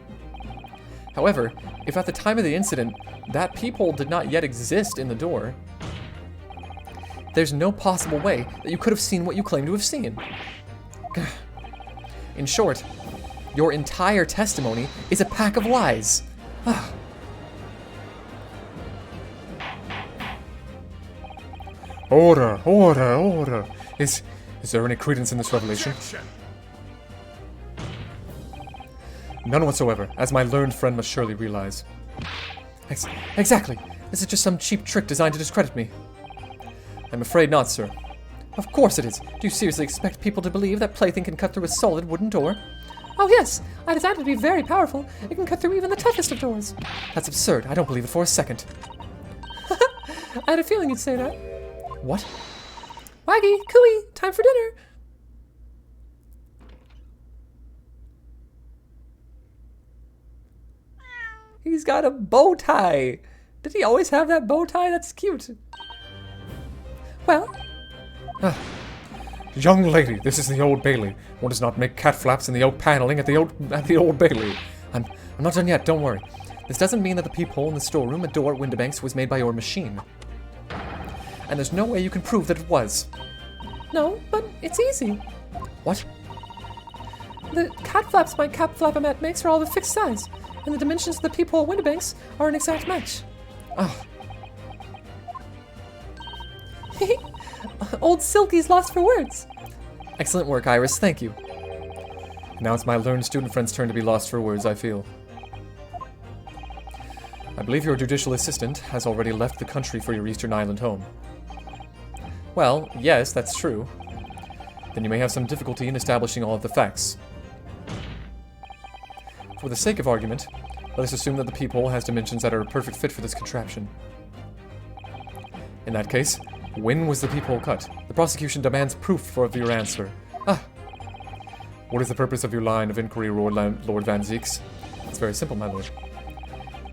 A: However, if at the time of the incident, that peephole did not yet exist in the door, there's no possible way that you could have seen what you claim to have seen. In short, your entire testimony is a pack of lies.
B: Order, order, order. Is there any credence in this revelation?
F: Objection!
B: None whatsoever, as my learned friend must surely realize.
A: Exactly. This is just some cheap trick designed to discredit me. I'm afraid not, sir. Of course it is. Do you seriously expect people to believe that plaything can cut through a solid wooden door?
C: Oh yes, I designed it to be very powerful. It can cut through even the toughest of doors.
A: That's absurd. I don't believe it for a second.
C: I had a feeling you'd say that.
A: What?
C: Waggy, cooey, time for dinner.
A: He's got a bow tie. Did he always have that bow tie? That's cute.
C: Well,
B: Young lady, this is the Old Bailey. One does not make cat flaps in the oak paneling at the Old Bailey.
A: I'm not done yet, don't worry. This doesn't mean that the peephole in the storeroom at door at Windibanks was made by your machine. And there's no way you can prove that it was.
C: no, but it's easy.
A: What?
C: The cat flaps my cap flapomat makes are all the fixed size, and the dimensions of the peephole Windibanks are an exact match.
A: Oh,
C: Old Silky's lost for words.
A: excellent work, Iris. Thank you. Now it's my learned student friend's turn to be lost for words, I feel. I believe your judicial assistant has already left the country for your Eastern Island home. Well, yes, that's true. Then you may have some difficulty in establishing all of the facts. For the sake of argument, let us assume that the peephole has dimensions that are a perfect fit for this contraption. In that case, when was the peephole cut? The prosecution demands proof of your answer.
B: What is the purpose of your line of inquiry, Lord Van Zieks?
A: It's very simple, my lord.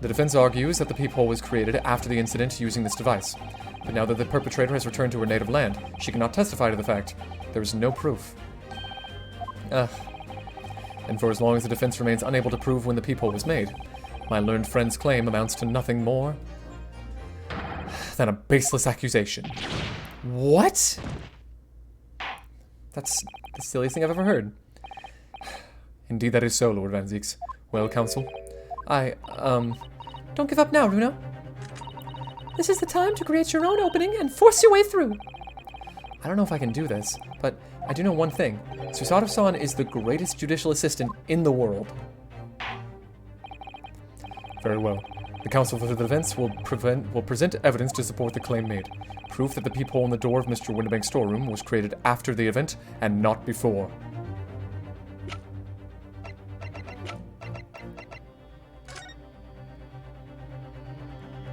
A: The defense argues that the peephole was created after the incident using this device. But now that the perpetrator has returned to her native land, she cannot testify to the fact. There is no proof. And for as long as the defense remains unable to prove when the peephole was made, my learned friend's claim amounts to nothing more than a baseless accusation. What? That's the silliest thing I've ever heard.
B: Indeed, that is so, Lord Van Zieks. Well, counsel?
C: Don't give up now, Runo. This is the time to create your own opening and force your way through.
A: I don't know if I can do this, but I do know one thing. Susato-san is the greatest judicial assistant in the world.
B: Very well. The counsel for the defense will present evidence to support the claim made. Proof that the peephole in the door of Mr. Windibank's storeroom was created after the event and not before.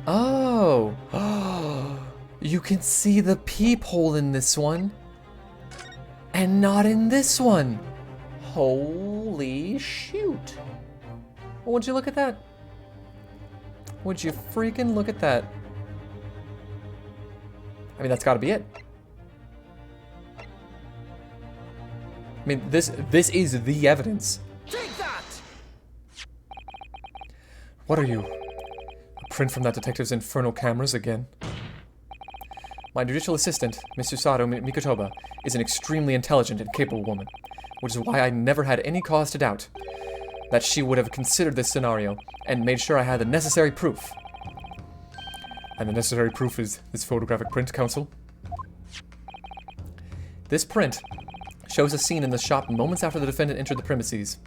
A: Oh. You can see the peephole in this one. And not in this one. Holy shoot. Would you look at that? Would you freaking look at that? I mean, that's gotta be it. I mean, this is the evidence.
D: Take that!
B: What are you? A print from that detective's infernal cameras again?
A: My judicial assistant, Miss Susato Mikotoba, is an extremely intelligent and capable woman, which is why I never had any cause to doubt that she would have considered this scenario and made sure I had the necessary proof.
B: And the necessary proof is this photographic print, counsel?
A: This print shows a scene in the shop moments after the defendant entered the premises.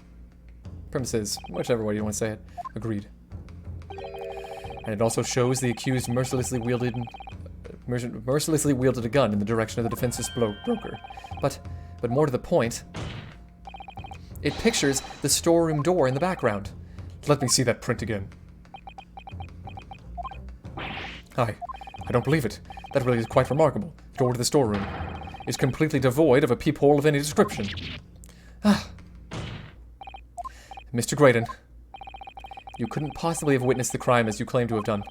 A: Premises, whichever way you want to say it. Agreed. And it also shows the accused mercilessly wielded a gun in the direction of the defense's broker. But more to the point, it pictures the storeroom door in the background.
B: Let me see that print again. I don't believe it. That really is quite remarkable. The door to the storeroom is completely devoid of a peephole of any description.
A: Mr. Graydon, you couldn't possibly have witnessed the crime as you claim to have done,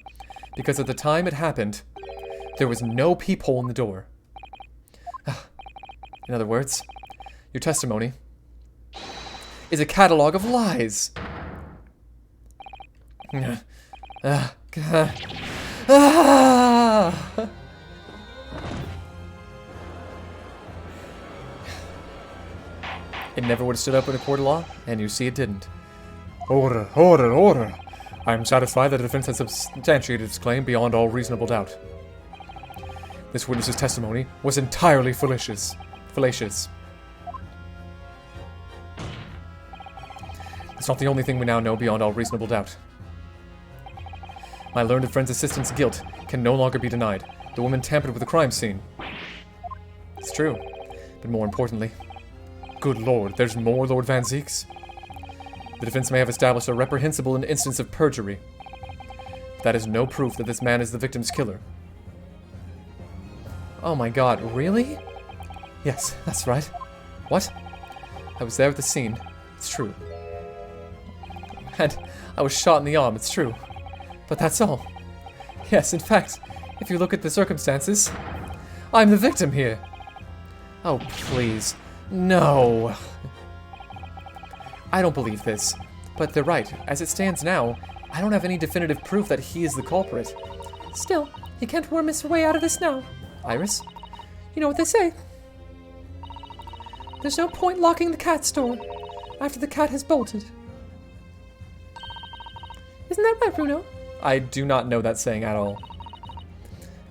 A: because at the time it happened, there was no peephole in the door. In other words, your testimony is a catalog of lies. It never would have stood up in a court of law, and you see it didn't.
B: Order, order, order! I am satisfied that the defense has substantiated its claim beyond all reasonable doubt. This witness's testimony was entirely fallacious. It's not the only thing we now know beyond all reasonable doubt. My learned friend's assistant's guilt can no longer be denied. The woman tampered with the crime scene. It's true, but more importantly... Good lord, there's more, Lord Van Zieks? The defense may have established a reprehensible instance of perjury. But that is no proof that this man is the victim's killer. Oh my god, really?
C: Yes, that's right. What? I was there at the scene. It's true. And I was shot in the arm. It's true. But that's all. Yes, in fact, if you look at the circumstances, I'm the victim here. Oh, please. No. I don't believe this. But they're right. As it stands now, I don't have any definitive proof that he is the culprit. Still, he can't worm his way out of this now. Iris? You know what they say. There's no point locking the cat's door after the cat has bolted. Isn't that right, Bruno? I do not know that saying at all.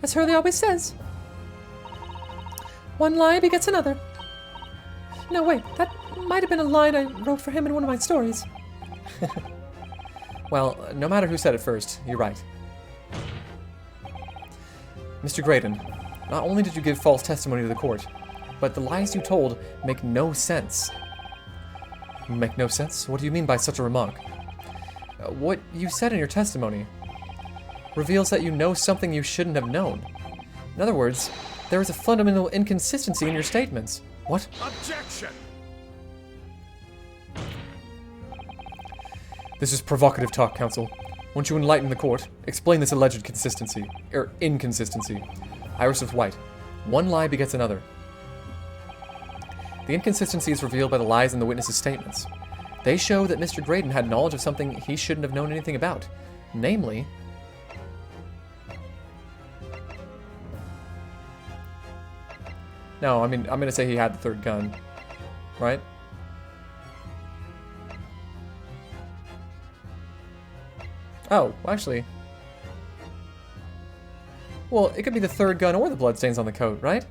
C: As Hurley always says. One lie begets another. No, wait, that might have been a line I wrote for him in one of my stories. Well, no matter who said it first, you're right. Mr. Graydon, not only did you give false testimony to the court, but the lies you told make no sense. Make no sense? What do you mean by such a remark? What you said in your testimony reveals that you know something you shouldn't have known. In other words, there is a fundamental inconsistency in your statements. What?
F: Objection!
C: This is provocative talk, counsel. Won't you enlighten the court? Explain this alleged consistency. Inconsistency. Iris with White. One lie begets another. The inconsistency is revealed by the lies in the witnesses' statements. They show that Mr. Graydon had knowledge of something he shouldn't have known anything about. Namely... No, I mean, I'm gonna say he had the third gun. Right? Oh, actually... Well, it could be the third gun or the bloodstains on the coat, right?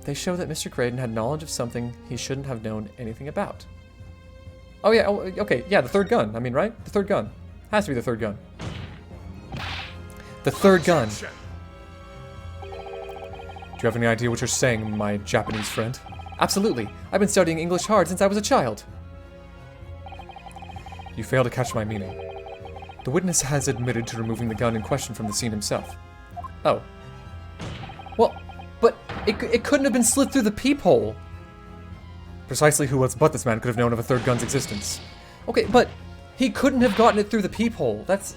C: They show that Mr. Graydon had knowledge of something he shouldn't have known anything about. Oh yeah, okay, yeah, the third gun, I mean, right? The third gun. Has to be the third gun. The third gun. Do you have any idea what you're saying, my Japanese friend? Absolutely. I've been studying English hard since I was a child. You fail to catch my meaning. The witness has admitted to removing the gun in question from the scene himself. Oh. Well, but it couldn't have been slid through the peephole. Precisely who else but this man could have known of a third gun's existence? Okay, but he couldn't have gotten it through the peephole. That's...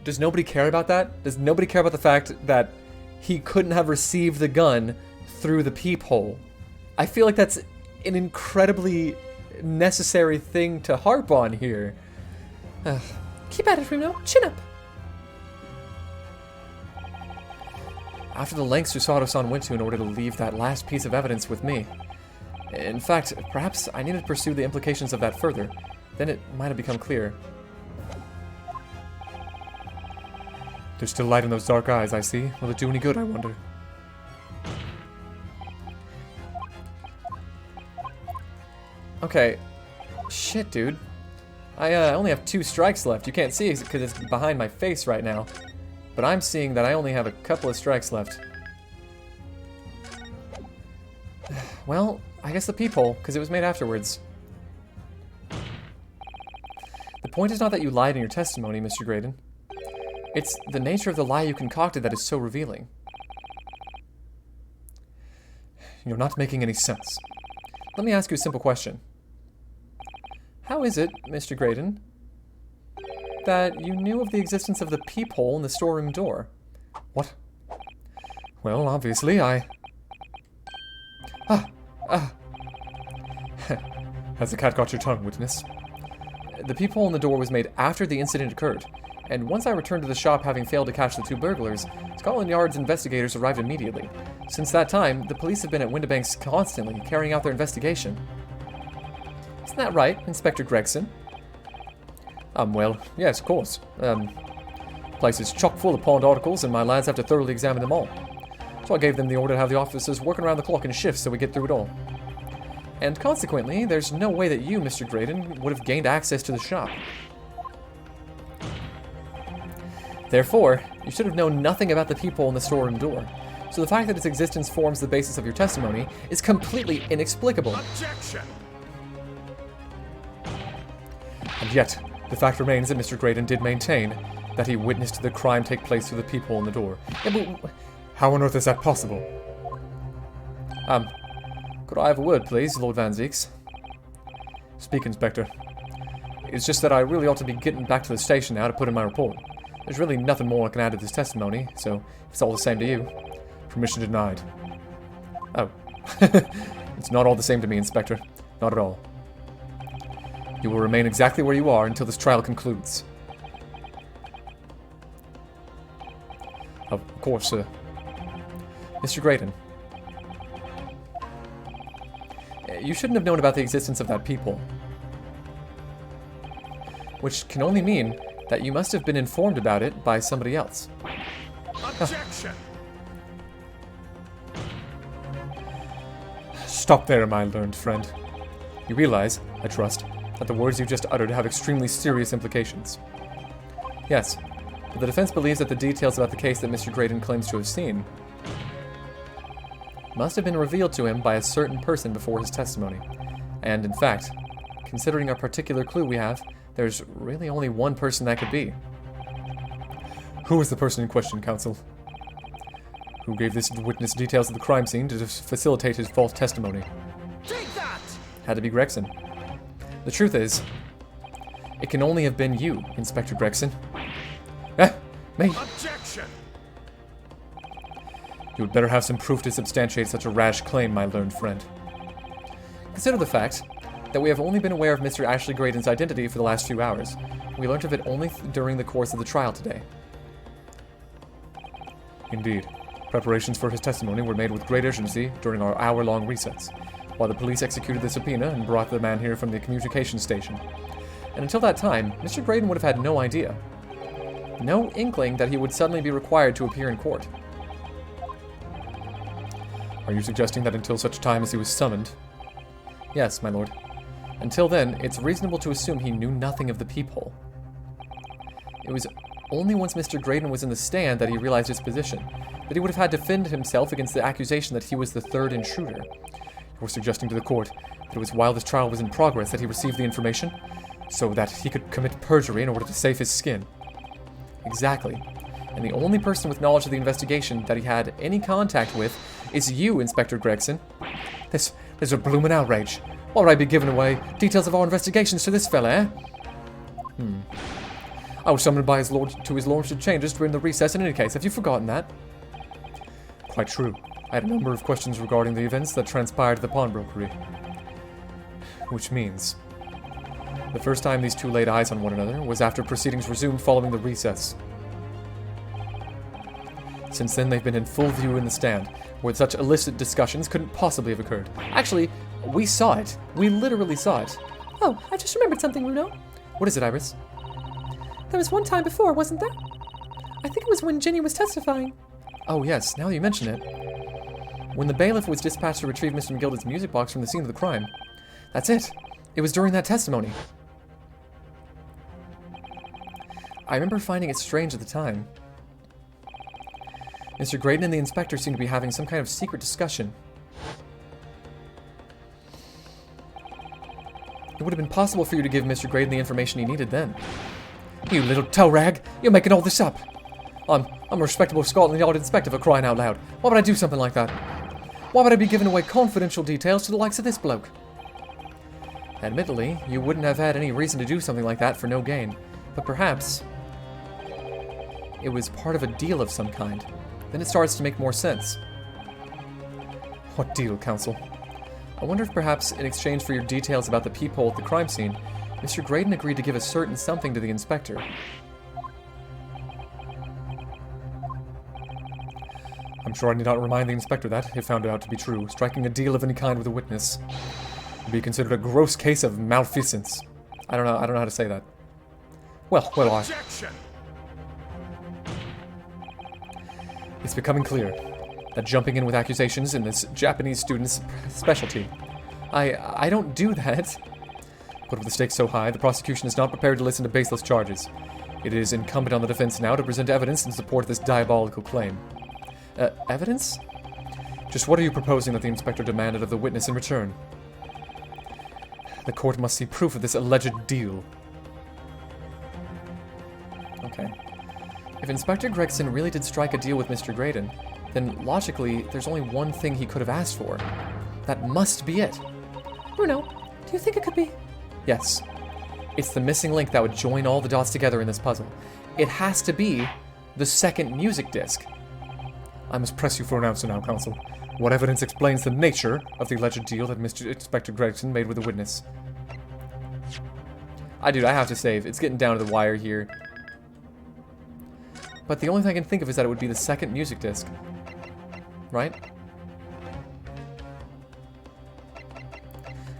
C: Does nobody care about that? Does nobody care about the fact that he couldn't have received the gun through the peephole? I feel like that's an incredibly necessary thing to harp on here. Keep at it, Bruno. Chin up. After the lengths Susato-san went to in order to leave that last piece of evidence with me. In fact, perhaps I needed to pursue the implications of that further. Then it might have become clear. There's still light in those dark eyes, I see. Will it do any good, I wonder? Okay. Shit, dude. I only have 2 strikes left. You can't see it because it's behind my face right now. But I'm seeing that I only have a couple of strikes left. Well, I guess the peephole, because it was made afterwards. The point is not that you lied in your testimony, Mr. Graydon. It's the nature of the lie you concocted that is so revealing. You're not making any sense. Let me ask you a simple question. How is it, Mr. Graydon, that you knew of the existence of the peephole in the storeroom door? What? Well, obviously, Has the cat got your tongue, witness? The peephole in the door was made after the incident occurred, and once I returned to the shop having failed to catch the 2 burglars, Scotland Yard's investigators arrived immediately. Since that time, the police have been at Windibanks constantly, carrying out their investigation. Isn't that right, Inspector Gregson? Well, yes, of course. The place is chock full of pawned articles, and my lads have to thoroughly examine them all. So I gave them the order to have the officers working around the clock in shifts so we get through it all. And consequently, there's no way that you, Mr. Graydon, would have gained access to the shop. Therefore, you should have known nothing about the peephole in the storeroom door. So the fact that its existence forms the basis of your testimony is completely inexplicable.
F: Objection!
C: And yet, the fact remains that Mr. Graydon did maintain
A: that he witnessed the crime take place through the peephole in the door.
B: Yeah, but how on earth is that possible?
A: Could I have a word, please, Lord Van Zeeks? Speak, Inspector. It's just that I really ought to be getting back to the station now to put in my report. There's really nothing more I can add to this testimony, so if it's all the same to you.
B: Permission denied.
A: Oh. It's not all the same to me, Inspector. Not at all. You will remain exactly where you are until this trial concludes. Of course, sir. Mr. Graydon. You shouldn't have known about the existence of that peephole. Which can only mean that you must have been informed about it by somebody else.
F: Objection!
B: Stop there, my learned friend. You realize, I trust, that the words you just uttered have extremely serious implications.
A: Yes, but the defense believes that the details about the case that Mr. Graydon claims to have seen must have been revealed to him by a certain person before his testimony. And in fact, considering our particular clue we have, there's really only one person that could be.
B: Who was the person in question, counsel? Who gave this witness details of the crime scene to facilitate his false testimony?
D: Take that!
A: Had to be Gregson. The truth is, it can only have been you, Inspector Gregson. Me.
F: Objection!
B: You would better have some proof to substantiate such a rash claim, my learned friend.
A: Consider the fact that we have only been aware of Mr. Ashley Graydon's identity for the last few hours. We learned of it only during the course of the trial today.
B: Indeed. Preparations for his testimony were made with great urgency during our hour-long recess, while the police executed the subpoena and brought the man here from the communications station.
A: And until that time, Mr. Graydon would have had no idea. No inkling that he would suddenly be required to appear in court.
B: Are you suggesting that until such time as he was summoned?
A: Yes, my lord. Until then, it's reasonable to assume he knew nothing of the peephole. It was only once Mr. Graydon was in the stand that he realized his position, that he would have had to defend himself against the accusation that he was the third intruder.
B: You're suggesting to the court that it was while this trial was in progress that he received the information, so that he could commit perjury in order to save his skin?
A: Exactly. And the only person with knowledge of the investigation that he had any contact with is you, Inspector Gregson.
B: This is a bloomin' outrage. Why would I be giving away details of our investigations to this fella, eh? I was summoned by his lordship chambers during the recess in any case. Have you forgotten that? Quite true. I had a number of questions regarding the events that transpired at the pawnbrokery. Which means the first time these two laid eyes on one another was after proceedings resumed following the recess. Since then, they've been in full view in the stand, where such illicit discussions couldn't possibly have occurred. Actually, we saw it. We literally saw it.
C: Oh, I just remembered something, Runo.
A: What is it, Iris?
C: There was one time before, wasn't there? I think it was when Ginny was testifying.
A: Oh yes, now that you mention it. When the bailiff was dispatched to retrieve Mr. McGilda's music box from the scene of the crime. That's it. It was during that testimony. I remember finding it strange at the time. Mr. Graydon and the inspector seemed to be having some kind of secret discussion. It would have been possible for you to give Mr. Graydon the information he needed then.
B: You little toe rag! You're making all this up! I'm a respectable Scotland Yard inspector, for crying out loud. Why would I do something like that? Why would I be giving away confidential details to the likes of this bloke?
A: Admittedly, you wouldn't have had any reason to do something like that for no gain. But perhaps it was part of a deal of some kind. Then it starts to make more sense.
B: What deal, counsel?
A: I wonder if perhaps in exchange for your details about the peephole at the crime scene, Mr. Graydon agreed to give a certain something to the inspector.
B: I'm sure I need not remind the inspector that, if found out to be true, striking a deal of any kind with a witness would be considered a gross case of malfeasance.
A: I don't know how to say that.
B: Well,
F: Objection!
B: It's becoming clear that jumping in with accusations in this Japanese student's specialty.
A: I don't do that.
B: But with the stakes so high, the prosecution is not prepared to listen to baseless charges. It is incumbent on the defense now to present evidence in support of this diabolical claim.
A: Evidence?
B: Just what are you proposing that the inspector demanded of the witness in return? The court must see proof of this alleged deal.
A: Okay. If Inspector Gregson really did strike a deal with Mr. Graydon, then logically, there's only one thing he could have asked for. That must be it.
C: Bruno, do you think it could be?
A: Yes. It's the missing link that would join all the dots together in this puzzle. It has to be the second music disc.
B: I must press you for an answer now, Counsel. What evidence explains the nature of the alleged deal that Mr. Inspector Gregson made with the witness?
A: I have to save. It's getting down to the wire here. But the only thing I can think of is that it would be the second music disc. Right?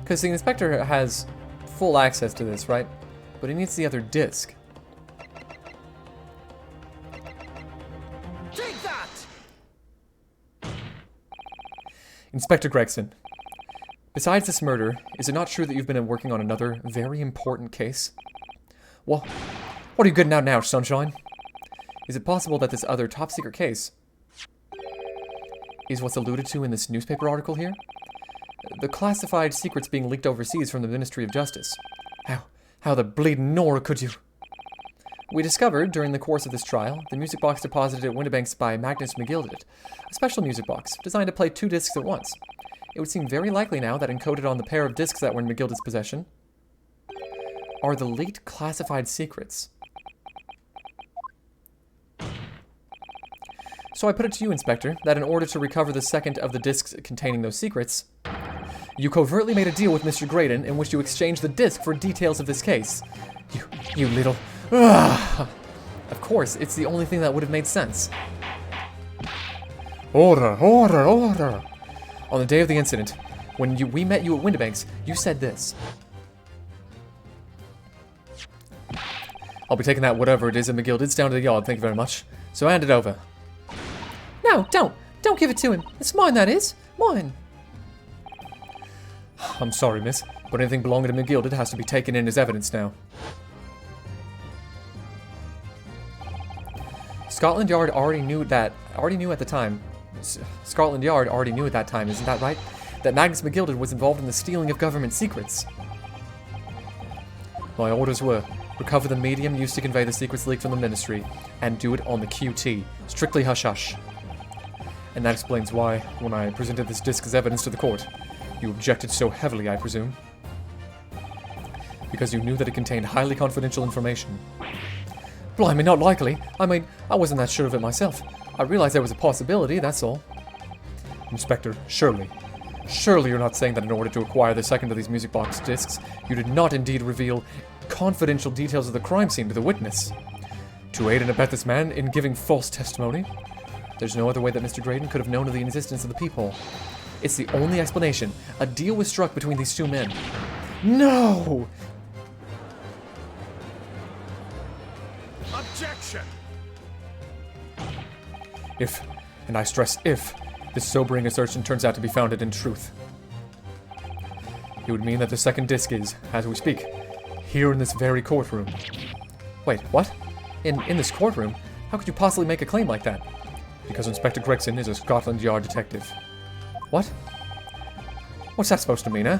A: Because the inspector has full access to this, right? But he needs the other disc.
D: Take that!
A: Inspector Gregson, besides this murder, is it not true that you've been working on another very important case? Well, what are you getting at now, Sunshine? Is it possible that this other top-secret case is what's alluded to in this newspaper article here? The classified secrets being leaked overseas from the Ministry of Justice. How the bleeding Nora could you? We discovered, during the course of this trial, the music box deposited at Windibanks by Magnus McGilded, a special music box designed to play 2 discs at once. It would seem very likely now that encoded on the pair of discs that were in McGilded's possession are the leaked classified secrets. So I put it to you, Inspector, that in order to recover the second of the discs containing those secrets, you covertly made a deal with Mr. Graydon in which you exchanged the disc for details of this case. You little... Ugh. Of course, it's the only thing that would have made sense.
B: Order!
A: On the day of the incident, when we met you at Windibanks, you said this. I'll be taking that whatever it is at McGilded's down to the yard, thank you very much. So hand it over.
C: No, don't. Don't give it to him. It's mine, that is. Mine.
A: I'm sorry, miss, but anything belonging to McGilded has to be taken in as evidence now. Scotland Yard already knew at the time. Scotland Yard already knew at that time, isn't that right? That Magnus McGilded was involved in the stealing of government secrets. My orders were, recover the medium used to convey the secrets leaked from the ministry, and do it on the QT. Strictly hush-hush. And that explains why, when I presented this disc as evidence to the court, you objected so heavily, I presume. Because you knew that it contained highly confidential information. Blimey, not likely. I mean, I wasn't that sure of it myself. I realized there was a possibility, that's all.
B: Inspector, surely
A: you're not saying that in order to acquire the second of these music box discs, you did not indeed reveal confidential details of the crime scene to the witness. To aid and abet this man in giving false testimony? There's no other way that Mr. Graydon could have known of the existence of the peephole. It's the only explanation. A deal was struck between these 2 men. No!
F: Objection!
B: if, and I stress if, this sobering assertion turns out to be founded in truth. It would mean that the second disc is, as we speak, here in this very courtroom.
A: Wait, what? In this courtroom? How could you possibly make a claim like that?
B: Because Inspector Gregson is a Scotland Yard detective.
A: What? What's that supposed to mean, eh?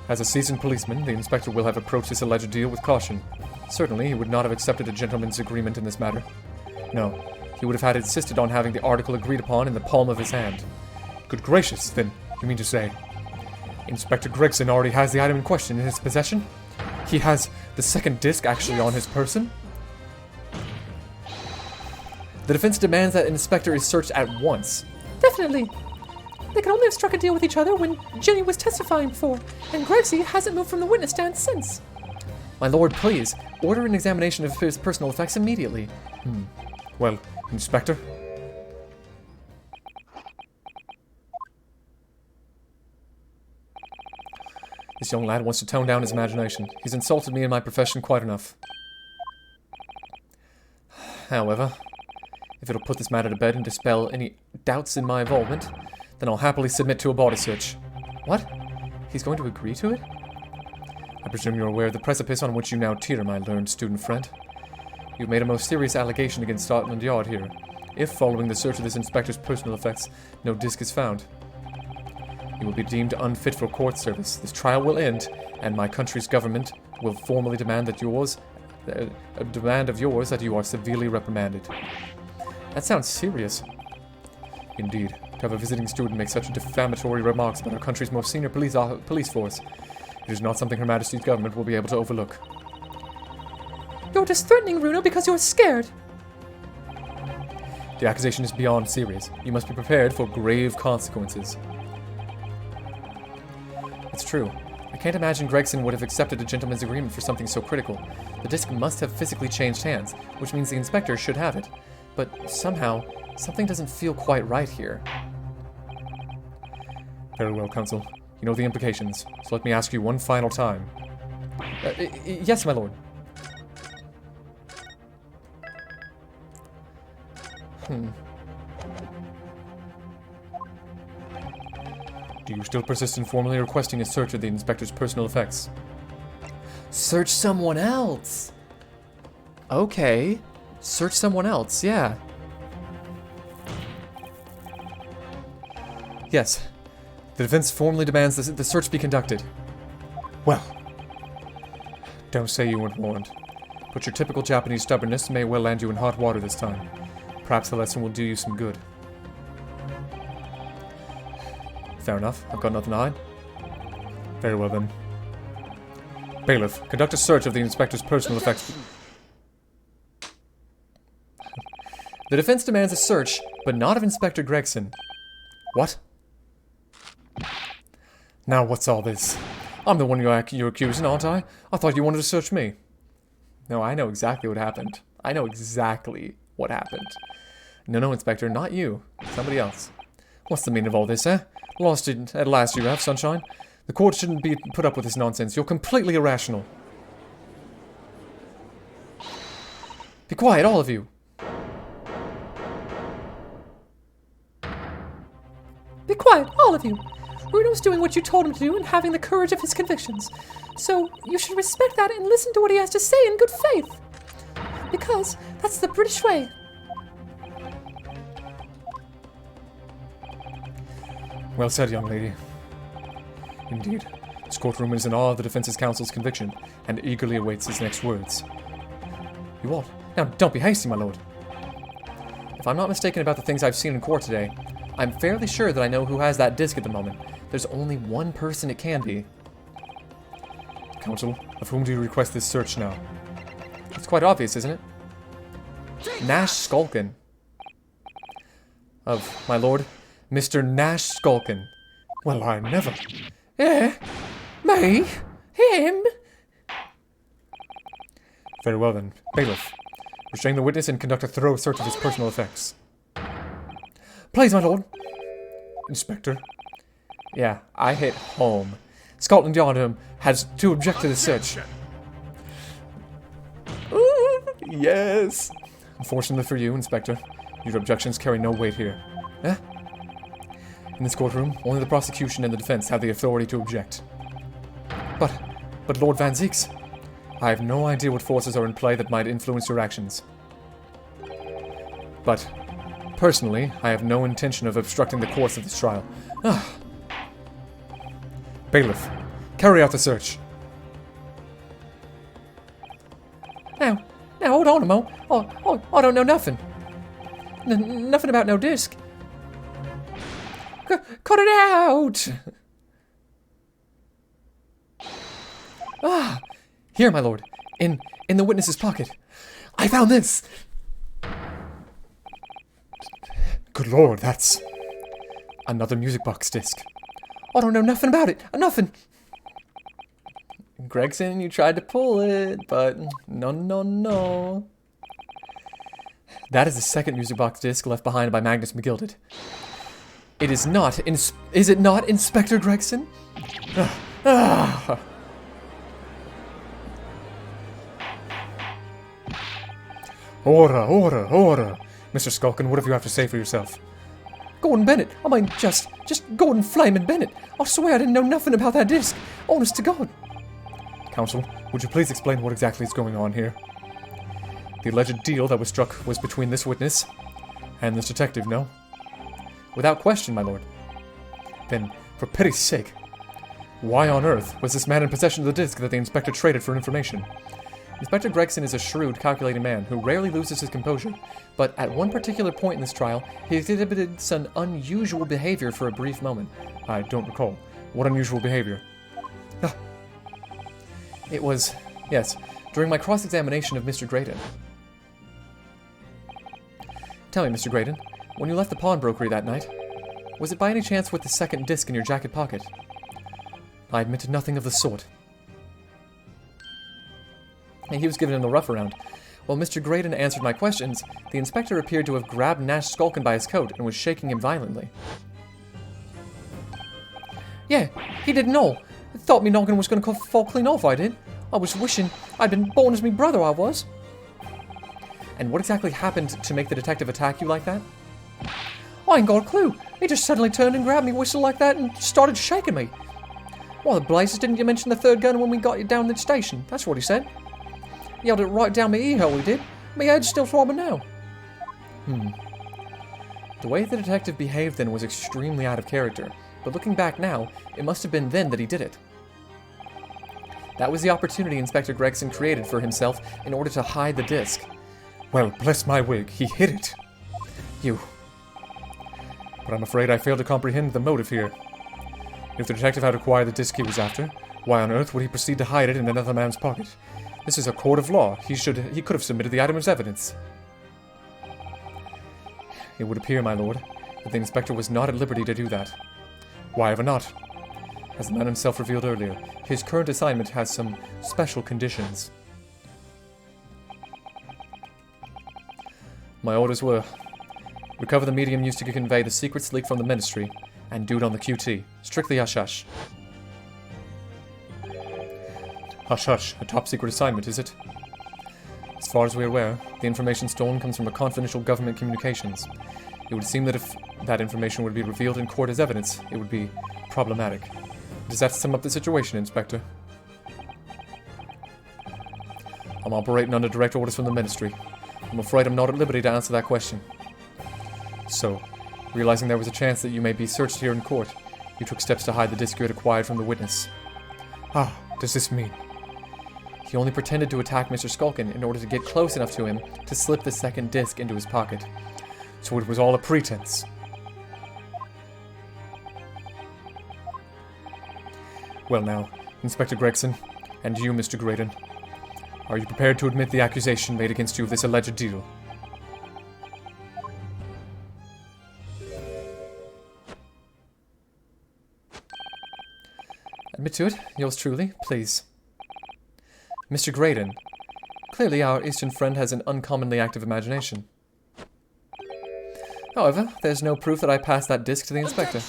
B: As a seasoned policeman, the inspector will have approached this alleged deal with caution. Certainly, he would not have accepted a gentleman's agreement in this matter. No, he would have had insisted on having the article agreed upon in the palm of his hand.
A: Good gracious, then, you mean to say Inspector Gregson already has the item in question in his possession? He has the second disc actually on his person? The defense demands that an inspector is searched at once.
C: Definitely. They could only have struck a deal with each other when Jenny was testifying before, and Gregsy hasn't moved from the witness stand since.
A: My lord, please, order an examination of his personal effects immediately.
B: Well, Inspector?
A: This young lad wants to tone down his imagination. He's insulted me in my profession quite enough. However, if it'll put this matter to bed and dispel any doubts in my involvement, then I'll happily submit to a body search. What? He's going to agree to it? I presume you're aware of the precipice on which you now teeter, my learned student friend. You've made a most serious allegation against Scotland Yard here. If, following the search of this inspector's personal effects, no disc is found, you will be deemed unfit for court service. This trial will end, and my country's government will formally demand that a demand of yours that you are severely reprimanded. That sounds serious. Indeed. To have a visiting student make such defamatory remarks about our country's most senior police force, it is not something Her Majesty's government will be able to overlook.
C: You're just threatening Runo because you're scared.
A: The accusation is beyond serious. You must be prepared for grave consequences. It's true. I can't imagine Gregson would have accepted a gentleman's agreement for something so critical. The disc must have physically changed hands, which means the inspector should have it. But somehow, something doesn't feel quite right here.
B: Very well, Counsel. You know the implications, so let me ask you one final time.
A: Yes, my lord.
B: Do you still persist in formally requesting a search of the inspector's personal effects?
A: Search someone else! Okay. Search someone else, yeah. Yes. The defense formally demands the search be conducted.
B: Well, don't say you weren't warned. But your typical Japanese stubbornness may well land you in hot water this time. Perhaps the lesson will do you some good.
A: Fair enough. I've got nothing to hide.
B: Very well then. Bailiff, conduct a search of the inspector's personal effects.
A: The defense demands a search, but not of Inspector Gregson.
B: What? Now what's all this? I'm the one you're accusing, aren't I? I thought you wanted to search me.
A: No, I know exactly what happened. I know exactly what happened. No, Inspector, not you. Somebody else.
B: What's the meaning of all this, eh? Lost it at last you have, Sunshine. The court shouldn't be put up with this nonsense. You're completely irrational.
A: Be quiet, all of you.
C: Be quiet, all of you. Runo's doing what you told him to do and having the courage of his convictions. So you should respect that and listen to what he has to say in good faith. Because that's the British way.
B: Well said, young lady. Indeed, this courtroom is in awe of the defense's counsel's conviction and eagerly awaits his next words.
A: You what? Now, don't be hasty, my lord. If I'm not mistaken about the things I've seen in court today, I'm fairly sure that I know who has that disc at the moment. There's only one person it can be.
B: Counsel, of whom do you request this search now?
A: It's quite obvious, isn't it? Nash Skulkin. Of, my lord, Mr. Nash Skulkin.
B: Well, I never.
C: Eh? Me? Him?
B: Very well then. Bailiff, restrain the witness and conduct a thorough search of his personal effects.
A: Please, my lord.
B: Inspector.
A: Yeah, I hit home. Scotland Yard has to object to the search.
B: Yes. Unfortunately for you, Inspector, your objections carry no weight here.
A: Eh?
B: In this courtroom, only the prosecution and the defense have the authority to object.
A: But Lord Van Zeeks,
B: I have no idea what forces are in play that might influence your actions. But, personally, I have no intention of obstructing the course of this trial. Bailiff, carry out the search.
C: Now, hold on a mo. I don't know nothing. Nothing about no disc. Cut it out!
A: Here, my lord, in the witness's pocket. I found this!
B: Good lord, that's another music box disc.
C: I don't know nothing about it. Nothing.
A: Gregson, you tried to pull it, but no. That is the second music box disc left behind by Magnus McGilded. It is not, is it not, Inspector Gregson?
B: Order. Mr. Skulkin, what have you have to say for yourself?
C: Gordon Bennett. I mean, just Gordon Flamin' Bennett. I swear I didn't know nothing about that disc. Honest to God.
B: Counsel, would you please explain what exactly is going on here? The alleged deal that was struck was between this witness and this detective, no?
A: Without question, my lord.
B: Then, for pity's sake, why on earth was this man in possession of the disc that the inspector traded for information?
A: Inspector Gregson is a shrewd, calculating man who rarely loses his composure, but at one particular point in this trial, he exhibited some unusual behavior for a brief moment.
B: I don't recall. What unusual behavior?
A: It was, yes, during my cross-examination of Mr. Graydon. Tell me, Mr. Graydon, when you left the pawnbrokery that night, was it by any chance with the second disc in your jacket pocket? I admitted nothing of the sort. And he was giving him the rough around. While Mr. Graydon answered my questions, the inspector appeared to have grabbed Nash Skulkin by his coat and was shaking him violently. Yeah, he didn't know. I thought me noggin was going to fall clean off, I did. I was wishing I'd been born as me brother, I was. And what exactly happened to make the detective attack you like that? I ain't got a clue. He just suddenly turned and grabbed me whistle like that and started shaking me. Why the blazes didn't you mention the third gun when we got you down to the station? That's what he said. He yelled it right down my ear-hole, he did. My head's still throbbing now. The way the detective behaved then was extremely out of character, but looking back now, it must have been then that he did it. That was the opportunity Inspector Gregson created for himself in order to hide the disc.
B: Well, bless my wig, he hid it.
A: You.
B: But I'm afraid I fail to comprehend the motive here. If the detective had acquired the disc he was after, why on earth would he proceed to hide it in another man's pocket? This is a court of law. He could have submitted the item as evidence. It would appear, my lord, that the inspector was not at liberty to do that. Why ever not? As the man himself revealed earlier, his current assignment has some special conditions. My orders were: recover the medium used to convey the secrets leaked from the ministry, and do it on the QT. Strictly hush-hush. Hush-hush, a top-secret assignment, is it? As far as we're aware, the information stolen comes from a confidential government communications. It would seem that if that information would be revealed in court as evidence, it would be problematic. Does that sum up the situation, Inspector? I'm operating under direct orders from the Ministry. I'm afraid I'm not at liberty to answer that question. So, realizing there was a chance that you may be searched here in court, you took steps to hide the disc you had acquired from the witness. Ah, does this mean? He only pretended to attack Mr. Skulkin in order to get close enough to him to slip the second disc into his pocket. So it was all a pretense. Well now, Inspector Gregson, and you, Mr. Graydon, are you prepared to admit the accusation made against you of this alleged deal?
A: Admit to it, yours truly, please. Mr. Graydon, clearly our Eastern friend has an uncommonly active imagination. However, there's no proof that I passed that disc to the inspector.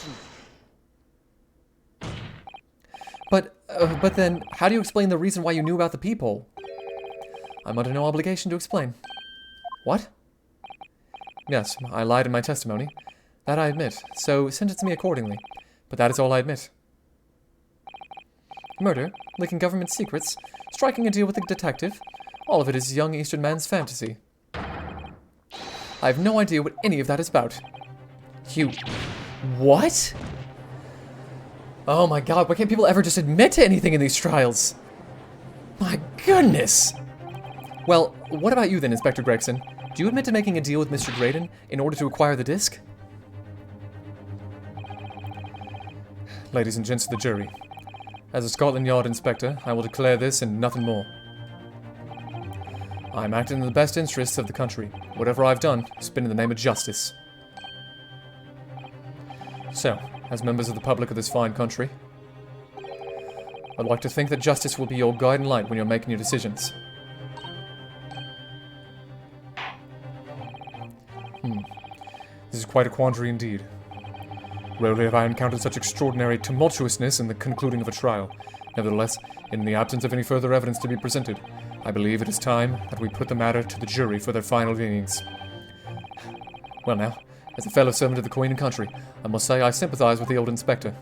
A: But then, how do you explain the reason why you knew about the peephole? I'm under no obligation to explain. What? Yes, I lied in my testimony. That I admit, so sentence me accordingly. But that is all I admit. Murder, leaking government secrets, striking a deal with a detective, all of it is young Eastern man's fantasy. I have no idea what any of that is about. You... What? Oh my god, why can't people ever just admit to anything in these trials? My goodness! Well, what about you then, Inspector Gregson? Do you admit to making a deal with Mr. Graydon in order to acquire the disc?
B: Ladies and gents of the jury, as a Scotland Yard inspector, I will declare this and nothing more. I am acting in the best interests of the country. Whatever I've done has been in the name of justice. So, as members of the public of this fine country, I'd like to think that justice will be your guiding light when you're making your decisions. This is quite a quandary indeed. Rarely have I encountered such extraordinary tumultuousness in the concluding of a trial. Nevertheless, in the absence of any further evidence to be presented, I believe it is time that we put the matter to the jury for their final leanings. Well now, as a fellow servant of the Queen and country, I must say I sympathize with the old inspector.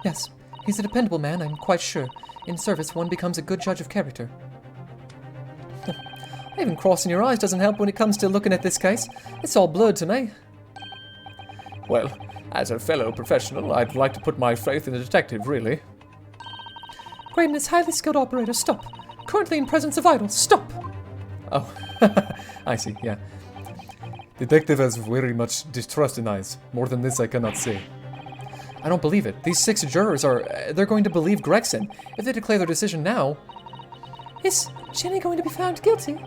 C: Yes, he's a dependable man, I'm quite sure. In service, one becomes a good judge of character. Even crossing your eyes doesn't help when it comes to looking at this case. It's all blurred to me.
B: Well, as a fellow professional, I'd like to put my faith in the detective, really.
C: Graydon is highly skilled operator. Stop. currently in presence of idols. Stop!
A: Oh, I see, yeah.
B: Detective has very much distrust in eyes. More than this I cannot say.
A: I don't believe it. These 6 jurors they're going to believe Gregson. If they declare their decision now...
C: Is Jenny going to be found guilty?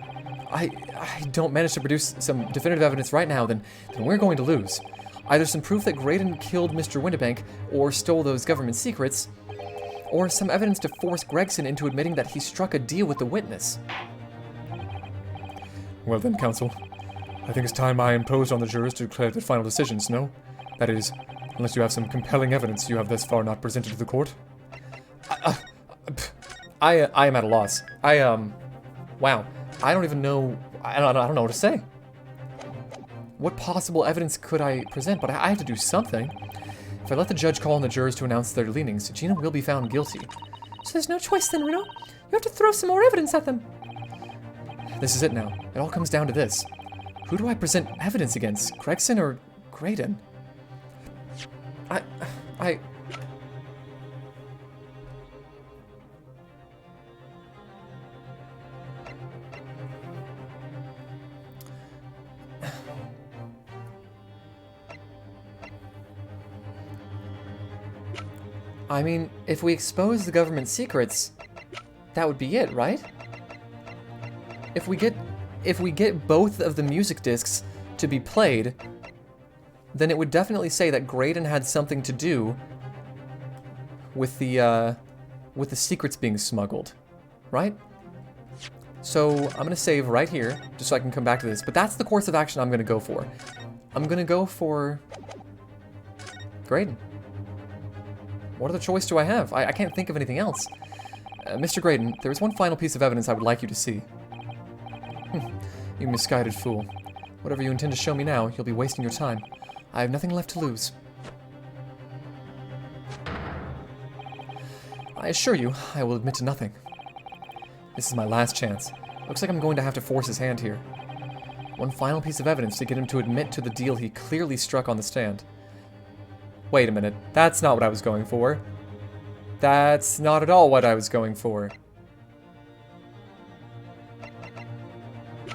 A: I don't manage to produce some definitive evidence right now, then we're going to lose. Either some proof that Graydon killed Mr. Windibank or stole those government secrets, or some evidence to force Gregson into admitting that he struck a deal with the witness.
B: Well then, counsel, I think it's time I imposed on the jurors to declare their final decisions, no? That is, unless you have some compelling evidence you have thus far not presented to the court.
A: I am at a loss. Wow. I don't even know... I don't know what to say. What possible evidence could I present? But I have to do something. If I let the judge call on the jurors to announce their leanings, Gina will be found guilty.
C: So there's no choice then, Reno? You have to throw some more evidence at them.
A: This is it now. It all comes down to this. Who do I present evidence against? Gregson or Graydon? I mean, if we expose the government secrets, that would be it, right? If we get both of the music discs to be played, then it would definitely say that Graydon had something to do with the secrets being smuggled, right? So I'm gonna save right here, just so I can come back to this. But that's the course of action I'm gonna go for. I'm gonna go for Graydon. What other choice do I have? I can't think of anything else. Mr. Graydon, there is one final piece of evidence I would like you to see. You misguided fool. Whatever you intend to show me now, you'll be wasting your time. I have nothing left to lose. I assure you, I will admit to nothing. This is my last chance. Looks like I'm going to have to force his hand here. One final piece of evidence to get him to admit to the deal he clearly struck on the stand. Wait a minute, that's not what I was going for. That's not at all what I was going for.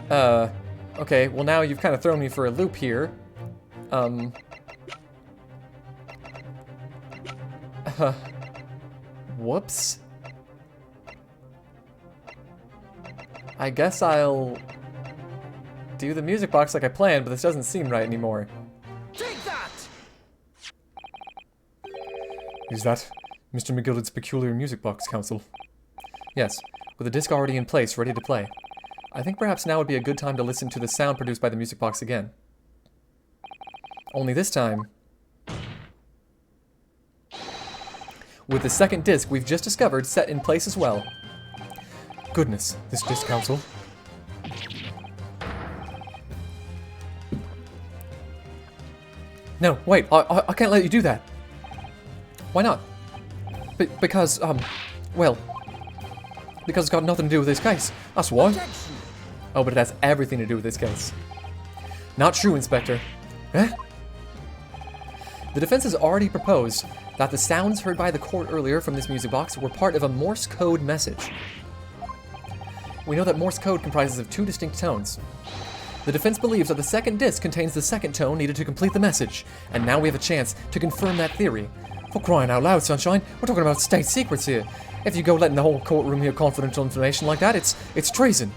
A: Okay, well now you've kind of thrown me for a loop here. Whoops. I guess I'll do the music box like I planned, but this doesn't seem right anymore.
D: Take that!
B: Is that Mr. McGilded's peculiar music box, counsel?
A: Yes, with the disc already in place, ready to play. I think perhaps now would be a good time to listen to the sound produced by the music box again. Only this time, with the second disc we've just discovered set in place as well.
B: Goodness, this disc, counsel.
A: No, wait, I can't let you do that. Why not? Because it's got nothing to do with this case. That's why.
D: Objection!
A: Oh, but it has everything to do with this case. Not true, Inspector. Eh? The defense has already proposed that the sounds heard by the court earlier from this music box were part of a Morse code message. We know that Morse code comprises of 2 distinct tones. The defense believes that the second disc contains the second tone needed to complete the message, and now we have a chance to confirm that theory. For crying out loud, Sunshine, we're talking about state secrets here. If you go letting the whole courtroom hear confidential information like that, it's treason.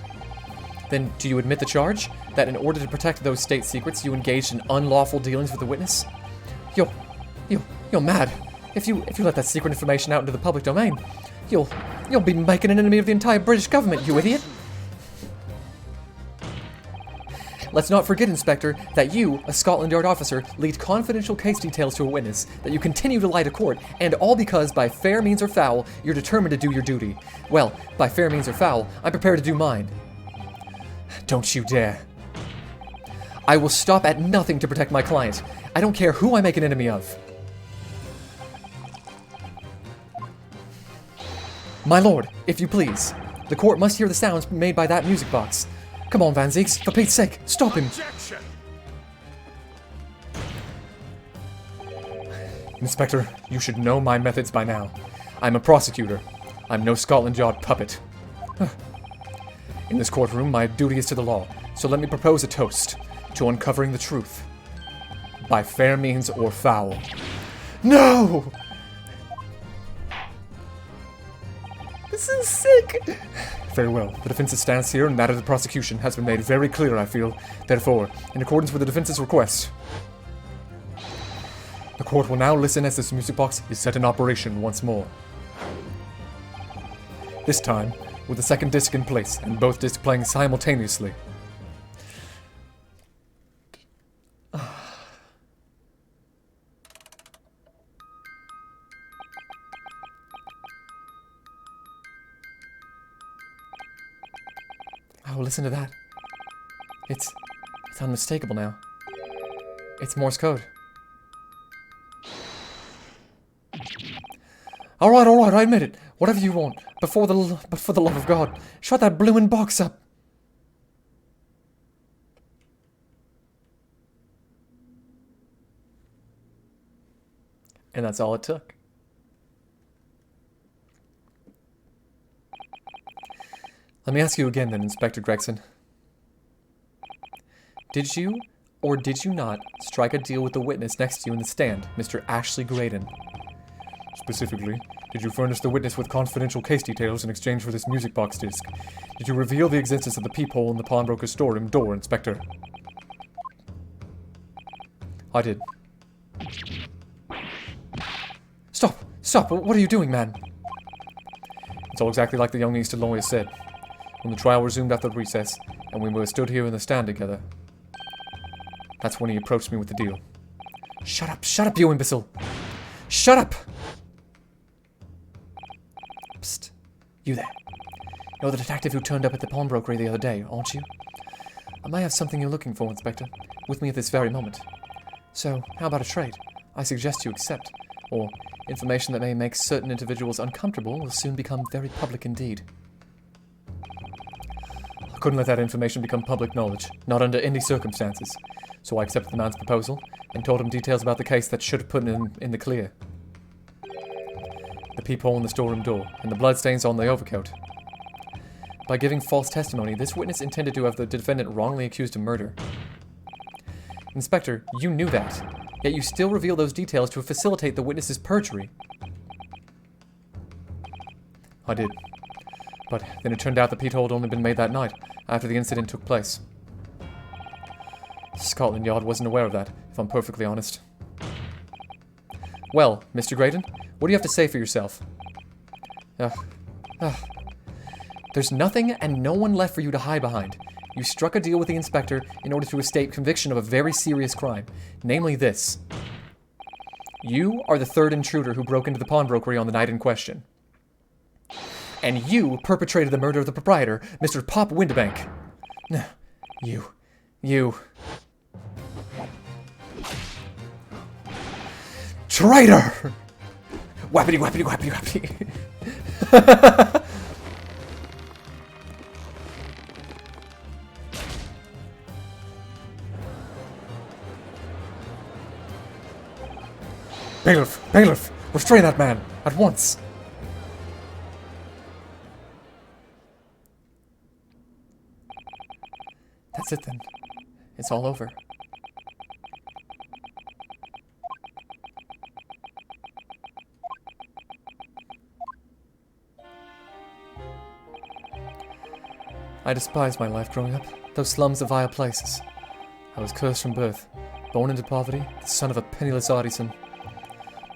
A: Then do you admit the charge? That in order to protect those state secrets, you engaged in unlawful dealings with the witness? You're mad. If you let that secret information out into the public domain, you'll be making an enemy of the entire British government, you idiot. Let's not forget, Inspector, that you, a Scotland Yard officer, leaked confidential case details to a witness, that you continue to lie to court, and all because, by fair means or foul, you're determined to do your duty. Well, by fair means or foul, I'm prepared to do mine. Don't you dare. I will stop at nothing to protect my client. I don't care who I make an enemy of. My lord, if you please. The court must hear the sounds made by that music box. Come on, Van Zieks, for Pete's sake, stop him.
F: Objection!
B: Inspector, you should know my methods by now. I'm a prosecutor. I'm no Scotland Yard puppet.
A: In this courtroom, my duty is to the law, so let me propose a toast to uncovering the truth. By fair means or foul. No! This is sick! Very well. The defense's stance here and that of the prosecution has been made very clear, I feel. Therefore, in accordance with the defense's request, the court will now listen as this music box is set in operation once more. This time, with the second disc in place and both discs playing simultaneously. Oh, listen to that. It's unmistakable now. It's Morse code. Alright, I admit it. Whatever you want. Before the love of God. Shut that bloomin' box up. And that's all it took. Let me ask you again then, Inspector Gregson. Did you, or did you not, strike a deal with the witness next to you in the stand, Mr. Ashley Graydon?
B: Specifically, did you furnish the witness with confidential case details in exchange for this music box disc? Did you reveal the existence of the peephole in the pawnbroker's storeroom door, Inspector?
A: I did. Stop! What are you doing, man?
B: It's all exactly like the young Easton lawyer said. When the trial resumed after the recess, and we were stood here in the stand together, that's when he approached me with the deal.
A: Shut up, you imbecile! Shut up! Psst. You there. You're the detective who turned up at the pawnbrokery the other day, aren't you? I may have something you're looking for, Inspector, with me at this very moment. So, how about a trade? I suggest you accept, or information that may make certain individuals uncomfortable will soon become very public indeed.
B: I couldn't let that information become public knowledge, not under any circumstances. So I accepted the man's proposal, and told him details about the case that should have put him in the clear. The peephole in the storeroom door, and the bloodstains on the overcoat. By giving false testimony, this witness intended to have the defendant wrongly accused of murder. Inspector, you knew that, yet you still reveal those details to facilitate the witness's perjury. I did. But then it turned out the peephole had only been made that night, after the incident took place. Scotland Yard wasn't aware of that, if I'm perfectly honest.
A: Well, Mr. Graydon, what do you have to say for yourself? There's nothing and no one left for you to hide behind. You struck a deal with the inspector in order to escape conviction of a very serious crime, namely this. You are the third intruder who broke into the pawnbrokery on the night in question. And you perpetrated the murder of the proprietor, Mr. Pop Windibank. You... Traitor! Whappity, whappity, whappity, whappity. Bailiff, restrain that man, at once. That's it then. It's all over. I despised my life growing up. Those slums are vile places. I was cursed from birth, born into poverty, the son of a penniless artisan.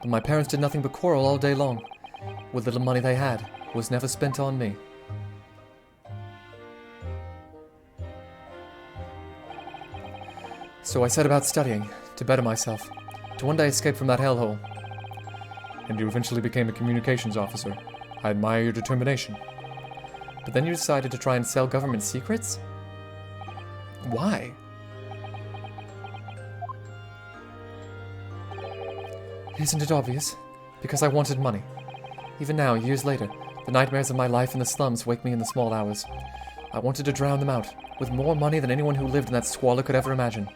A: But my parents did nothing but quarrel all day long. What little money they had was never spent on me. So I set about studying, to better myself, to one day escape from that hellhole.
B: And you eventually became a communications officer. I admire your determination.
A: But then you decided to try and sell government secrets? Why? Isn't it obvious? Because I wanted money. Even now, years later, the nightmares of my life in the slums wake me in the small hours. I wanted to drown them out, with more money than anyone who lived in that squalor could ever imagine.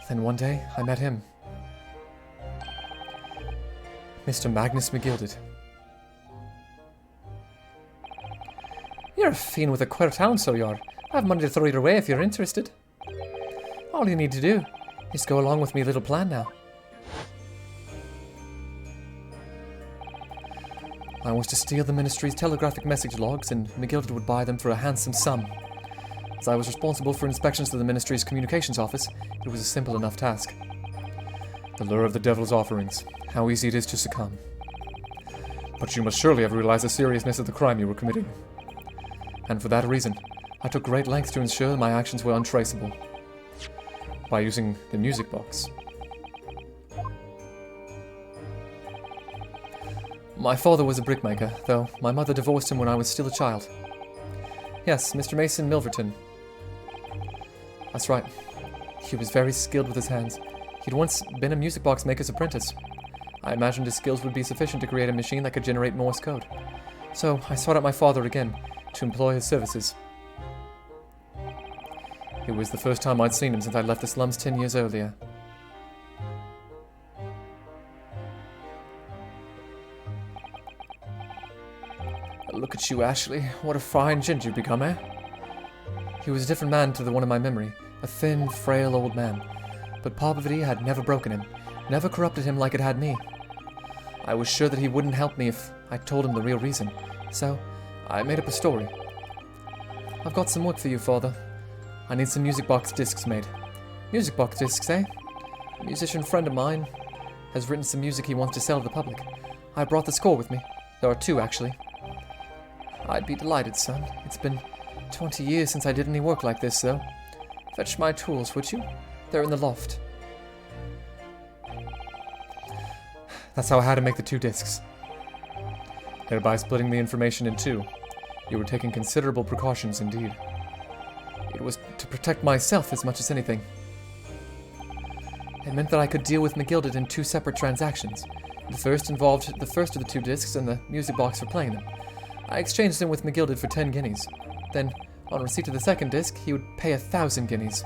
A: Then one day, I met him. Mr. Magnus McGilded.
C: You're a fiend with a queer town, so you are. I have money to throw your way if you're interested. All you need to do is go along with me little plan now. I was to steal the Ministry's telegraphic message logs, and McGilded would buy them for a handsome sum. As I was responsible for inspections to the Ministry's communications office, it was a simple enough task.
B: The lure of the devil's offerings. How easy it is to succumb. But you must surely have realized the seriousness of the crime you were committing.
C: And for that reason, I took great lengths to ensure my actions were untraceable.
B: By using the music box.
C: My father was a brickmaker, though my mother divorced him when I was still a child. Yes, Mr. Mason Milverton. That's right. He was very skilled with his hands. He'd once been a music box maker's apprentice. I imagined his skills would be sufficient to create a machine that could generate Morse code. So I sought out my father again to employ his services. It was the first time I'd seen him since I left the slums 10 years earlier. Look at you, Ashley. What a fine gent you've become, eh? He was a different man to the one in my memory. A thin, frail old man. But poverty had never broken him. Never corrupted him like it had me. I was sure that he wouldn't help me if I told him the real reason. So, I made up a story. I've got some work for you, Father. I need some music box discs made. Music box discs, eh? A musician friend of mine has written some music he wants to sell to the public. I brought the score with me. There are 2, actually. I'd be delighted, son. It's been 20 years since I did any work like this, though. Fetch my tools, would you? They're in the loft. That's how I had to make the 2 discs. Thereby splitting the information in 2. You were taking considerable precautions indeed. It was to protect myself as much as anything. It meant that I could deal with McGilded in 2 separate transactions. The first involved the first of the 2 discs and the music box for playing them. I exchanged them with McGilded for 10 guineas. Then, on receipt of the second disc, he would pay 1,000 guineas.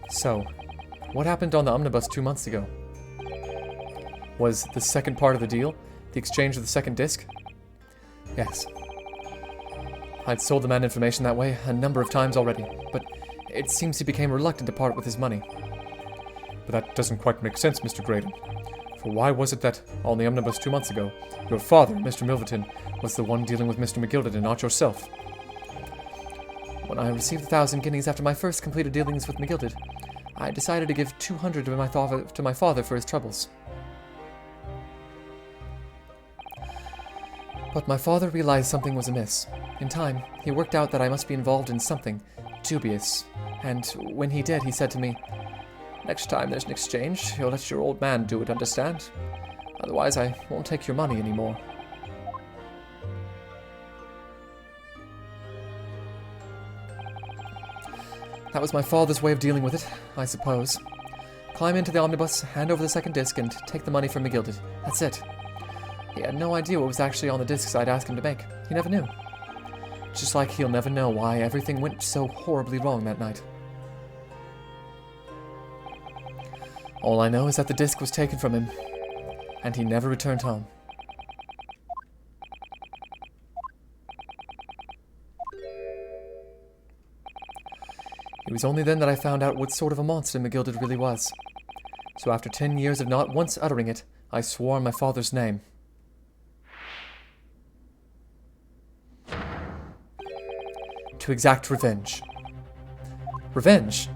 C: So, what happened on the omnibus 2 months ago? Was the second part of the deal the exchange of the second disc? Yes. I'd sold the man information that way a number of times already, but it seems he became reluctant to part with his money.
B: But that doesn't quite make sense, Mr. Graydon. For why was it that, on the omnibus 2 months ago, your father, Mr. Milverton, was the one dealing with Mr. McGilded and not yourself?
C: When I received 1,000 guineas after my first completed dealings with McGilded, I decided to give 200 to my father for his troubles. But my father realized something was amiss. In time, he worked out that I must be involved in something dubious, and when he did, he said to me, "Next time there's an exchange, you'll let your old man do it, understand? Otherwise, I won't take your money anymore." That was my father's way of dealing with it, I suppose. Climb into the omnibus, hand over the second disc, and take the money from McGilded. That's it. He had no idea what was actually on the discs I'd asked him to make. He never knew. Just like he'll never know why everything went so horribly wrong that night. All I know is that the disc was taken from him, and he never returned home. It was only then that I found out what sort of a monster McGilded really was. So after 10 years of not once uttering it, I swore on my father's name. To exact revenge. Revenge?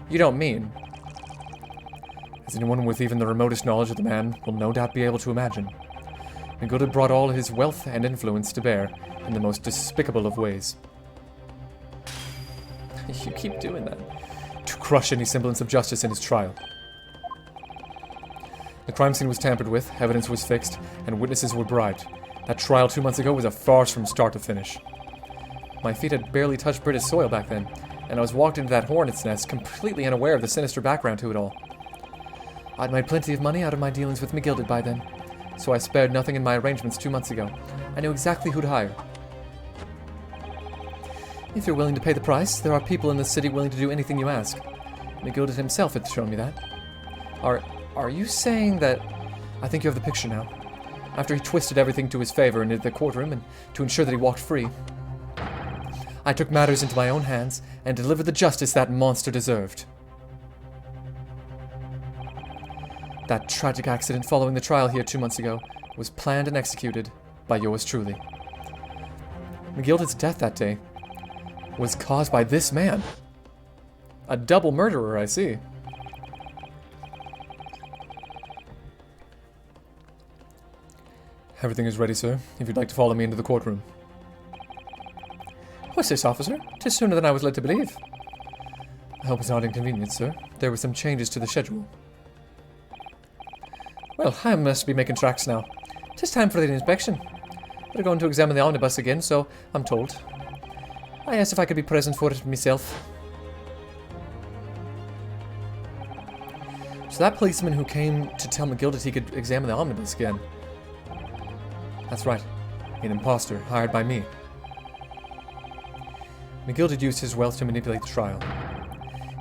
C: You don't mean...
B: As anyone with even the remotest knowledge of the man will no doubt be able to imagine, McGilded brought all his wealth and influence to bear in the most despicable of ways.
C: You keep doing that.
B: To crush any semblance of justice in his trial. The crime scene was tampered with, evidence was fixed, and witnesses were bribed. That trial 2 months ago was a farce from start to finish.
C: My feet had barely touched British soil back then, and I was walked into that hornet's nest completely unaware of the sinister background to it all. I'd made plenty of money out of my dealings with McGilded by then, so I spared nothing in my arrangements 2 months ago. I knew exactly who to hire. If you're willing to pay the price, there are people in this city willing to do anything you ask. McGilded himself had shown me that. Are you saying that... I think you have the picture now. After he twisted everything to his favor into the courtroom and to ensure that he walked free, I took matters into my own hands and delivered the justice that monster deserved. That tragic accident following the trial here 2 months ago was planned and executed by yours truly. McGilded's death that day was caused by this man. A double murderer, I see.
B: Everything is ready, sir, if you'd like to follow me into the courtroom.
C: What's this, officer? 'Tis sooner than I was led to believe.
B: I hope it's not inconvenient, sir. There were some changes to the schedule.
C: Well, I must be making tracks now. 'Tis time for the inspection. We're going to examine the omnibus again, so I'm told. I asked if I could be present for it myself. So that policeman who came to tell McGilded he could examine the omnibus again.
B: That's right. An imposter hired by me.
C: McGilded used his wealth to manipulate the trial.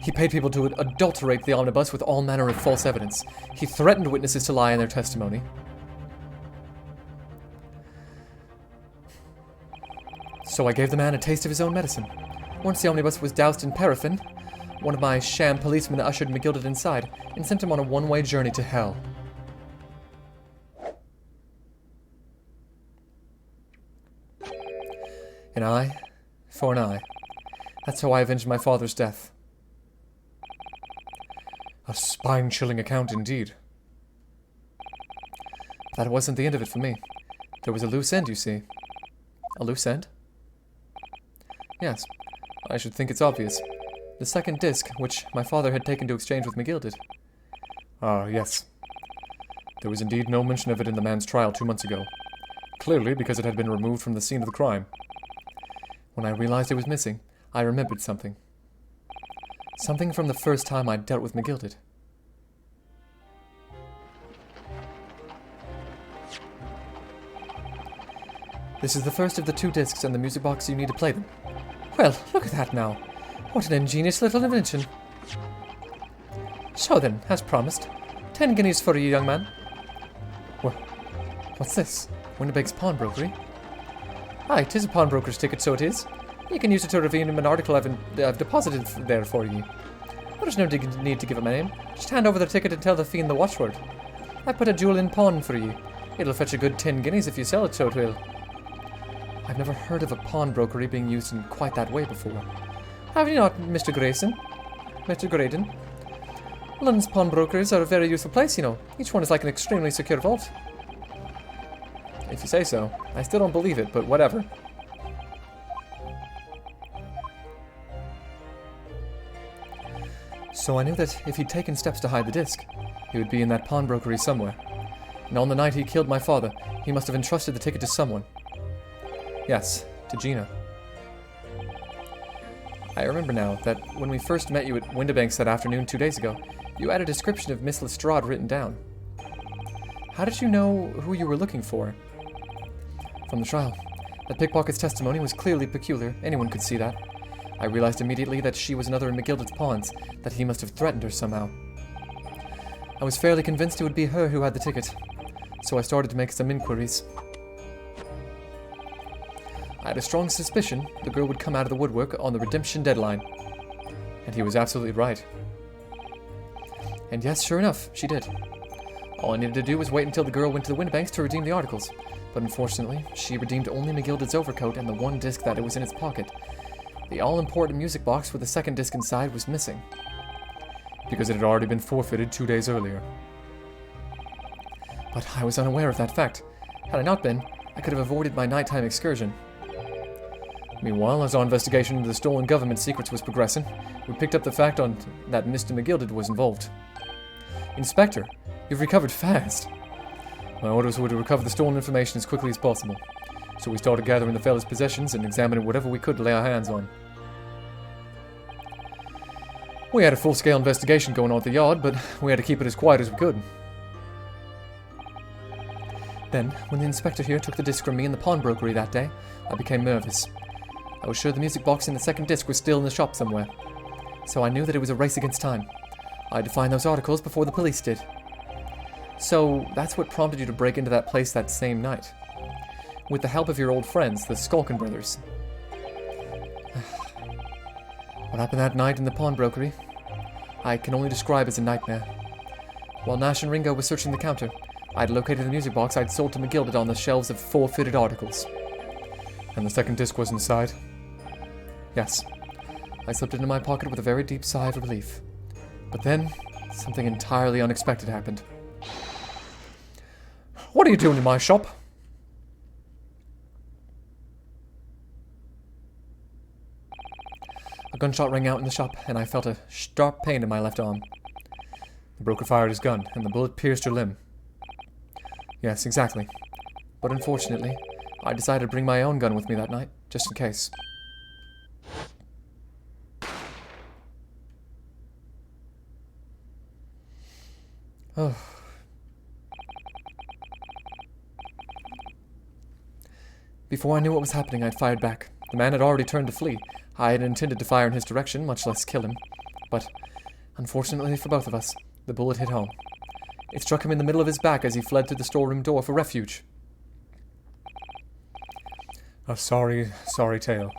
C: He paid people to adulterate the omnibus with all manner of false evidence. He threatened witnesses to lie in their testimony. So I gave the man a taste of his own medicine. Once the omnibus was doused in paraffin, one of my sham policemen ushered McGilded inside and sent him on a one-way journey to hell. An eye for an eye. That's how I avenged my father's death.
B: A spine-chilling account indeed.
C: That wasn't the end of it for me. There was a loose end, you see. A loose end? Yes, I should think it's obvious. The second disc, which my father had taken to exchange with McGilded.
B: Ah, yes. There was indeed no mention of it in the man's trial 2 months ago. Clearly because it had been removed from the scene of the crime.
C: When I realized it was missing, I remembered something. Something from the first time I'd dealt with McGilded. This is the first of the 2 discs and the music box you need to play them. Well, look at that now. What an ingenious little invention. So then, as promised, 10 guineas for you, young man. What's this? Winnipegg's pawnbrokery? Aye, 'tis a pawnbroker's ticket, so it is. You can use it to redeem an article I've deposited there for you. There's no need to give it my name. Just hand over the ticket and tell the fiend the watchword. I put a jewel in pawn for you. It'll fetch a good 10 guineas if you sell it, so it will. I've never heard of a pawnbrokery being used in quite that way before. Have you not, Mr. Grayson? Mr. Graydon? London's pawnbrokers are a very useful place, you know. Each one is like an extremely secure vault. If you say so. I still don't believe it, but whatever. So I knew that if he'd taken steps to hide the disc, he would be in that pawnbrokery somewhere. And on the night he killed my father, he must have entrusted the ticket to someone. Yes, to Gina. I remember now that when we first met you at Windibanks that afternoon 2 days ago, you had a description of Miss Lestrade written down. How did you know who you were looking for? From the trial. That pickpocket's testimony was clearly peculiar. Anyone could see that. I realized immediately that she was another in McGilded's pawns, that he must have threatened her somehow. I was fairly convinced it would be her who had the ticket, so I started to make some inquiries. I had a strong suspicion the girl would come out of the woodwork on the redemption deadline. And he was absolutely right. And yes, sure enough, she did. All I needed to do was wait until the girl went to the Windibanks to redeem the articles. But unfortunately, she redeemed only McGilded's overcoat and the one disc that it was in its pocket. The all-important music box with the second disc inside was missing.
B: Because it had already been forfeited 2 days earlier.
C: But I was unaware of that fact. Had I not been, I could have avoided my nighttime excursion.
B: Meanwhile, as our investigation into the stolen government secrets was progressing, we picked up the fact that Mr. McGilded was involved.
C: Inspector, you've recovered fast.
B: My orders were to recover the stolen information as quickly as possible, so we started gathering the fella's possessions and examining whatever we could to lay our hands on. We had a full-scale investigation going on at the yard, but we had to keep it as quiet as we could.
C: Then, when the inspector here took the disc from me in the pawnbrokery that day, I became nervous. I was sure the music box and the second disc were still in the shop somewhere. So I knew that it was a race against time. I had to find those articles before the police did. So that's what prompted you to break into that place that same night. With the help of your old friends, the Skulkin brothers. What happened that night in the pawnbrokery, I can only describe as a nightmare. While Nash and Ringo were searching the counter, I had located the music box I'd sold to McGilded on the shelves of forfeited articles.
B: And the second disc was inside?
C: Yes. I slipped it into my pocket with a very deep sigh of relief. But then, something entirely unexpected happened.
B: What are you doing in my shop?
C: A gunshot rang out in the shop, and I felt a sharp pain in my left arm.
B: The broker fired his gun, and the bullet pierced your limb.
C: Yes, exactly. But unfortunately, I decided to bring my own gun with me that night, just in case. Oh. Before I knew what was happening, I'd fired back. The man had already turned to flee. I had intended to fire in his direction, much less kill him. But, unfortunately for both of us, the bullet hit home. It struck him in the middle of his back as he fled through the storeroom door for refuge.
B: A sorry tale.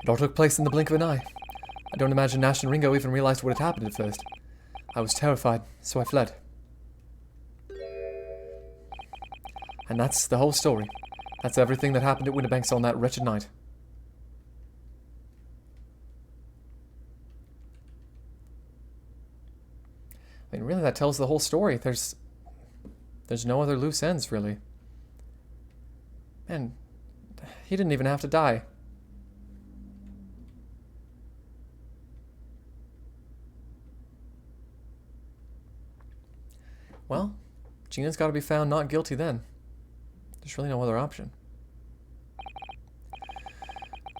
C: It all took place in the blink of an eye. I don't imagine Nash and Ringo even realized what had happened at first. I was terrified, so I fled. And that's the whole story. That's everything that happened at Windibanks on that wretched night. I mean, really, that tells the whole story. There's no other loose ends, really. Man, he didn't even have to die. Well, Gina's got to be found not guilty then. There's really no other option.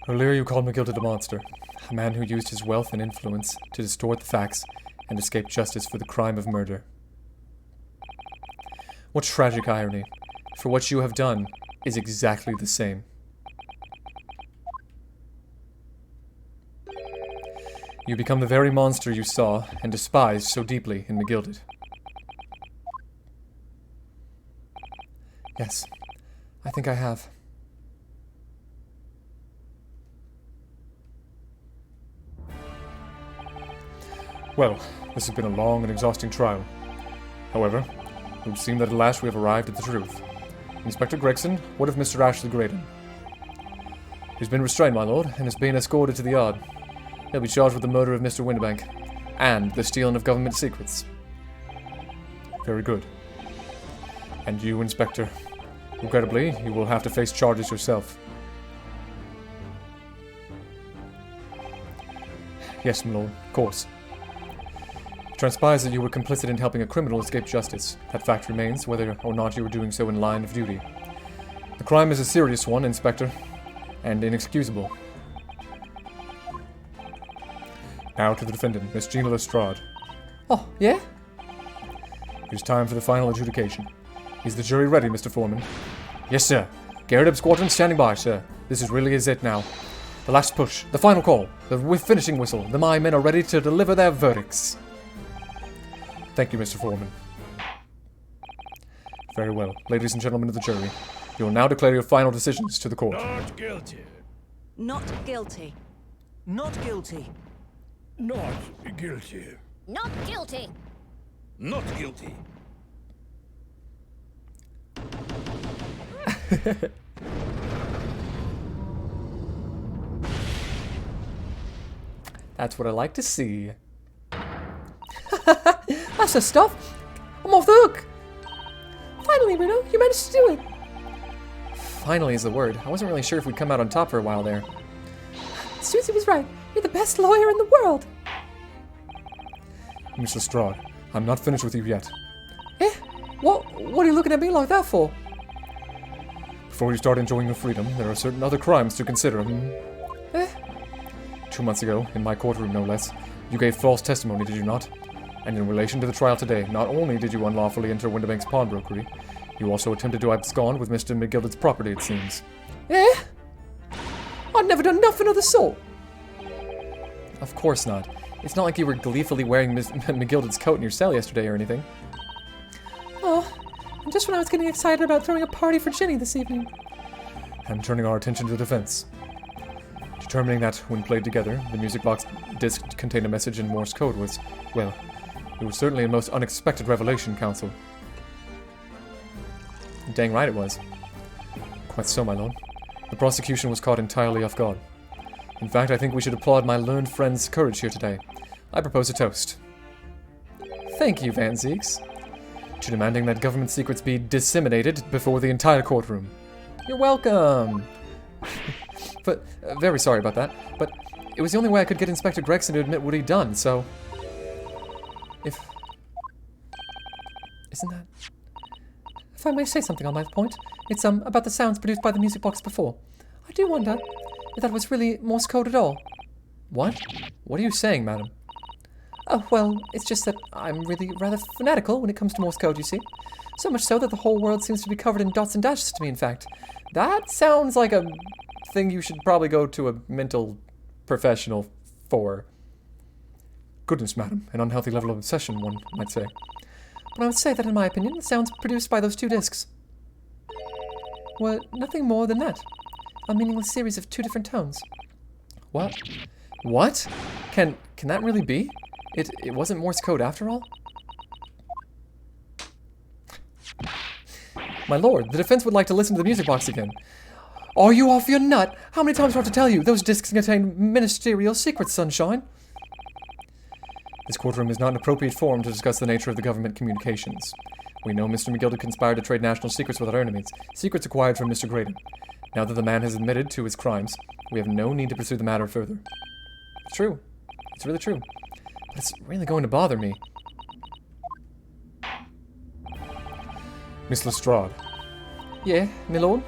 B: Earlier you called McGilded a monster, a man who used his wealth and influence to distort the facts and escape justice for the crime of murder. What tragic irony, for what you have done is exactly the same. You become the very monster you saw and despised so deeply in McGilded.
C: Yes, I think I have.
B: Well, this has been a long and exhausting trial. However, it would seem that at last we have arrived at the truth. Inspector Gregson, what of Mr. Ashley Graydon?
C: He's been restrained, my lord, and is being escorted to the yard. He'll be charged with the murder of Mr. Windibank, and the stealing of government secrets.
B: Very good. And you, Inspector, regrettably, you will have to face charges yourself.
C: Yes, my lord, of course. It transpires that you were complicit in helping a criminal escape justice. That fact remains, whether or not you were doing so in line of duty. The crime is a serious one, Inspector, and inexcusable.
B: Now to the defendant, Miss Gina Lestrade.
C: Oh, yeah?
B: It is time for the final adjudication. Is the jury ready, Mr. Foreman?
C: Yes, sir. Garrett Squadron standing by, sir. This is really it now. The last push, the final call, the finishing whistle. The my men are ready to deliver their verdicts.
B: Thank you, Mr. Foreman. Very well. Ladies and gentlemen of the jury, you will now declare your final decisions to the court.
F: Not guilty.
E: Not guilty.
D: Not guilty.
F: Not guilty.
E: Not guilty.
F: Not guilty.
C: That's what I like to see. That's the stuff. I'm off the hook. Finally, Bruno, you managed to do it. Finally is the word. I wasn't really sure if we'd come out on top for a while there. Susie was right. You're the best lawyer in the world.
B: Miss Lestrade, I'm not finished with you yet.
C: Eh? What are you looking at me like that for?
B: Before you start enjoying your freedom, there are certain other crimes to consider.
C: Eh?
B: 2 months ago, in my courtroom no less, you gave false testimony, did you not? And in relation to the trial today, not only did you unlawfully enter Windibank's pawnbrokery, you also attempted to abscond with Mr. McGilded's property, it seems.
C: Eh? I've never done nothing of the sort. Of course not. It's not like you were gleefully wearing McGilded's coat in your cell yesterday or anything. Oh, and just when I was getting excited about throwing a party for Ginny this evening.
B: And turning our attention to the defense. Determining that, when played together, the music box disc contained a message in Morse code was, well, it was certainly a most unexpected revelation, Counsel.
A: Dang right it was.
B: Quite so, my lord. The prosecution was caught entirely off guard. In fact, I think we should applaud my learned friend's courage here today. I propose a toast.
A: Thank you, Van Zeeks.
B: To demanding that government secrets be disseminated before the entire courtroom.
A: You're welcome. But, very sorry about that, but it was the only way I could get Inspector Gregson to admit what he'd done, so... Isn't that...
C: If I may say something on that point, it's about the sounds produced by the music box before. I do wonder if that was really Morse code at all.
A: What? What are you saying, madam?
C: Oh, well, it's just that I'm really rather fanatical when it comes to Morse code, you see. So much so that the whole world seems to be covered in dots and dashes to me, in fact.
A: That sounds like a thing you should probably go to a mental professional for.
B: Goodness, madam, an unhealthy level of obsession, one might say.
C: But I would say that, in my opinion, the sounds produced by those two discs were nothing more than that. A meaningless series of two different tones.
A: What? What? Can that really be? It wasn't Morse code after all? My lord, the defense would like to listen to the music box again.
C: Are you off your nut? How many times do I have to tell you? Those discs contain ministerial secrets, Sunshine.
B: This courtroom is not an appropriate forum to discuss the nature of the government communications. We know Mr. McGill conspired to trade national secrets with our enemies, secrets acquired from Mr. Graydon. Now that the man has admitted to his crimes, we have no need to pursue the matter further.
A: It's true. It's really true. But it's really going to bother me.
B: Miss Lestrade.
C: Yeah, my lord?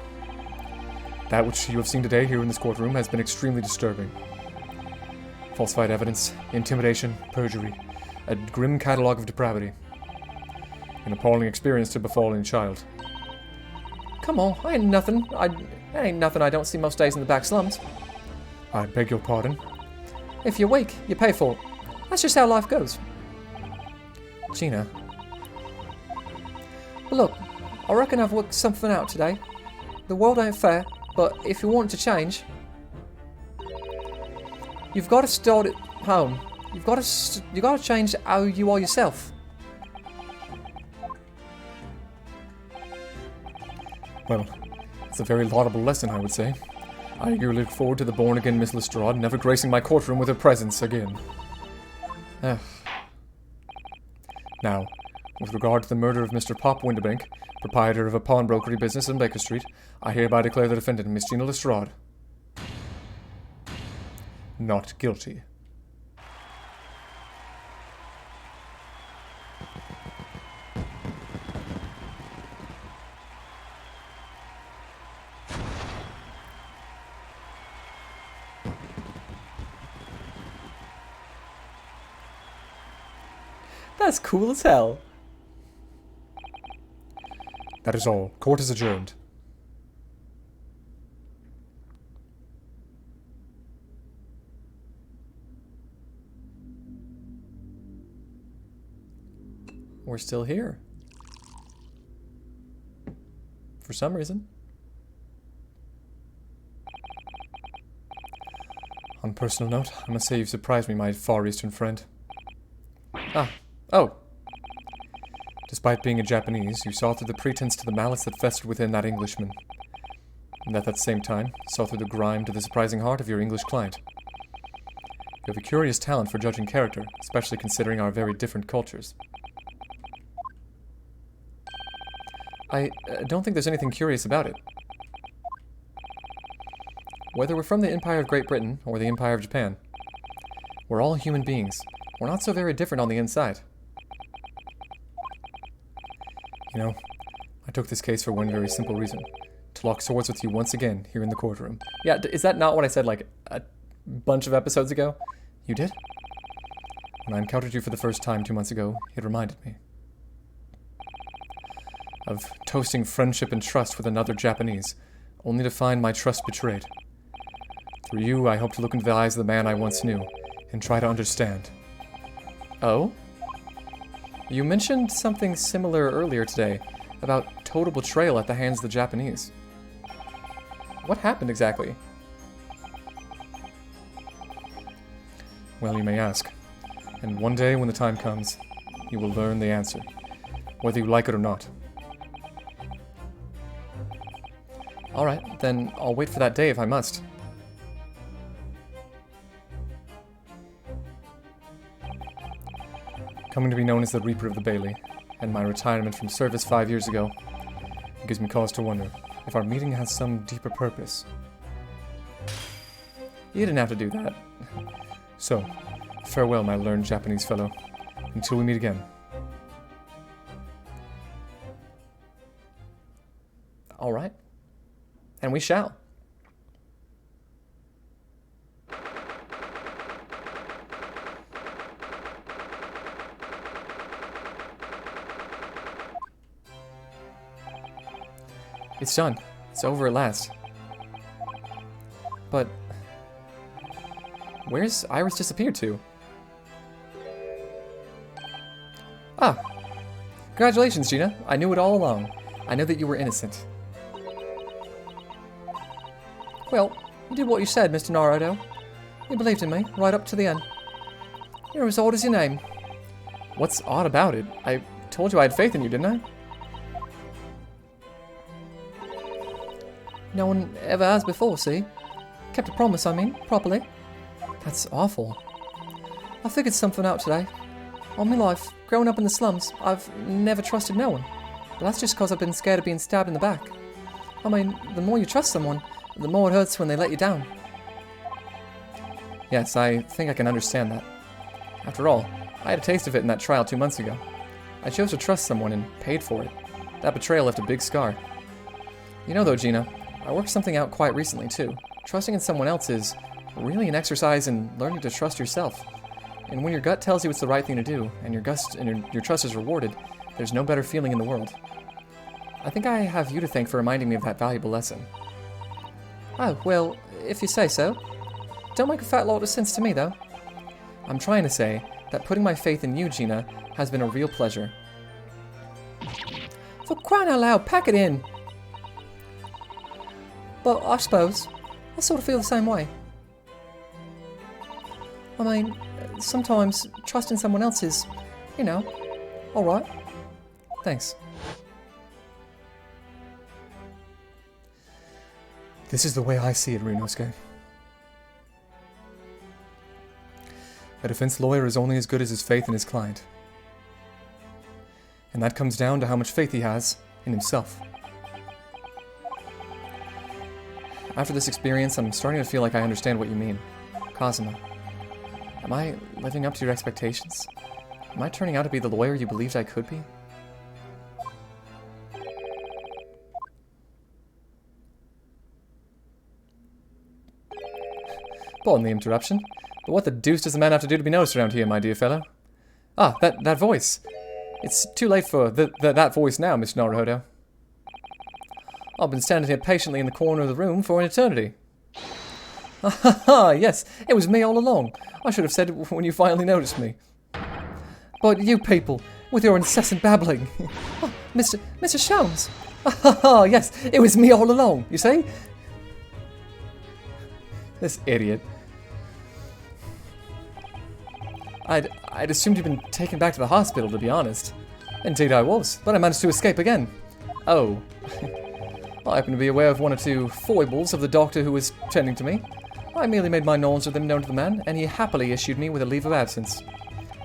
B: That which you have seen today here in this courtroom has been extremely disturbing. Falsified evidence, intimidation, perjury, a grim catalogue of depravity. An appalling experience to befall any child.
C: Come on, I ain't nothing I don't see most days in the back slums.
B: I beg your pardon?
C: If you're weak, you pay for it. That's just how life goes.
A: Gina.
C: But look, I reckon I've worked something out today. The world ain't fair, but if you want it to change, you've got to start at home. You've got to change how you are yourself.
B: Well, it's a very laudable lesson, I would say. I eagerly look forward to the born-again Miss Lestrade never gracing my courtroom with her presence again. Now, with regard to the murder of Mr. Pop Windibank, proprietor of a pawnbrokery business in Baker Street, I hereby declare the defendant, Miss Gina Lestrade, not guilty.
A: That's cool as hell.
B: That is all. Court is adjourned.
A: We're still here. For some reason.
B: On a personal note, I must say you've surprised me, my Far Eastern friend.
A: Oh.
B: Despite being a Japanese, you saw through the pretense to the malice that festered within that Englishman. And at that same time, saw through the grime to the surprising heart of your English client. You have a curious talent for judging character, especially considering our very different cultures.
A: I don't think there's anything curious about it. Whether we're from the Empire of Great Britain or the Empire of Japan, we're all human beings. We're not so very different on the inside.
B: You know, I took this case for one very simple reason. To lock swords with you once again here in the courtroom.
A: Yeah, is that not what I said like a bunch of episodes ago?
B: You did? When I encountered you for the first time 2 months ago, it reminded me of toasting friendship and trust with another Japanese, only to find my trust betrayed. Through you, I hope to look into the eyes of the man I once knew, and try to understand.
A: Oh? You mentioned something similar earlier today, about total betrayal at the hands of the Japanese. What happened exactly?
B: Well, you may ask. And one day, when the time comes, you will learn the answer, whether you like it or not.
A: Alright, then I'll wait for that day if I must.
B: Coming to be known as the Reaper of the Bailey, and my retirement from service 5 years ago, it gives me cause to wonder if our meeting has some deeper purpose.
A: You didn't have to do that.
B: So, farewell, my learned Japanese fellow, until we meet again.
A: Alright. And we shall. It's done. It's over at last. But where's Iris disappeared to? Ah! Congratulations, Gina. I knew it all along. I know that you were innocent. Well, you did what you said, Mr. Naruto. You believed in me, right up to the end. You're as old as your name. What's odd about it? I told you I had faith in you, didn't I? No one ever has before, see? Kept a promise, I mean, properly. That's awful. I figured something out today. All my life, growing up in the slums, I've never trusted no one. But that's just because I've been scared of being stabbed in the back. I mean, the more you trust someone, the more it hurts when they let you down. Yes, I think I can understand that. After all, I had a taste of it in that trial 2 months ago. I chose to trust someone and paid for it. That betrayal left a big scar. You know though, Gina, I worked something out quite recently too. Trusting in someone else is really an exercise in learning to trust yourself. And when your gut tells you it's the right thing to do, and your trust is rewarded, there's no better feeling in the world. I think I have you to thank for reminding me of that valuable lesson. Oh, well, if you say so. Don't make a fat lot of sense to me, though. I'm trying to say that putting my faith in you, Gina, has been a real pleasure. For crying out loud, pack it in! But I suppose I sort of feel the same way. I mean, sometimes trusting someone else is, you know, alright. Thanks.
B: This is the way I see it, Ryunosuke. A defense lawyer is only as good as his faith in his client. And that comes down to how much faith he has in himself. After this experience, I'm starting to feel like I understand what you mean. Kazuma, am I living up to your expectations? Am I turning out to be the lawyer you believed I could be? Pardon the interruption, but what the deuce does a man have to do to be noticed around here, my dear fellow? Ah, that voice. It's too late for that voice now, Mr. Naruhodo. I've been standing here patiently in the corner of the room for an eternity. Ah, yes, it was me all along. I should have said it when you finally noticed me. But you people, with your incessant babbling. Oh, Mr. Sholmes. Ah, yes, it was me all along, you see? This idiot. I'd assumed you'd been taken back to the hospital, to be honest. Indeed I was, but I managed to escape again. Oh. I happen to be aware of one or two foibles of the doctor who was tending to me. I merely made my knowledge of them known to the man, and he happily issued me with a leave of absence.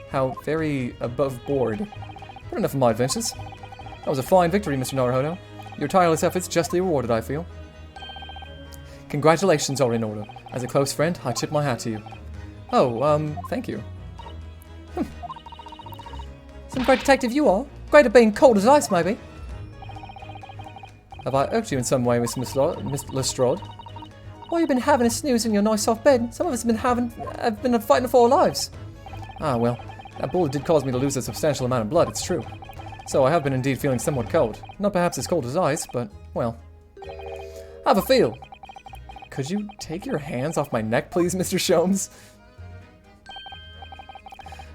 B: How very above board. But enough of my adventures. That was a fine victory, Mr. Naruhodo. Your tireless efforts justly rewarded, I feel. Congratulations are in order. As a close friend, I tip my hat to you. Oh, thank you. Some great detective you are. Great at being cold as ice, maybe. Have I irked you in some way, Miss Lestrade? Why, you've been having a snooze in your nice soft bed. Some of us have been fighting for our lives. Ah, well, that bullet did cause me to lose a substantial amount of blood, it's true. So I have been indeed feeling somewhat cold. Not perhaps as cold as ice, but, well. Have a feel. Could you take your hands off my neck, please, Mr. Sholmes?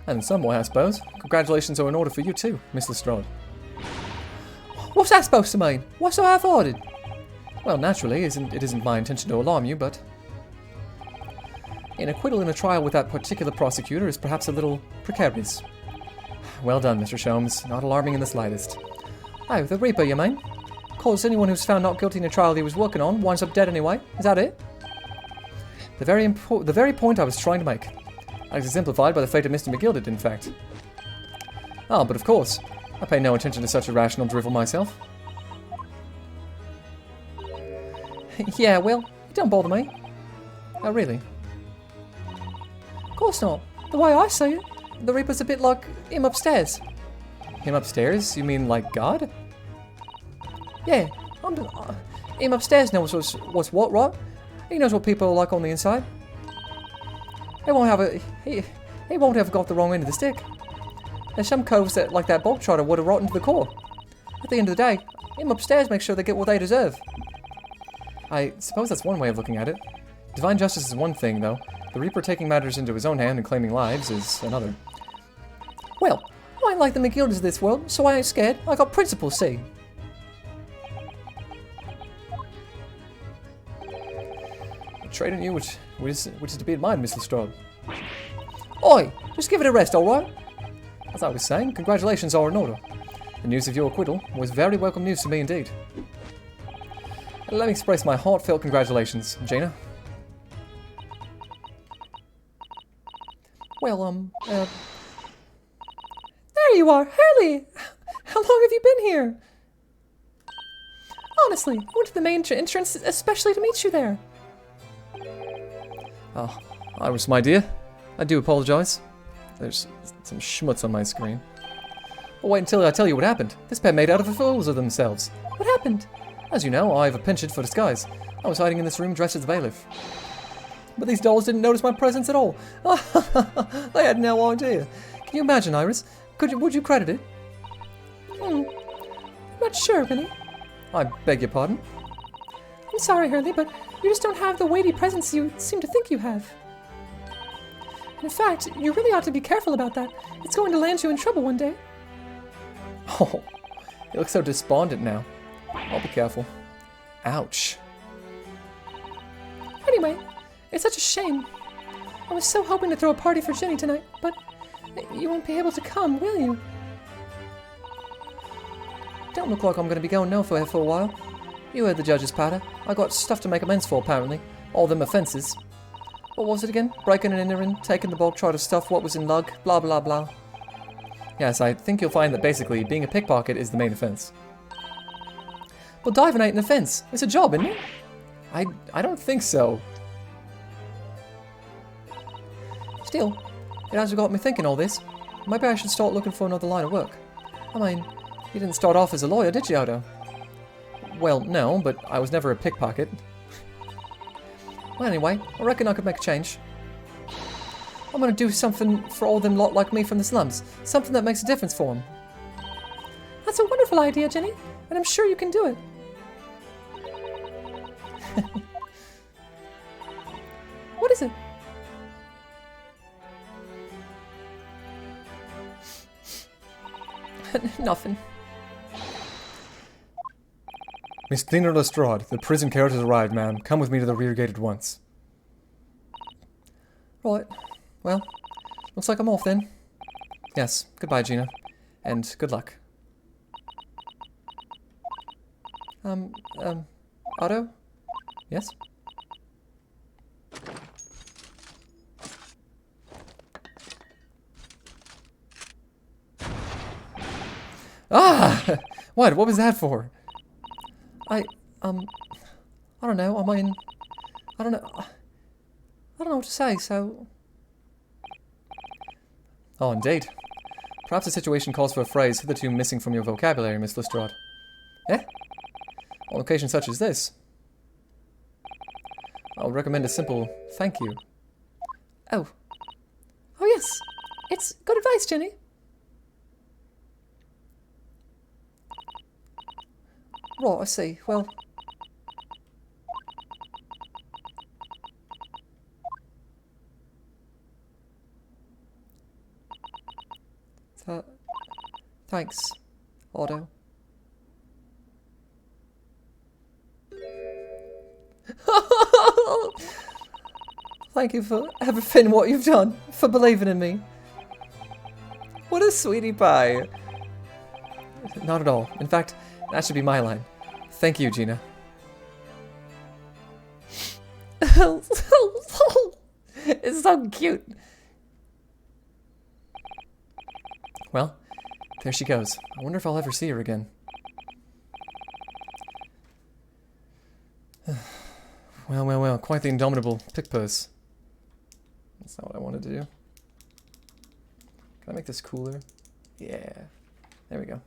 B: And in some way, I suppose. Congratulations are in order for you too, Miss Lestrade. What's that supposed to mean? What's so half-hearted? Well, naturally, it isn't my intention to alarm you, but...
C: An acquittal in a trial with that particular prosecutor is perhaps a little precarious. Well done, Mr. Sholmes. Not alarming in the slightest. Oh, the Reaper, you mean? Of course, anyone who's found not guilty in a trial he was working on winds up dead anyway. Is that it? The very point I was trying to make. As exemplified by the fate of Mr. McGilded, in fact. Ah, but of course, I pay no attention to such irrational drivel myself. Yeah, well, it don't bother me. Oh, really? Of course not. The way I see it, the Reaper's a bit like him upstairs. Him upstairs? You mean like God? Yeah, him upstairs knows what's what, right? He knows what people are like on the inside. He won't have got the wrong end of the stick. There's some coves that, like that bog trotter, would have rotten to the core. At the end of the day, him upstairs makes sure they get what they deserve. I suppose that's one way of looking at it. Divine justice is one thing, though. The Reaper taking matters into his own hand and claiming lives is another. Well, I ain't like the McGilders of this world, so I ain't scared. I got principles, see. A trait in you which is to be admired, Miss Lestrade. Oi! Just give it a rest, alright? As I was saying, congratulations are in order. The news of your acquittal was very welcome news to me indeed. Let me express my heartfelt congratulations, Jaina. Well, there you are, Hurley! How long have you been here? Honestly, I went to the main entrance especially to meet you there. Oh, Iris, my dear. I do apologize. There's some schmutz on my screen. But wait until I tell you what happened. This pair made out of fools of themselves. What happened? As you know, I have a penchant for disguise. I was hiding in this room dressed as the bailiff. But these dolls didn't notice my presence at all. They had no idea. Can you imagine, Iris? Would you credit it? I'm not sure, really. I beg your pardon? I'm sorry, Hurley, but you just don't have the weighty presence you seem to think you have. In fact, you really ought to be careful about that. It's going to land you in trouble one day. Oh, you look so despondent now. I'll be careful. Ouch. Anyway, it's such a shame. I was so hoping to throw a party for Jenny tonight, but you won't be able to come, will you? Don't look like I'm going to be going nowhere for a while. You heard the judge's patter. I got stuff to make amends for, apparently. All them offences. What was it again? Breaking and entering, taking the bulk, try to stuff what was in lug, blah blah blah. Yes, I think you'll find that basically being a pickpocket is the main offence. Well, diving ain't an offence. It's a job, isn't it? I don't think so. Still, it has got me thinking all this. Maybe I should start looking for another line of work. I mean, you didn't start off as a lawyer, did you, Odo? Well, no, but I was never a pickpocket. Well, anyway, I reckon I could make a change. I'm gonna do something for all them lot like me from the slums. Something that makes a difference for them. That's a wonderful idea, Jenny, and I'm sure you can do it. What is it? Nothing.
B: Miss Cleaner Lestrade, the prison carriage has arrived, ma'am. Come with me to the rear gate at once.
C: Right. Well, looks like I'm off then. Yes, goodbye, Gina. And good luck. Otto? Yes? Ah! What? What was that for? I don't know. I mean, I don't know. I don't know what to say, so... Oh, indeed. Perhaps the situation calls for a phrase hitherto missing from your vocabulary, Miss Lestrade. Eh? On occasion such as this, I would recommend a simple thank you. Oh. Oh, yes. It's good advice, Jenny. Right, I see. Well... Thanks, Otto. Thank you for everything what you've done, for believing in me. What a sweetie pie. Not at all. In fact, that should be my line. Thank you, Gina. It's so cute. Well, there she goes. I wonder if I'll ever see her again. Well, quite the indomitable pickpurse. That's not what I wanted to do. Can I make this cooler? Yeah. There we go.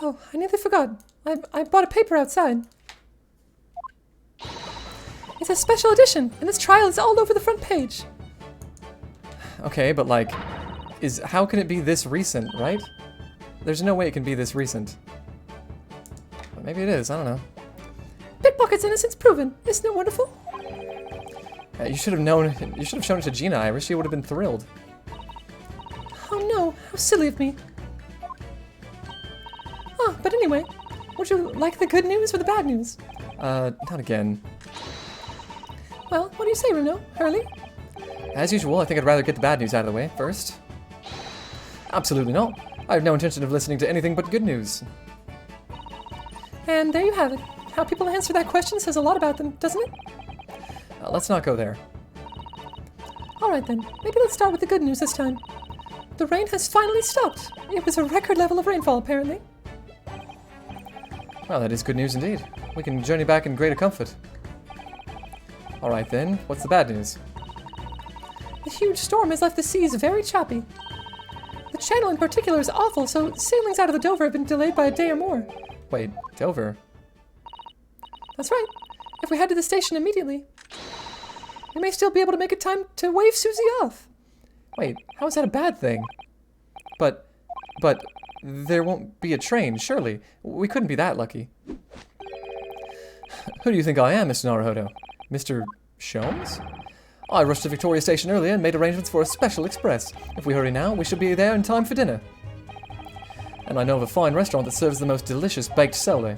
C: Oh, I nearly forgot. I bought a paper outside. It's a special edition, and this trial is all over the front page. Okay, but like, how can it be this recent, right? There's no way it can be this recent. But maybe it is, I don't know. Pickpocket's innocence proven. Isn't it wonderful? You should have known, you should have shown it to Gina, Iris. She would have been thrilled. Oh no, how silly of me. Oh, but anyway, would you like the good news or the bad news? Not again. Well, what do you say, Runo? Hurley? As usual, I think I'd rather get the bad news out of the way first. Absolutely not. I have no intention of listening to anything but good news. And there you have it. How people answer that question says a lot about them, doesn't it? Let's not go there. Alright then, maybe let's start with the good news this time. The rain has finally stopped. It was a record level of rainfall, apparently. Well, that is good news indeed. We can journey back in greater comfort. Alright then, what's the bad news? The huge storm has left the seas very choppy. The channel in particular is awful, so sailings out of the Dover have been delayed by a day or more. Wait, Dover? That's right. If we head to the station immediately, we may still be able to make it time to wave Susie off. Wait, how is that a bad thing? But there won't be a train, surely. We couldn't be that lucky. Who do you think I am, Mr. Naruhodo? Mr. Sholmes? I rushed to Victoria Station earlier and made arrangements for a special express. If we hurry now, we should be there in time for dinner. And I know of a fine restaurant that serves the most delicious baked sole.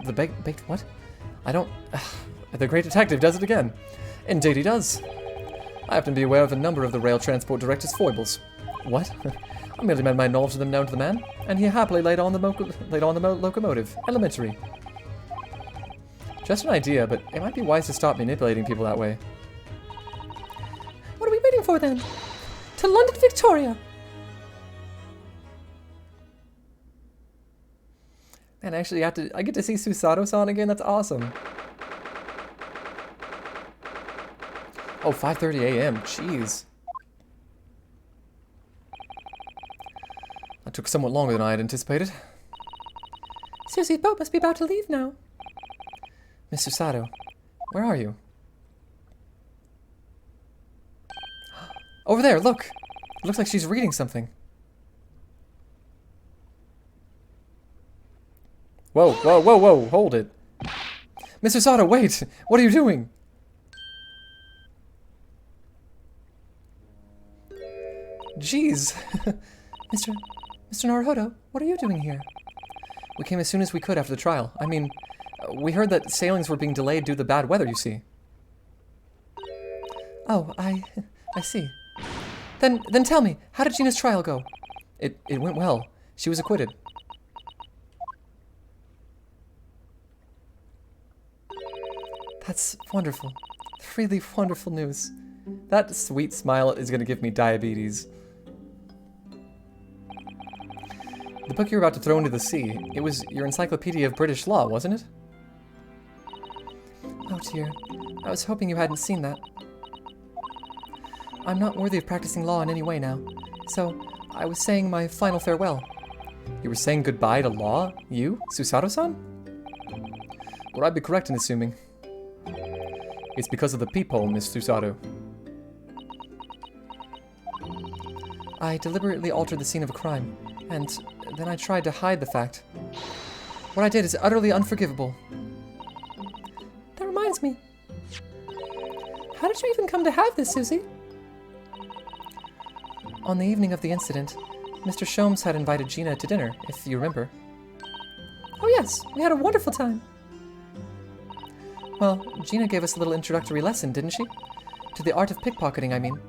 C: The baked what? I don't... The great detective does it again. Indeed he does. I happen to be aware of a number of the rail transport director's foibles. What? I merely made my knowledge of them known to the man, and he happily laid on the locomotive. Elementary. Just an idea, but it might be wise to stop manipulating people that way. What are we waiting for then? To London, Victoria! And actually, I get to see Susato-san again. That's awesome. Oh, 5:30 a.m. Jeez. That took somewhat longer than I had anticipated. Susie's boat must be about to leave now. Miss Susato, where are you? Over there, look! It looks like she's reading something. Whoa, hold it. Miss Susato, wait! What are you doing? Jeez. Mr. Naruhodo, what are you doing here? We came as soon as we could after the trial. I mean, we heard that sailings were being delayed due to the bad weather, you see. Oh, I see. Then tell me, how did Gina's trial go? It went well. She was acquitted. That's wonderful. Really wonderful news. That sweet smile is going to give me diabetes. The book you're about to throw into the sea, it was your Encyclopedia of British Law, wasn't it? Oh dear, I was hoping you hadn't seen that. I'm not worthy of practicing law in any way now, so I was saying my final farewell. You were saying goodbye to law? You? Susato-san? Would I be correct in assuming? It's because of the peephole, Miss Susato. I deliberately altered the scene of a crime, and then I tried to hide the fact. What I did is utterly unforgivable. That reminds me. How did you even come to have this, Susie? On the evening of the incident, Mr. Sholmes had invited Gina to dinner, if you remember. Oh yes, we had a wonderful time. Well, Gina gave us a little introductory lesson, didn't she? To the art of pickpocketing, I mean.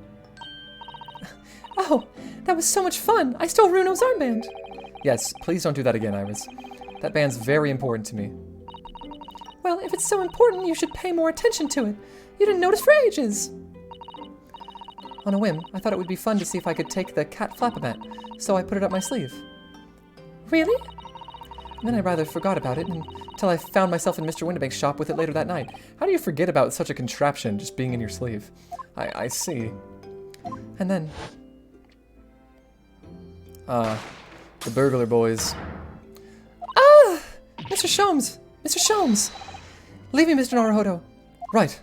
C: Oh, that was so much fun! I stole Runo's armband!
A: Yes, please don't do that again, Iris. That band's very important to me.
C: Well, if it's so important, you should pay more attention to it. You didn't notice for ages! On a whim, I thought it would be fun to see if I could take the cat flap-a-mat, so I put it up my sleeve. Really? And then I rather forgot about it until I found myself in Mr. Windibank's shop with it later that night.
A: How do you forget about such a contraption just being in your sleeve? I see.
C: And then...
A: The burglar boys.
C: Ah! Mr. Sholmes! Mr. Sholmes! Leave me, Mr. Naruhodo.
A: Right.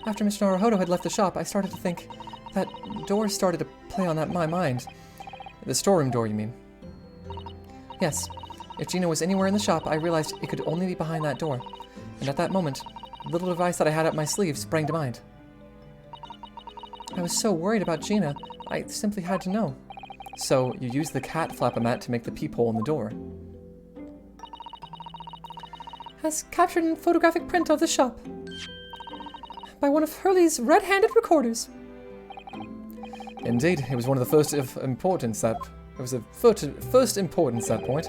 C: After Mr. Naruhodo had left the shop, I started to think that door started to play on my mind.
A: The storeroom door, you mean?
C: Yes. If Gina was anywhere in the shop, I realized it could only be behind that door. And at that moment, the little device that I had up my sleeve sprang to mind. I was so worried about Gina, I simply had to know.
A: So, you used the cat flap-a-mat to make the peephole in the door.
C: As captured in photographic print of the shop. By one of Hurley's red-handed recorders.
A: Indeed, it was one of the first of importance that... It was of first importance at that point.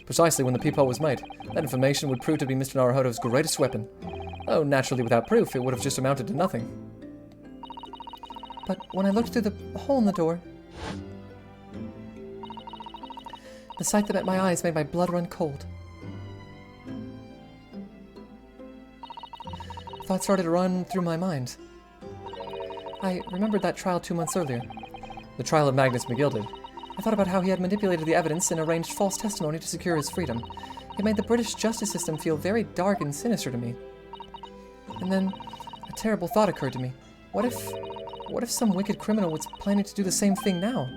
A: Precisely when the peephole was made. That information would prove to be Mr. Naruhodo's greatest weapon. Oh, naturally, without proof, it would have just amounted to nothing.
C: But when I looked through the hole in the door, the sight that met my eyes made my blood run cold. Thoughts started to run through my mind. I remembered that trial 2 months earlier.
A: The trial of Magnus McGilded.
C: I thought about how he had manipulated the evidence and arranged false testimony to secure his freedom. It made the British justice system feel very dark and sinister to me. And then, a terrible thought occurred to me. What if some wicked criminal was planning to do the same thing now?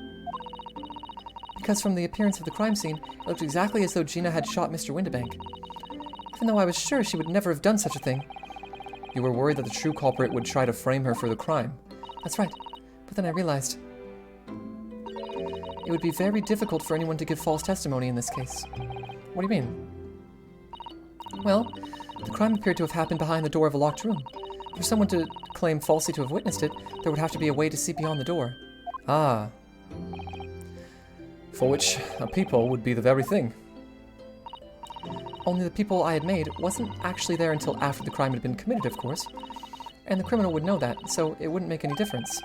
C: Because from the appearance of the crime scene, it looked exactly as though Gina had shot Mr. Windibank. Even though I was sure she would never have done such a thing.
A: You were worried that the true culprit would try to frame her for the crime.
C: That's right. But then I realized it would be very difficult for anyone to give false testimony in this case.
A: What do you mean?
C: Well, the crime appeared to have happened behind the door of a locked room. For someone to claim falsely to have witnessed it, there would have to be a way to see beyond the door.
A: Ah. For which a peephole would be the very thing.
C: Only the peephole I had made wasn't actually there until after the crime had been committed, of course. And the criminal would know that, so it wouldn't make any difference.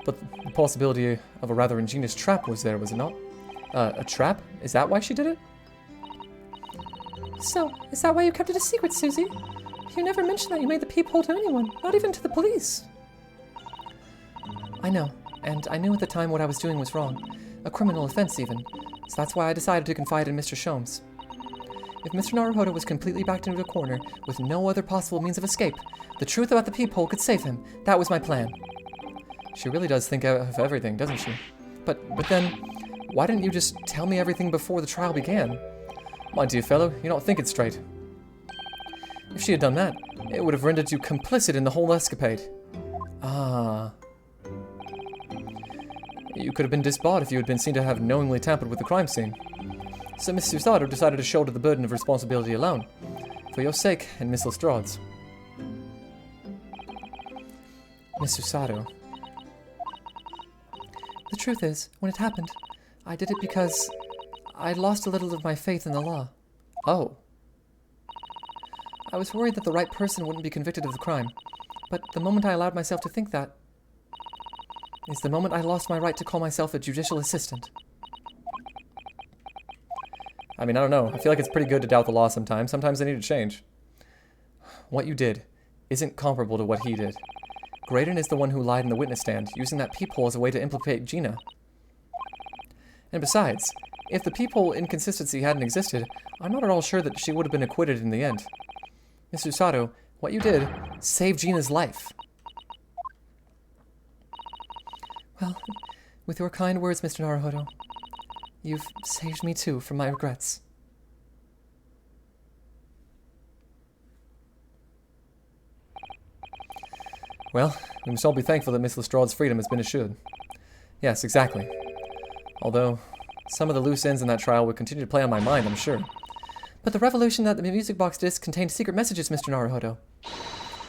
A: But the possibility of a rather ingenious trap was there, was it not? A trap? Is that why she did it?
C: So, is that why you kept it a secret, Susie? You never mentioned that you made the peephole to anyone, not even to the police. I know, and I knew at the time what I was doing was wrong. A criminal offense, even. So that's why I decided to confide in Mr. Sholmes. If Mr. Naruhodo was completely backed into a corner, with no other possible means of escape, the truth about the peephole could save him. That was my plan.
A: She really does think of everything, doesn't she? But then, why didn't you just tell me everything before the trial began? My dear fellow, you're not thinking straight. If she had done that, it would have rendered you complicit in the whole escapade. Ah. You could have been disbarred if you had been seen to have knowingly tampered with the crime scene. So Miss Susado decided to shoulder the burden of responsibility alone. For your sake and Miss Lestrade's.
C: Miss Susado. The truth is, when it happened, I did it because I lost a little of my faith in the law.
A: Oh.
C: I was worried that the right person wouldn't be convicted of the crime, but the moment I allowed myself to think that is the moment I lost my right to call myself a judicial assistant.
A: I mean, I don't know. I feel like it's pretty good to doubt the law sometimes. Sometimes they need to change. What you did isn't comparable to what he did. Graydon is the one who lied in the witness stand, using that peephole as a way to implicate Gina. And besides, if the peephole inconsistency hadn't existed, I'm not at all sure that she would have been acquitted in the end. Miss Susado, what you did saved Gina's life.
C: Well, with your kind words, Mr. Naruhodo, you've saved me too from my regrets.
A: Well, we must all be thankful that Miss Lestrade's freedom has been assured. Yes, exactly. Although,
C: Some of the loose ends in that trial would continue to play on my mind, I'm sure. But the revelation that the music box disc contained secret messages, Mr. Naruhodo.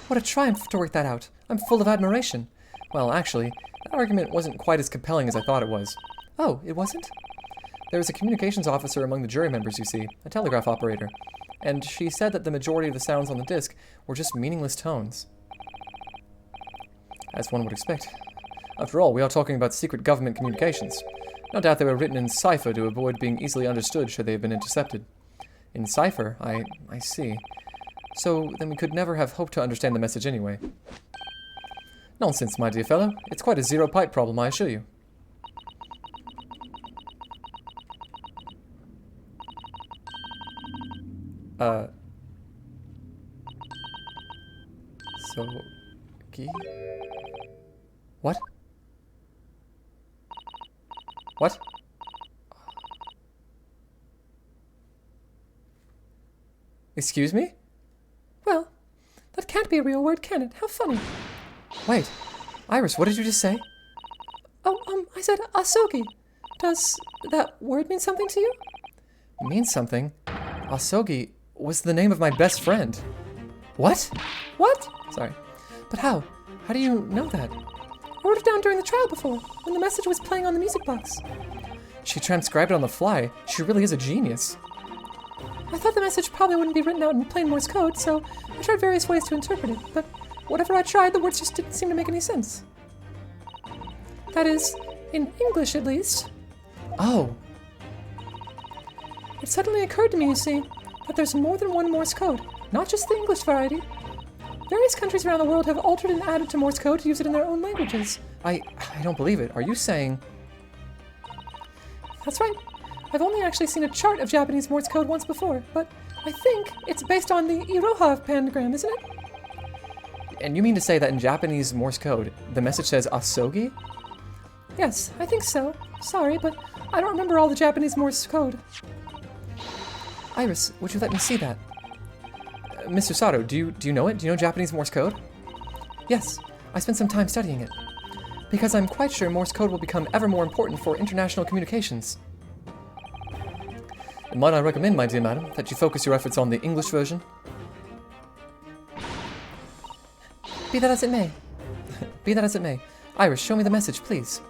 C: What a triumph to work that out. I'm full of admiration. Well, actually, that argument wasn't quite as compelling as I thought it was. Oh, it wasn't? There was a communications officer among the jury members, you see, a telegraph operator, and she said that the majority of the sounds on the disc were just meaningless tones. As one would expect. After all, we are talking about secret government communications. No doubt they were written in cipher to avoid being easily understood should they have been intercepted. In cipher? I see. So, then we could never have hoped to understand the message anyway. Nonsense, my dear fellow. It's quite a zero-pipe problem, I assure you. What? What? Excuse me?
G: Well, that can't be a real word, can it? How funny.
C: Wait. Iris, what did you just say?
G: Oh, I said asogi. Does that word mean something to you?
C: It means something. Asogi was the name of my best friend. What?
G: What?
C: Sorry. But how? How do you know that?
G: I wrote it down during the trial before, when the message was playing on the music box.
C: She transcribed it on the fly. She really is a genius.
G: I thought the message probably wouldn't be written out in plain Morse code, so I tried various ways to interpret it, but whatever I tried, the words just didn't seem to make any sense. That is, in English at least.
C: Oh.
G: It suddenly occurred to me, you see, that there's more than one Morse code, not just the English variety. Various countries around the world have altered and added to Morse code to use it in their own languages.
C: I don't believe it. Are you saying...
G: That's right. I've only actually seen a chart of Japanese Morse code once before, but I think it's based on the Iroha pentagram, isn't it?
C: And you mean to say that in Japanese Morse code, the message says asogi?
G: Yes, I think so. Sorry, but I don't remember all the Japanese Morse code.
C: Iris, would you let me see that? Mr. Sato, do you know it? Do you know Japanese Morse code?
G: Yes,
C: I spent some time studying it. Because I'm quite sure Morse code will become ever more important for international communications. And might I recommend, my dear madam, that you focus your efforts on the English version?
G: Be that as it may.
C: Be that as it may. Iris, show me the message, please.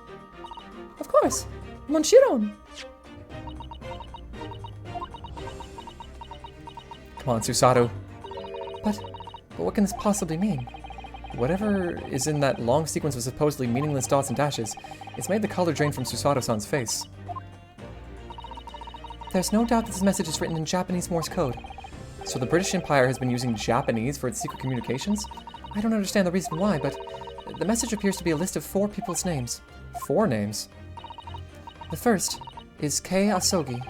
G: Of course. Monchiron.
C: Come on, Susato. But what can this possibly mean? Whatever is in that long sequence of supposedly meaningless dots and dashes, it's made the color drain from Susato-san's face. There's no doubt that this message is written in Japanese Morse code. So the British Empire has been using Japanese for its secret communications? I don't understand the reason why, but the message appears to be a list of 4 people's names. 4 names? The first is Kei Asogi.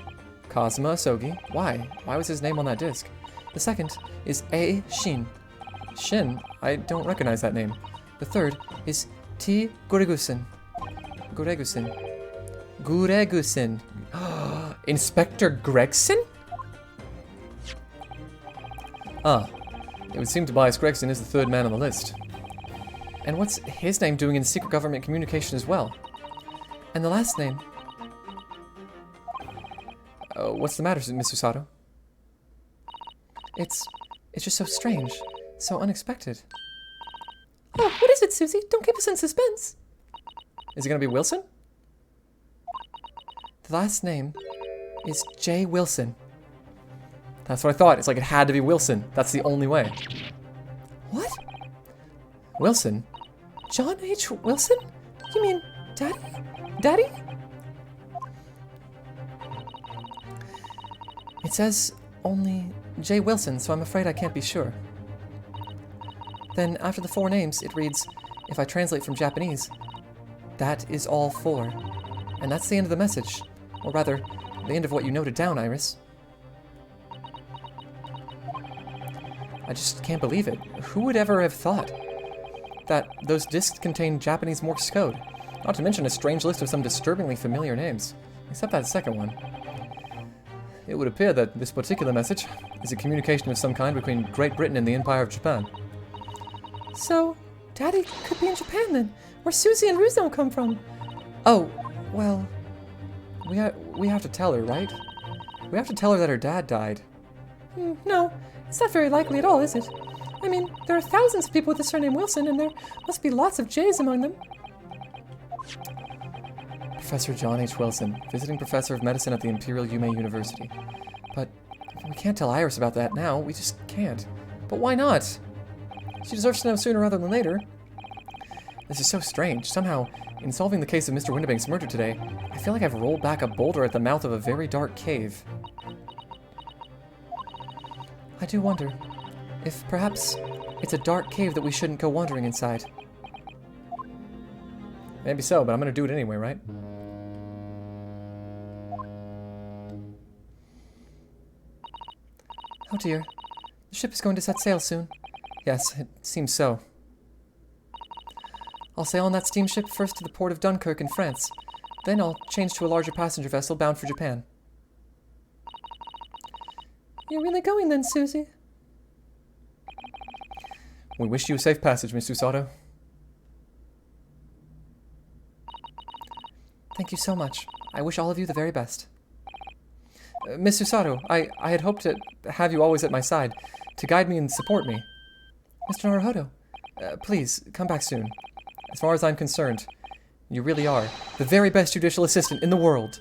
C: Kazuma Asogi. Why? Why was his name on that disc? The second is A. Shin. Shin? I don't recognize that name. The third is T. Guregusen. Guregusen. Inspector Gregson? It would seem Tobias Gregson is the third man on the list. And what's his name doing in secret government communication as well? And the last name... what's the matter, Miss Susato? It's just so strange. So unexpected.
G: Oh, what is it, Susie? Don't keep us in suspense.
C: Is it gonna be Wilson? The last name is J. Wilson. That's what I thought. It's like it had to be Wilson. That's the only way.
G: What?
C: Wilson?
G: John H. Wilson? You mean Daddy? Daddy?
C: It says only J. Wilson, so I'm afraid I can't be sure. Then, after the 4 names, it reads, if I translate from Japanese, that is all 4. And that's the end of the message. Or rather, the end of what you noted down, Iris. I just can't believe it. Who would ever have thought that those discs contain Japanese Morse code? Not to mention a strange list of some disturbingly familiar names. Except that second one. It would appear that this particular message is a communication of some kind between Great Britain and the Empire of Japan.
G: So, Daddy could be in Japan then, where Susie and Ruzo come from.
C: Oh, well...
A: we have to tell her, right? We have to tell her that her dad died.
G: No, it's not very likely at all, is it? I mean, there are thousands of people with the surname Wilson, and there must be lots of J's among them.
A: Professor John H. Wilson, visiting professor of medicine at the Imperial Yume University. But we can't tell Iris about that now. We just can't. But why not? She deserves to know sooner rather than later. This is so strange. Somehow, in solving the case of Mr. Windibank's murder today, I feel like I've rolled back a boulder at the mouth of a very dark cave.
G: I do wonder if perhaps it's a dark cave that we shouldn't go wandering inside.
A: Maybe so, but I'm gonna do it anyway, right?
G: Oh dear. The ship is going to set sail soon.
A: Yes, it seems so.
G: I'll sail on that steamship first to the port of Dunkirk in France. Then I'll change to a larger passenger vessel bound for Japan. You're really going then, Susie?
A: We wish you a safe passage, Miss Susato.
G: Thank you so much. I wish all of you the very best. Miss Susato, I had hoped to have you always at my side, to guide me and support me. Mr. Naruhodo, please, come back soon. As far as I'm concerned, you really are the very best judicial assistant in the world.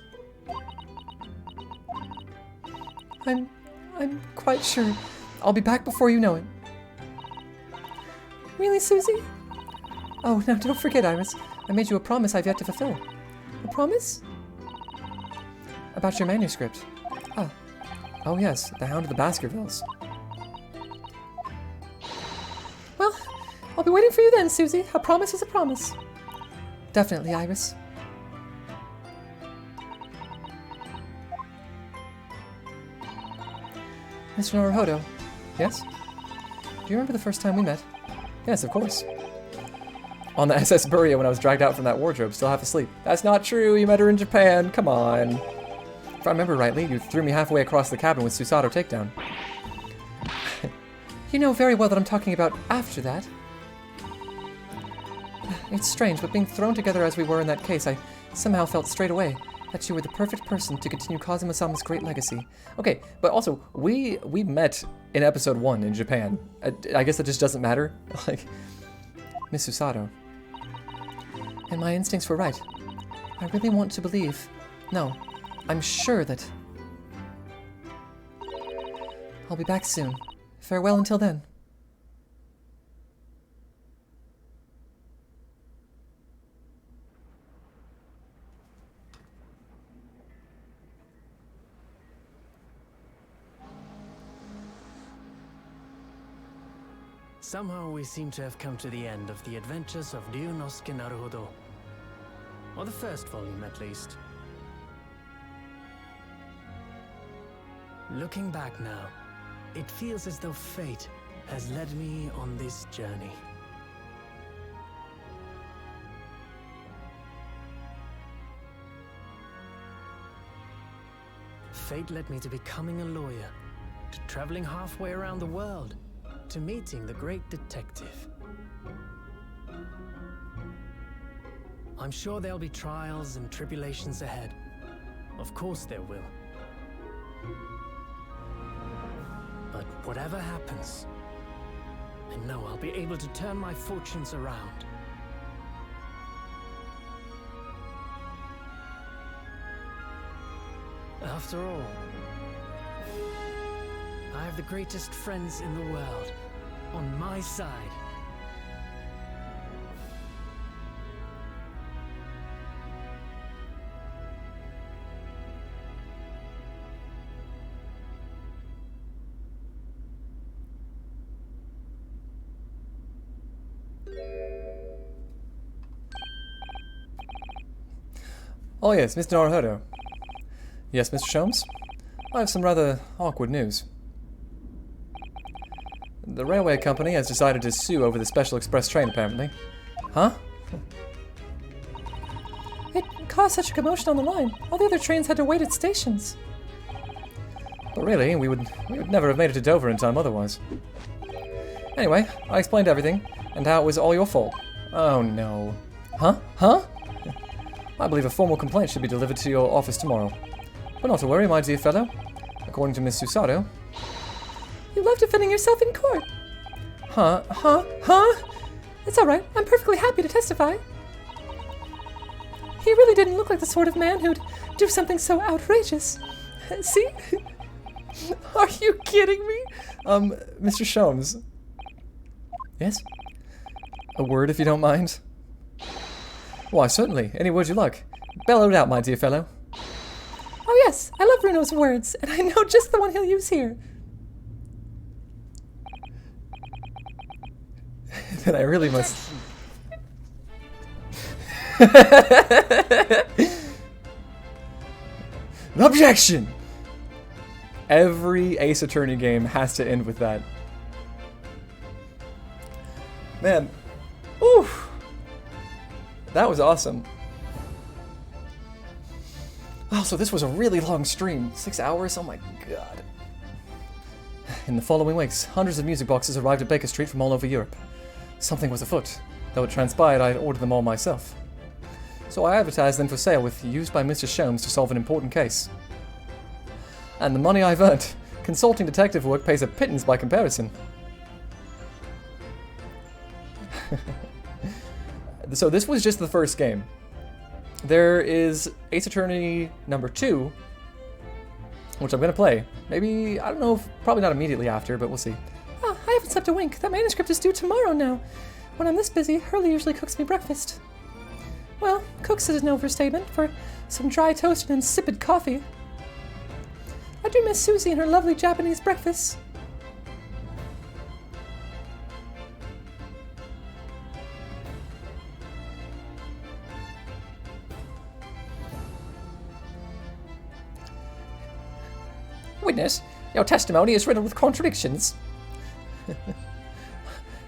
G: I'm quite sure. I'll be back before you know it. Really, Susie? Oh, now don't forget, Iris. I made you a promise I've yet to fulfill. A promise? About your manuscript. Ah. Oh yes, The Hound of the Baskervilles. Well, I'll be waiting for you then, Susie. A promise is a promise. Definitely, Iris. Mr. Naruhodo.
A: Yes?
G: Do you remember the first time we met?
A: Yes, of course. On the SS Buria when I was dragged out from that wardrobe, still half asleep. That's not true, you met her in Japan, come on. If I remember rightly, you threw me halfway across the cabin with Susato takedown.
G: You know very well that I'm talking about after that. It's strange, but being thrown together as we were in that case, I somehow felt straight away that you were the perfect person to continue Kazuma-sama's great legacy.
A: Okay, but also, we met in episode 1 in Japan. I guess that just doesn't matter. Like,
G: Miss Susato. And my instincts were right. I really want to believe. No, I'm sure that I'll be back soon. Farewell until then.
D: Somehow we seem to have come to the end of the adventures of Ryunosuke Naruhodo. Or the first volume, at least. Looking back now, it feels as though fate has led me on this journey. Fate led me to becoming a lawyer, to traveling halfway around the world, to meeting the great detective. I'm sure there'll be trials and tribulations ahead. Of course there will. But whatever happens, I know I'll be able to turn my fortunes around. After all, I have the greatest friends in the world on my side.
A: oh yes, Mr. Naruhodo. Yes, Mr. Sholmes? I have some rather awkward news. The railway company has decided to sue over the Special Express train, apparently. Huh?
G: It caused such a commotion on the line. All the other trains had to wait at stations.
A: But really, we would never have made it to Dover in time otherwise. Anyway, I explained everything, and how it was all your fault. Oh no. Huh? Huh?
C: I believe a formal complaint should be delivered to your office tomorrow. But not to worry, my dear fellow. According to Miss Susato... You love defending yourself in court. Huh? It's alright. I'm perfectly happy to testify. He really didn't look like the sort of man who'd do something so outrageous. See? Are you kidding me? Mr. Sholmes. Yes? A word, if you don't mind? Why, certainly. Any word you like. Bellow it out, my dear fellow. Oh yes, I love Bruno's words, and I know just the one he'll use here. Then I really must... Objection! Every Ace Attorney game has to end with that. Man. Oof. That was awesome. Oh, so this was a really long stream. 6 hours? Oh my god. In the following weeks, hundreds of music boxes arrived at Baker Street from all over Europe. Something was afoot, though it transpired I had ordered them all myself. So I advertised them for sale with used by Mr. Sholmes to solve an important case. And the money I've earned, consulting detective work pays a pittance by comparison. So this was just the first game. There is Ace Attorney number 2, which I'm going to play. Maybe, I don't know, probably not immediately after, but we'll see. Oh, I haven't slept a wink. That manuscript is due tomorrow now. When I'm this busy, Hurley usually cooks me breakfast. Well, cooks is an overstatement for some dry toast and insipid coffee. I do miss Susie and her lovely Japanese breakfasts. Witness, your testimony is riddled with contradictions.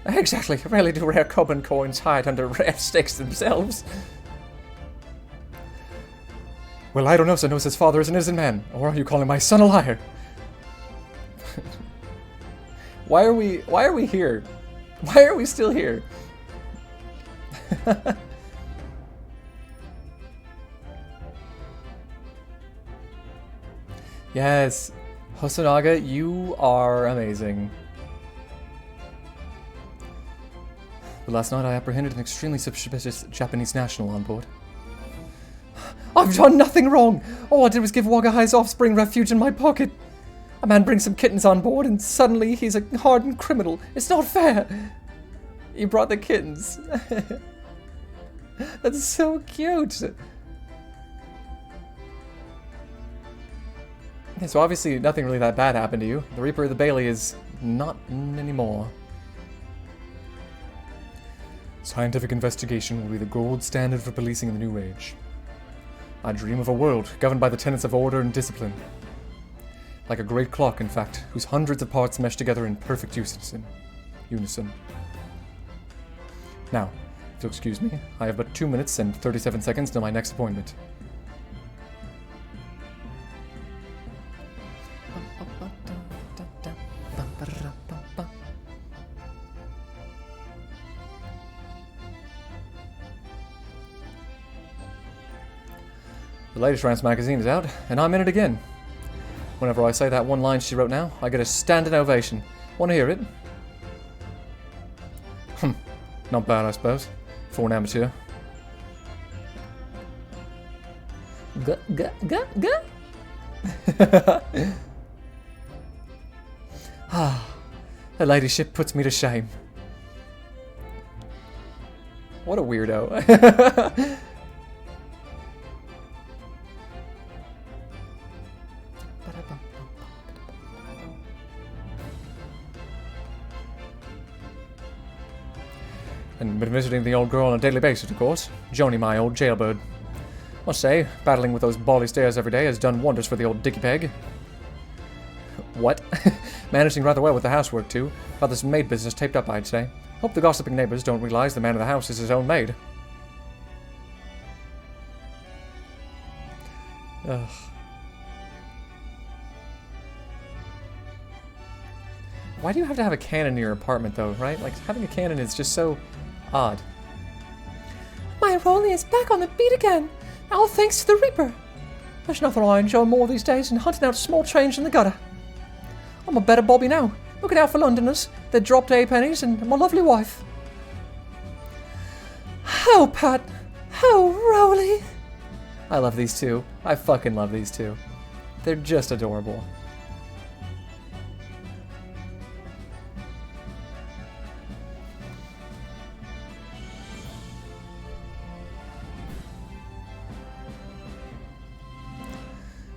C: Exactly, rarely do rare Coban coins hide under rare stakes themselves. Well, I don't know, Sanosa's father is an innocent man. Or are you calling my son a liar? Why are we here? Why are we still here? Yes, Hosonaga, you are amazing. But last night I apprehended an extremely suspicious Japanese national on board. I've done nothing wrong! All I did was give Wagahai's offspring refuge in my pocket. A man brings some kittens on board and suddenly he's a hardened criminal. It's not fair! You brought the kittens. That's so cute! Okay, so obviously nothing really that bad happened to you. The Reaper of the Bailey is not anymore.
B: Scientific investigation will be the gold standard for policing in the new age. I dream of a world governed by the tenets of order and discipline. Like a great clock, in fact, whose hundreds of parts mesh together in perfect unison. Now, if you'll excuse me, I have but 2 minutes and 37 seconds till my next appointment.
C: The latest Rance magazine is out, and I'm in it again. Whenever I say that one line she wrote now, I get a standing ovation. Want to hear it? Not bad, I suppose, for an amateur. Her ladyship puts me to shame. What a weirdo. And been visiting the old girl on a daily basis, of course. Joni, my old jailbird. Must say, battling with those bally stairs every day has done wonders for the old dicky peg. What? Managing rather well with the housework, too. Got this maid business taped up, I'd say. Hope the gossiping neighbors don't realize the man of the house is his own maid. Ugh. Why do you have to have a cannon in your apartment, though, right? Like, having a cannon is just so odd. My Rolly is back on the beat again. All thanks to the Reaper. There's nothing I enjoy more these days than hunting out small change in the gutter. I'm a better Bobby now, looking out for Londoners that dropped A-pennies and my lovely wife. Oh, Pat. Oh, Rowley. I love these two. I fucking love these two. They're just adorable.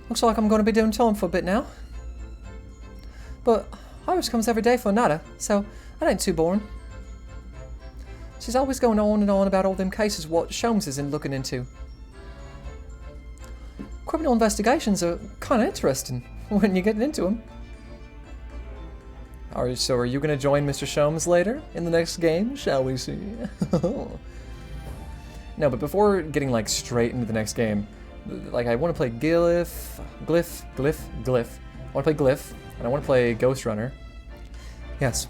C: Looks like I'm going to be doing time for a bit now. But Iris comes every day for nada, so that ain't too boring. She's always going on and on about all them cases what Sholmes isn't looking into. Criminal investigations are kind of interesting when you're getting into them. So are you going to join Mr. Sholmes later in the next game? Shall we see? No, but before getting like straight into the next game, like I want to play Glyph. I want to play Glyph, and I want to play Ghost Runner. Yes,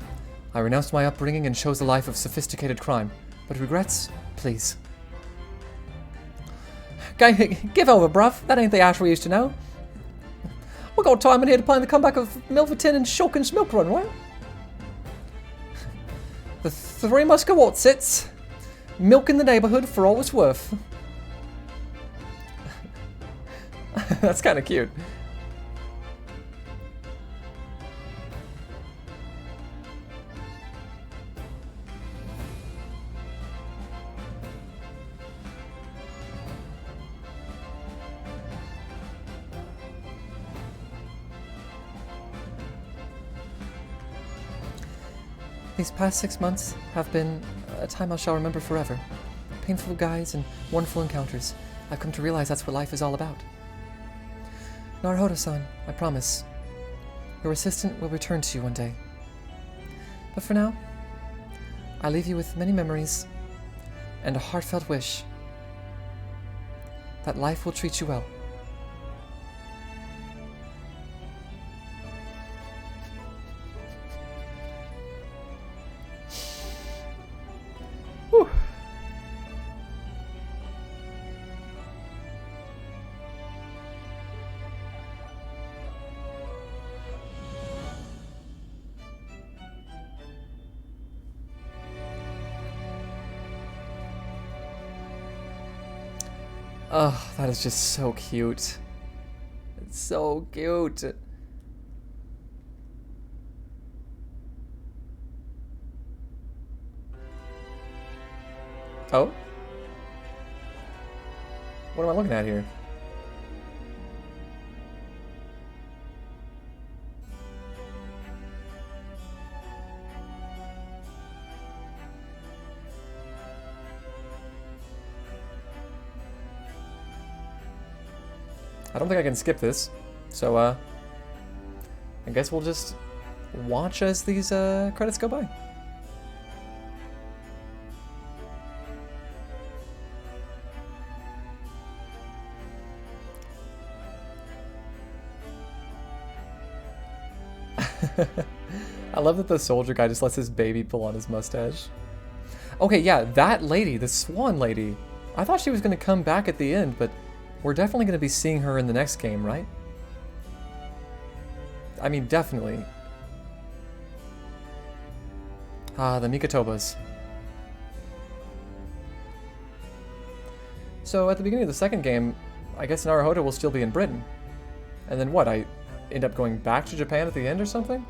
C: I renounced my upbringing and chose a life of sophisticated crime. But regrets? Please. Give over, bruv. That ain't the Ash we used to know. We got time in here to plan the comeback of Milverton and Shulkin's Milk Run, right? The Three Musketeers, milking the neighborhood for all it's worth. That's kind of cute. These past 6 months have been a time I shall remember forever. Painful guides and wonderful encounters. I've come to realize that's what life is all about. Naruhodo-san, I promise. Your assistant will return to you one day. But for now, I leave you with many memories and a heartfelt wish that life will treat you well. Whew. Oh, that is just so cute. It's so cute. Oh? What am I looking at here? I don't think I can skip this, so I guess we'll just watch as these credits go by. I love that the soldier guy just lets his baby pull on his mustache. Okay, yeah, that lady, the swan lady, I thought she was going to come back at the end, but we're definitely going to be seeing her in the next game, right? I mean, definitely. Ah, the Mikotobas. So at the beginning of the second game, I guess Naruhodo will still be in Britain. And then what, I end up going back to Japan at the end or something?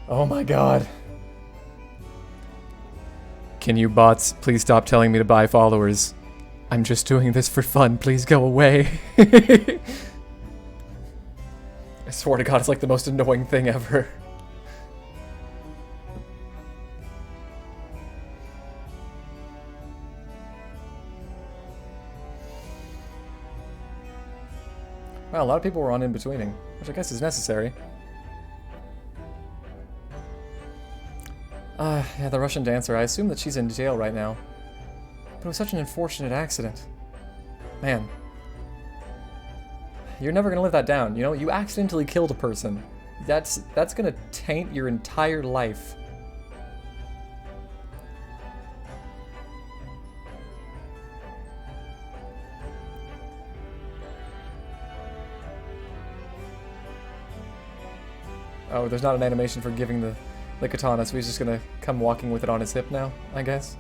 C: Oh my god. Can you bots please stop telling me to buy followers? I'm just doing this for fun, please go away. I swear to god, it's like the most annoying thing ever. Well, a lot of people were on in-betweening, which I guess is necessary. Yeah, the Russian dancer. I assume that she's in jail right now. But it was such an unfortunate accident. Man. You're never gonna live that down, you know? You accidentally killed a person. That's gonna taint your entire life.
A: Oh, there's not an animation for giving the katana, so he's just gonna come walking with it on his hip now, I guess.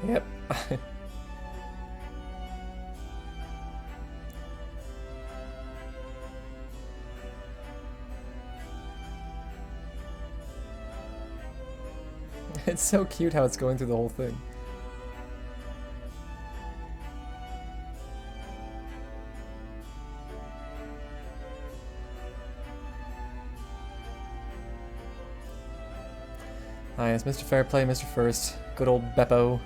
A: Yep. It's so cute how it's going through the whole thing. Ah, yes, Mr. Fairplay, Mr. First. Good old Beppo.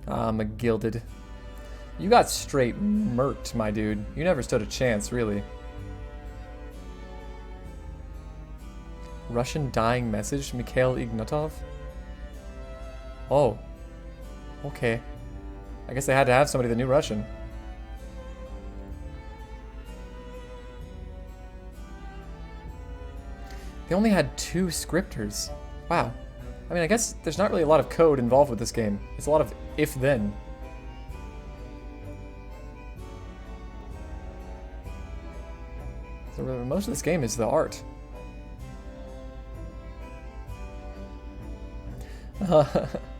A: Ah, McGilded. You got straight murked, my dude. You never stood a chance, really. Russian dying message, Mikhail Ignatov? Oh. Okay. I guess they had to have somebody that knew Russian. They only had 2 scripters. Wow. I mean, I guess there's not really a lot of code involved with this game. It's a lot of if-then. So most of this game is the art.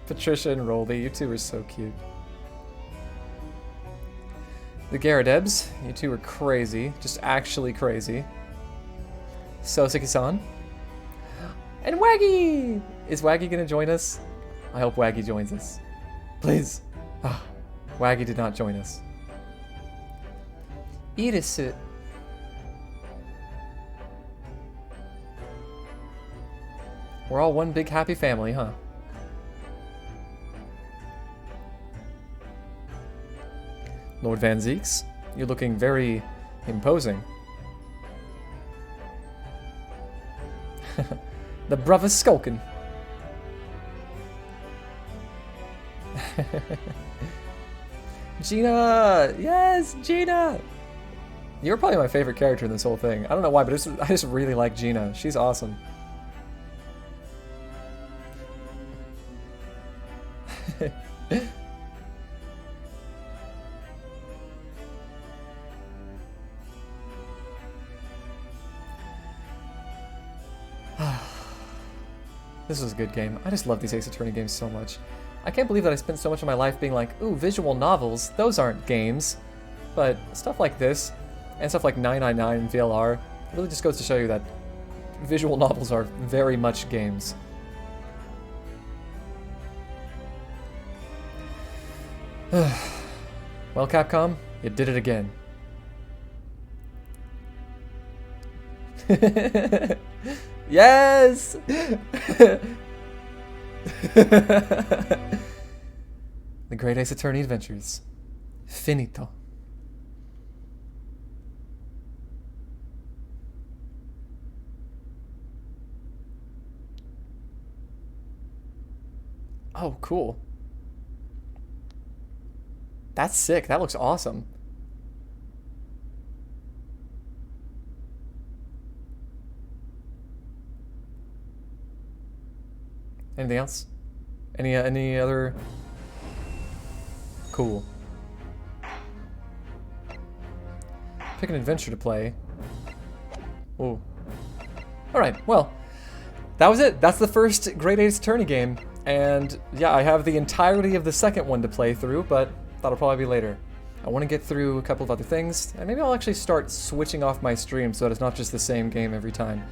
A: Patricia and Roldy, you two are so cute. The Garadebs, you two are crazy. Just actually crazy. Soseki-san. And Waggy! Is Waggy gonna join us? I hope Waggy joins us. Please. Ah, Waggy did not join us. Irisu. We're all one big happy family, huh? Lord Van Zeeks, you're looking very imposing. The brother's skulking. Gina! Yes, Gina! You're probably my favorite character in this whole thing. I don't know why, but I just really like Gina. She's awesome. This was a good game. I just love these Ace Attorney games so much. I can't believe that I spent so much of my life being like, ooh, visual novels, those aren't games. But stuff like this, and stuff like 999 and VLR, really just goes to show you that visual novels are very much games. Well, Capcom, you did it again. Yes! The Great Ace Attorney Adventures. Finito. Oh, cool. That's sick. That looks awesome. Anything else? Any other? Cool. Pick an adventure to play. Ooh. Alright, well, that was it. That's the first Great Ace Attorney game. And yeah, I have the entirety of the second one to play through, but that'll probably be later. I want to get through a couple of other things, and maybe I'll actually start switching off my stream so that it's not just the same game every time.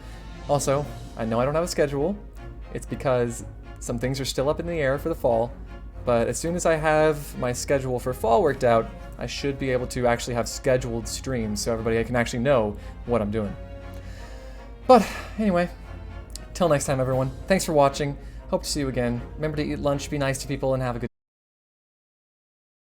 A: Also, I know I don't have a schedule. It's because some things are still up in the air for the fall, but as soon as I have my schedule for fall worked out, I should be able to actually have scheduled streams so everybody can actually know what I'm doing. But anyway, till next time everyone, thanks for watching. Hope to see you again. Remember to eat lunch, be nice to people, and have a good